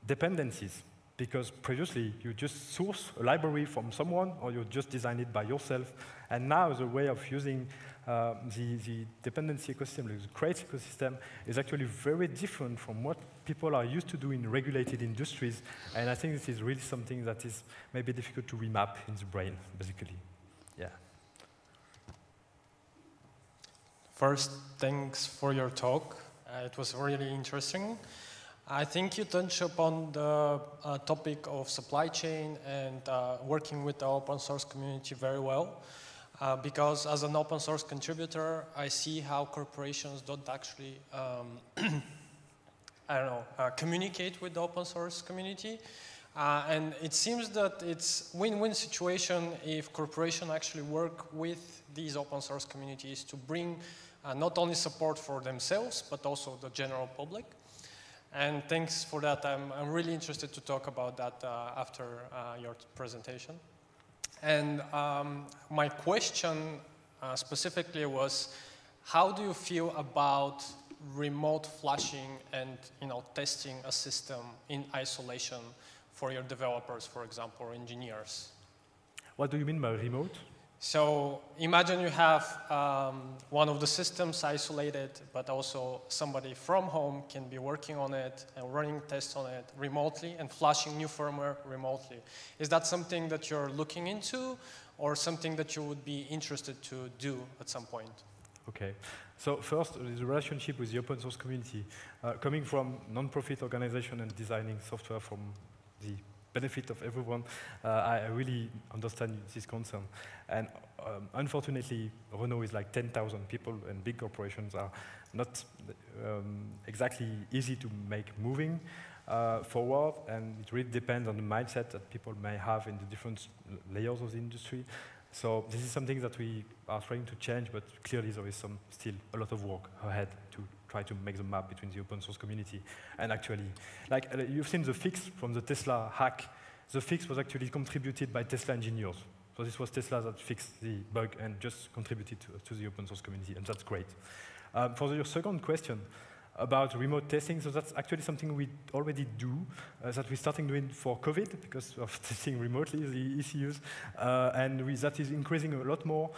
dependencies. Because previously, you just source a library from someone, or you just design it by yourself. And now the way of using the dependency ecosystem, the crate ecosystem, is actually very different from what people are used to do in regulated industries. And I think this is really something that is maybe difficult to remap in the brain, basically. Yeah. First, thanks for your talk. It was really interesting. I think you touched upon the topic of supply chain and working with the open source community very well. Because as an open source contributor, I see how corporations don't actually, communicate with the open source community. And it seems that it's win-win situation if corporations actually work with these open source communities to bring not only support for themselves, but also the general public. And thanks for that. I'm really interested to talk about that after your presentation. And my question specifically was, how do you feel about remote flashing and testing a system in isolation for your developers, for example, or engineers? What do you mean by remote? So imagine you have one of the systems isolated, but also somebody from home can be working on it and running tests on it remotely and flashing new firmware remotely. Is that something that you're looking into or something that you would be interested to do at some point? Okay. So first, the relationship with the open source community. Coming from non-profit organization and designing software from the benefit of everyone, I really understand this concern. And unfortunately, Renault is like 10,000 people, and big corporations are not exactly easy to make moving forward, and it really depends on the mindset that people may have in the different layers of the industry. So this is something that we are trying to change, but clearly there is still a lot of work ahead to try to make the map between the open source community. And actually, like you've seen the fix from the Tesla hack. The fix was actually contributed by Tesla engineers. So this was Tesla that fixed the bug and just contributed to the open source community, and that's great. For your second question about remote testing, so that's actually something we already do, that we're starting doing for COVID because of testing remotely the ECUs, and that is increasing a lot more.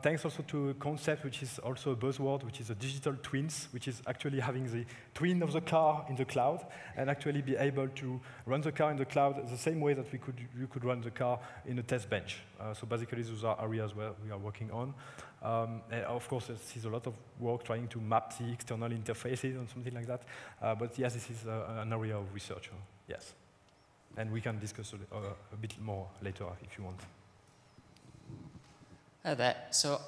Thanks also to a concept which is also a buzzword, which is a digital twins, which is actually having the twin of the car in the cloud and actually be able to run the car in the cloud the same way that you could run the car in a test bench. So basically, those are areas where we are working on. And of course, there's a lot of work trying to map the external interfaces and something like that. But yes, this is an area of research. Yes. And we can discuss a bit more later if you want. So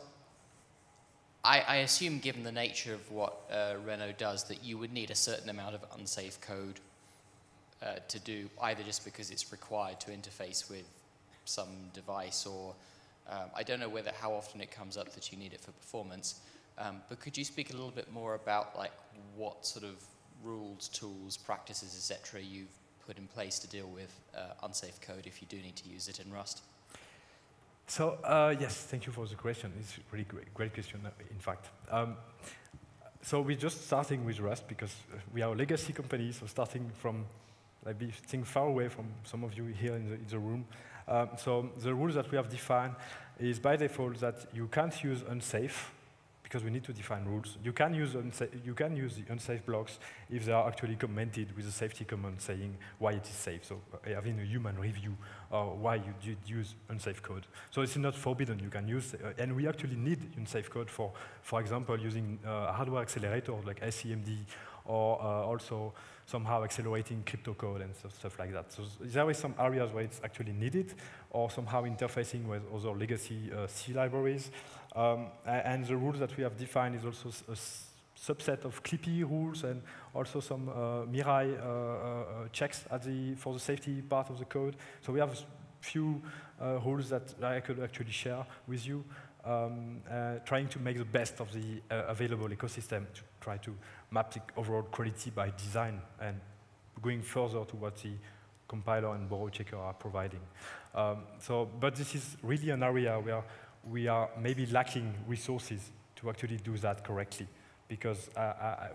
I assume, given the nature of what Renault does, that you would need a certain amount of unsafe code to do, either just because it's required to interface with some device, or I don't know how often it comes up that you need it for performance. But could you speak a little bit more about what sort of rules, tools, practices, etc. you've put in place to deal with unsafe code if you do need to use it in Rust? So yes, thank you for the question. It's a really great question, in fact. So we're just starting with Rust because we are a legacy company, so starting from being far away from some of you here in the room. So the rules that we have defined is by default that you can't use unsafe because we need to define rules. You can use the unsafe blocks if they are actually commented with a safety comment saying why it is safe. So having a human review why you did use unsafe code. So it's not forbidden. You can use, and we actually need unsafe code for example, using hardware accelerators like SCMD, or also somehow accelerating crypto code and stuff like that. So there are some areas where it's actually needed, or somehow interfacing with other legacy C libraries. And the rules that we have defined is also a subset of Clippy rules and also some Mirai checks for the safety part of the code. So we have a few rules that I could actually share with you, trying to make the best of the available ecosystem to try to map the overall quality by design and going further to what the compiler and borrow checker are providing. But this is really an area where we are maybe lacking resources to actually do that correctly, because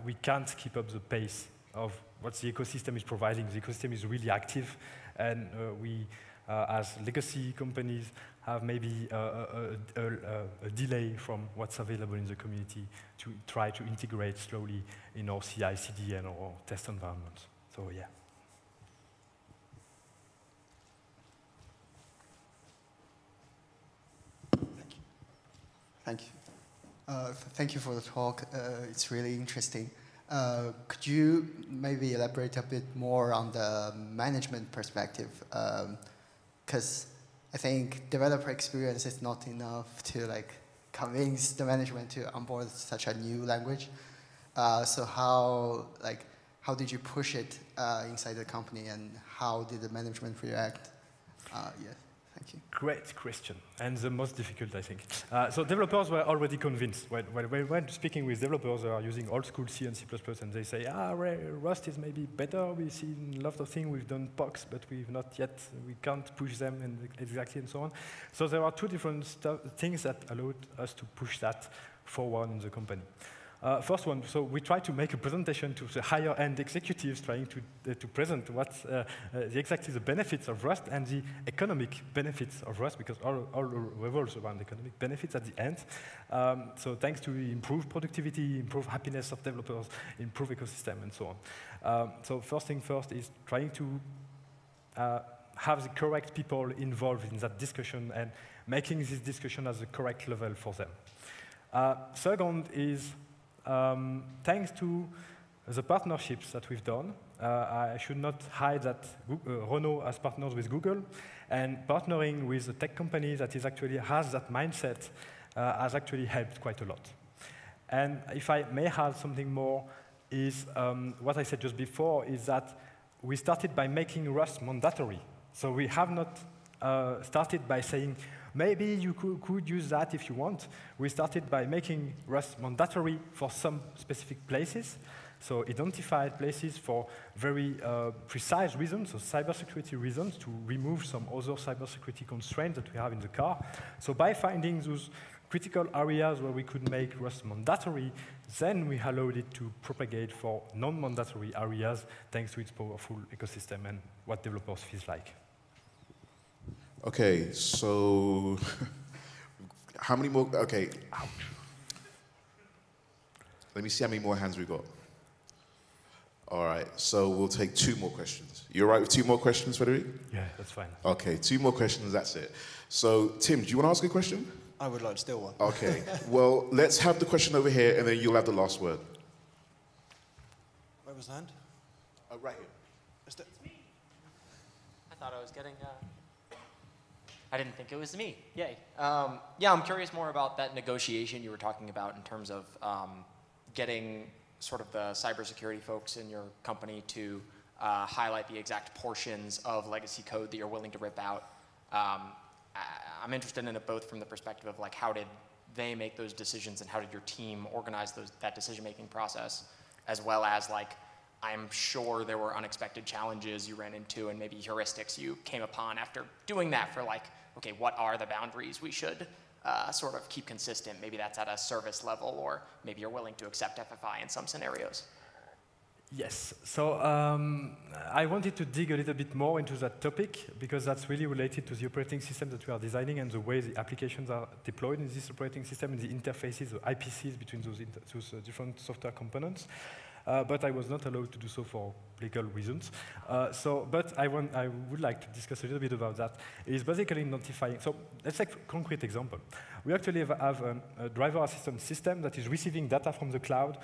we can't keep up the pace of what the ecosystem is providing. The ecosystem is really active, and we, as legacy companies, have maybe a delay from what's available in the community to try to integrate slowly in our CI/CD and our test environments. So yeah. Thank you. Thank you for the talk. It's really interesting. Could you maybe elaborate a bit more on the management perspective? Because I think developer experience is not enough to convince the management to onboard such a new language. So how did you push it inside the company, and how did the management react? Yeah. Thank you. Great question, and the most difficult, I think. So developers were already convinced. When speaking with developers, they are using old school C and C++, and they say, Rust is maybe better. We've seen a lot of things. We've done POCs, but we've not yet, we can't push them exactly and so on. So there are two different things that allowed us to push that forward in the company. First one, so we try to make a presentation to the higher end executives, trying to present what's exactly the benefits of Rust and the economic benefits of Rust, because all revolves around economic benefits at the end. So thanks to improved productivity, improved happiness of developers, improved ecosystem, and so on. So first thing first is trying to have the correct people involved in that discussion and making this discussion at the correct level for them. Second is, thanks to the partnerships that we've done, I should not hide that Renault has partnered with Google, and partnering with a tech company that is actually has that mindset has actually helped quite a lot. And if I may add something more, is what I said just before, is that we started by making Rust mandatory. So we have not started by saying, maybe you could use that if you want. We started by making Rust mandatory for some specific places. So identified places for very precise reasons, so cybersecurity reasons, to remove some other cybersecurity constraints that we have in the car. So by finding those critical areas where we could make Rust mandatory, then we allowed it to propagate for non-mandatory areas thanks to its powerful ecosystem and what developers feel like. Okay, so how many more? Okay. Ouch. Let me see how many more hands we got. All right, so we'll take 2 more questions. You all right with 2 more questions, Frederic? Yeah, that's fine. Okay, 2 more questions, that's it. So, Tim, do you want to ask a question? I would like to steal one. Okay, well, let's have the question over here, and then you'll have the last word. Where was the hand? Right here. It's me. I thought I was getting... I didn't think it was me. Yay. Yeah, I'm curious more about that negotiation you were talking about in terms of getting sort of the cybersecurity folks in your company to highlight the exact portions of legacy code that you're willing to rip out. I'm interested in it both from the perspective of how did they make those decisions and how did your team organize that decision-making process, as well as I'm sure there were unexpected challenges you ran into and maybe heuristics you came upon after doing that for okay, what are the boundaries we should sort of keep consistent? Maybe that's at a service level, or maybe you're willing to accept FFI in some scenarios. Yes, so I wanted to dig a little bit more into that topic because that's really related to the operating system that we are designing and the way the applications are deployed in this operating system and the interfaces, the IPCs between those different software components. But I was not allowed to do so for legal reasons. But I would like to discuss a little bit about that. It is basically notifying. So let's take a concrete example. We actually have a driver assistance system that is receiving data from the cloud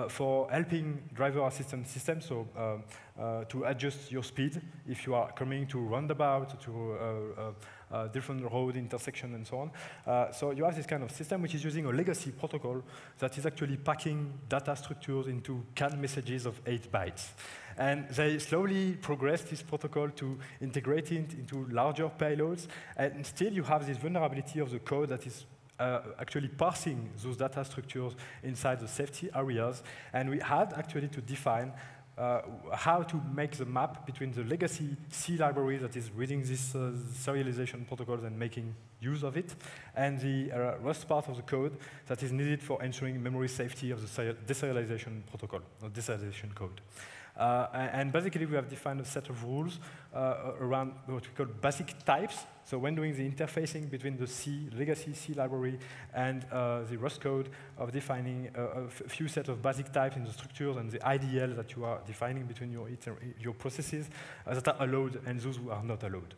for helping driver assistance systems, so to adjust your speed if you are coming to roundabout, to different road intersection and so on. So you have this kind of system which is using a legacy protocol that is actually packing data structures into CAN messages of 8 bytes. And they slowly progress this protocol to integrate it into larger payloads. And still you have this vulnerability of the code that is actually parsing those data structures inside the safety areas. And we had actually to define how to make the map between the legacy C library that is reading this serialization protocols and making use of it, and the Rust part of the code that is needed for ensuring memory safety of the deserialization protocol, or deserialization code. And basically, we have defined a set of rules around what we call basic types. So when doing the interfacing between the legacy C library and the Rust code of defining a few set of basic types in the structures and the IDL that you are defining between your processes that are allowed and those who are not allowed.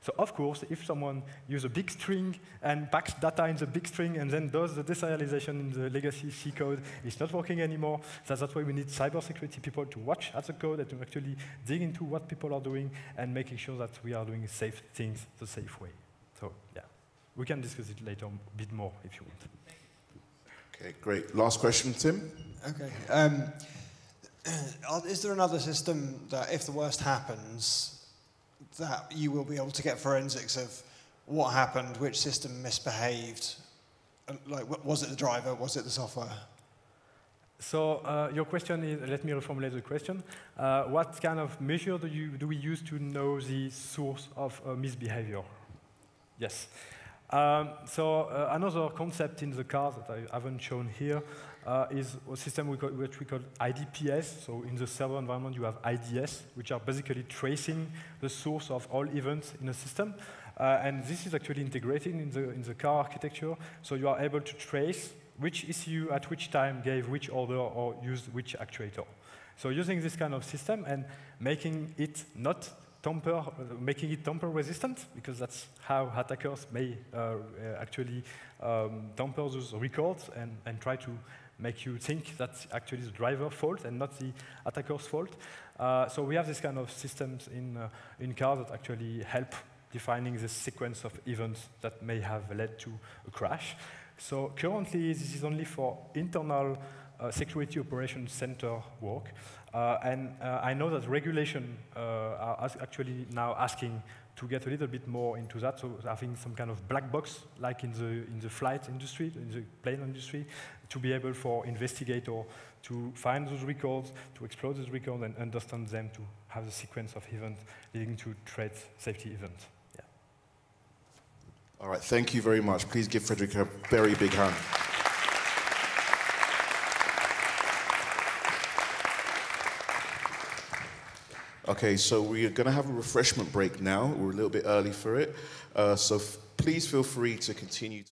So of course, if someone uses a big string and packs data in the big string and then does the deserialization in the legacy C code, it's not working anymore. So that's why we need cybersecurity people to watch at the code and to actually dig into what people are doing and making sure that we are doing safe things the safe way. So yeah, we can discuss it later a bit more if you want. Okay, great. Last question, Tim. Okay. Is there another system that if the worst happens, that you will be able to get forensics of what happened, which system misbehaved? Like, was it the driver? Was it the software? So your question is, let me reformulate the question. What kind of measure do we use to know the source of misbehavior? Yes. So another concept in the car that I haven't shown here is a system which we call IDPS. So in the server environment, you have IDS, which are basically tracing the source of all events in a system. And this is actually integrated in the car architecture. So you are able to trace which ECU at which time gave which order or used which actuator. So using this kind of system and making it not making it tamper resistant, because that's how attackers may actually tamper those records and try to make you think that's actually the driver's fault and not the attacker's fault. So we have this kind of systems in cars that actually help defining the sequence of events that may have led to a crash. So currently, this is only for internal security operations center work. And I know that regulation are actually now asking to get a little bit more into that, so having some kind of black box, like in the flight industry, in the plane industry, to be able for investigator to find those records, to explore those records, and understand them, to have the sequence of events leading to threat safety events. Yeah. All right, thank you very much. Please give Frederick a very big hand. Okay, so we are going to have a refreshment break now. We're a little bit early for it. So please feel free to continue.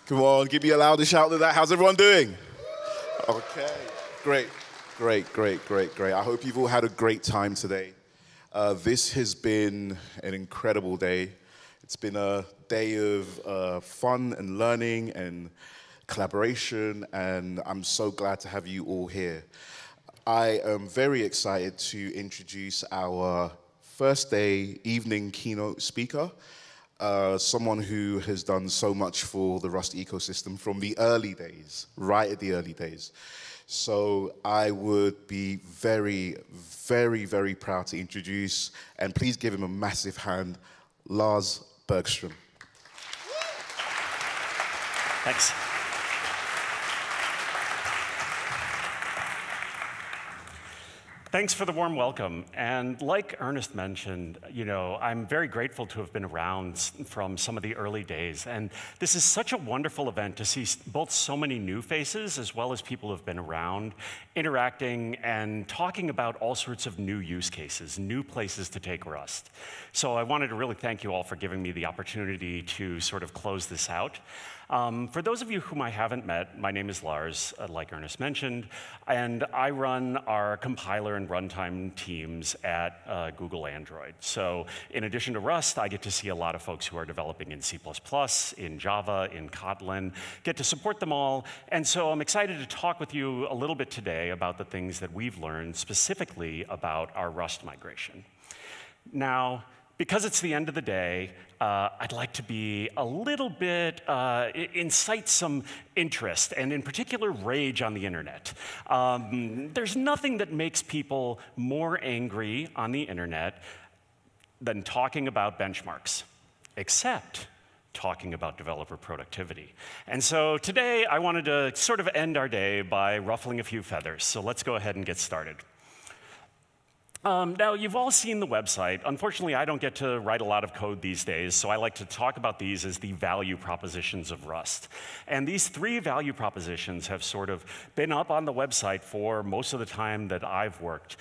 Come on, give me a louder shout than that. How's everyone doing? Okay, great. I hope you've all had a great time today. This has been an incredible day. It's been a day of fun and learning and collaboration, and I'm so glad to have you all here. I am very excited to introduce our first day evening keynote speaker, someone who has done so much for the Rust ecosystem from the early days, right at the early days. So I would be very, very, very proud to introduce, and please give him a massive hand, Lars Bergström. Thanks. Thanks for the warm welcome. And like Ernest mentioned, I'm very grateful to have been around from some of the early days. And this is such a wonderful event to see both so many new faces as well as people who have been around, interacting and talking about all sorts of new use cases, new places to take Rust. So I wanted to really thank you all for giving me the opportunity to sort of close this out. For those of you whom I haven't met, my name is Lars, like Ernest mentioned, and I run our compiler and runtime teams at Google Android. So in addition to Rust, I get to see a lot of folks who are developing in C++, in Java, in Kotlin, get to support them all. And so I'm excited to talk with you a little bit today about the things that we've learned specifically about our Rust migration. Now, because it's the end of the day, I'd like to be a little bit, incite some interest, and in particular, rage on the internet. There's nothing that makes people more angry on the internet than talking about benchmarks, except talking about developer productivity. And so today, I wanted to sort of end our day by ruffling a few feathers. So let's go ahead and get started. Now, you've all seen the website. Unfortunately, I don't get to write a lot of code these days, so I like to talk about these as the value propositions of Rust. And these 3 value propositions have sort of been up on the website for most of the time that I've worked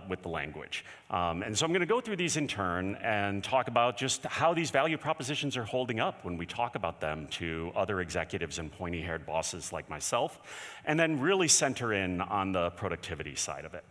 with the language. And so I'm going to go through these in turn and talk about just how these value propositions are holding up when we talk about them to other executives and pointy-haired bosses like myself, and then really center in on the productivity side of it.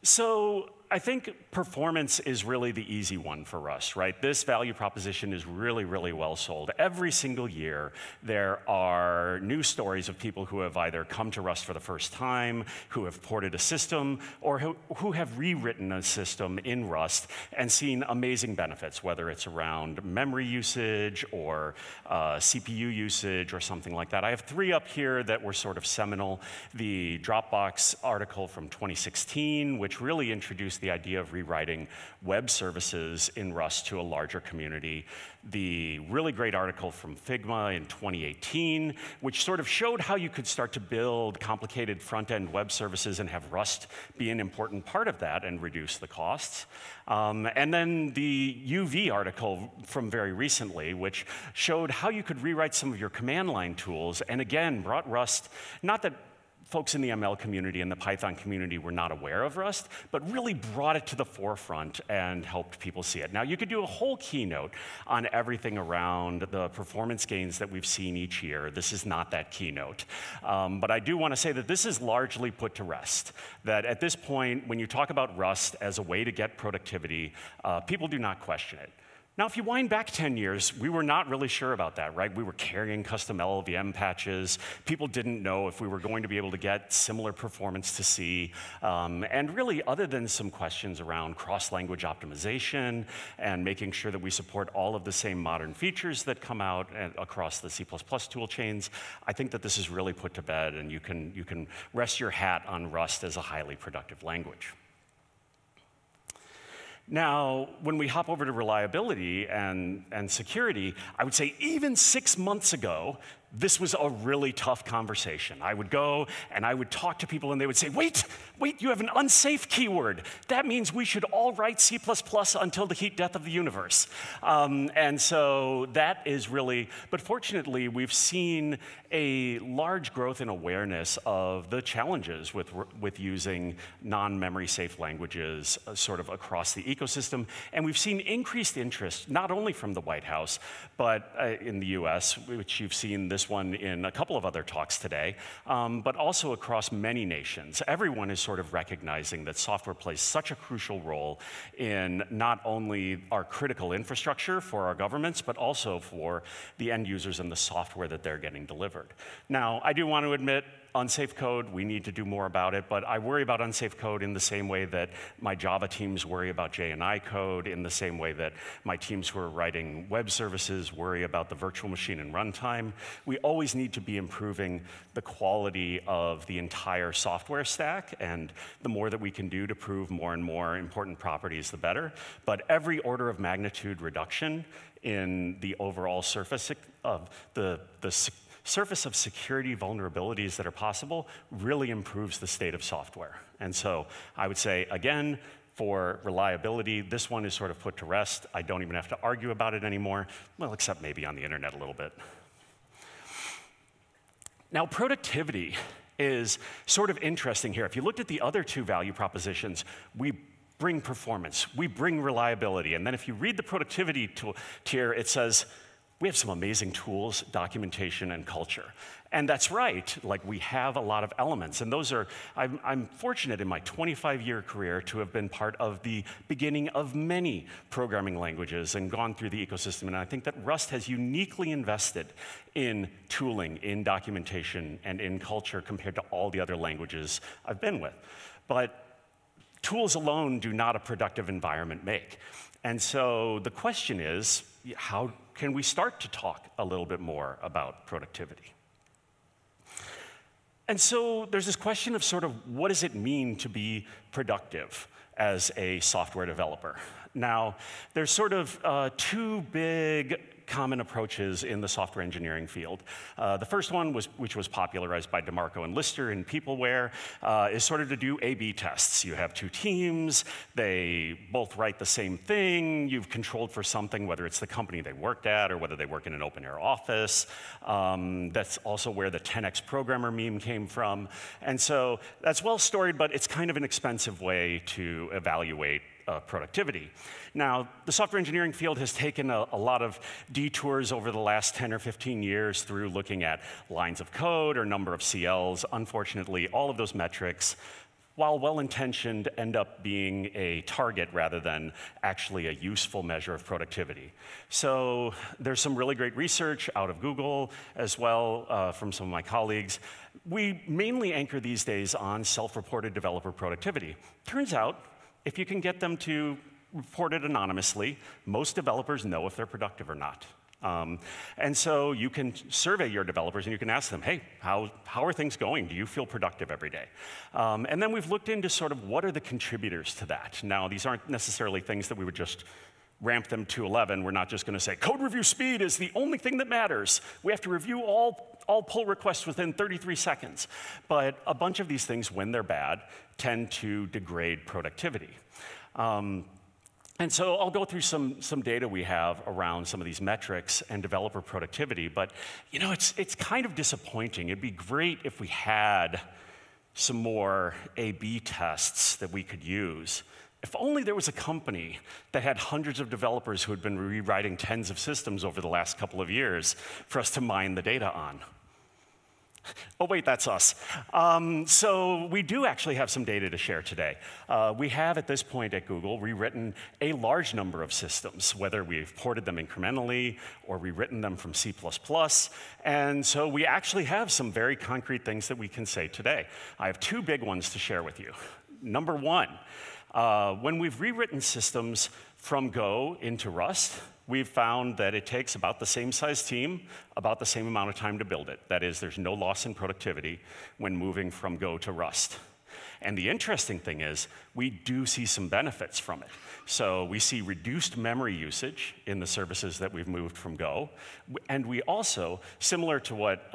So I think performance is really the easy one for us, right? This value proposition is really, really well sold. Every single year, there are news stories of people who have either come to Rust for the first time, who have ported a system, or who have rewritten a system in Rust and seen amazing benefits, whether it's around memory usage or CPU usage or something like that. I have 3 up here that were sort of seminal. The Dropbox article from 2016, which really introduced the idea of rewriting web services in Rust to a larger community. The really great article from Figma in 2018, which sort of showed how you could start to build complicated front-end web services and have Rust be an important part of that and reduce the costs. And then the UV article from very recently, which showed how you could rewrite some of your command line tools, and again, brought Rust, not that folks in the ML community and the Python community were not aware of Rust, but really brought it to the forefront and helped people see it. Now, you could do a whole keynote on everything around the performance gains that we've seen each year. This is not that keynote. But I do want to say that this is largely put to rest, that at this point, when you talk about Rust as a way to get productivity, people do not question it. Now, if you wind back 10 years, we were not really sure about that, right? We were carrying custom LLVM patches. People didn't know if we were going to be able to get similar performance to C. And really, other than some questions around cross-language optimization and making sure that we support all of the same modern features that come out across the C++ tool chains, I think that this is really put to bed, and you can rest your hat on Rust as a highly productive language. Now, when we hop over to reliability and security, I would say even 6 months ago, this was a really tough conversation. I would go and I would talk to people and they would say, wait, you have an unsafe keyword. That means we should all write C++ until the heat death of the universe. And so that is really, but fortunately we've seen a large growth in awareness of the challenges with using non-memory safe languages sort of across the ecosystem. And we've seen increased interest, not only from the White House, but in the US, which you've seen this one in a couple of other talks today, but also across many nations. Everyone is sort of recognizing that software plays such a crucial role in not only our critical infrastructure for our governments, but also for the end users and the software that they're getting delivered. Now, I do want to admit, unsafe code, we need to do more about it, but I worry about unsafe code in the same way that my Java teams worry about J&I code, in the same way that my teams who are writing web services worry about the virtual machine and runtime. We always need to be improving the quality of the entire software stack, and the more that we can do to prove more and more important properties, the better. But every order of magnitude reduction in the overall surface of the surface of security vulnerabilities that are possible really improves the state of software. And so I would say, again, for reliability, this one is sort of put to rest. I don't even have to argue about it anymore, well, except maybe on the internet a little bit. Now, productivity is sort of interesting here. If you looked at the other two value propositions, we bring performance, we bring reliability, and then if you read the productivity tier, it says, we have some amazing tools, documentation, and culture. And that's right, like we have a lot of elements. And those are, I'm fortunate in my 25-year career to have been part of the beginning of many programming languages and gone through the ecosystem. And I think that Rust has uniquely invested in tooling, in documentation, and in culture compared to all the other languages I've been with. But tools alone do not a productive environment make. And so the question is, how can we start to talk a little bit more about productivity? And so there's this question of sort of what does it mean to be productive as a software developer? Now, there's sort of two big common approaches in the software engineering field. The first one, which was popularized by DeMarco and Lister in Peopleware, is sort of to do A/B tests. You have two teams, they both write the same thing, you've controlled for something, whether it's the company they worked at or whether they work in an open-air office. That's also where the 10x programmer meme came from. And so that's well-storied, but it's kind of an expensive way to evaluate productivity. Now, the software engineering field has taken a lot of detours over the last 10 or 15 years through looking at lines of code or number of CLs. Unfortunately, all of those metrics, while well-intentioned, end up being a target rather than actually a useful measure of productivity. So there's some really great research out of Google as well from some of my colleagues. We mainly anchor these days on self-reported developer productivity. Turns out, if you can get them to report it anonymously, most developers know if they're productive or not. And so you can survey your developers and you can ask them, hey, how are things going? Do you feel productive every day? And then we've looked into sort of what are the contributors to that. Now, these aren't necessarily things that we would just ramp them to 11. We're not just going to say code review speed is the only thing that matters. We have to review all pull requests within 33 seconds. But a bunch of these things, when they're bad, tend to degrade productivity. And so I'll go through some data we have around some of these metrics and developer productivity, but you know, it's kind of disappointing. It'd be great if we had some more A/B tests that we could use. If only there was a company that had hundreds of developers who had been rewriting tens of systems over the last couple of years for us to mine the data on. Oh, wait, that's us. So we do actually have some data to share today. We have, at this point at Google, rewritten a large number of systems, whether we've ported them incrementally or rewritten them from C++. And so we actually have some very concrete things that we can say today. I have two big ones to share with you. Number one, when we've rewritten systems from Go into Rust, we've found that it takes about the same size team, about the same amount of time to build it. That is, there's no loss in productivity when moving from Go to Rust. And the interesting thing is, we do see some benefits from it. So we see reduced memory usage in the services that we've moved from Go. And we also, similar to what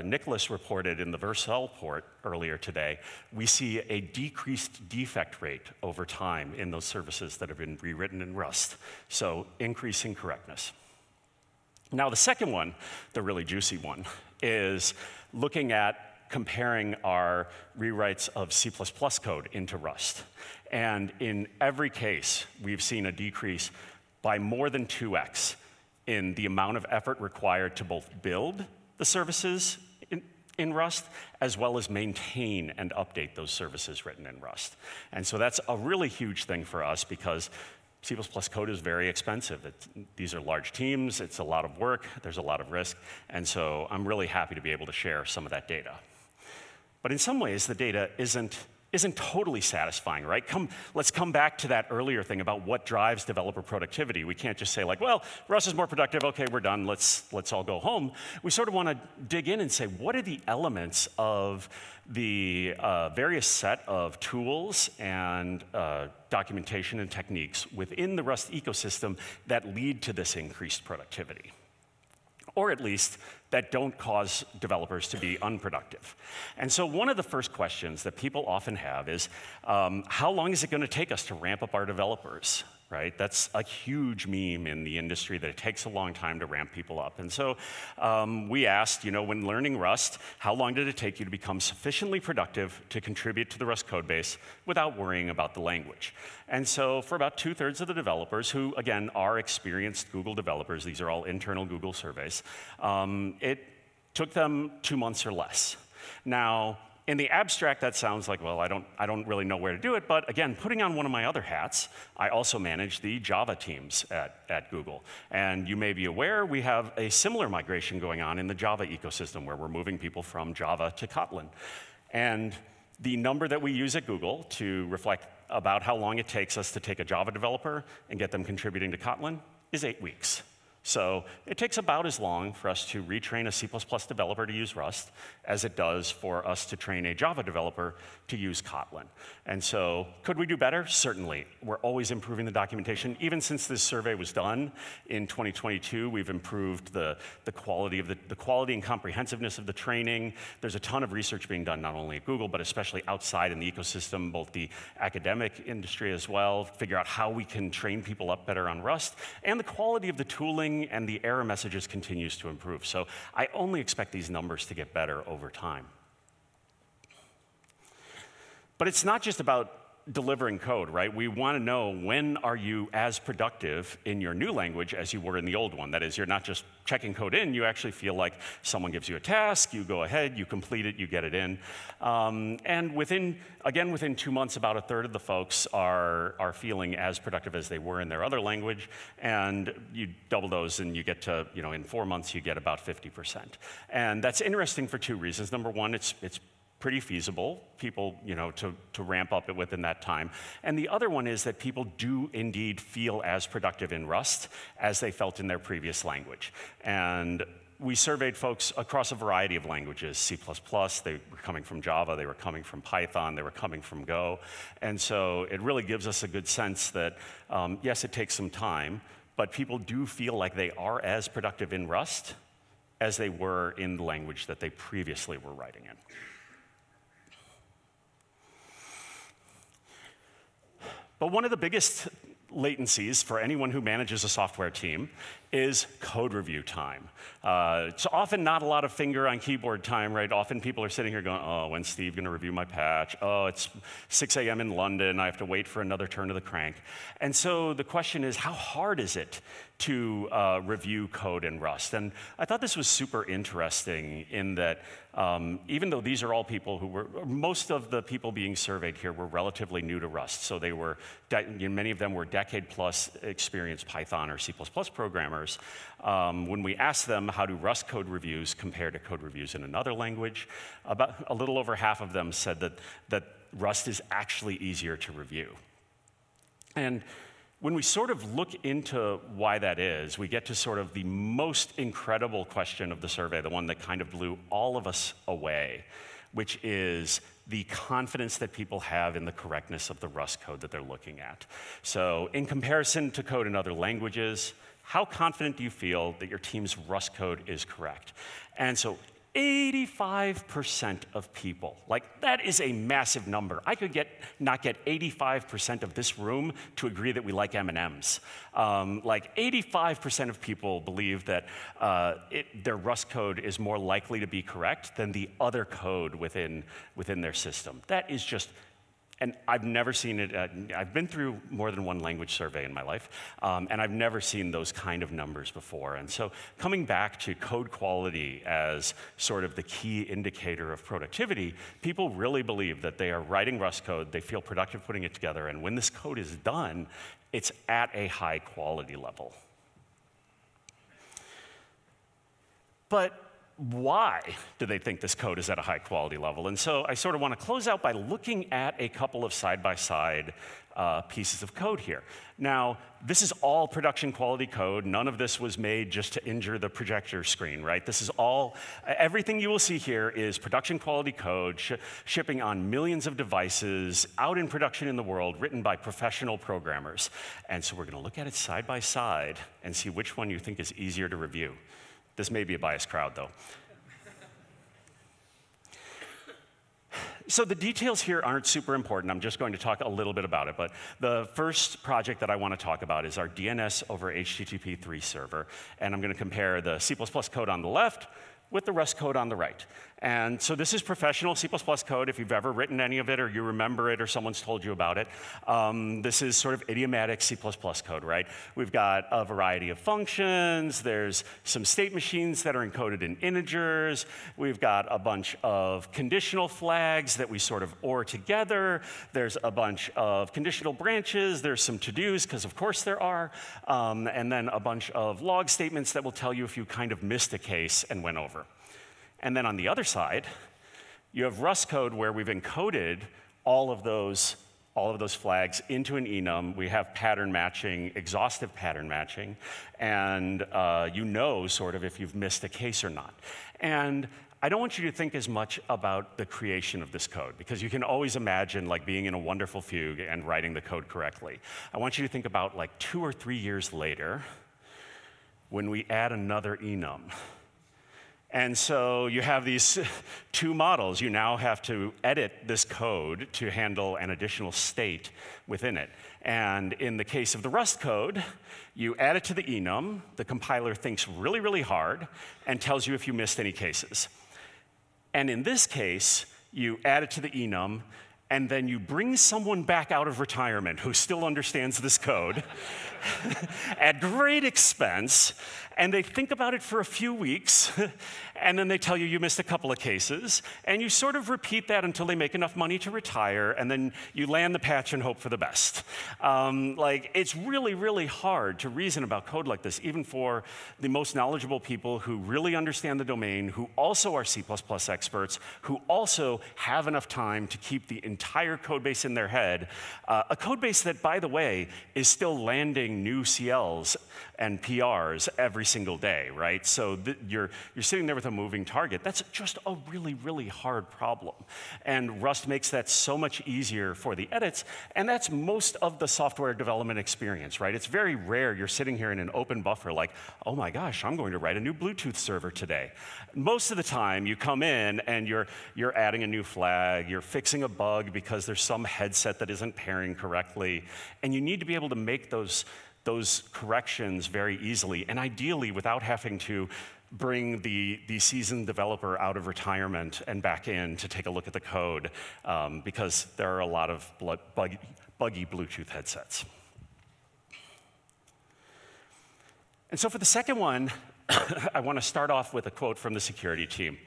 Nicholas reported in the Vercel port earlier today, we see a decreased defect rate over time in those services that have been rewritten in Rust, so increasing correctness. Now, the second one, the really juicy one, is looking at comparing our rewrites of C++ code into Rust. And in every case, we've seen a decrease by more than 2x in the amount of effort required to both build the services in Rust, as well as maintain and update those services written in Rust. And so that's a really huge thing for us because C++ code is very expensive. These are large teams, it's a lot of work, there's a lot of risk, and so I'm really happy to be able to share some of that data. But in some ways, the data isn't totally satisfying, right? Let's come back to that earlier thing about what drives developer productivity. We can't just say like, well, Rust is more productive, okay, we're done, let's all go home. We sort of want to dig in and say, what are the elements of the various set of tools and documentation and techniques within the Rust ecosystem that lead to this increased productivity? Or at least that don't cause developers to be unproductive. And so one of the first questions that people often have is, how long is it going to take us to ramp up our developers? Right? That's a huge meme in the industry, that it takes a long time to ramp people up. And so we asked, when learning Rust, how long did it take you to become sufficiently productive to contribute to the Rust code base without worrying about the language? And so for about 2/3 of the developers, who again are experienced Google developers, these are all internal Google surveys, it took them 2 months or less. Now, in the abstract, that sounds like, well, I don't really know where to do it, but again, putting on one of my other hats, I also manage the Java teams at Google. And you may be aware, we have a similar migration going on in the Java ecosystem, where we're moving people from Java to Kotlin. And the number that we use at Google to reflect about how long it takes us to take a Java developer and get them contributing to Kotlin is 8 weeks. So it takes about as long for us to retrain a C++ developer to use Rust as it does for us to train a Java developer to use Kotlin. And so could we do better? Certainly. We're always improving the documentation. Even since this survey was done in 2022, we've improved the quality of the quality and comprehensiveness of the training. There's a ton of research being done, not only at Google, but especially outside in the ecosystem, both the academic industry as well, figure out how we can train people up better on Rust. And the quality of the tooling and the error messages continues to improve. So I only expect these numbers to get better over time. But it's not just about delivering code, right? We want to know, when are you as productive in your new language as you were in the old one? That is, you're not just checking code in, you actually feel like someone gives you a task, you go ahead, you complete it, you get it in. And within 2 months, about 1/3 of the folks are feeling as productive as they were in their other language, and you double those and you get to, in 4 months, you get about 50%. And that's interesting for 2 reasons. Number one, it's pretty feasible, people, to ramp up it within that time. And the other one is that people do indeed feel as productive in Rust as they felt in their previous language. And we surveyed folks across a variety of languages, C++, they were coming from Java, they were coming from Python, they were coming from Go. And so it really gives us a good sense that, yes, it takes some time, but people do feel like they are as productive in Rust as they were in the language that they previously were writing in. But one of the biggest latencies for anyone who manages a software team is code review time. It's often not a lot of finger on keyboard time, right? Often people are sitting here going, oh, when's Steve going to review my patch? Oh, it's 6 a.m. in London. I have to wait for another turn of the crank. And so the question is, how hard is it to review code in Rust? And I thought this was super interesting in that even though these are all people who were, most of the people being surveyed here were relatively new to Rust. So they were, many of them were decade-plus experienced Python or C++ programmers. When we asked them how do Rust code reviews compare to code reviews in another language, about a little over half of them said that Rust is actually easier to review. And when we sort of look into why that is, we get to sort of the most incredible question of the survey, the one that kind of blew all of us away, which is the confidence that people have in the correctness of the Rust code that they're looking at. So in comparison to code in other languages, how confident do you feel that your team's Rust code is correct? And so 85% of people, like that is a massive number. I could not get 85% of this room to agree that we like M&Ms. Like 85% of people believe that their Rust code is more likely to be correct than the other code within their system. That is just, and I've never seen it, I've been through more than one language survey in my life, and I've never seen those kind of numbers before. And so coming back to code quality as sort of the key indicator of productivity, people really believe that they are writing Rust code, they feel productive putting it together, and when this code is done, it's at a high quality level. But why do they think this code is at a high quality level? And so I sort of want to close out by looking at a couple of side-by-side pieces of code here. Now, this is all production quality code. None of this was made just to injure the projector screen, right? This is all, everything you will see here is production quality code shipping on millions of devices out in production in the world, written by professional programmers. And so we're going to look at it side by side and see which one you think is easier to review. This may be a biased crowd, though. So the details here aren't super important. I'm just going to talk a little bit about it. But the first project that I want to talk about is our DNS over HTTP 3 server. And I'm going to compare the C++ code on the left with the Rust code on the right. And so this is professional C++ code, if you've ever written any of it or you remember it or someone's told you about it. This is sort of idiomatic C++ code, right? We've got a variety of functions. There's some state machines that are encoded in integers. We've got a bunch of conditional flags that we sort of OR together. There's a bunch of conditional branches. There's some to-dos, because of course there are. And then a bunch of log statements that will tell you if you kind of missed a case and went over. And then on the other side, you have Rust code where we've encoded all of those flags into an enum. We have pattern matching, exhaustive pattern matching, and you know sort of if you've missed a case or not. And I don't want you to think as much about the creation of this code, because you can always imagine like being in a wonderful fugue and writing the code correctly. I want you to think about like 2 or 3 years later when we add another enum. And so you have these two models. You now have to edit this code to handle an additional state within it. And in the case of the Rust code, you add it to the enum. The compiler thinks really, really hard and tells you if you missed any cases. And in this case, you add it to the enum, and then you bring someone back out of retirement who still understands this code at great expense, and they think about it for a few weeks, and then they tell you you missed a couple of cases, and you sort of repeat that until they make enough money to retire, and then you land the patch and hope for the best. Like, it's really, really hard to reason about code like this, even for the most knowledgeable people who really understand the domain, who also are C++ experts, who also have enough time to keep the entire code base in their head, a code base that, by the way, is still landing new CLs and PRs every single day, right? So you're sitting there with a moving target. That's just a really, really hard problem. And Rust makes that so much easier for the edits, and that's most of the software development experience, right? It's very rare you're sitting here in an open buffer like, oh my gosh, I'm going to write a new Bluetooth server today. Most of the time, you come in and you're adding a new flag, you're fixing a bug because there's some headset that isn't pairing correctly, and you need to be able to make those corrections very easily, and ideally without having to bring the seasoned developer out of retirement and back in to take a look at the code, because there are a lot of buggy Bluetooth headsets. And so for the second one, I want to start off with a quote from the security team.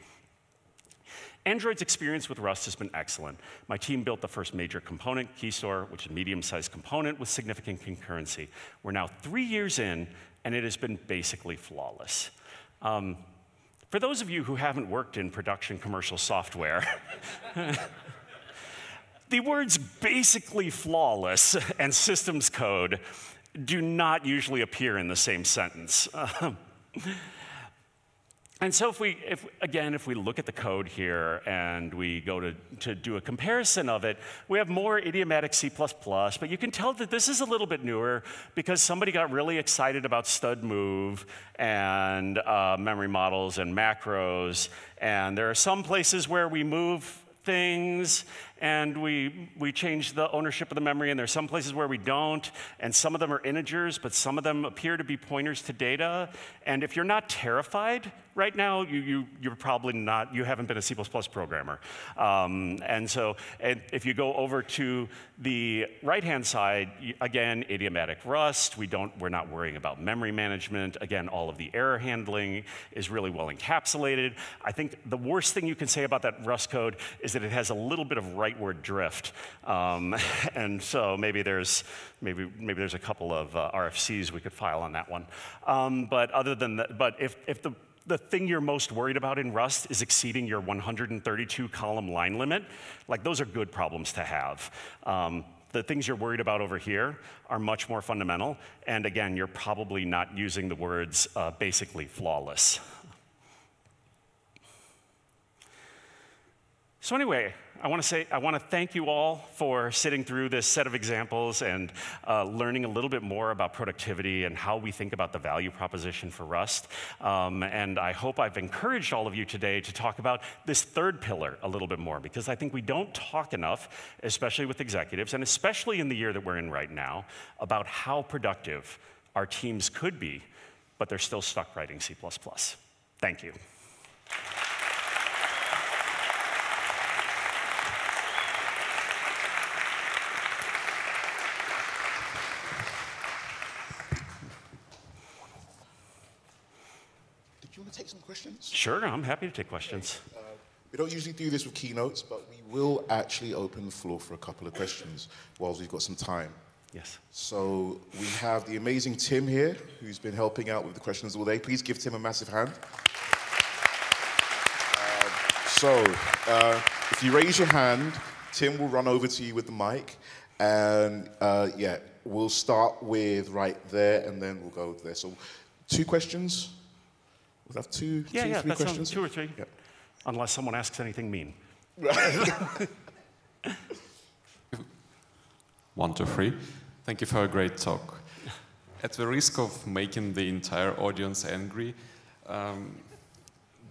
Android's experience with Rust has been excellent. My team built the first major component, Keystore, which is a medium-sized component with significant concurrency. We're now 3 years in, and it has been basically flawless. For those of you who haven't worked in production commercial software, the words basically flawless and systems code do not usually appear in the same sentence. And so if we look at the code here and we go to do a comparison of it, we have more idiomatic C++, but you can tell that this is a little bit newer because somebody got really excited about stud move and memory models and macros. And there are some places where we move things and we change the ownership of the memory, and there's some places where we don't, and some of them are integers, but some of them appear to be pointers to data. And if you're not terrified right now, you're probably not, you haven't been a C++ programmer. And so if you go over to the right-hand side, again, idiomatic Rust, we're not worrying about memory management. Again, all of the error handling is really well encapsulated. I think the worst thing you can say about that Rust code is that it has a little bit of rightward drift. And so maybe there's a couple of RFCs we could file on that one. But other than that, but if the thing you're most worried about in Rust is exceeding your 132-column line limit, like those are good problems to have. The things you're worried about over here are much more fundamental. And again, you're probably not using the words basically flawless. So anyway, I want to thank you all for sitting through this set of examples and learning a little bit more about productivity and how we think about the value proposition for Rust. And I hope I've encouraged all of you today to talk about this third pillar a little bit more, because I think we don't talk enough, especially with executives, and especially in the year that we're in right now, about how productive our teams could be, but they're still stuck writing C++. Thank you. Do you want to take some questions? Sure, I'm happy to take questions. We don't usually do this with keynotes, but we will actually open the floor for a couple of questions while we've got some time. Yes. So we have the amazing Tim here, who's been helping out with the questions all day. Please give Tim a massive hand. If you raise your hand, Tim will run over to you with the mic. And yeah, we'll start with right there, and then we'll go there. So 2 questions. We'll have three questions. 2 or 3. Yeah. Unless someone asks anything mean. 1, 2, 3. Thank you for a great talk. At the risk of making the entire audience angry,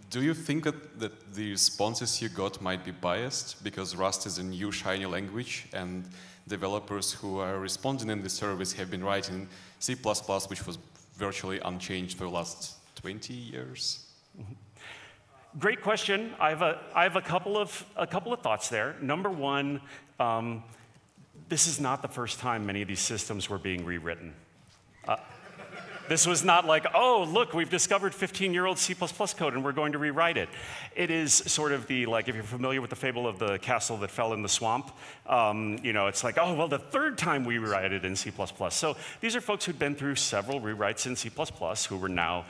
do you think that the responses you got might be biased because Rust is a new shiny language and developers who are responding in the service have been writing C++, which was virtually unchanged for the last 20 years? Great question. I have a couple of thoughts there. Number one, this is not the first time many of these systems were being rewritten. This was not like, oh, look, we've discovered 15-year-old C++ code and we're going to rewrite it. It is sort of the, like, if you're familiar with the fable of the castle that fell in the swamp, you know, it's like, oh, well, the 3rd time we rewrite it in C++. So these are folks who'd been through several rewrites in C++ who were now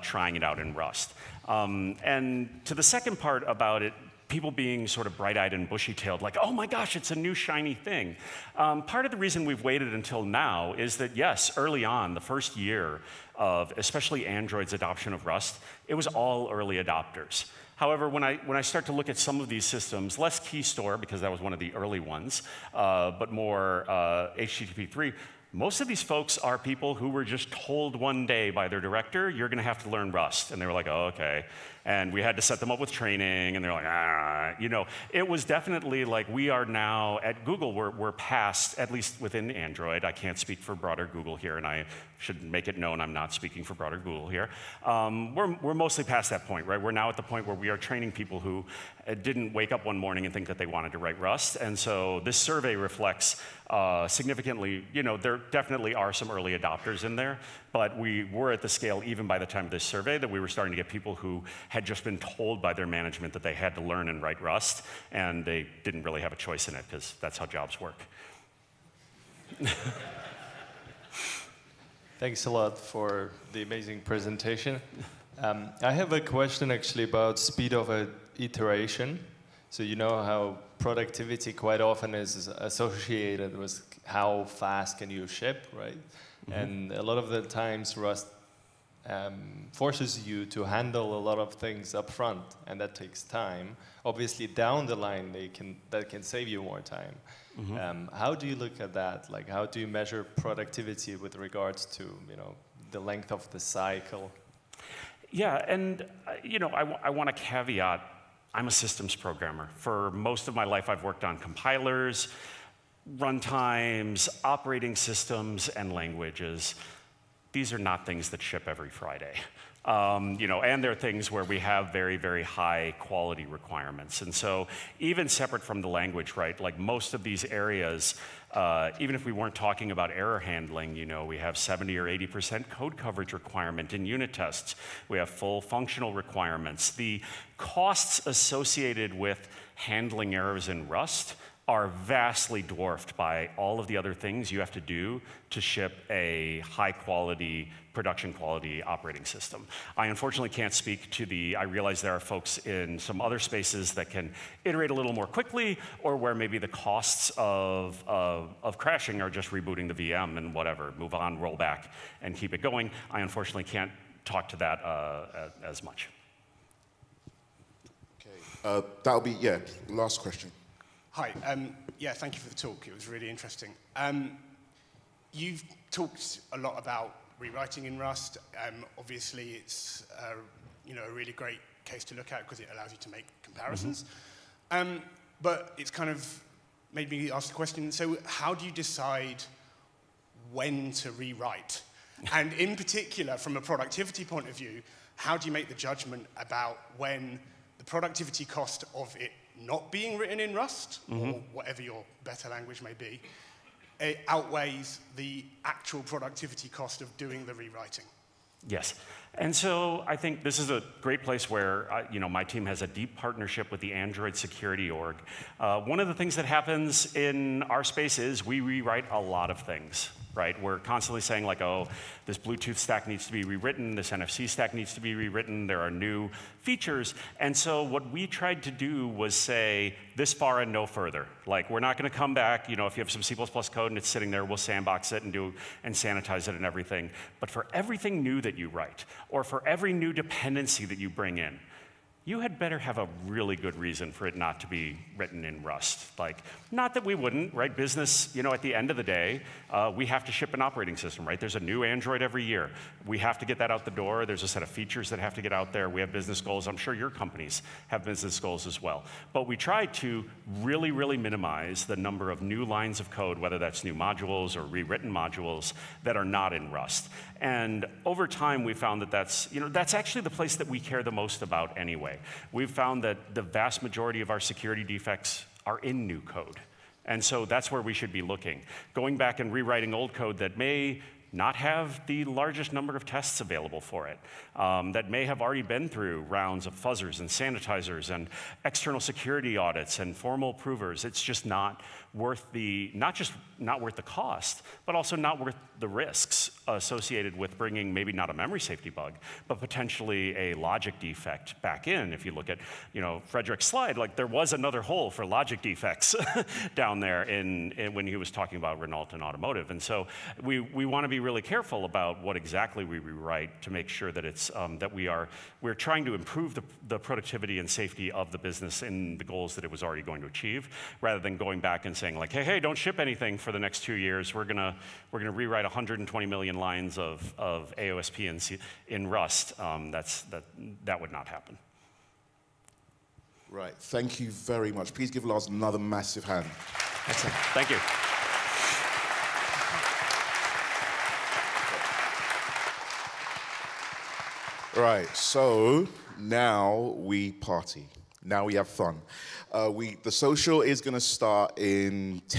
trying it out in Rust. And to the second part about it, people being sort of bright-eyed and bushy-tailed, like, oh my gosh, it's a new shiny thing. Part of the reason we've waited until now is that, yes, early on, the first year of especially Android's adoption of Rust, it was all early adopters. However, when I start to look at some of these systems, less Keystore, because that was one of the early ones, but more HTTP3, most of these folks are people who were just told one day by their director, you're going to have to learn Rust. And they were like, oh, okay. And we had to set them up with training, and they're like, ah. You know, it was definitely like we are now, at Google, we're past, at least within Android. I can't speak for broader Google here, and I should make it known I'm not speaking for broader Google here. We're mostly past that point, right? We're now at the point where we are training people who didn't wake up one morning and think that they wanted to write Rust. And so this survey reflects significantly, you know, there definitely are some early adopters in there, but we were at the scale, even by the time of this survey, that we were starting to get people who had just been told by their management that they had to learn and write Rust, and they didn't really have a choice in it, because that's how jobs work. Thanks a lot for the amazing presentation. I have a question actually about speed of iteration. So you know how productivity quite often is associated with how fast can you ship, right? Mm-hmm. And a lot of the times Rust forces you to handle a lot of things up front, and that takes time. Obviously, down the line, that can save you more time. How do you look at that? Like, how do you measure productivity with regards to, you know, the length of the cycle? Yeah, and you know, I want to caveat, I'm a systems programmer. For most of my life, I've worked on compilers, runtimes, operating systems, and languages. These are not things that ship every Friday. You know, and they're things where we have very, very high quality requirements. And so even separate from the language, right, like most of these areas, even if we weren't talking about error handling, you know, we have 70 or 80% code coverage requirement in unit tests. We have full functional requirements. The costs associated with handling errors in Rust are vastly dwarfed by all of the other things you have to do to ship a high-quality, production-quality operating system. I unfortunately can't speak to I realize there are folks in some other spaces that can iterate a little more quickly, or where maybe the costs of crashing are just rebooting the VM and whatever, move on, roll back, and keep it going. I unfortunately can't talk to that as much. Okay, that'll be, yeah, last question. Hi, yeah, thank you for the talk. It was really interesting. You've talked a lot about rewriting in Rust. Obviously, it's you know, a really great case to look at because it allows you to make comparisons. But it's kind of made me ask the question, so how do you decide when to rewrite? And in particular, from a productivity point of view, how do you make the judgment about when the productivity cost of it not being written in Rust, or whatever your better language may be, it outweighs the actual productivity cost of doing the rewriting? Yes, and so I think this is a great place where you know, my team has a deep partnership with the Android Security Org. One of the things that happens in our space is we rewrite a lot of things, right? We're constantly saying like, oh, this Bluetooth stack needs to be rewritten, this NFC stack needs to be rewritten, there are new features. And so what we tried to do was say, this far and no further. Like, we're not gonna come back, you know, if you have some C++ code and it's sitting there, we'll sandbox it and sanitize it and everything. But for everything new that you write, or for every new dependency that you bring in, you had better have a really good reason for it not to be written in Rust. Like, not that we wouldn't, right? Business, you know, at the end of the day, we have to ship an operating system, right? There's a new Android every year. We have to get that out the door. There's a set of features that have to get out there. We have business goals. I'm sure your companies have business goals as well. But we tried to really, really minimize the number of new lines of code, whether that's new modules or rewritten modules, that are not in Rust. And over time, we found that that's actually the place that we care the most about anyway. We've found that the vast majority of our security defects are in new code. And so that's where we should be looking. Going back and rewriting old code that may not have the largest number of tests available for it, that may have already been through rounds of fuzzers and sanitizers and external security audits and formal provers. It's just not worth not worth the cost, but also not worth the risks associated with bringing maybe not a memory safety bug, but potentially a logic defect back in. If you look at, you know, Frederick's slide, like there was another hole for logic defects down there when he was talking about Renault and automotive. And so we want to be really careful about what exactly we rewrite to make sure that it's that we're trying to improve the productivity and safety of the business in the goals that it was already going to achieve, rather than going back and saying like, hey, don't ship anything for the next 2 years. We're gonna rewrite 120 million lines of AOSP in Rust. That would not happen. Right. Thank you very much. Please give Lars another massive hand. Excellent. Thank you. Right, so now we party. Now we have fun. The social is going to start in 10